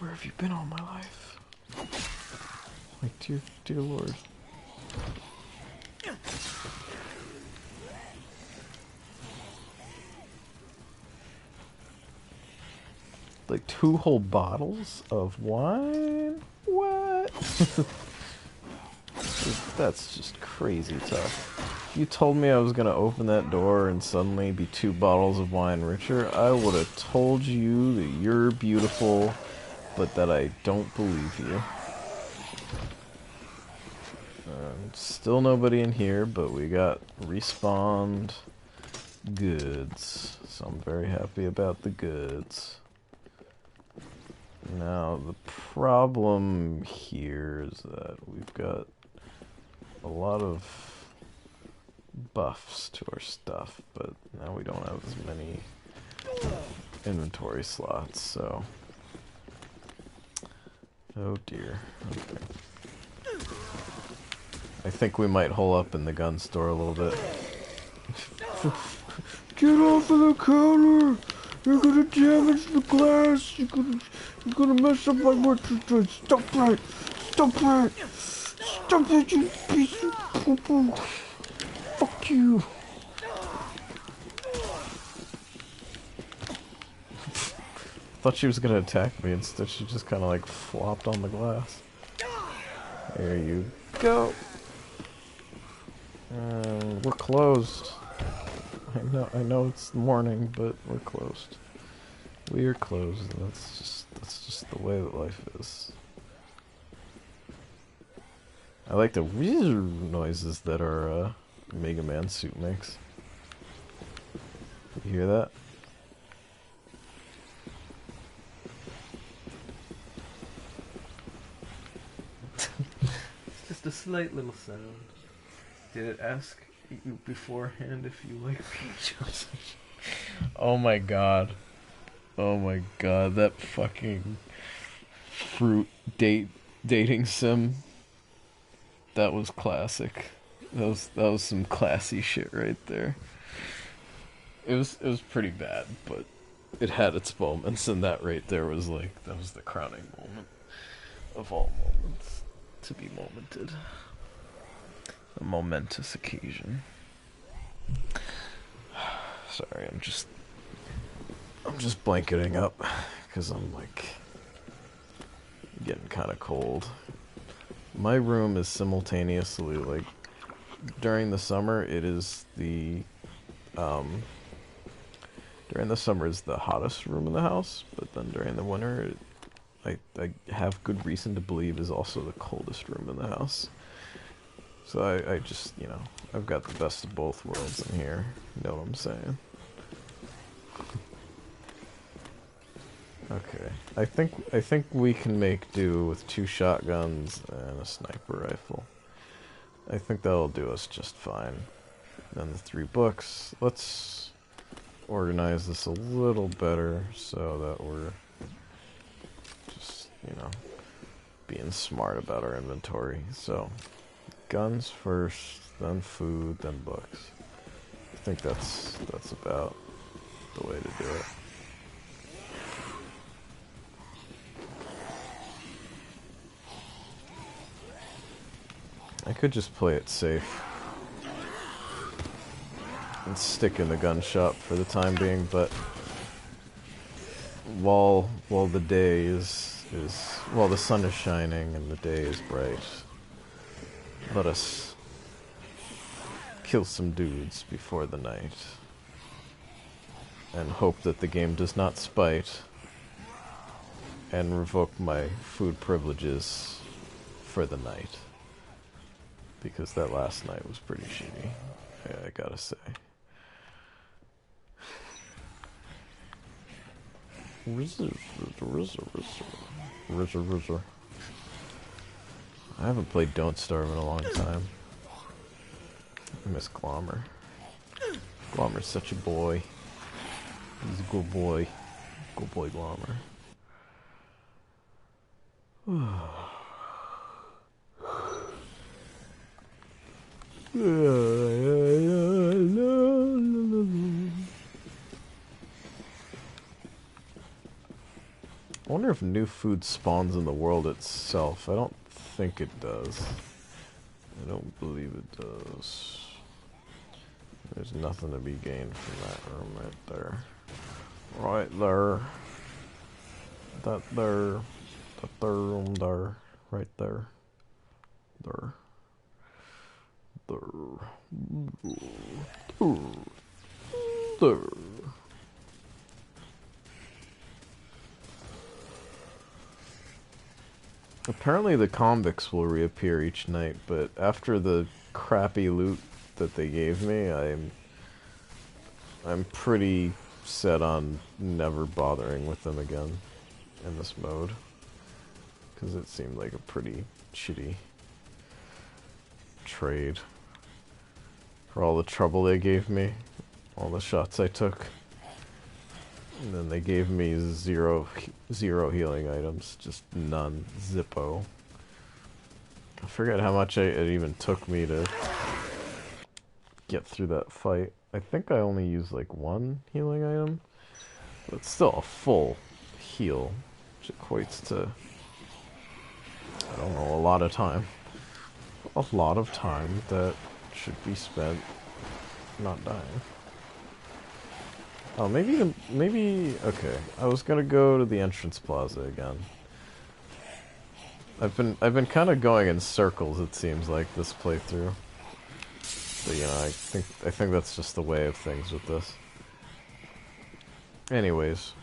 have you been all my life? Like, dear Lord. Like 2 whole bottles of wine? What? That's just crazy tough. If you told me I was gonna open that door and suddenly be 2 bottles of wine richer, I would have told you that you're beautiful, but that I don't believe you. Still nobody in here, but we got respawned goods, so I'm very happy about the goods. Now, the problem here is that we've got a lot of buffs to our stuff, but now we don't have as many inventory slots, so... Oh dear. Okay. I think we might hole up in the gun store a little bit. Get off of the counter! You're gonna damage the glass! You're gonna mess up my merchandise! Stop that! Stop that! Stop it, you piece of poo-poo! Fuck you! Thought she was gonna attack me, instead she just kinda like flopped on the glass. There you go! We're closed. I know it's morning, but we're closed. We are closed, and that's just the way that life is. I like the whizz noises that our Mega Man suit makes. You hear that? It's just a slight little sound. Did it ask you beforehand if you like peaches? Oh my god. Oh my god, that fucking fruit dating sim. That was classic. That was some classy shit right there. It was pretty bad, but it had its moments, and that right there was like, that was the crowning moment of all moments to be momented. A momentous occasion. Sorry, I'm just blanketing up because I'm like getting kind of cold. My room is simultaneously like, during the summer it is the during the summer is the hottest room in the house, but then during the winter I have good reason to believe is also the coldest room in the house. So I just, you know, I've got the best of both worlds in here. You know what I'm saying? Okay. I think we can make do with 2 shotguns and a sniper rifle. I think that'll do us just fine. Then the 3 books. Let's organize this a little better so that we're just, you know, being smart about our inventory. So, guns first, then food, then books. I think that's about the way to do it. I could just play it safe and stick in the gun shop for the time being, but while the day is while the sun is shining and the day is bright, let us kill some dudes before the night and hope that the game does not spite and revoke my food privileges for the night, because that last night was pretty shitty, I gotta say. I haven't played Don't Starve in a long time. I miss Glommer. Glommer's such a boy. He's a good boy. Good boy, Glommer. I wonder if new food spawns in the world itself. I don't think it does. I don't believe it does. There's nothing to be gained from that room right there. Right there. That there. That there room there. Right there. There. There. There. Apparently the convicts will reappear each night, but after the crappy loot that they gave me, I'm pretty set on never bothering with them again in this mode, because it seemed like a pretty shitty trade for all the trouble they gave me, all the shots I took. And then they gave me zero healing items, just none, zippo. I forget how much it even took me to get through that fight. I think I only used like one healing item, but it's still a full heal, which equates to, I don't know, a lot of time. A lot of time that should be spent not dying. Oh, maybe, okay. I was gonna go to the entrance plaza again. I've been kind of going in circles, it seems like, this playthrough. But, you know, I think that's just the way of things with this. Anyways,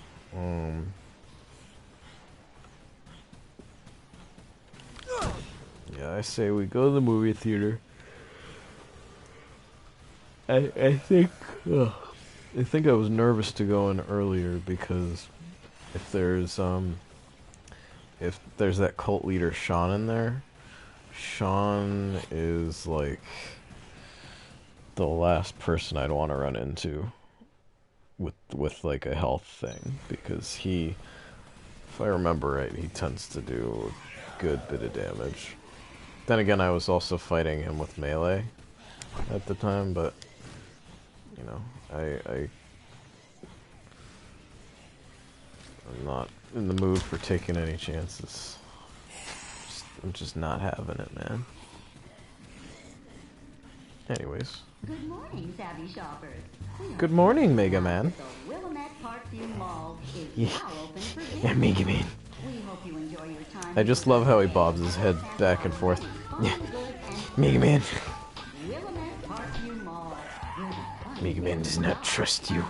yeah, I say we go to the movie theater. I think I was nervous to go in earlier because if there's that cult leader Sean in there, Sean is like the last person I'd want to run into with like a health thing, because he, if I remember right, he tends to do a good bit of damage. Then again, I was also fighting him with melee at the time, but you know, I'm not in the mood for taking any chances. I'm just not having it, man. Anyways. Good morning, savvy shoppers. Good morning, Mega Man. The Willamette Parkview Mall is now open for business. Yeah, Mega Man. We hope you enjoy your time. I just love how he bobs his head back and forth. Yeah. Mega Man. Willamette Parkview Mall. Mega Man does not trust you.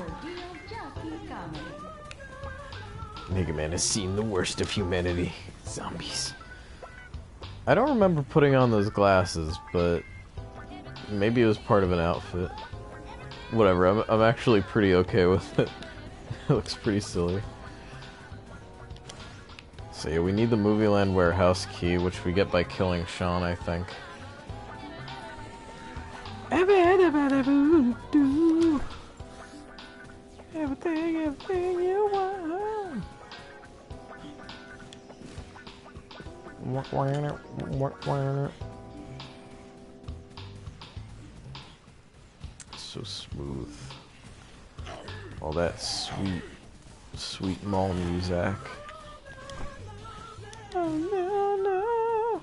Mega Man has seen the worst of humanity. Zombies. I don't remember putting on those glasses, but maybe it was part of an outfit. Whatever, I'm actually pretty okay with it. It looks pretty silly. So yeah, we need the Movieland warehouse key, which we get by killing Sean, I think. Everything you want. So smooth. All that sweet, sweet mall music. Oh no, no.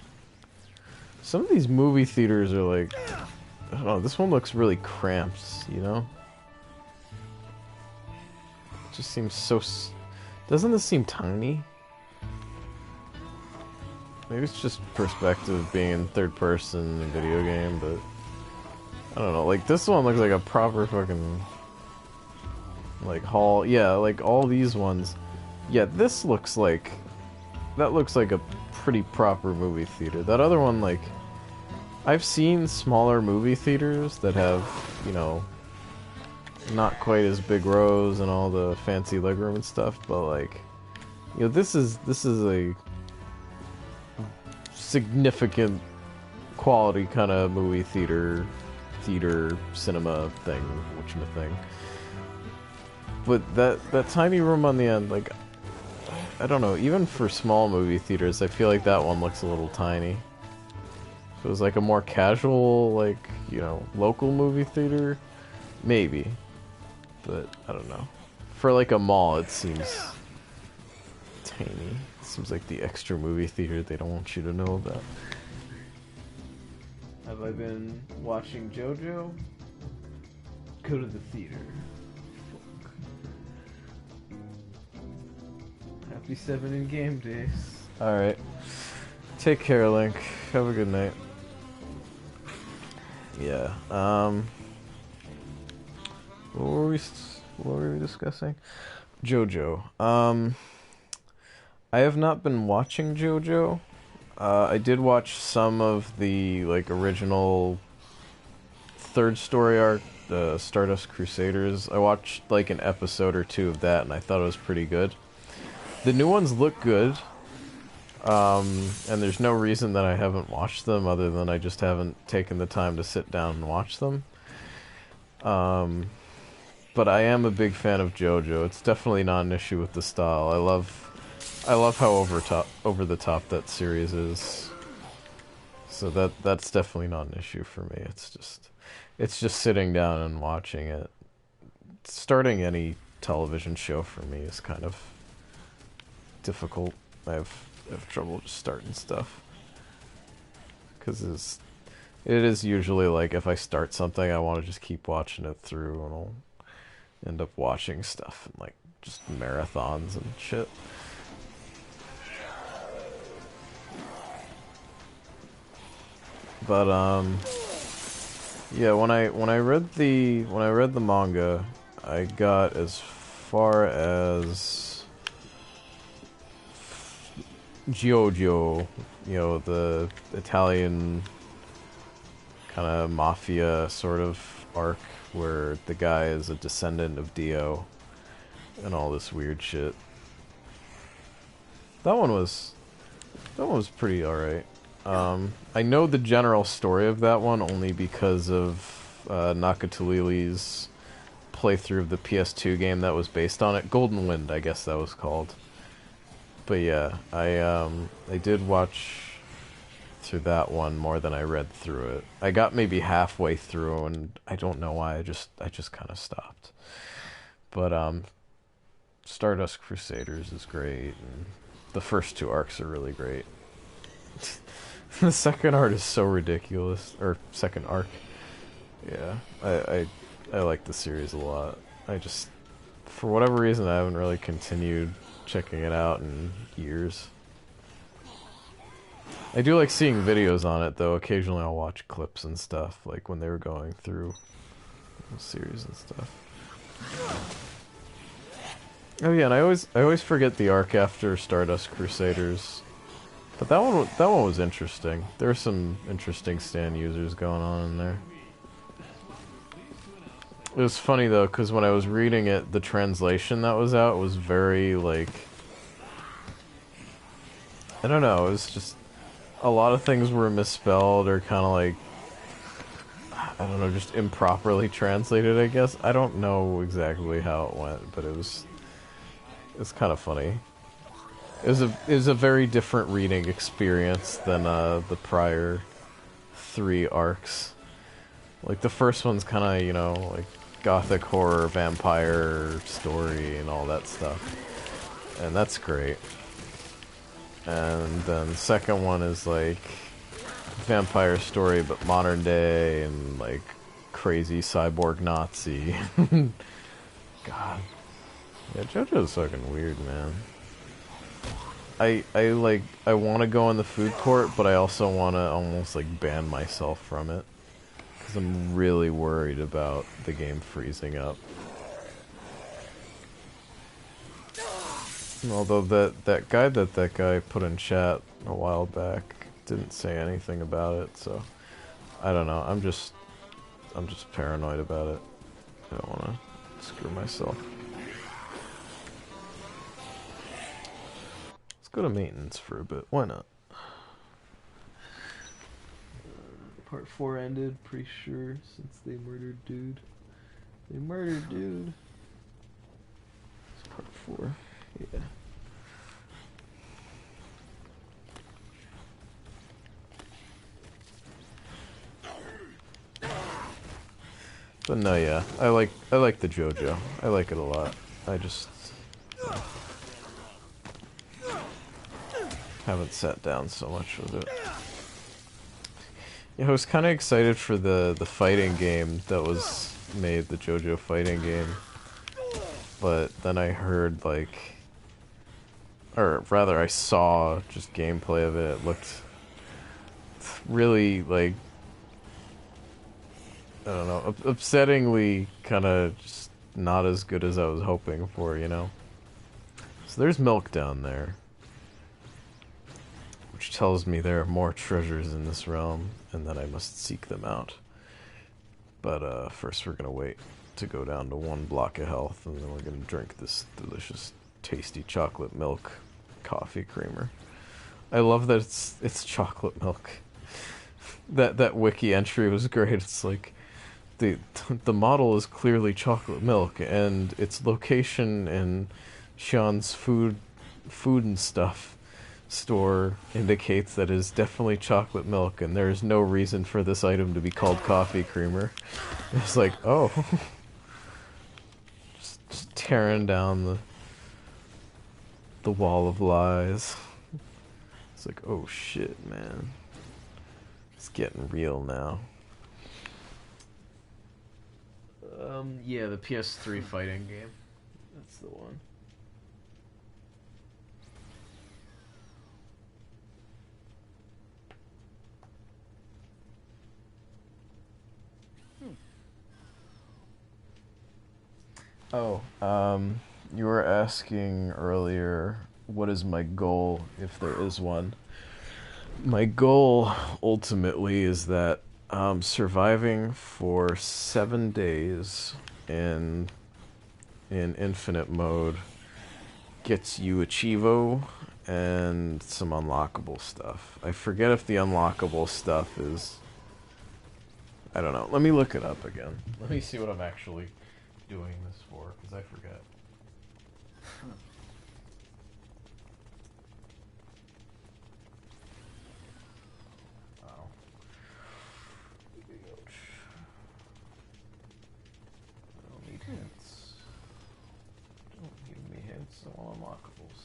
Some of these movie theaters are like, I don't know, this one looks really cramped, you know? It just seems so... Doesn't this seem tiny? Maybe it's just perspective being in third person in a video game, but... I don't know, like this one looks like a proper fucking... like hall... Yeah, like all these ones... Yeah, this looks like... That looks like a pretty proper movie theater. That other one, like... I've seen smaller movie theaters that have, you know... not quite as big rows and all the fancy legroom and stuff, but like... You know, this is a... significant quality kind of movie theater cinema thing, whatchamacallit. But that tiny room on the end, like, I don't know, even for small movie theaters, I feel like that one looks a little tiny. If it was like a more casual, like, you know, local movie theater, maybe. But, I don't know. For like a mall, it seems tiny. It seems like the extra movie theater they don't want you to know about. Have I been watching JoJo? Go to the theater. Fuck. Happy 7 in game days. Alright. Take care, Link. Have a good night. Yeah, what were we discussing? JoJo. I have not been watching JoJo. I did watch some of the, like, original third story arc, the Stardust Crusaders. I watched, like, an episode or two of that, and I thought it was pretty good. The new ones look good, and there's no reason that I haven't watched them, other than I just haven't taken the time to sit down and watch them. But I am a big fan of JoJo. It's definitely not an issue with the style. I love how over the top that series is. So that's definitely not an issue for me. It's just sitting down and watching it. Starting any television show for me is kind of difficult. I have trouble just starting stuff. Because it is usually like if I start something, I want to just keep watching it through, and I'll end up watching stuff and like just marathons and shit. But yeah, when I read the manga, I got as far as Giorgio, you know, the Italian kind of mafia sort of arc where the guy is a descendant of Dio and all this weird shit. That one was pretty alright. I know the general story of that one only because of Nakatulili's playthrough of the PS2 game that was based on it. Golden Wind, I guess that was called. But yeah, I did watch through that one more than I read through it. I got maybe halfway through, and I don't know why. I just kind of stopped. But Stardust Crusaders is great, and the first two arcs are really great. The second art is so ridiculous, or second arc. Yeah, I like the series a lot. I just, for whatever reason, I haven't really continued checking it out in years. I do like seeing videos on it, though. Occasionally I'll watch clips and stuff, like when they were going through the series and stuff. Oh yeah, and I always forget the arc after Stardust Crusaders. But that one was interesting. There were some interesting stand users going on in there. It was funny though, because when I was reading it, the translation that was out was very like, I don't know, it was just a lot of things were misspelled or kind of like, I don't know, just improperly translated, I guess. I don't know exactly how it went, but it's kind of funny. It was a very different reading experience than the prior 3 arcs. Like the first one's kind of, you know, like gothic horror, vampire story, and all that stuff, and that's great. And then the second one is like vampire story, but modern day, and like crazy cyborg Nazi. God, yeah, JoJo's fucking weird, man. I want to go on the food court, but I also want to almost like ban myself from it because I'm really worried about the game freezing up. Although that guy that guy put in chat a while back didn't say anything about it, so I don't know. I'm just paranoid about it. I don't want to screw myself. Let's go to maintenance for a bit. Why not? Part 4 ended, pretty sure, since they murdered dude. They murdered dude. It's part 4. Yeah. But no, yeah. I like the JoJo. I like it a lot. I just haven't sat down so much with it. Yeah, I was kind of excited for the fighting game that was made, the JoJo fighting game. But then I heard, like, or rather I saw just gameplay of it. It looked really, like, I don't know, upsettingly kind of just not as good as I was hoping for, you know? So there's milk down there, which tells me there are more treasures in this realm, and that I must seek them out. But first we're gonna wait to go down to 1 block of health, and then we're gonna drink this delicious, tasty chocolate milk coffee creamer. I love that it's chocolate milk. That wiki entry was great. It's like the model is clearly chocolate milk, and its location in Sean's food and stuff store indicates that it is definitely chocolate milk, and there is no reason for this item to be called coffee creamer. It's like, oh. just tearing down the wall of lies. It's like, oh shit, man. It's getting real now. Yeah, the PS3 fighting game. That's the one. Oh, you were asking earlier, what is my goal, if there is one? My goal, ultimately, is that surviving for 7 days in infinite mode gets you Achievo and some unlockable stuff. I forget if the unlockable stuff is... I don't know. Let me look it up again. Let me see what I'm actually doing this for, because I forget. Oh. I don't need hints. Don't give me hints. I want unlockables.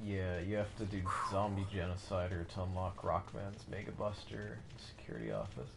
Yeah, you have to do Zombie Genocider to unlock Rockman's Mega Buster Security Office.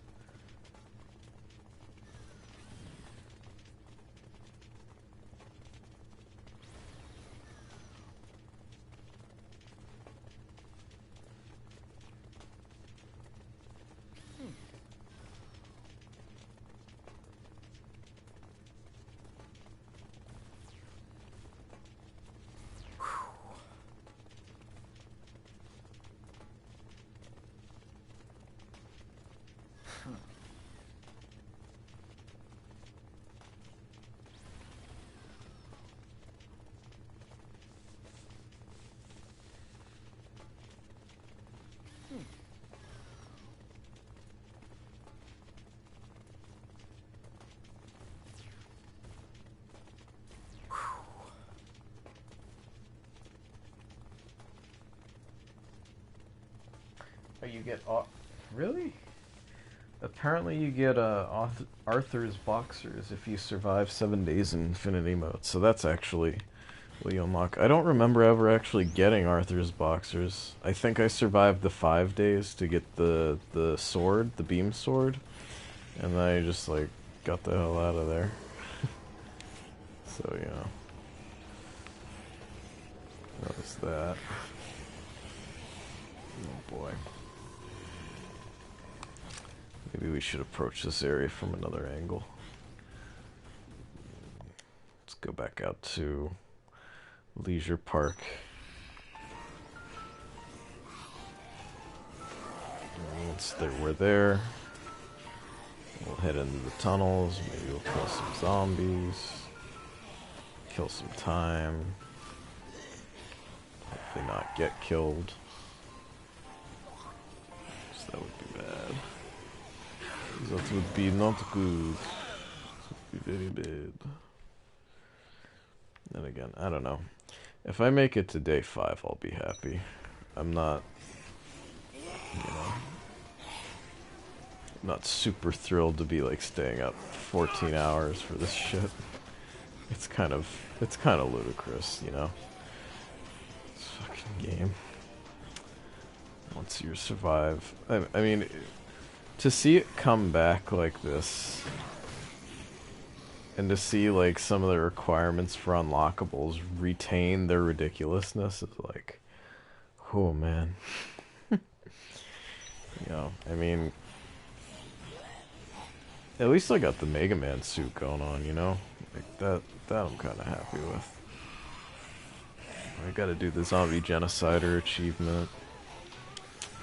you get... Really? Apparently you get Arthur's Boxers if you survive 7 days in Infinity Mode. So that's actually what you unlock. I don't remember ever actually getting Arthur's Boxers. I think I survived the 5 days to get the sword, the beam sword. And then I just, like, got the hell out of there. So, yeah. That was that. Oh boy. Maybe we should approach this area from another angle. Let's go back out to Leisure Park. Once we're there, we'll head into the tunnels. Maybe we'll kill some zombies. Kill some time. Hopefully not get killed. So that would be bad. That would be not good. That would be very bad. And again, I don't know. If I make it to day 5, I'll be happy. I'm not, you know, not super thrilled to be like staying up 14 hours for this shit. It's kind of ludicrous, you know. This fucking game. Once you survive, I mean, to see it come back like this, and to see like some of the requirements for unlockables retain their ridiculousness is like, oh man. You know, I mean, at least I got the Mega Man suit going on, you know? Like that I'm kinda happy with. I gotta do the Zombie Genocider achievement.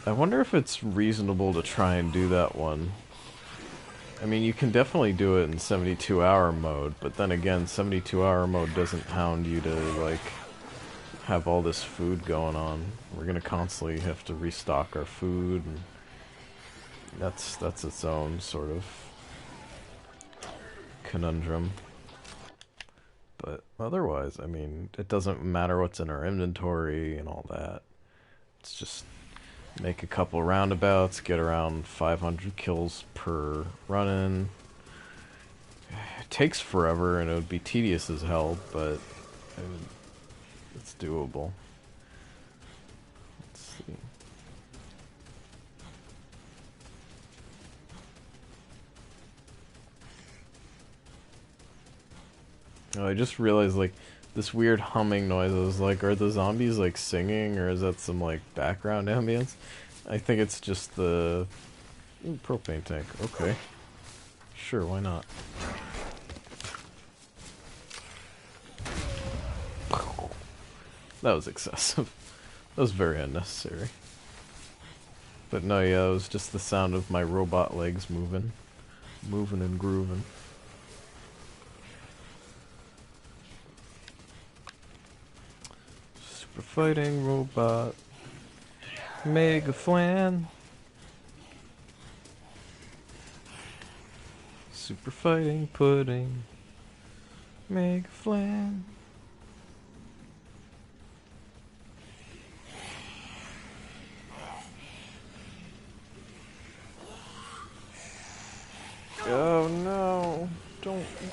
I wonder if it's reasonable to try and do that one. I mean, you can definitely do it in 72-hour mode, but then again, 72-hour mode doesn't hound you to, like, have all this food going on. We're gonna constantly have to restock our food, and that's its own sort of conundrum. But otherwise, I mean, it doesn't matter what's in our inventory and all that. It's just make a couple roundabouts, get around 500 kills per run-in. It takes forever and it would be tedious as hell, but it's doable. Let's see. Oh, I just realized, like, this weird humming noise. I was like, are the zombies, like, singing, or is that some, like, background ambience? I think it's just the propane tank. Okay. Sure, why not? That was excessive. That was very unnecessary. But no, yeah, it was just the sound of my robot legs moving. Moving and grooving. Super fighting robot. Mega Flan. Super fighting pudding. Mega Flan. Oh no.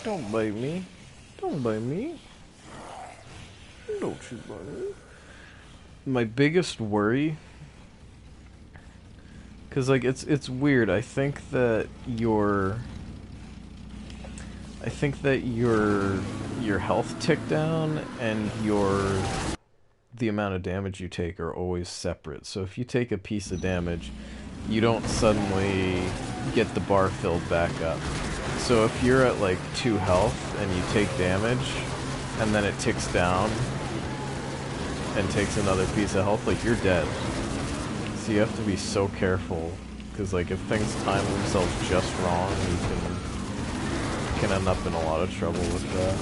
Don't bite me. Don't bite me. Don't you bite me. My biggest worry, cause like it's weird. I think that your health tick down and the amount of damage you take are always separate. So if you take a piece of damage, you don't suddenly get the bar filled back up. So if you're at like 2 health and you take damage, and then it ticks down and takes another piece of health, like you're dead. So you have to be so careful, because like if things time themselves just wrong, you can end up in a lot of trouble with that.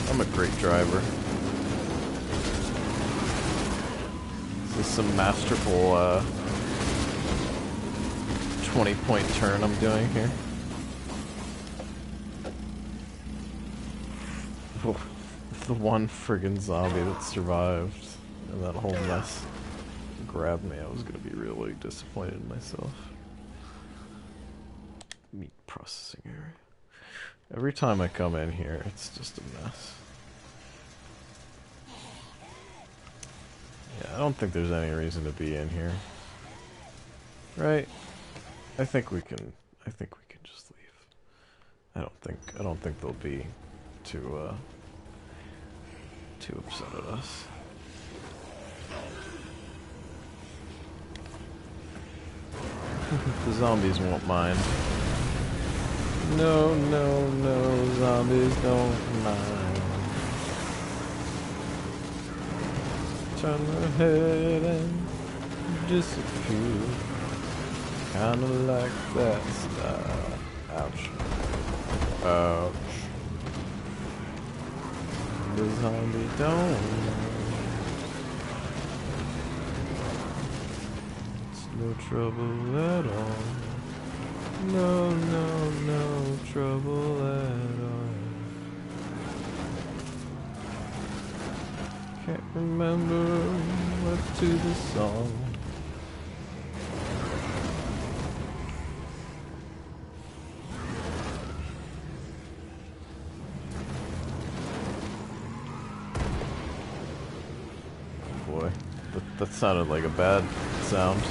I'm a great driver. is some masterful 20-point turn I'm doing here. The one friggin' zombie that survived and that whole mess grabbed me, I was gonna be really disappointed in myself. Meat processing area. Every time I come in here, it's just a mess. Yeah, I don't think there's any reason to be in here. Right? I think we can just leave. I don't think they'll be too upset at us. The zombies won't mind. No, no, no, zombies don't mind. Turn their head and disappear. Kinda like that style. Ouch. Ouch. The zombie don't mind. It's no trouble at all. No, no, no trouble at all. Can't remember what to the song. Boy, that sounded like a bad sound.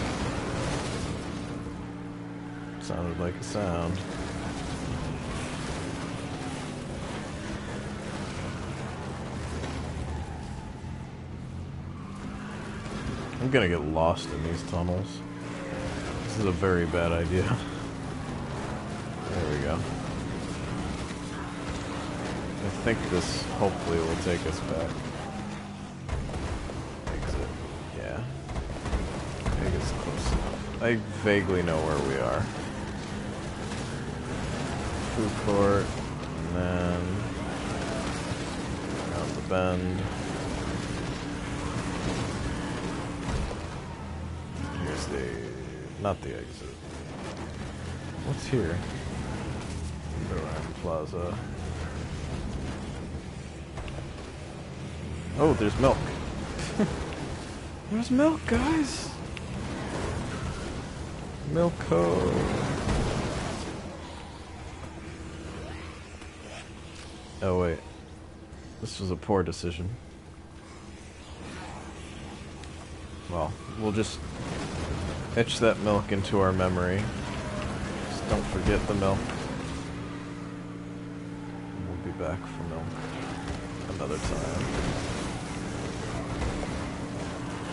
Sounded like a sound. I'm gonna get lost in these tunnels. This is a very bad idea. There we go. I think this hopefully will take us back. Exit. Yeah. I think it's close enough. I vaguely know where we are. Food court, and then around the bend. Here's not the exit. What's here? Around Plaza. Oh, there's milk. There's milk, guys. Milko. Oh wait, this was a poor decision. Well, we'll just etch that milk into our memory. Just don't forget the milk. We'll be back for milk another time.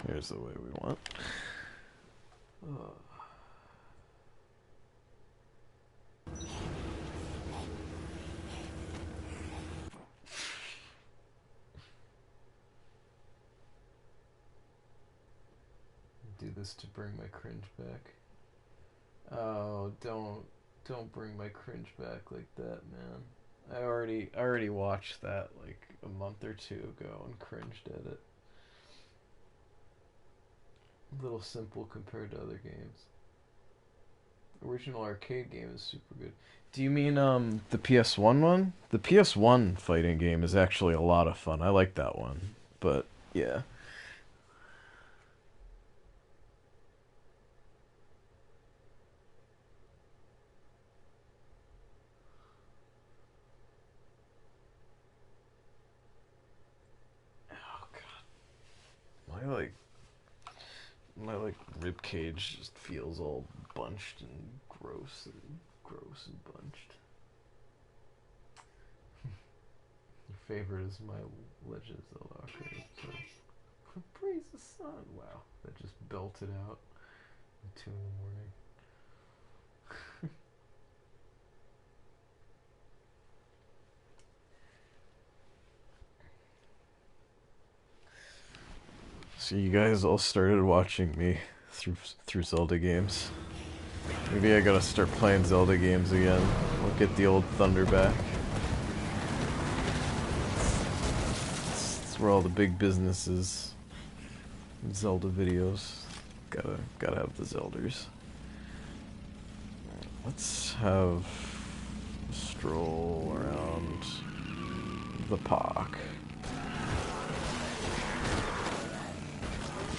Here's the way we want. Do this to bring my cringe back. Oh, don't bring my cringe back like that, man. I already watched that like a month or two ago and cringed at it. A little simple compared to other games. Original arcade game is super good. Do you mean the PS1 one? The PS1 fighting game is actually a lot of fun. I like that one. But yeah. My rib cage just feels all bunched and gross and bunched. Your favorite is my Legend of Zelda arcade. So. Praise the sun. Wow, that just belted out at 2 in the morning. So you guys all started watching me through Zelda games. Maybe I gotta start playing Zelda games again. We'll get the old thunder back. It's where all the big business is. Zelda videos. Gotta have the Zelders. Let's have a stroll around the park.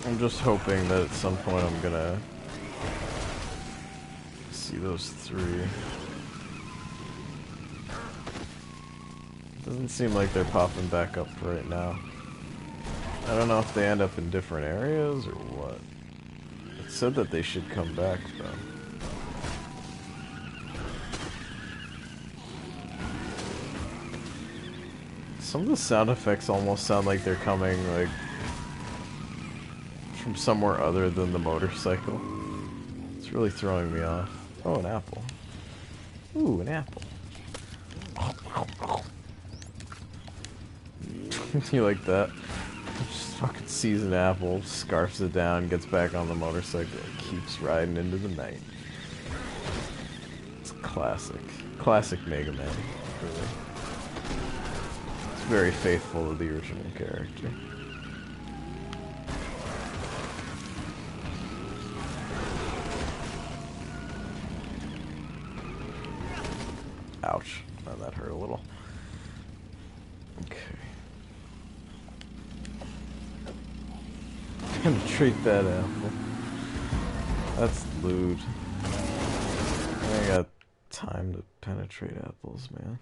I'm just hoping that at some point I'm gonna see those three. Doesn't seem like they're popping back up right now. I don't know if they end up in different areas or what. It said that they should come back though. Some of the sound effects almost sound like they're coming like from somewhere other than the motorcycle. It's really throwing me off. Oh, an apple. Ooh, an apple. You like that? Just fucking sees an apple, scarfs it down, gets back on the motorcycle, and keeps riding into the night. It's classic. Classic Mega Man, really. It's very faithful to the original character. Ouch. Oh, that hurt a little. Okay. Penetrate that apple. That's lewd. I ain't got time to penetrate apples, man.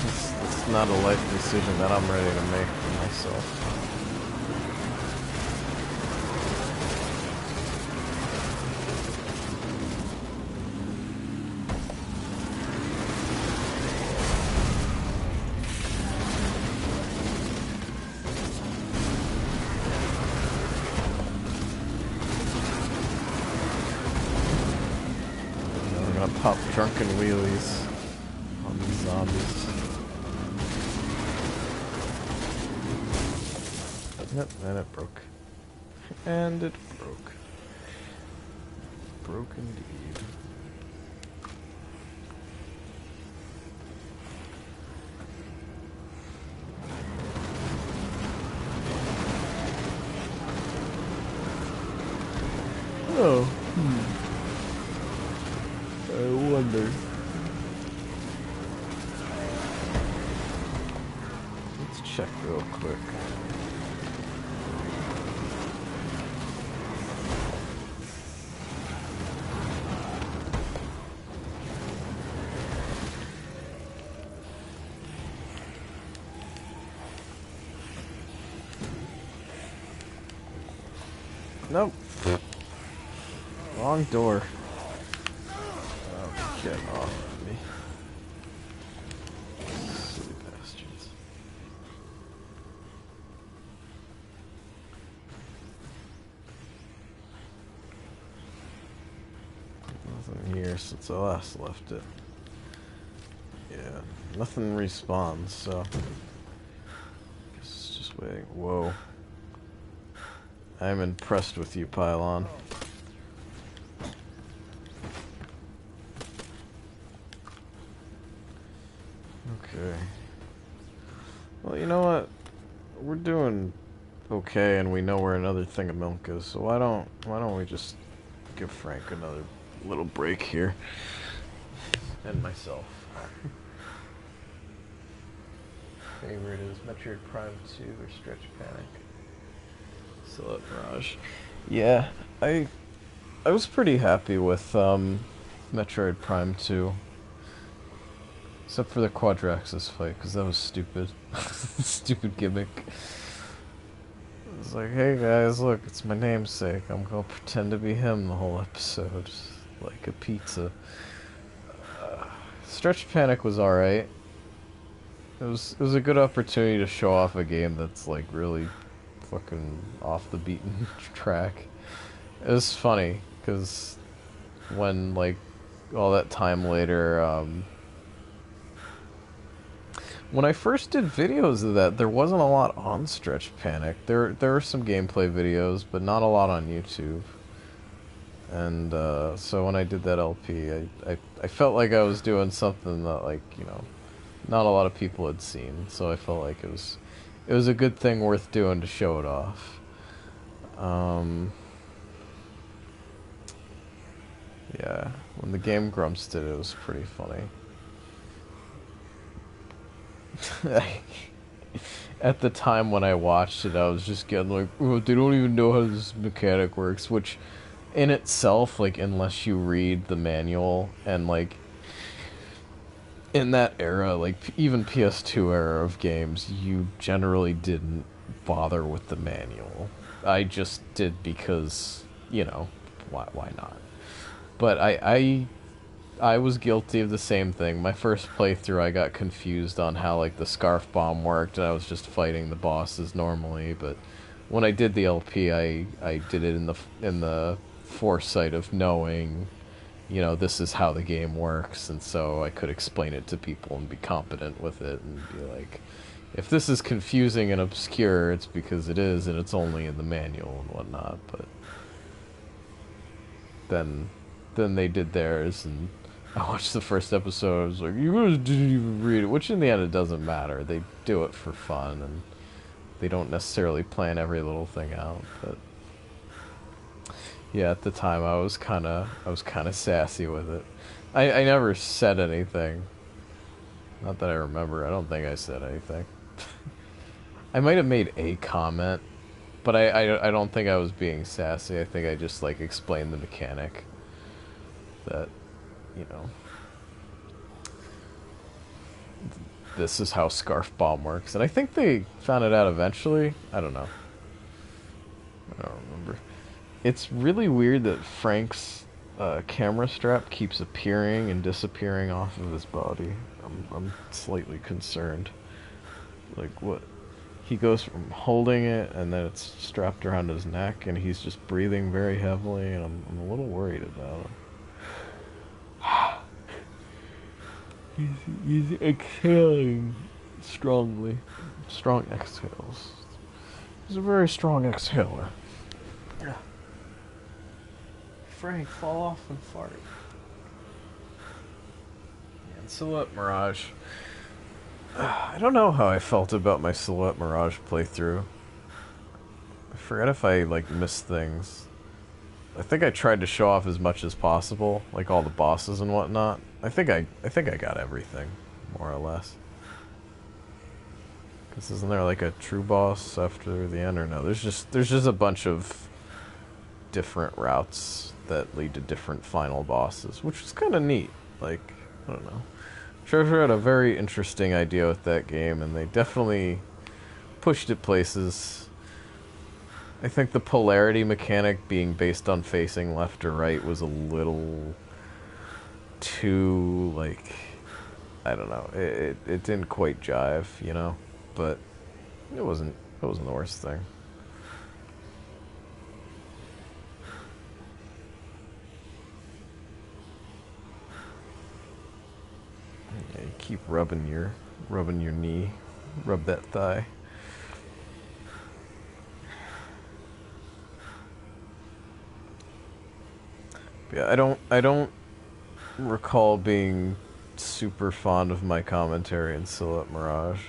It's not a life decision that I'm ready to make for myself. Pop drunken wheelies on these zombies. Yep, and it broke. And it broke. Broke indeed. Oh. I wonder. Let's check real quick. Nope. Wrong door. Get off of me. Silly bastards. Nothing here since I last left it. Yeah, nothing respawns, so guess it's just waiting. Whoa. I'm impressed with you, Pylon. Okay. Well, you know what? We're doing okay, and we know where another thing of milk is. So why don't we just give Frank another little break here, and myself. Favorite is Metroid Prime 2 or Stretch Panic. Still at Mirage. Yeah, I was pretty happy with Metroid Prime 2. Except for the Quadraxis fight, because that was stupid. Stupid gimmick. It's like, hey guys, look, it's my namesake. I'm gonna pretend to be him the whole episode. Like a pizza. Stretch Panic was alright. It was a good opportunity to show off a game that's like really fucking off the beaten track. It was funny, because when like all that time later, when I first did videos of that, there wasn't a lot on Stretch Panic. There were some gameplay videos, but not a lot on YouTube. And so when I did that LP, I felt like I was doing something that, like, you know, not a lot of people had seen. So I felt like it it was a good thing worth doing to show it off. Yeah, when the Game Grumps did it, it was pretty funny. At the time when I watched it, I was just getting like, oh, they don't even know how this mechanic works, which in itself, like, unless you read the manual, and like in that era, like even PS2 era of games, you generally didn't bother with the manual. I just did because, you know, why not? But I was guilty of the same thing. My first playthrough, I got confused on how like the scarf bomb worked, and I was just fighting the bosses normally. But when I did the LP, I did it in the foresight of knowing, you know, this is how the game works, and so I could explain it to people and be competent with it and be like, if this is confusing and obscure, it's because it is, and it's only in the manual and whatnot. But then they did theirs, and I watched the first episode. I was like, you guys didn't even read it, which in the end it doesn't matter. They do it for fun, and they don't necessarily plan every little thing out. But yeah, at the time I was kind of sassy with it. I never said anything. Not that I remember. I don't think I said anything. I might have made a comment, but I don't think I was being sassy. I think I just like explained the mechanic. That, you know, this is how Scarf Bomb works. And I think they found it out eventually. I don't know. I don't remember. It's really weird that Frank's camera strap keeps appearing and disappearing off of his body. I'm slightly concerned. Like, what? He goes from holding it, and then it's strapped around his neck, and he's just breathing very heavily, and I'm a little worried about him. He's exhaling strongly. Strong exhales. He's a very strong exhaler. Frank, fall off and fart. And Silhouette Mirage. I don't know how I felt about my Silhouette Mirage playthrough. I forget if I, like, missed things. I think I tried to show off as much as possible, like all the bosses and whatnot. I think I got everything, more or less. Because isn't there like a true boss after the end, or no? There's just a bunch of different routes that lead to different final bosses, which is kind of neat. Like, I don't know. Treasure had a very interesting idea with that game, and they definitely pushed it places. I think the polarity mechanic being based on facing left or right was a little too, like, I don't know. It didn't quite jive, you know, but it wasn't the worst thing. Yeah, you keep rubbing your knee, rub that thigh. Yeah, I don't recall being super fond of my commentary in Silhouette Mirage.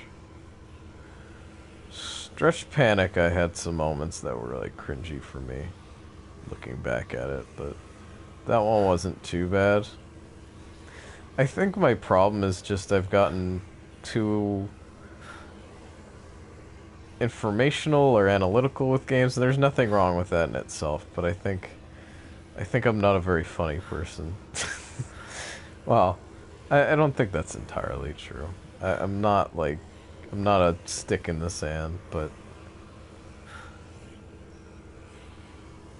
Stretched Panic, I had some moments that were like cringy for me, looking back at it, but that one wasn't too bad. I think my problem is just I've gotten too informational or analytical with games, and there's nothing wrong with that in itself, but I think I'm not a very funny person. Well, I don't think that's entirely true. I'm not a stick in the sand, but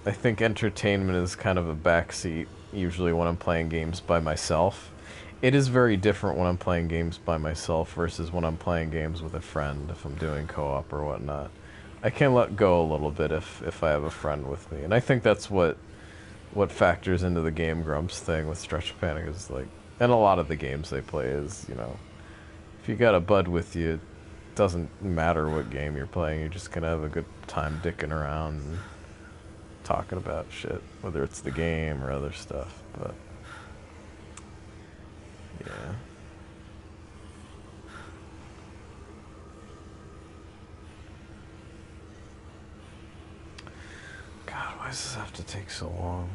I think entertainment is kind of a backseat usually when I'm playing games by myself. It is very different when I'm playing games by myself versus when I'm playing games with a friend, if I'm doing co-op or whatnot. I can let go a little bit if I have a friend with me, and I think that's what factors into the Game Grumps thing with Stretch Panic is like, and a lot of the games they play is, you know, if you got a bud with you, it doesn't matter what game you're playing, you're just gonna have a good time dicking around and talking about shit, whether it's the game or other stuff, but yeah. Why does this have to take so long?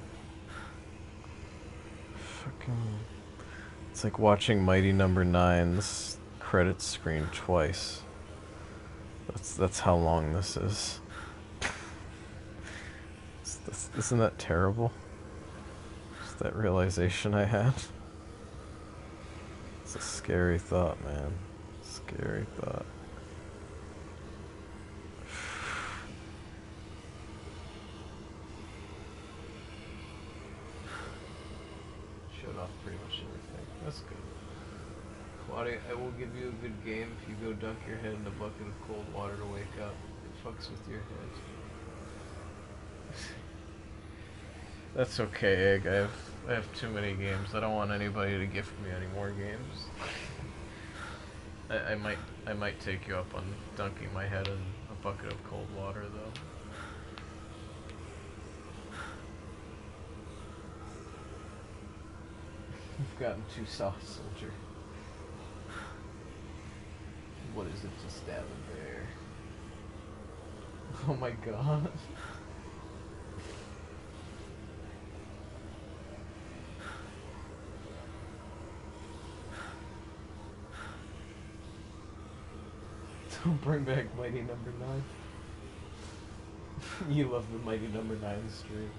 Fucking... It's like watching Mighty Number Nine's credits screen twice. That's how long this is. Isn't that terrible? Just that realization I had. It's a scary thought, man. Scary thought. Shut off pretty much everything. That's good. Claudia, I will give you a good game if you go dunk your head in a bucket of cold water to wake up. It fucks with your head. That's okay, Egg. I have too many games. I don't want anybody to gift me any more games. I might take you up on dunking my head in a bucket of cold water, though. You've gotten too soft, soldier. What is it to stab a bear? Oh my god. Don't bring back Mighty Number 9. You love the Mighty Number 9 stream.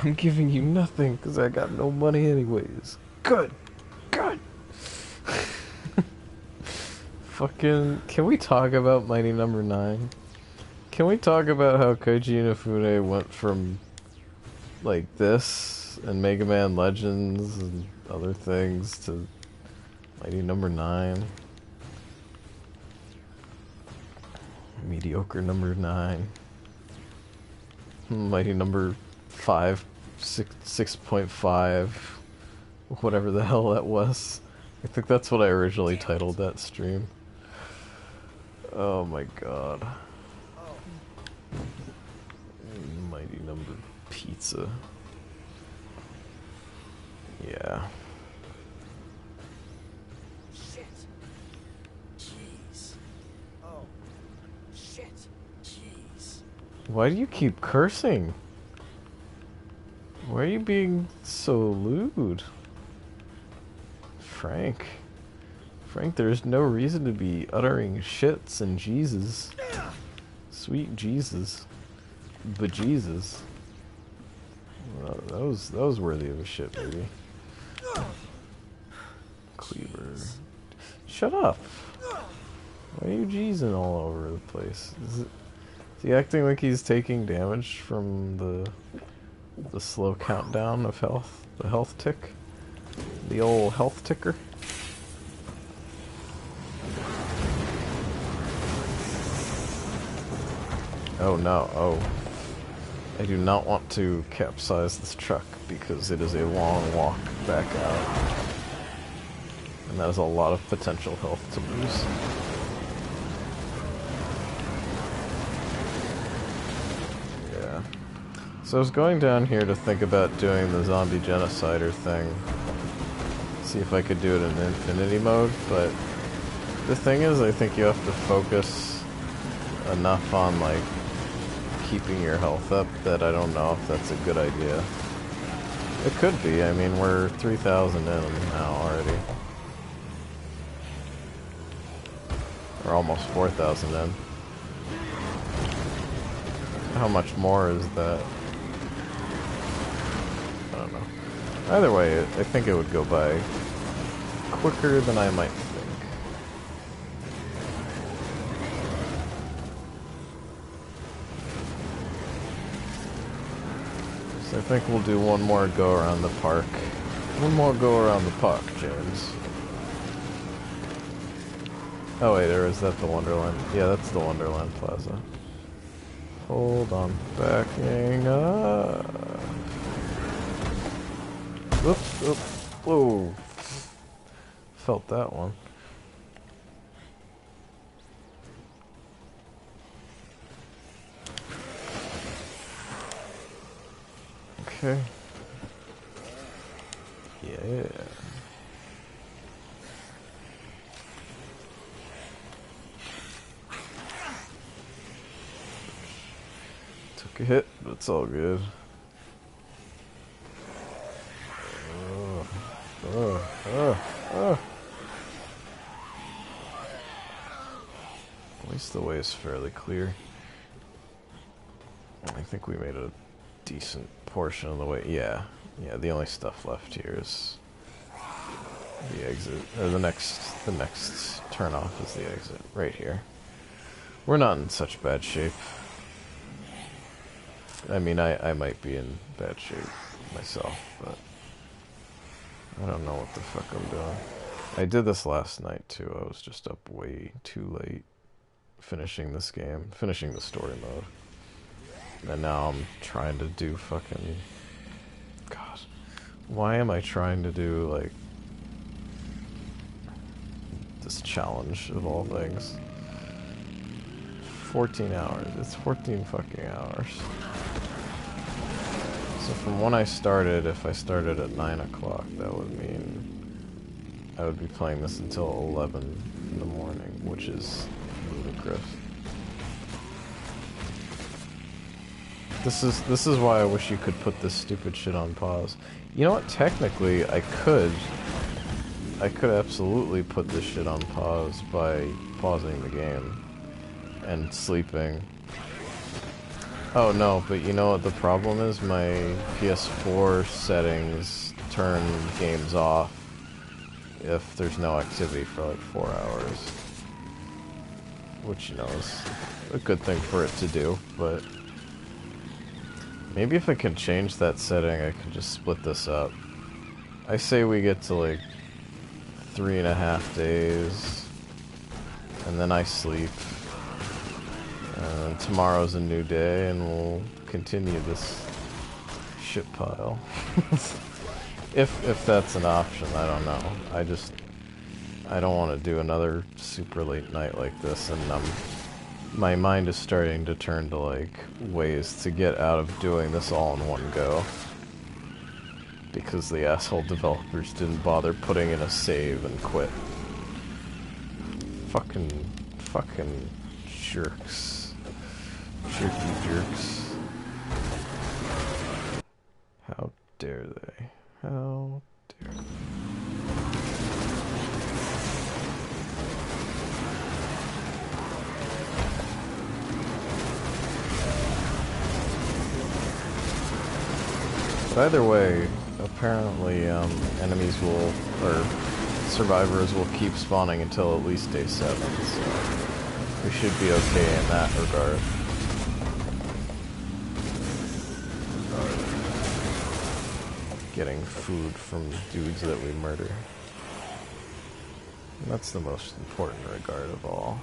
I'm giving you nothing because I got no money anyways. Good. Good. Fucking, can we talk about Mighty Number 9? Can we talk about how Koji Inafune went from like this and Mega Man Legends and other things to Mighty Number 9? Mediocre Number 9. Mighty Number 5, 6.5, whatever the hell that was. I think that's what I originally titled that stream. Oh my god. Mighty Number Pizza. Yeah. Shit. Jeez. Oh. Shit. Jeez. Why do you keep cursing? Why are you being so lewd? Frank, there's no reason to be uttering shits and Jesus. Sweet Jesus. Bejesus. Well, that was worthy of a shit movie. Cleaver. Shut up. Why are you Jeezing all over the place? Is he acting like he's taking damage from the slow countdown of health? The health tick? The old health ticker? Oh no, oh. I do not want to capsize this truck because it is a long walk back out. And that is a lot of potential health to lose. Yeah. So I was going down here to think about doing the zombie genocider thing. See if I could do it in infinity mode, but the thing is, I think you have to focus enough on, like, keeping your health up that I don't know if that's a good idea. It could be. I mean, we're 3,000 in now already. Or almost 4,000 in. How much more is that? I don't know. Either way, I think it would go by quicker than I might think. So I think we'll do one more go around the park. One more go around the park, James. Oh wait, or is that the Wonderland? Yeah, that's the Wonderland Plaza. Hold on, backing up. Whoop, whoop, whoa. Felt that one. Okay. Yeah. a hit, but it's all good. At least the way is fairly clear. I think we made a decent portion of the way. Yeah, the only stuff left here is the exit, or the next turnoff is the exit, right here. We're not in such bad shape. I mean, I might be in bad shape myself, but I don't know what the fuck I'm doing. I did this last night too. I was just up way too late finishing this game, finishing the story mode. And now I'm trying to do fucking... God. Why am I trying to do, like, this challenge of all things? 14 hours. It's 14 fucking hours. So from when I started, if I started at 9 o'clock, that would mean I would be playing this until 11 in the morning, which is ludicrous. This is why I wish you could put this stupid shit on pause. You know what? Technically, I could absolutely put this shit on pause by pausing the game and sleeping. Oh no, but you know what the problem is? My PS4 settings turn games off if there's no activity for like 4 hours. Which, you know, is a good thing for it to do, but... Maybe if I can change that setting, I can just split this up. I say we get to like 3.5 days, and then I sleep. And tomorrow's a new day, and we'll continue this shit pile. If that's an option, I don't know. I don't want to do another super late night like this, and my mind is starting to turn to, like, ways to get out of doing this all in one go. Because the asshole developers didn't bother putting in a save and quit. Fucking jerks. Jerky jerks. How dare they? How dare they? But either way, apparently enemies will, or survivors will keep spawning until at least day 7, so we should be okay in that regard. Getting food from dudes that we murder. And that's the most important regard of all.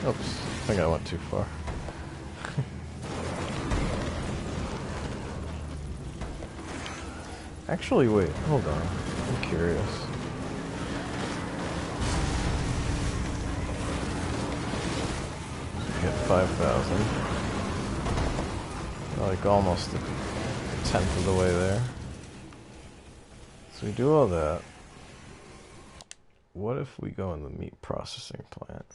Oops, I think I went too far. Actually, wait, hold on. I'm curious. Get 5,000. Like almost a tenth of the way there. So we do all that. What if we go in the meat processing plant?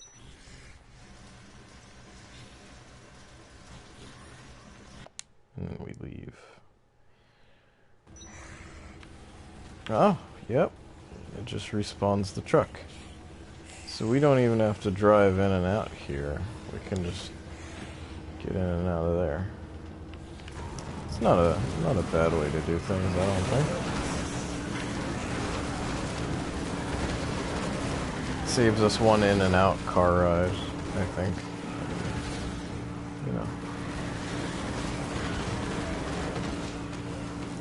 And then we leave. Oh, yep. It just respawns the truck. So we don't even have to drive in and out here. We can just get in and out of there. It's not a bad way to do things, I don't think. Saves us one in and out car ride, I think. You know.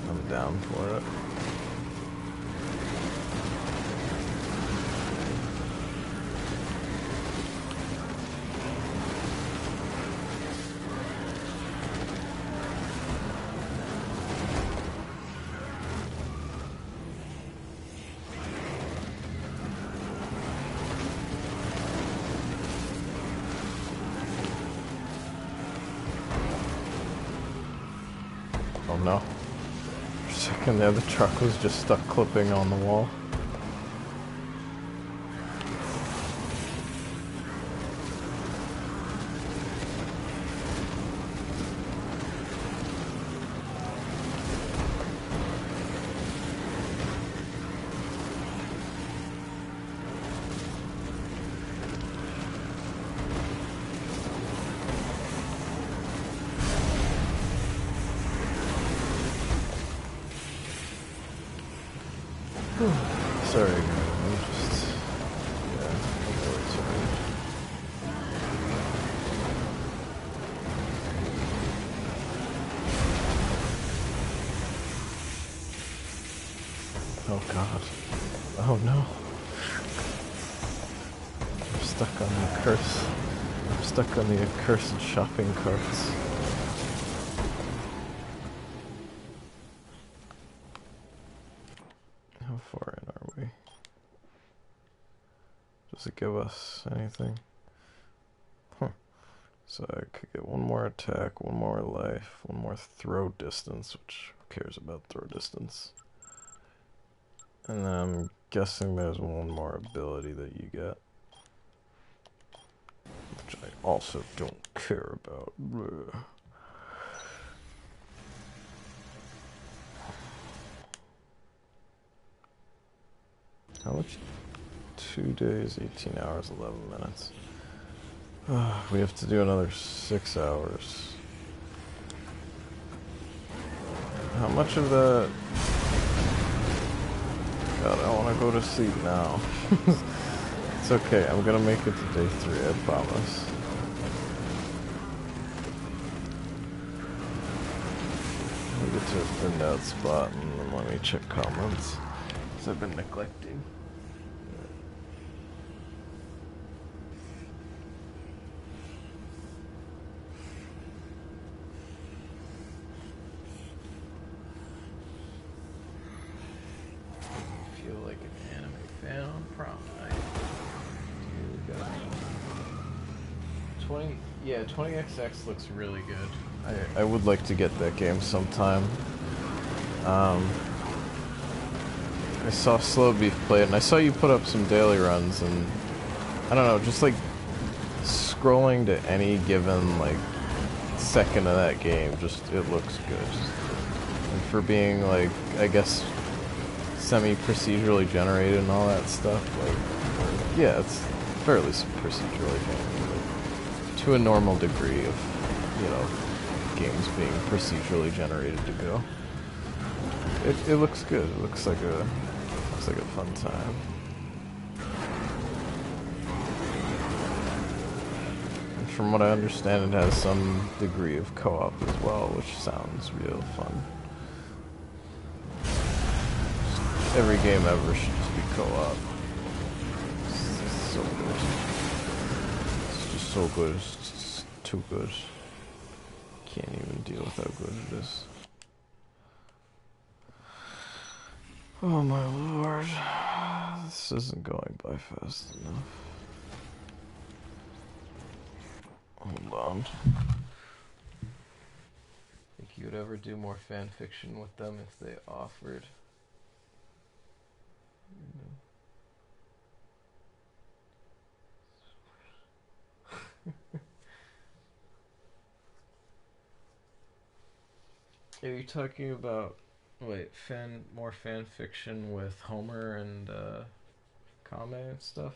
I'm down for it. Oh no. For a second there, the truck was just stuck clipping on the wall. Sorry, I'm just... yeah, I'm really sorry. Oh god. Oh no. I'm stuck on the curse. I'm stuck on the accursed shopping carts. How far in are we? Does it give us anything? Huh. So I could get one more attack, one more life, one more throw distance, which who cares about throw distance? And then I'm guessing there's one more ability that you get, which I also don't care about. Bleh. How much? 2 days, 18 hours, 11 minutes. We have to do another 6 hours. How much of the... God, I want to go to sleep now. It's okay, I'm gonna make it to day 3, I promise. Let me get to a thinned out spot and then let me check comments. Because I've been neglecting. Feel like an anime fan on prom night. Dude, got 20. Yeah, 20XX looks really good. I would like to get that game sometime. I saw Slow Beef play it, and I saw you put up some daily runs, and I don't know, just like scrolling to any given like second of that game, just it looks good. And for being like, I guess, semi-procedurally generated and all that stuff, like, yeah, it's fairly procedurally generated to a normal degree of, you know, games being procedurally generated to go. It looks good. It looks like a fun time. And from what I understand, it has some degree of co-op as well, which sounds real fun. Every game ever should just be co-op. It's so good. It's just so good. It's just too good. Can't even deal with how good it is. Oh my lord. This isn't going by fast enough. Hold on. Think you would ever do more fan fiction with them if they offered? Are you talking about more fan fiction with Homer and Kame and stuff?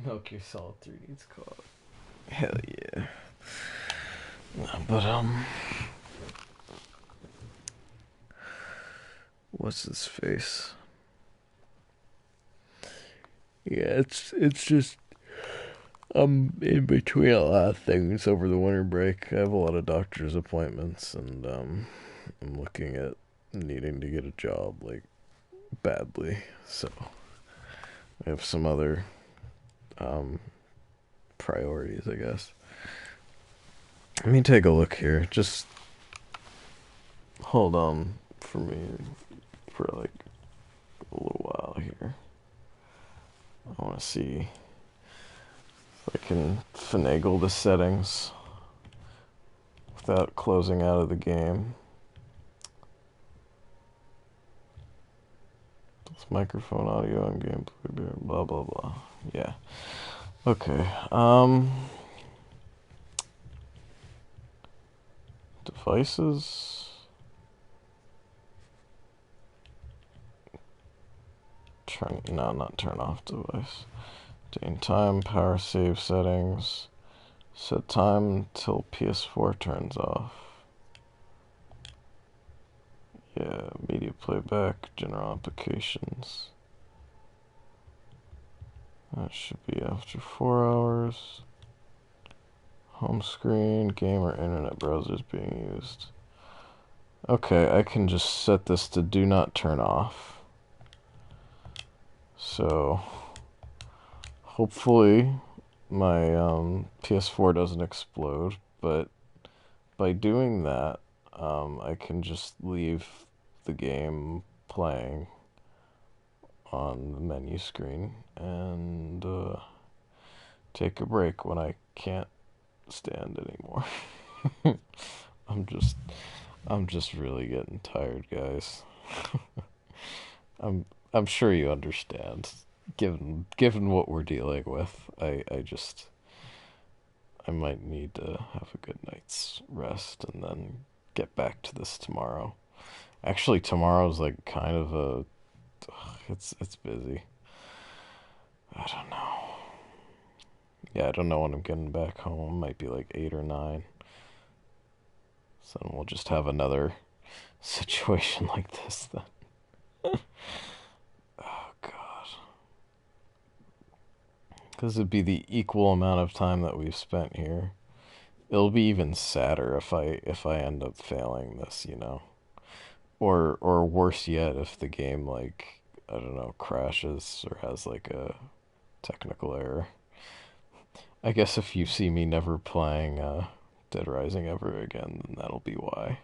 Milk Your Solid 3 it's called. Hell yeah. But what's his face? Yeah, it's just I'm in between a lot of things over the winter break. I have a lot of doctor's appointments, and I'm looking at needing to get a job, like, badly. So I have some other priorities, I guess. Let me take a look here. Just hold on for me for like a little while here. I want to see if I can finagle the settings without closing out of the game. It's microphone, audio, and gameplay, blah blah blah. Yeah. Okay. Devices. Not turn off device. Date time, power save settings. Set time till PS4 turns off. Yeah, media playback, general applications. That should be after 4 hours. Home screen, game or internet browsers being used. Okay, I can just set this to do not turn off. So, hopefully my PS4 doesn't explode, but by doing that, I can just leave the game playing on the menu screen and take a break when I can't stand anymore. I'm just really getting tired, guys. I'm sure you understand. Given what we're dealing with, I might need to have a good night's rest and then get back to this tomorrow. Actually, tomorrow's like kind of a it's busy. I don't know. Yeah, I don't know when I'm getting back home. It might be like 8 or 9. So we'll just have another situation like this then. Oh god. Because it'd be the equal amount of time that we've spent here. It'll be even sadder if I end up failing this, you know. Or worse yet, if the game, like, I don't know, crashes or has like a technical error. I guess if you see me never playing Dead Rising ever again, then that'll be why.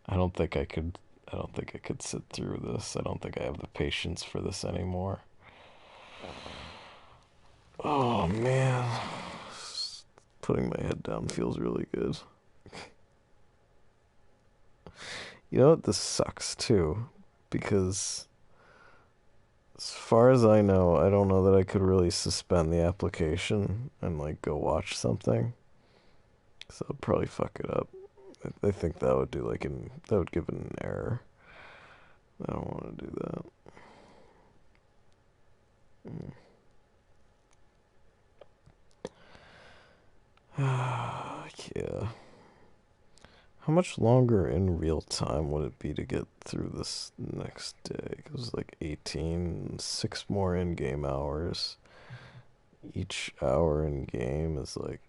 I don't think I could sit through this. I don't think I have the patience for this anymore. Oh man. Putting my head down feels really good. You know what? This sucks too, because as far as I know, I don't know that I could really suspend the application and like go watch something. So I'd probably fuck it up. I think that would that would give it an error. I don't want to do that. Yeah. How much longer in real time would it be to get through this next day? It was like 18, 6 more in-game hours. Each hour in game is like,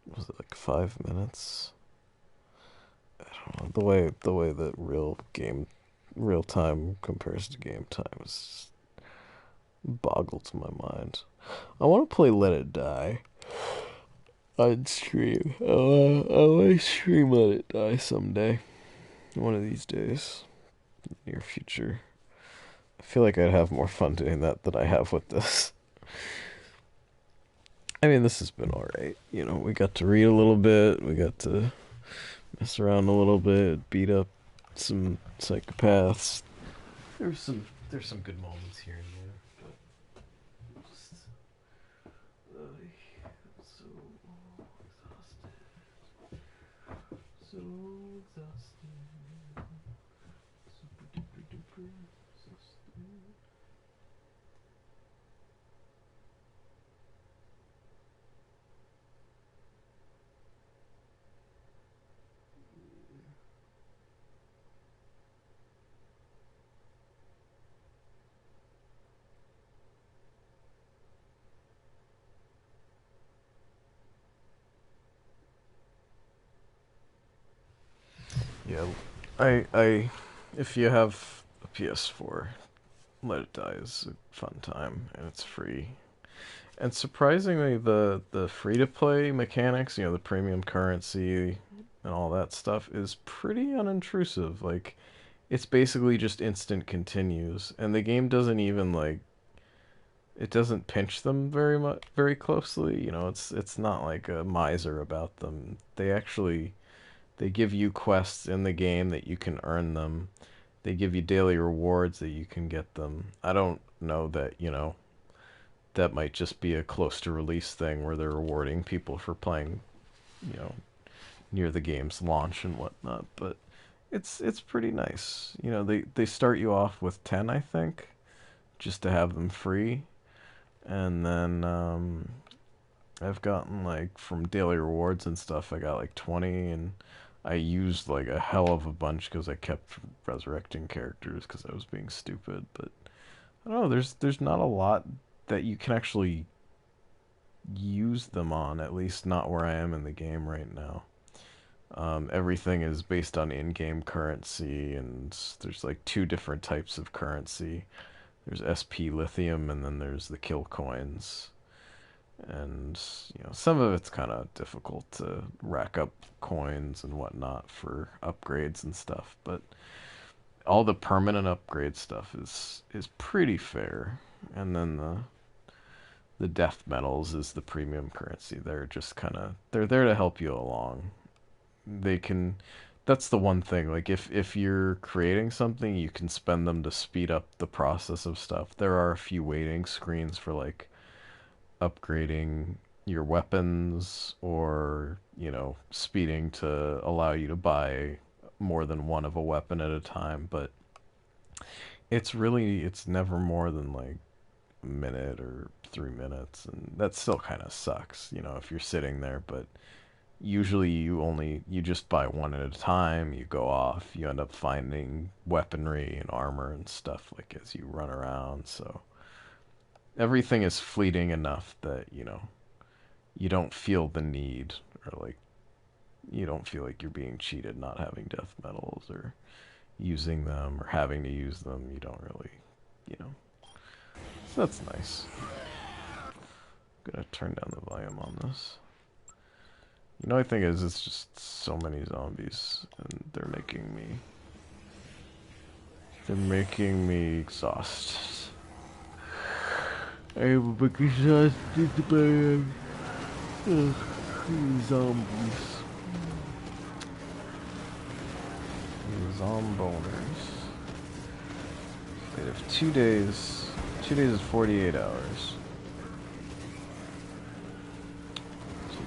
was it like 5 minutes? I don't know. The way that real time compares to game time is boggles my mind. I want to play Let It Die. on stream. I might stream Let It Die someday. One of these days. Near future. I feel like I'd have more fun doing that than I have with this. I mean, this has been alright. You know, we got to read a little bit, we got to mess around a little bit, beat up some psychopaths. There's some good moments here and there, but just so exhausted. So exhausted. Super duper duper exhausted. Yeah, if you have a PS4, Let It Die is a fun time, and it's free. And surprisingly, the free-to-play mechanics, you know, the premium currency and all that stuff, is pretty unintrusive. Like, it's basically just instant continues, and the game doesn't even, like, it doesn't pinch them very closely. You know, it's not like a miser about them. They give you quests in the game that you can earn them. They give you daily rewards that you can get them. I don't know that, you know, that might just be a close to release thing where they're rewarding people for playing, you know, near the game's launch and whatnot, but it's pretty nice. You know, they start you off with 10, I think, just to have them free. And then I've gotten, like, from daily rewards and stuff, I got like 20, and I used like a hell of a bunch because I kept resurrecting characters because I was being stupid. But I don't know, there's not a lot that you can actually use them on, at least not where I am in the game right now. Everything is based on in-game currency, and there's like two different types of currency. There's SP lithium, and then there's the kill coins. And, you know, some of it's kind of difficult to rack up coins and whatnot for upgrades and stuff, but all the permanent upgrade stuff is pretty fair. And then the death metals is the premium currency. They're just kind of, they're there to help you along. They can, that's the one thing, like if you're creating something, you can spend them to speed up the process of stuff. There are a few waiting screens for, like, upgrading your weapons, or, you know, speeding to allow you to buy more than one of a weapon at a time, but it's never more than like a minute or 3 minutes, and that still kind of sucks, you know, if you're sitting there. But usually you just buy one at a time, you go off, you end up finding weaponry and armor and stuff, like, as you run around, so everything is fleeting enough that, you know, you don't feel the need, or like, you don't feel like you're being cheated not having death metals or using them or having to use them. You don't really, you know. So that's nice. I'm gonna turn down the volume on this. You know, I think it's just so many zombies, and they're making me exhausted. I'm exhausted by zombies. Zomboners. They have 2 days. 2 days is 48 hours.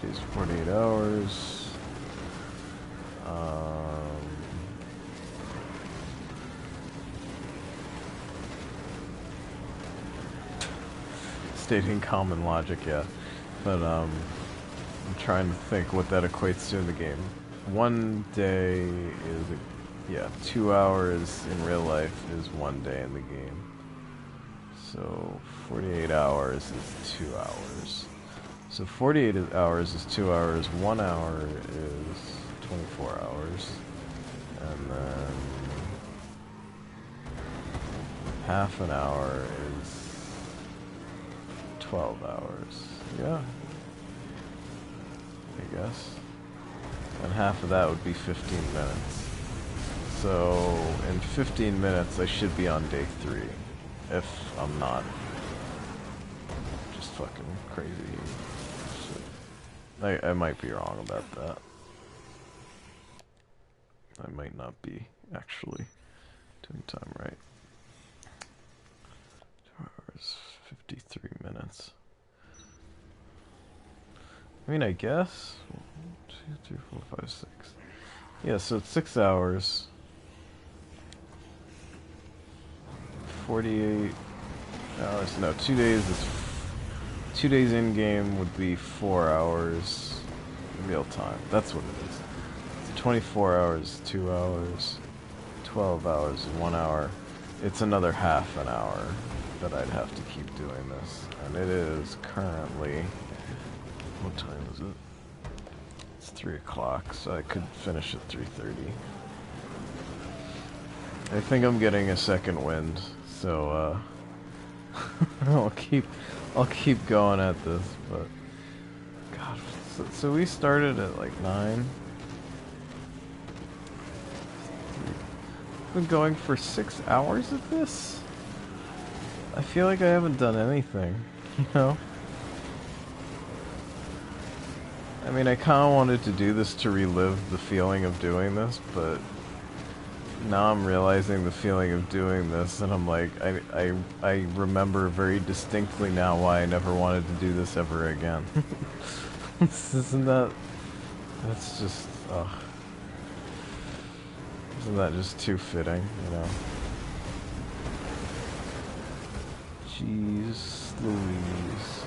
2 days, 48 hours. Stating common logic, yeah. But, I'm trying to think what that equates to in the game. 1 day is, yeah, 2 hours in real life is 1 day in the game. So 48 hours is 2 hours. So 48 hours is 2 hours, 1 hour is 24 hours. And then half an hour is 12 hours. Yeah. guess. And half of that would be 15 minutes. So, in 15 minutes, I should be on day 3. If I'm not just fucking crazy shit. I might be wrong about that. I might not be, actually, doing time right. 2 hours, 53 minutes. I mean, I guess. 1, 2, 3, 4, 5, 6. Yeah, so it's 6 hours. 48 hours. No, 2 days is 2 days in game would be 4 hours real time. That's what it is. So 24 hours, 2 hours, 12 hours, 1 hour. It's another half an hour that I'd have to keep doing this, and it is currently. What time is it? It's 3 o'clock, so I could finish at 3:30. I think I'm getting a second wind, so I'll keep going at this. But God, so we started at like 9. We've been going for 6 hours at this. I feel like I haven't done anything, you know. I mean, I kind of wanted to do this to relive the feeling of doing this, but now I'm realizing the feeling of doing this, and I'm like, I remember very distinctly now why I never wanted to do this ever again. Isn't that... That's just... ugh. Isn't that just too fitting, you know? Jeez Louise.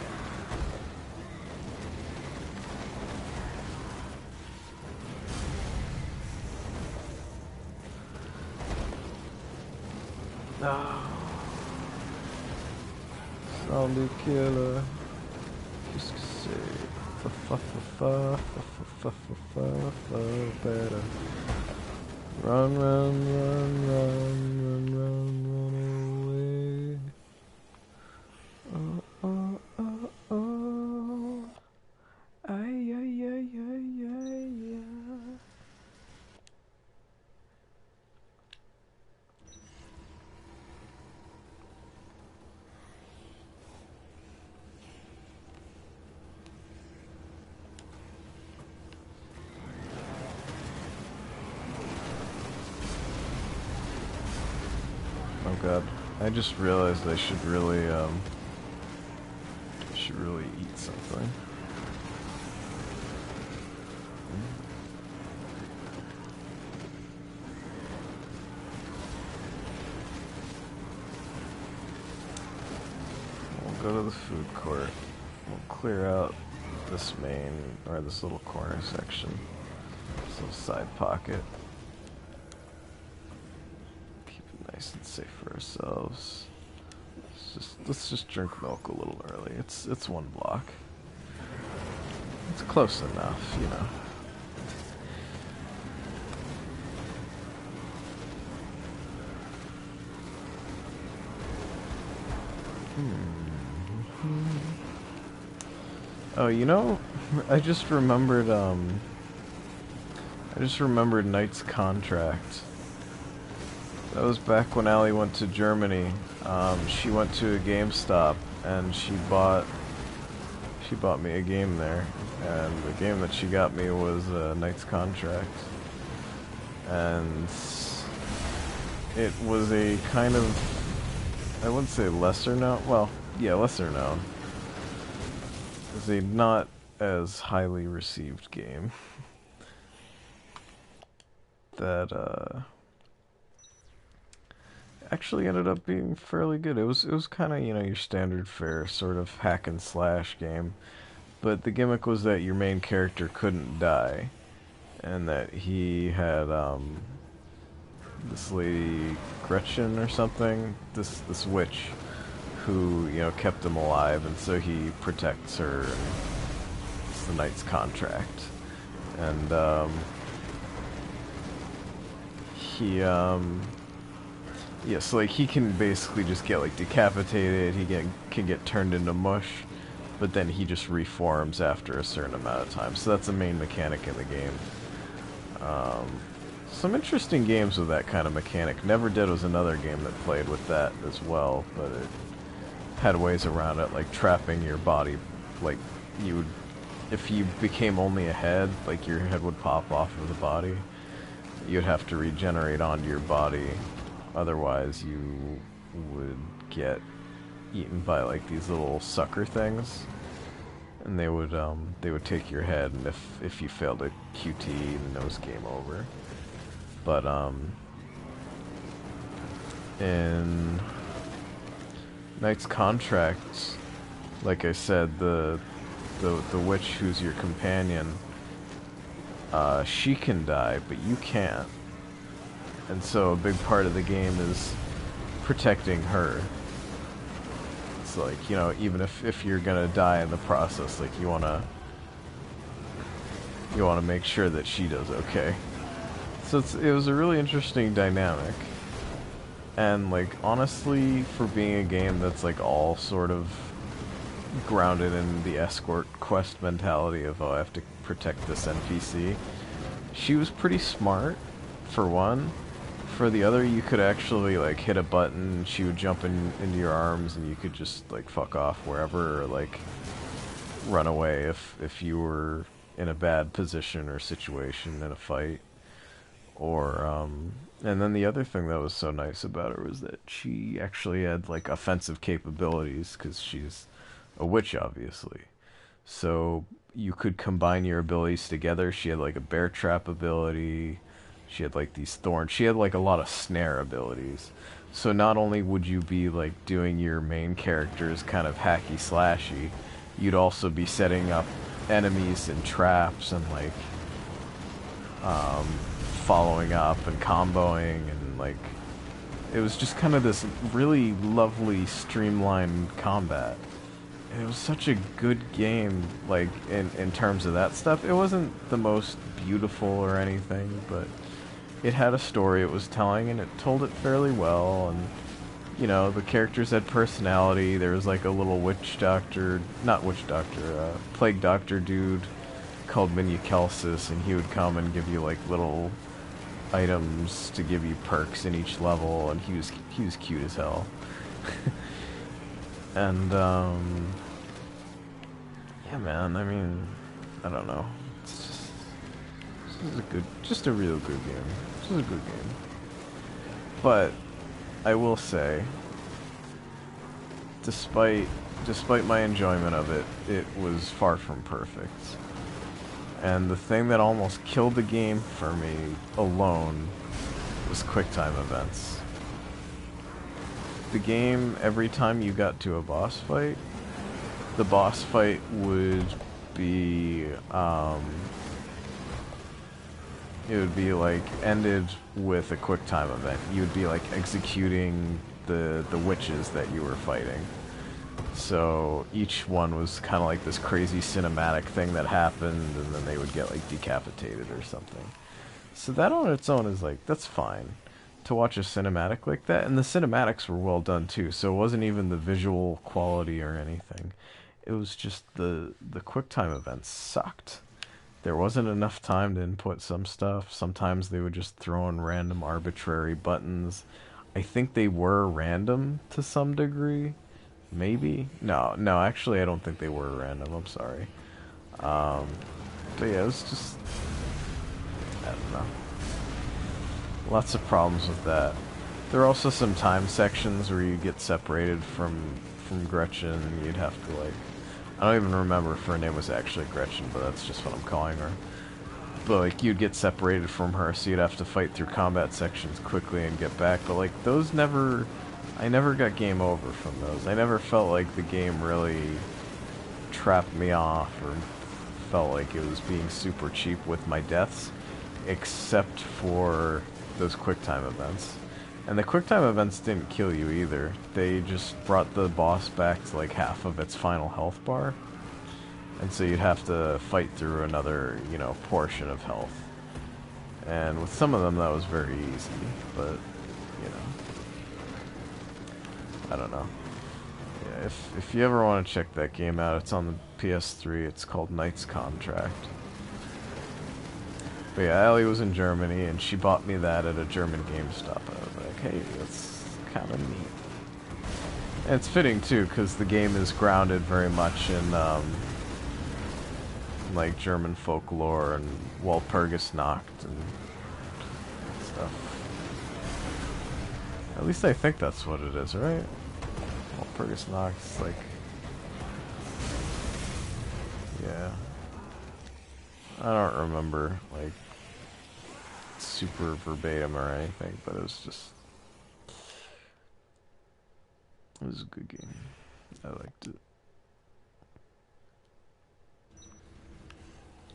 Zombie killer. Qu'est-ce que c'est? Better. Run, run, run, run, run, run, run away. Oh, oh, oh, oh. Ay, ay, ay, ay, ay, ay. Oh god, I just realized I should really eat something. We'll go to the food court. We'll clear out this main, or this little corner section. This little side pocket. Nice and safe for ourselves. Let's just drink milk a little early. It's 1 block. It's close enough, you know. Oh, you know, I just remembered Knight's contract. That was back when Allie went to Germany. She went to a GameStop and she bought me a game there, and the game that she got me was Knight's Contract, and it was a kind of, I wouldn't say lesser known, well, yeah, lesser known. It was a not as highly received game that actually ended up being fairly good. It was kind of, you know, your standard fare sort of hack and slash game, but the gimmick was that your main character couldn't die, and that he had this lady Gretchen or something, this witch who, you know, kept him alive, and so he protects her. And it's the Knight's Contract, and he yeah, so like he can basically just get like decapitated, he can get turned into mush, but then he just reforms after a certain amount of time. So that's the main mechanic in the game. Some interesting games with that kind of mechanic. Never Dead was another game that played with that as well, but it had ways around it, like trapping your body. Like, you would, if you became only a head, like your head would pop off of the body. You'd have to regenerate onto your body, otherwise you would get eaten by like these little sucker things, and they would take your head, and if you failed a QT, then it was game over. But in Knight's Contract, like I said, the witch who's your companion, she can die, but you can't. And so a big part of the game is protecting her. It's like, you know, even if you're gonna die in the process, like you wanna make sure that she does okay. So it was a really interesting dynamic. And like, honestly, for being a game that's like all sort of grounded in the escort quest mentality of, oh, I have to protect this NPC, she was pretty smart, for one. For the other, you could actually like hit a button, she would jump into your arms, and you could just like fuck off wherever, or like run away if you were in a bad position or situation in a fight. Or and then the other thing that was so nice about her was that she actually had like offensive capabilities, because she's a witch, obviously. So you could combine your abilities together. She had like a bear trap ability. She had like these thorns. She had like a lot of snare abilities. So not only would you be like doing your main character's kind of hacky slashy, you'd also be setting up enemies and traps and like following up and comboing, and like it was just kind of this really lovely streamlined combat. And it was such a good game, like in terms of that stuff. It wasn't the most beautiful or anything, but it had a story it was telling, and it told it fairly well. And you know, the characters had personality. There was like a little plague doctor dude called Minukelsis, and he would come and give you like little items to give you perks in each level, and he was cute as hell. And yeah, man, I mean, I don't know. It's just a real good game. This is a good game. But I will say, despite my enjoyment of it, it was far from perfect. And the thing that almost killed the game for me alone was QuickTime events. The game, every time you got to a boss fight, the boss fight would be, it would be like ended with a QuickTime event. You would be like executing the witches that you were fighting. So each one was kind of like this crazy cinematic thing that happened, and then they would get like decapitated or something. So that on its own is like, that's fine to watch a cinematic like that. And the cinematics were well done too, so it wasn't even the visual quality or anything. It was just the QuickTime events sucked. There wasn't enough time to input some stuff. Sometimes they would just throw in random arbitrary buttons. I think they were random to some degree. Maybe? No, actually I don't think they were random, I'm sorry. But yeah, it was just, I don't know. Lots of problems with that. There are also some time sections where you get separated from Gretchen, and you'd have to like, I don't even remember if her name was actually Gretchen, but that's just what I'm calling her. But like, you'd get separated from her, so you'd have to fight through combat sections quickly and get back. But like, those I never got game over from those. I never felt like the game really trapped me off, or felt like it was being super cheap with my deaths, except for those QuickTime events. And the QuickTime events didn't kill you either. They just brought the boss back to like half of its final health bar. And so you'd have to fight through another, you know, portion of health. And with some of them that was very easy, but, you know, I don't know. Yeah, if you ever want to check that game out, it's on the PS3. It's called Knight's Contract. But yeah, Allie was in Germany, and she bought me that at a German GameStop. I was like, hey, that's kind of neat. And it's fitting, too, because the game is grounded very much in, like, German folklore and Walpurgisnacht and stuff. At least I think that's what it is, right? Walpurgisnacht is like... Yeah. I don't remember, like, super verbatim or anything, but it was just... It was a good game. I liked it.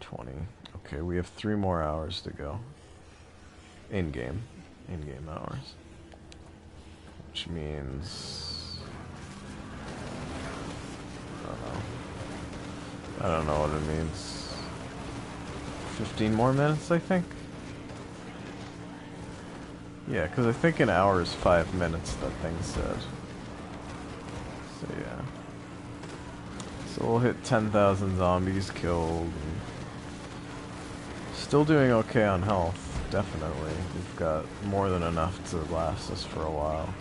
20. Okay, we have 3 more hours to go. In-game. In-game hours. Which means... I don't know what it means. 15 more minutes, I think? Yeah, because I think an hour is 5 minutes, that thing said. So, yeah. So we'll hit 10,000 zombies killed. And still doing okay on health, definitely. We've got more than enough to last us for a while.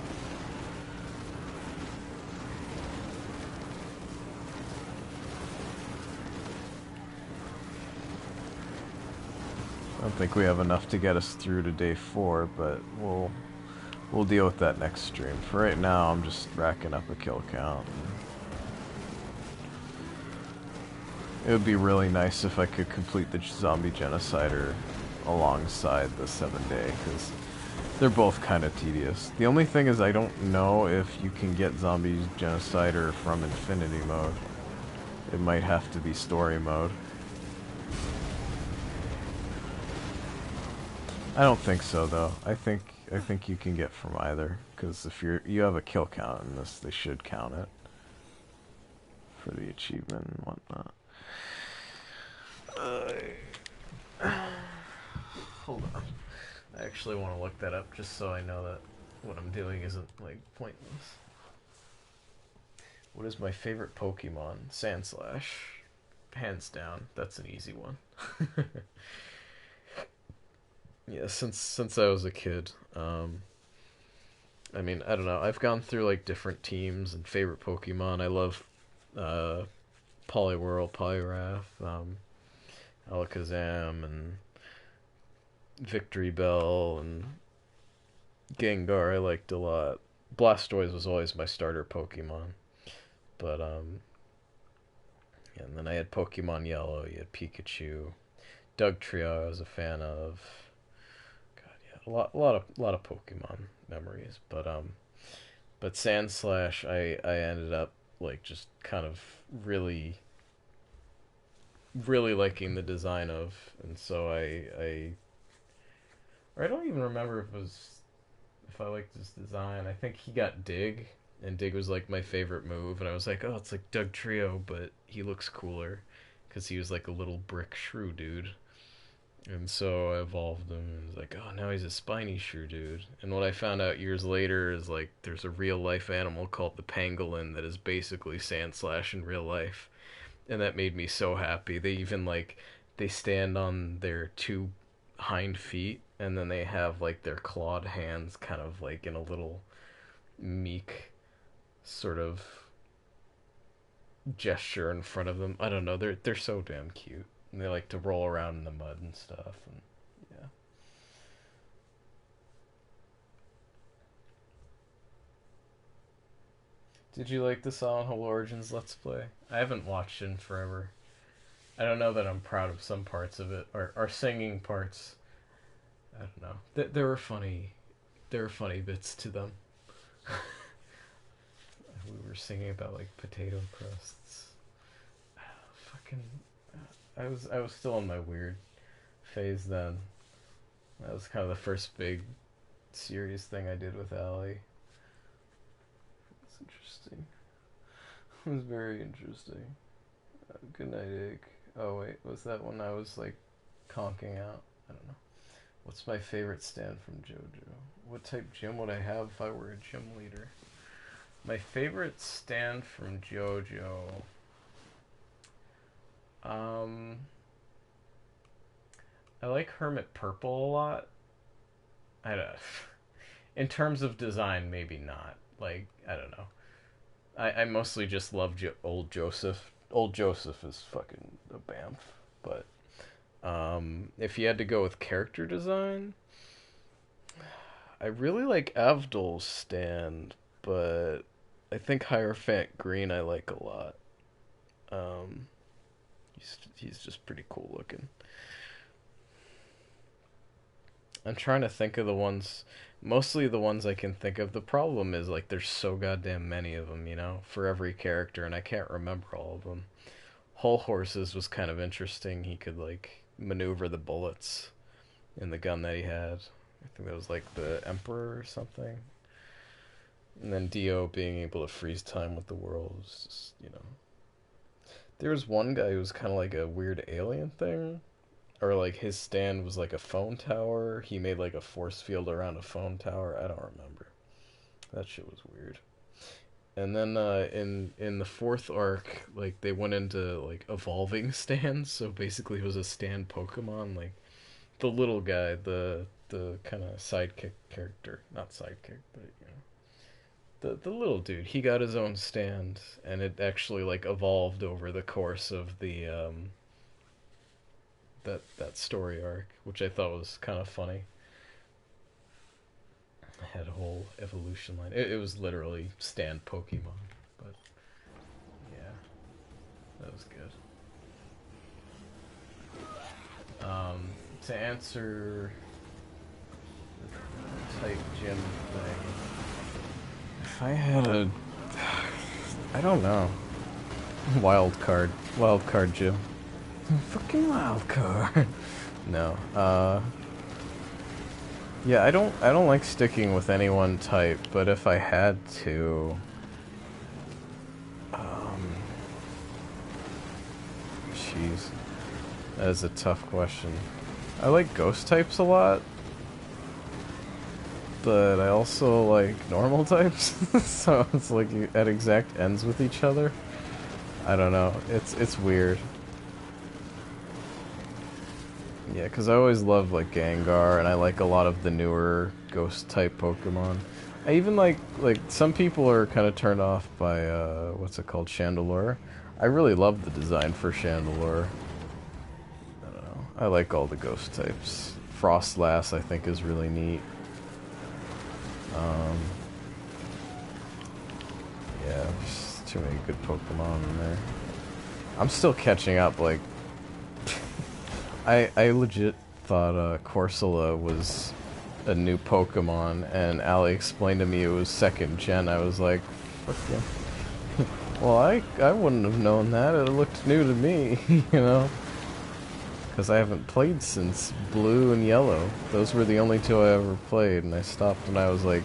I don't think we have enough to get us through to day 4, but we'll deal with that next stream. For right now, I'm just racking up a kill count. It would be really nice if I could complete the Zombie Genocider alongside the 7-day, because they're both kind of tedious. The only thing is I don't know if you can get Zombie Genocider from Infinity mode. It might have to be story mode. I don't think so, though. I think you can get from either, because if you have a kill count in this, they should count it for the achievement and whatnot. Hold on. I actually want to look that up just so I know that what I'm doing isn't, like, pointless. What is my favorite Pokemon? Sandslash. Hands down. That's an easy one. Yeah, since I was a kid, I mean, I don't know. I've gone through like different teams and favorite Pokemon. I love Poliwhirl, Poliwrath, Alakazam, and Victory Bell, and Gengar I liked a lot. Blastoise was always my starter Pokemon. But, yeah, and then I had Pokemon Yellow, you had Pikachu. Dugtrio I was a fan of. A lot of Pokemon memories, but Sandslash I ended up like just kind of really liking the design of, and so I don't even remember if I liked his design. I think he got Dig, and Dig was like my favorite move, and I was like, oh, it's like Dugtrio, but he looks cooler because he was like a little brick shrew dude. And so I evolved him, and was like, oh, now he's a spiny shrew dude. And what I found out years later is, like, there's a real-life animal called the pangolin that is basically Sandslash in real life. And that made me so happy. They even, like, they stand on their 2 hind feet, and then they have, like, their clawed hands kind of, like, in a little meek sort of gesture in front of them. I don't know, they're so damn cute. And they like to roll around in the mud and stuff, and yeah. Did you like the Silent Hill Origins Let's Play? I haven't watched it in forever. I don't know that I'm proud of some parts of it, or singing parts. I don't know. There were funny bits to them. We were singing about like potato crusts. Fucking. I was still in my weird phase then. That was kind of the first big serious thing I did with Allie. It's interesting. It was very interesting. Good night, Egg. Oh wait, was that when I was like conking out? I don't know. What's my favorite stand from JoJo? What type gym would I have if I were a gym leader? My favorite stand from JoJo. I like Hermit Purple a lot. I don't. In terms of design, maybe not. Like, I don't know. I mostly just love old Joseph. Old Joseph is fucking a bamf. But if you had to go with character design, I really like Avdol's stand, but I think Hierophant Green I like a lot. He's just pretty cool looking. I'm trying to think of the ones, mostly the ones I can think of. The problem is, like, there's so goddamn many of them, you know, for every character, and I can't remember all of them. Whole Horses was kind of interesting. He could, like, maneuver the bullets in the gun that he had. I think that was, like, the Emperor or something. And then Dio being able to freeze time with the world was just, you know. There was one guy who was kind of like a weird alien thing. Or, like, his stand was like a phone tower. He made, like, a force field around a phone tower. I don't remember. That shit was weird. And then in the fourth arc, like, they went into, like, evolving stands. So basically it was a stand Pokemon. Like, the little guy, the kind of sidekick character. Not sidekick, but, you know. The little dude, he got his own stand. And it actually, like, evolved over the course of the, that story arc, which I thought was kind of funny. I had a whole evolution line. It was literally stand Pokemon, but yeah, that was good. To answer the type gym thing, if I had a, I don't know, wild card gym. Fucking wild card. No. Yeah, I don't like sticking with any one type, but if I had to, jeez, that is a tough question. I like ghost types a lot, but I also like normal types. So it's like at exact ends with each other. I don't know. It's weird. Yeah, because I always loved, like, Gengar, and I like a lot of the newer ghost-type Pokemon. I even like, some people are kind of turned off by, what's it called, Chandelure. I really love the design for Chandelure. I don't know. I like all the ghost types. Frostlass, I think, is really neat. Yeah, there's too many good Pokemon in there. I'm still catching up, like... I legit thought Corsola was a new Pokemon, and Ali explained to me it was 2nd gen. I was like, fuck yeah. Well, I wouldn't have known that. It looked new to me, you know? Because I haven't played since Blue and Yellow. Those were the only two I ever played, and I stopped when I was like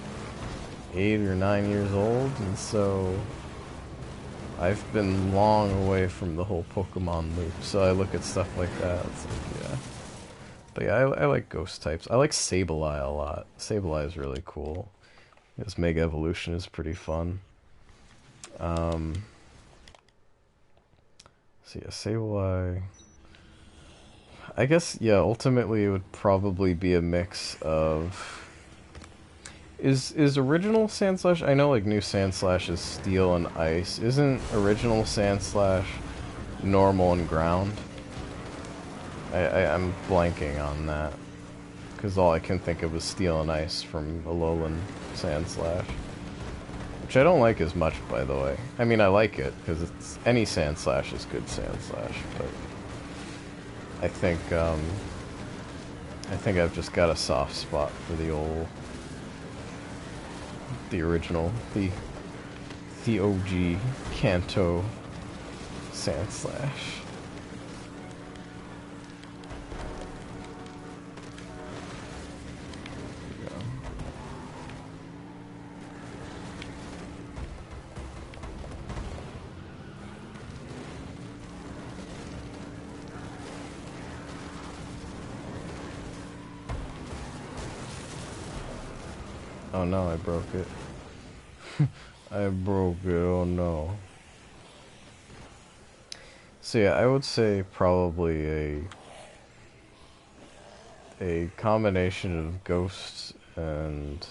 8 or 9 years old, and so... I've been long away from the whole Pokemon loop, so I look at stuff like that. It's like, yeah. But yeah, I like ghost types. I like Sableye a lot. Sableye is really cool. His Mega Evolution is pretty fun. So yeah, Sableye... I guess, yeah, ultimately it would probably be a mix of... Is original Sandslash... I know, like, new Sandslash is Steel and Ice. Isn't original Sandslash normal and ground? I'm blanking on that. Because all I can think of is Steel and Ice from Alolan Sandslash. Which I don't like as much, by the way. I mean, I like it, because it's any Sandslash is good Sandslash, but... I think I've just got a soft spot for the original, the OG Kanto Sandslash. Oh no, I broke it. I broke it, oh no. So yeah, I would say probably a combination of ghosts and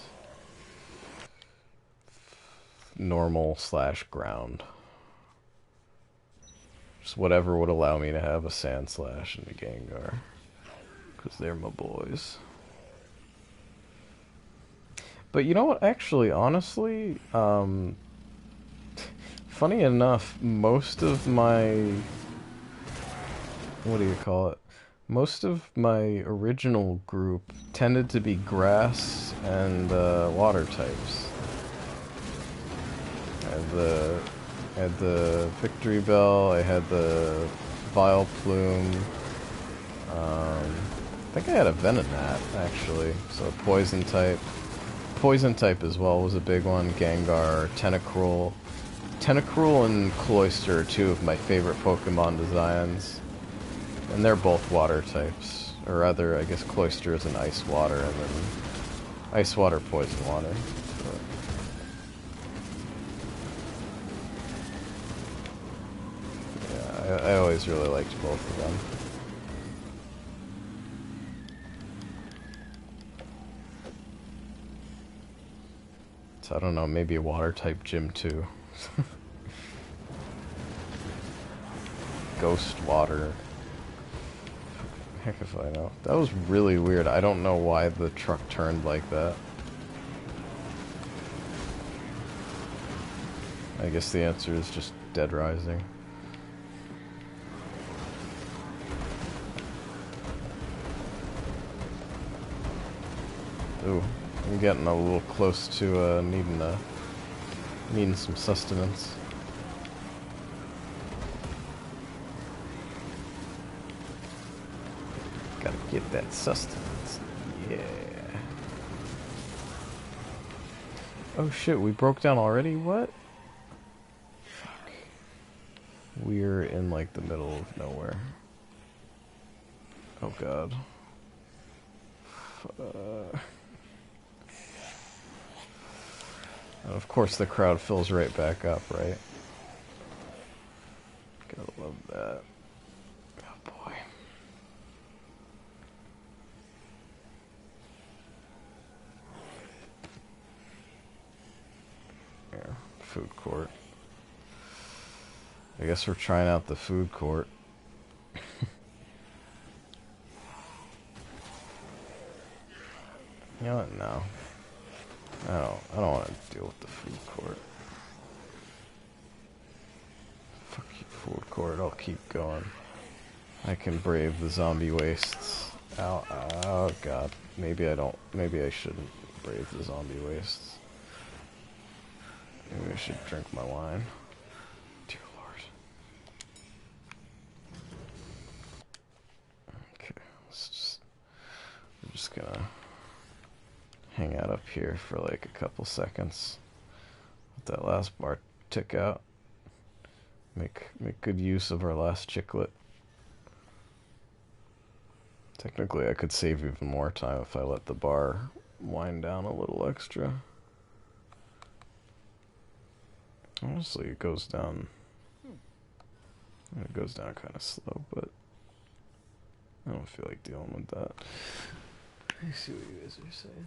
normal slash ground. Just whatever would allow me to have a Sand Slash and a Gengar. Because they're my boys. But you know what, actually, honestly, funny enough, most of my... what do you call it? Most of my original group tended to be grass and water types. I had the Victory Bell, I had the Vile Plume, I think I had a Venonat, actually, so Poison type. Poison type as well was a big one, Gengar, Tentacruel. Tentacruel and Cloyster are two of my favorite Pokemon designs, and they're both water types, or rather, I guess Cloyster is an Ice Water, and then Ice Water, Poison Water. I always really liked both of them. So I don't know, maybe a water type gym too. Ghost water. Heck if I know. That was really weird. I don't know why the truck turned like that. I guess the answer is just Dead Rising. Ooh, I'm getting a little close to needing some sustenance. Gotta get that sustenance. Yeah. Oh shit, we broke down already? What? Fuck. We're in like the middle of nowhere. Oh god. And of course the crowd fills right back up, right? Gotta love that. Oh boy. Here, food court. I guess we're trying out the food court. You know what? No. I don't want to deal with the food court. Fuck you, food court. I'll keep going. I can brave the zombie wastes. Ow, ow, oh god. Maybe I don't. Maybe I shouldn't brave the zombie wastes. Maybe I should drink my wine. Dear Lord. Okay, we're just gonna hang out up here for like a couple seconds. Let that last bar tick out. Make good use of our last chiclet. Technically I could save even more time if I let the bar wind down a little extra. Honestly, it goes down kind of slow, but I don't feel like dealing with that. I see what you guys are saying.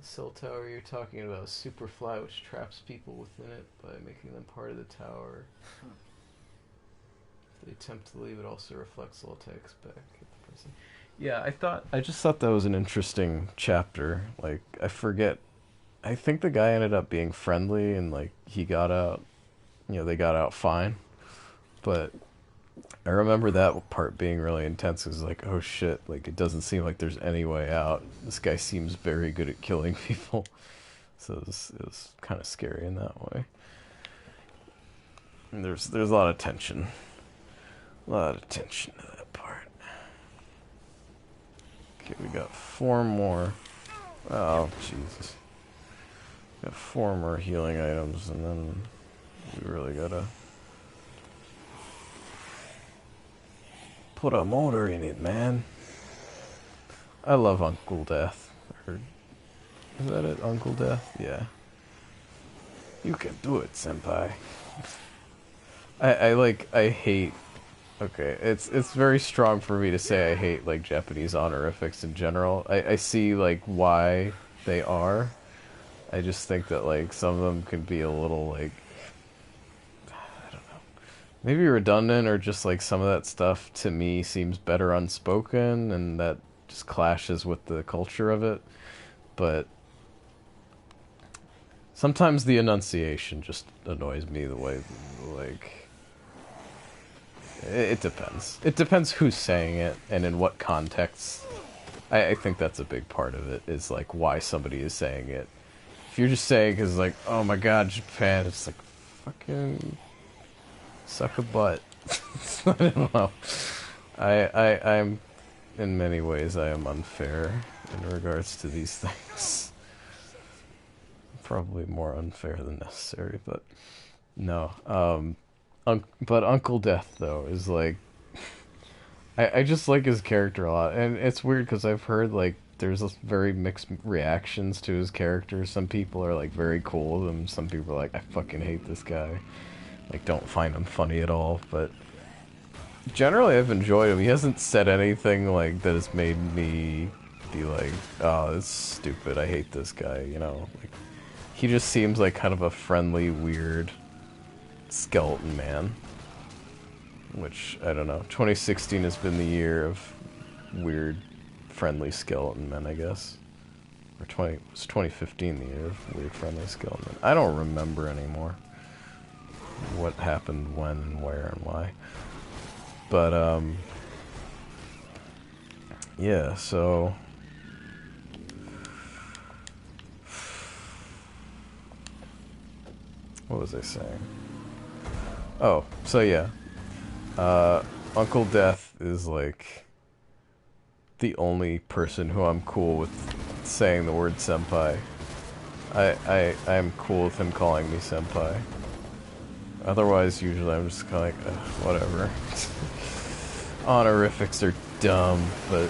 The cell tower you're talking about is Superfly, which traps people within it by making them part of the tower. If they attempt to leave, it also reflects all attacks back at the person. Yeah, I just thought that was an interesting chapter. Like, I forget. I think the guy ended up being friendly and like he got out, they got out fine. But I remember that part being really intense. It was like, oh shit, like it doesn't seem like there's any way out. This guy seems very good at killing people. So it was kind of scary in that way. And there's a lot of tension. A lot of tension to that part. Okay, we got 4 more. Oh, Jesus. Got 4 more healing items, and then we really gotta put a motor in it, man. I love Uncle Death. Is that it, Uncle Death? Yeah. You can do it, senpai. I hate. Okay, it's very strong for me to say I hate like Japanese honorifics in general. I see like why they are. I just think that like some of them can be a little like, I don't know, maybe redundant, or just like some of that stuff to me seems better unspoken, and that just clashes with the culture of it. But sometimes the enunciation just annoys me the way, like, it depends. It depends who's saying it and in what context. I think that's a big part of it, is like why somebody is saying it. If you're just saying because like, oh my god, Japan, it's like, fucking suck a butt. I don't know. I'm in many ways I am unfair in regards to these things. Probably more unfair than necessary, but no. But Uncle Death though is like, I just like his character a lot, and it's weird because I've heard like there's very mixed reactions to his character. Some people are like very cool with him. Some people are like, I fucking hate this guy. Like, don't find him funny at all. But generally, I've enjoyed him. He hasn't said anything like that has made me be like, oh, this is stupid. I hate this guy. You know, like he just seems like kind of a friendly, weird skeleton man. Which, I don't know. 2016 has been the year of weird, friendly skeleton men, I guess. Or it was 2015 the year of weird, friendly skeleton men. I don't remember anymore what happened when and where and why. But, yeah, so what was I saying? Oh, so yeah. Uncle Death is like the only person who I'm cool with saying the word senpai. I'm cool with him calling me senpai. Otherwise, usually I'm just kind of like, whatever. Honorifics are dumb, but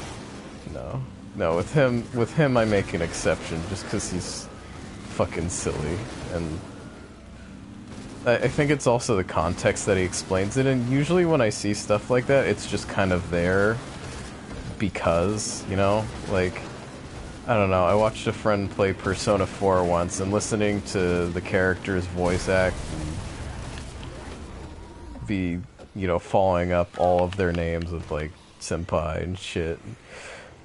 no. With him, I make an exception just because he's fucking silly, and I think it's also the context that he explains it in. Usually when I see stuff like that, it's just kind of there because, you know, like, I don't know, I watched a friend play Persona 4 once, and listening to the character's voice act and be, you know, following up all of their names with, like, senpai and shit.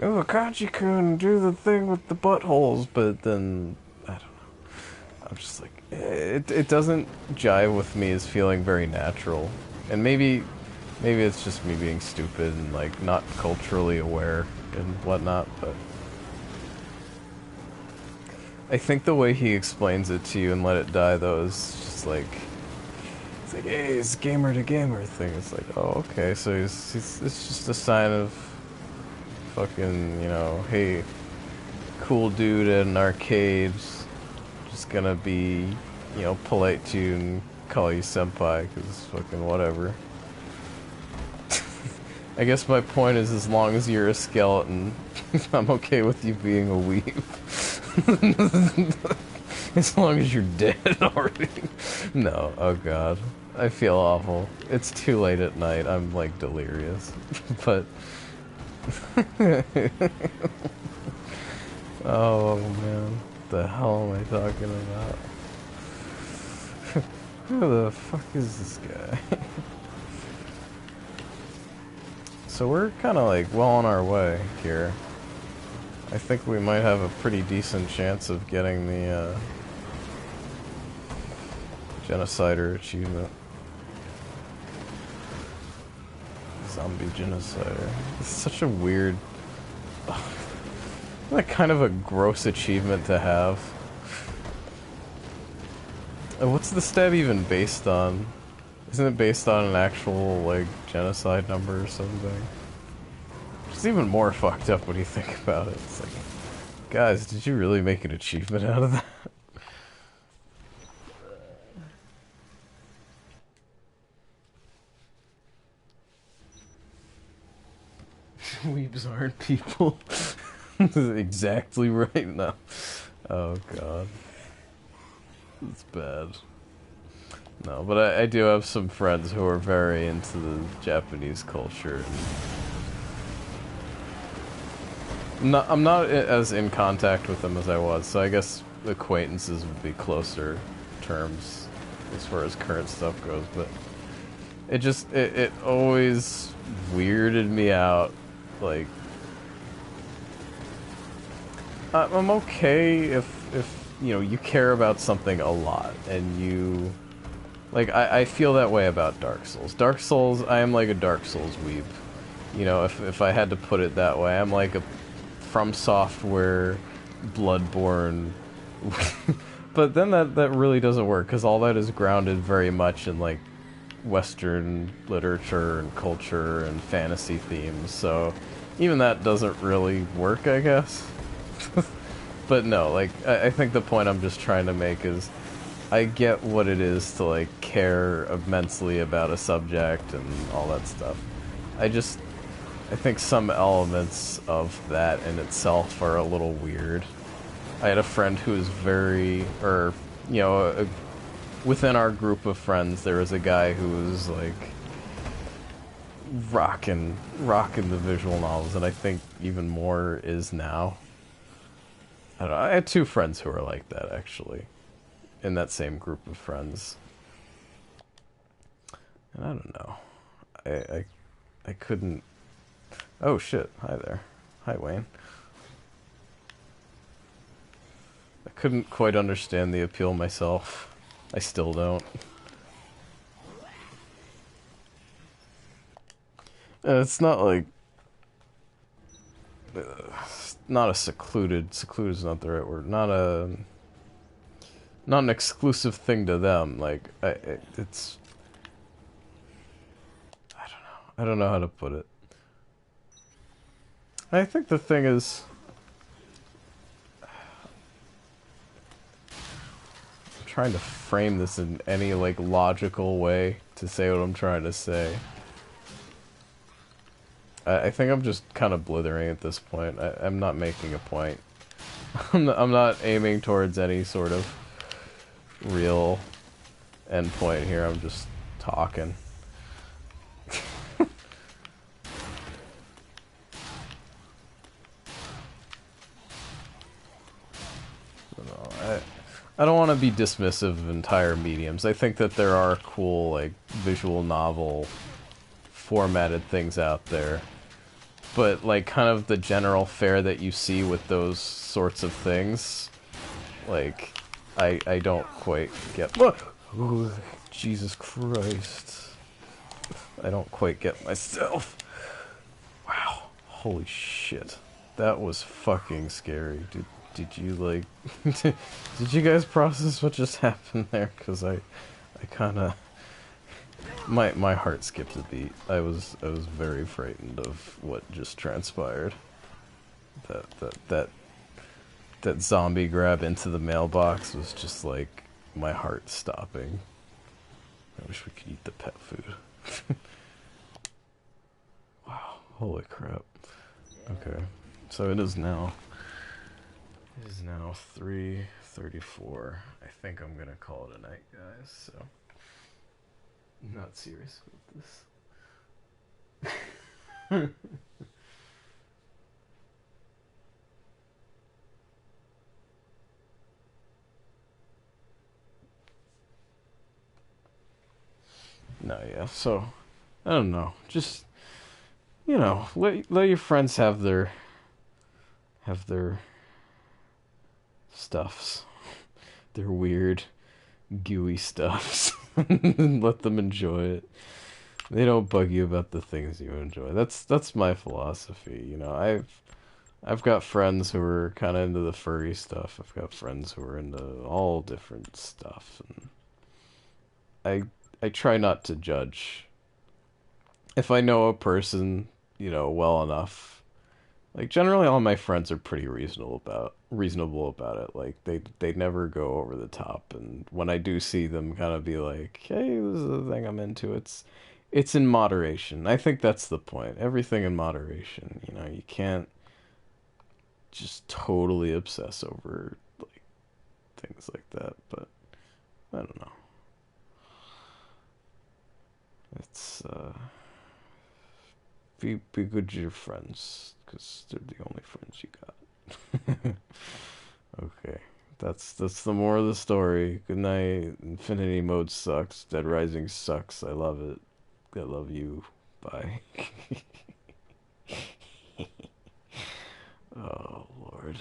Oh, Kaji-kun, do the thing with the buttholes, but then, I don't know, I'm just like, it doesn't jive with me as feeling very natural. And maybe it's just me being stupid and like not culturally aware and whatnot, but I think the way he explains it to you and Let It Die though is just like, it's like, hey, it's gamer to gamer thing. It's like, oh, okay, so it's just a sign of fucking, you know, hey, cool dude at an arcade, just gonna be, you know, polite to you and call you senpai, because fucking whatever. I guess my point is, as long as you're a skeleton, I'm okay with you being a weeb. As long as you're dead already. No, oh god. I feel awful. It's too late at night, I'm like delirious. But... oh man. What the hell am I talking about? Who the fuck is this guy? So we're kind of like well on our way here. I think we might have a pretty decent chance of getting the genocider achievement. Zombie genocider. It's such a weird, like kind of a gross achievement to have. What's the stat even based on? Isn't it based on an actual, like, genocide number or something? It's even more fucked up when you think about it. It's like, guys, did you really make an achievement out of that? Weebs aren't people. Exactly right now. Oh god. It's bad. No, but I do have some friends who are very into the Japanese culture. I'm not as in contact with them as I was, so I guess acquaintances would be closer terms as far as current stuff goes, but it always weirded me out. Like, I'm okay if you know, you care about something a lot, and you... Like, I feel that way about Dark Souls. Dark Souls, I am like a Dark Souls weeb. You know, if I had to put it that way, I'm like a From Software, Bloodborne... But then that really doesn't work, because all that is grounded very much in, like, Western literature and culture and fantasy themes, so even that doesn't really work, I guess. But no, like, I think the point I'm just trying to make is I get what it is to, like, care immensely about a subject and all that stuff. I think some elements of that in itself are a little weird. I had a friend who was within our group of friends, there was a guy who was, like, rocking the visual novels, and I think even more is now. I don't know, I had two friends who were like that, actually, in that same group of friends. And I don't know. I couldn't... Oh, shit. Hi there. Hi, Wayne. I couldn't quite understand the appeal myself. I still don't. It's not like... not a secluded is not the right word. Not an exclusive thing to them. Like, it's... I don't know how to put it. I think the thing is... I'm trying to frame this in any, like, logical way to say what I'm trying to say. I think I'm just kind of blithering at this point. I'm not making a point. I'm not aiming towards any sort of real end point here. I'm just talking. I don't want to be dismissive of entire mediums. I think that there are cool, like, visual novel formatted things out there. But, like, kind of the general fare that you see with those sorts of things, like, I don't quite get... Oh, Jesus Christ. I don't quite get myself. Wow. Holy shit. That was fucking scary. Did you, like... did you guys process what just happened there? Because I kind of... My heart skipped a beat. I was very frightened of what just transpired. That zombie grab into the mailbox was just like my heart stopping. I wish we could eat the pet food. Wow, holy crap. Okay, so it is now 3:34. I think I'm gonna call it a night, guys, so I'm not serious with this. No, yeah, so I don't know. Just, you know, let your friends have their stuffs. Their weird, gooey stuffs. Let them enjoy it. They don't bug you about the things you enjoy. That's my philosophy, you know. I've got friends who are kind of into the furry stuff. I've got friends who are into all different stuff, and I try not to judge. If I know a person, you know, well enough, like, generally all my friends are pretty reasonable about it. Like, they never go over the top, and when I do see them kind of be like, hey, this is the thing I'm into, it's in moderation. I think that's the point. Everything in moderation, you know. You can't just totally obsess over, like, things like that, but I don't know. It's be good to your friends, because they're the only friends you got. Okay, that's the moral of the story. Good night. Infinity mode sucks. Dead Rising sucks. I love it. I love you. Bye. Oh Lord.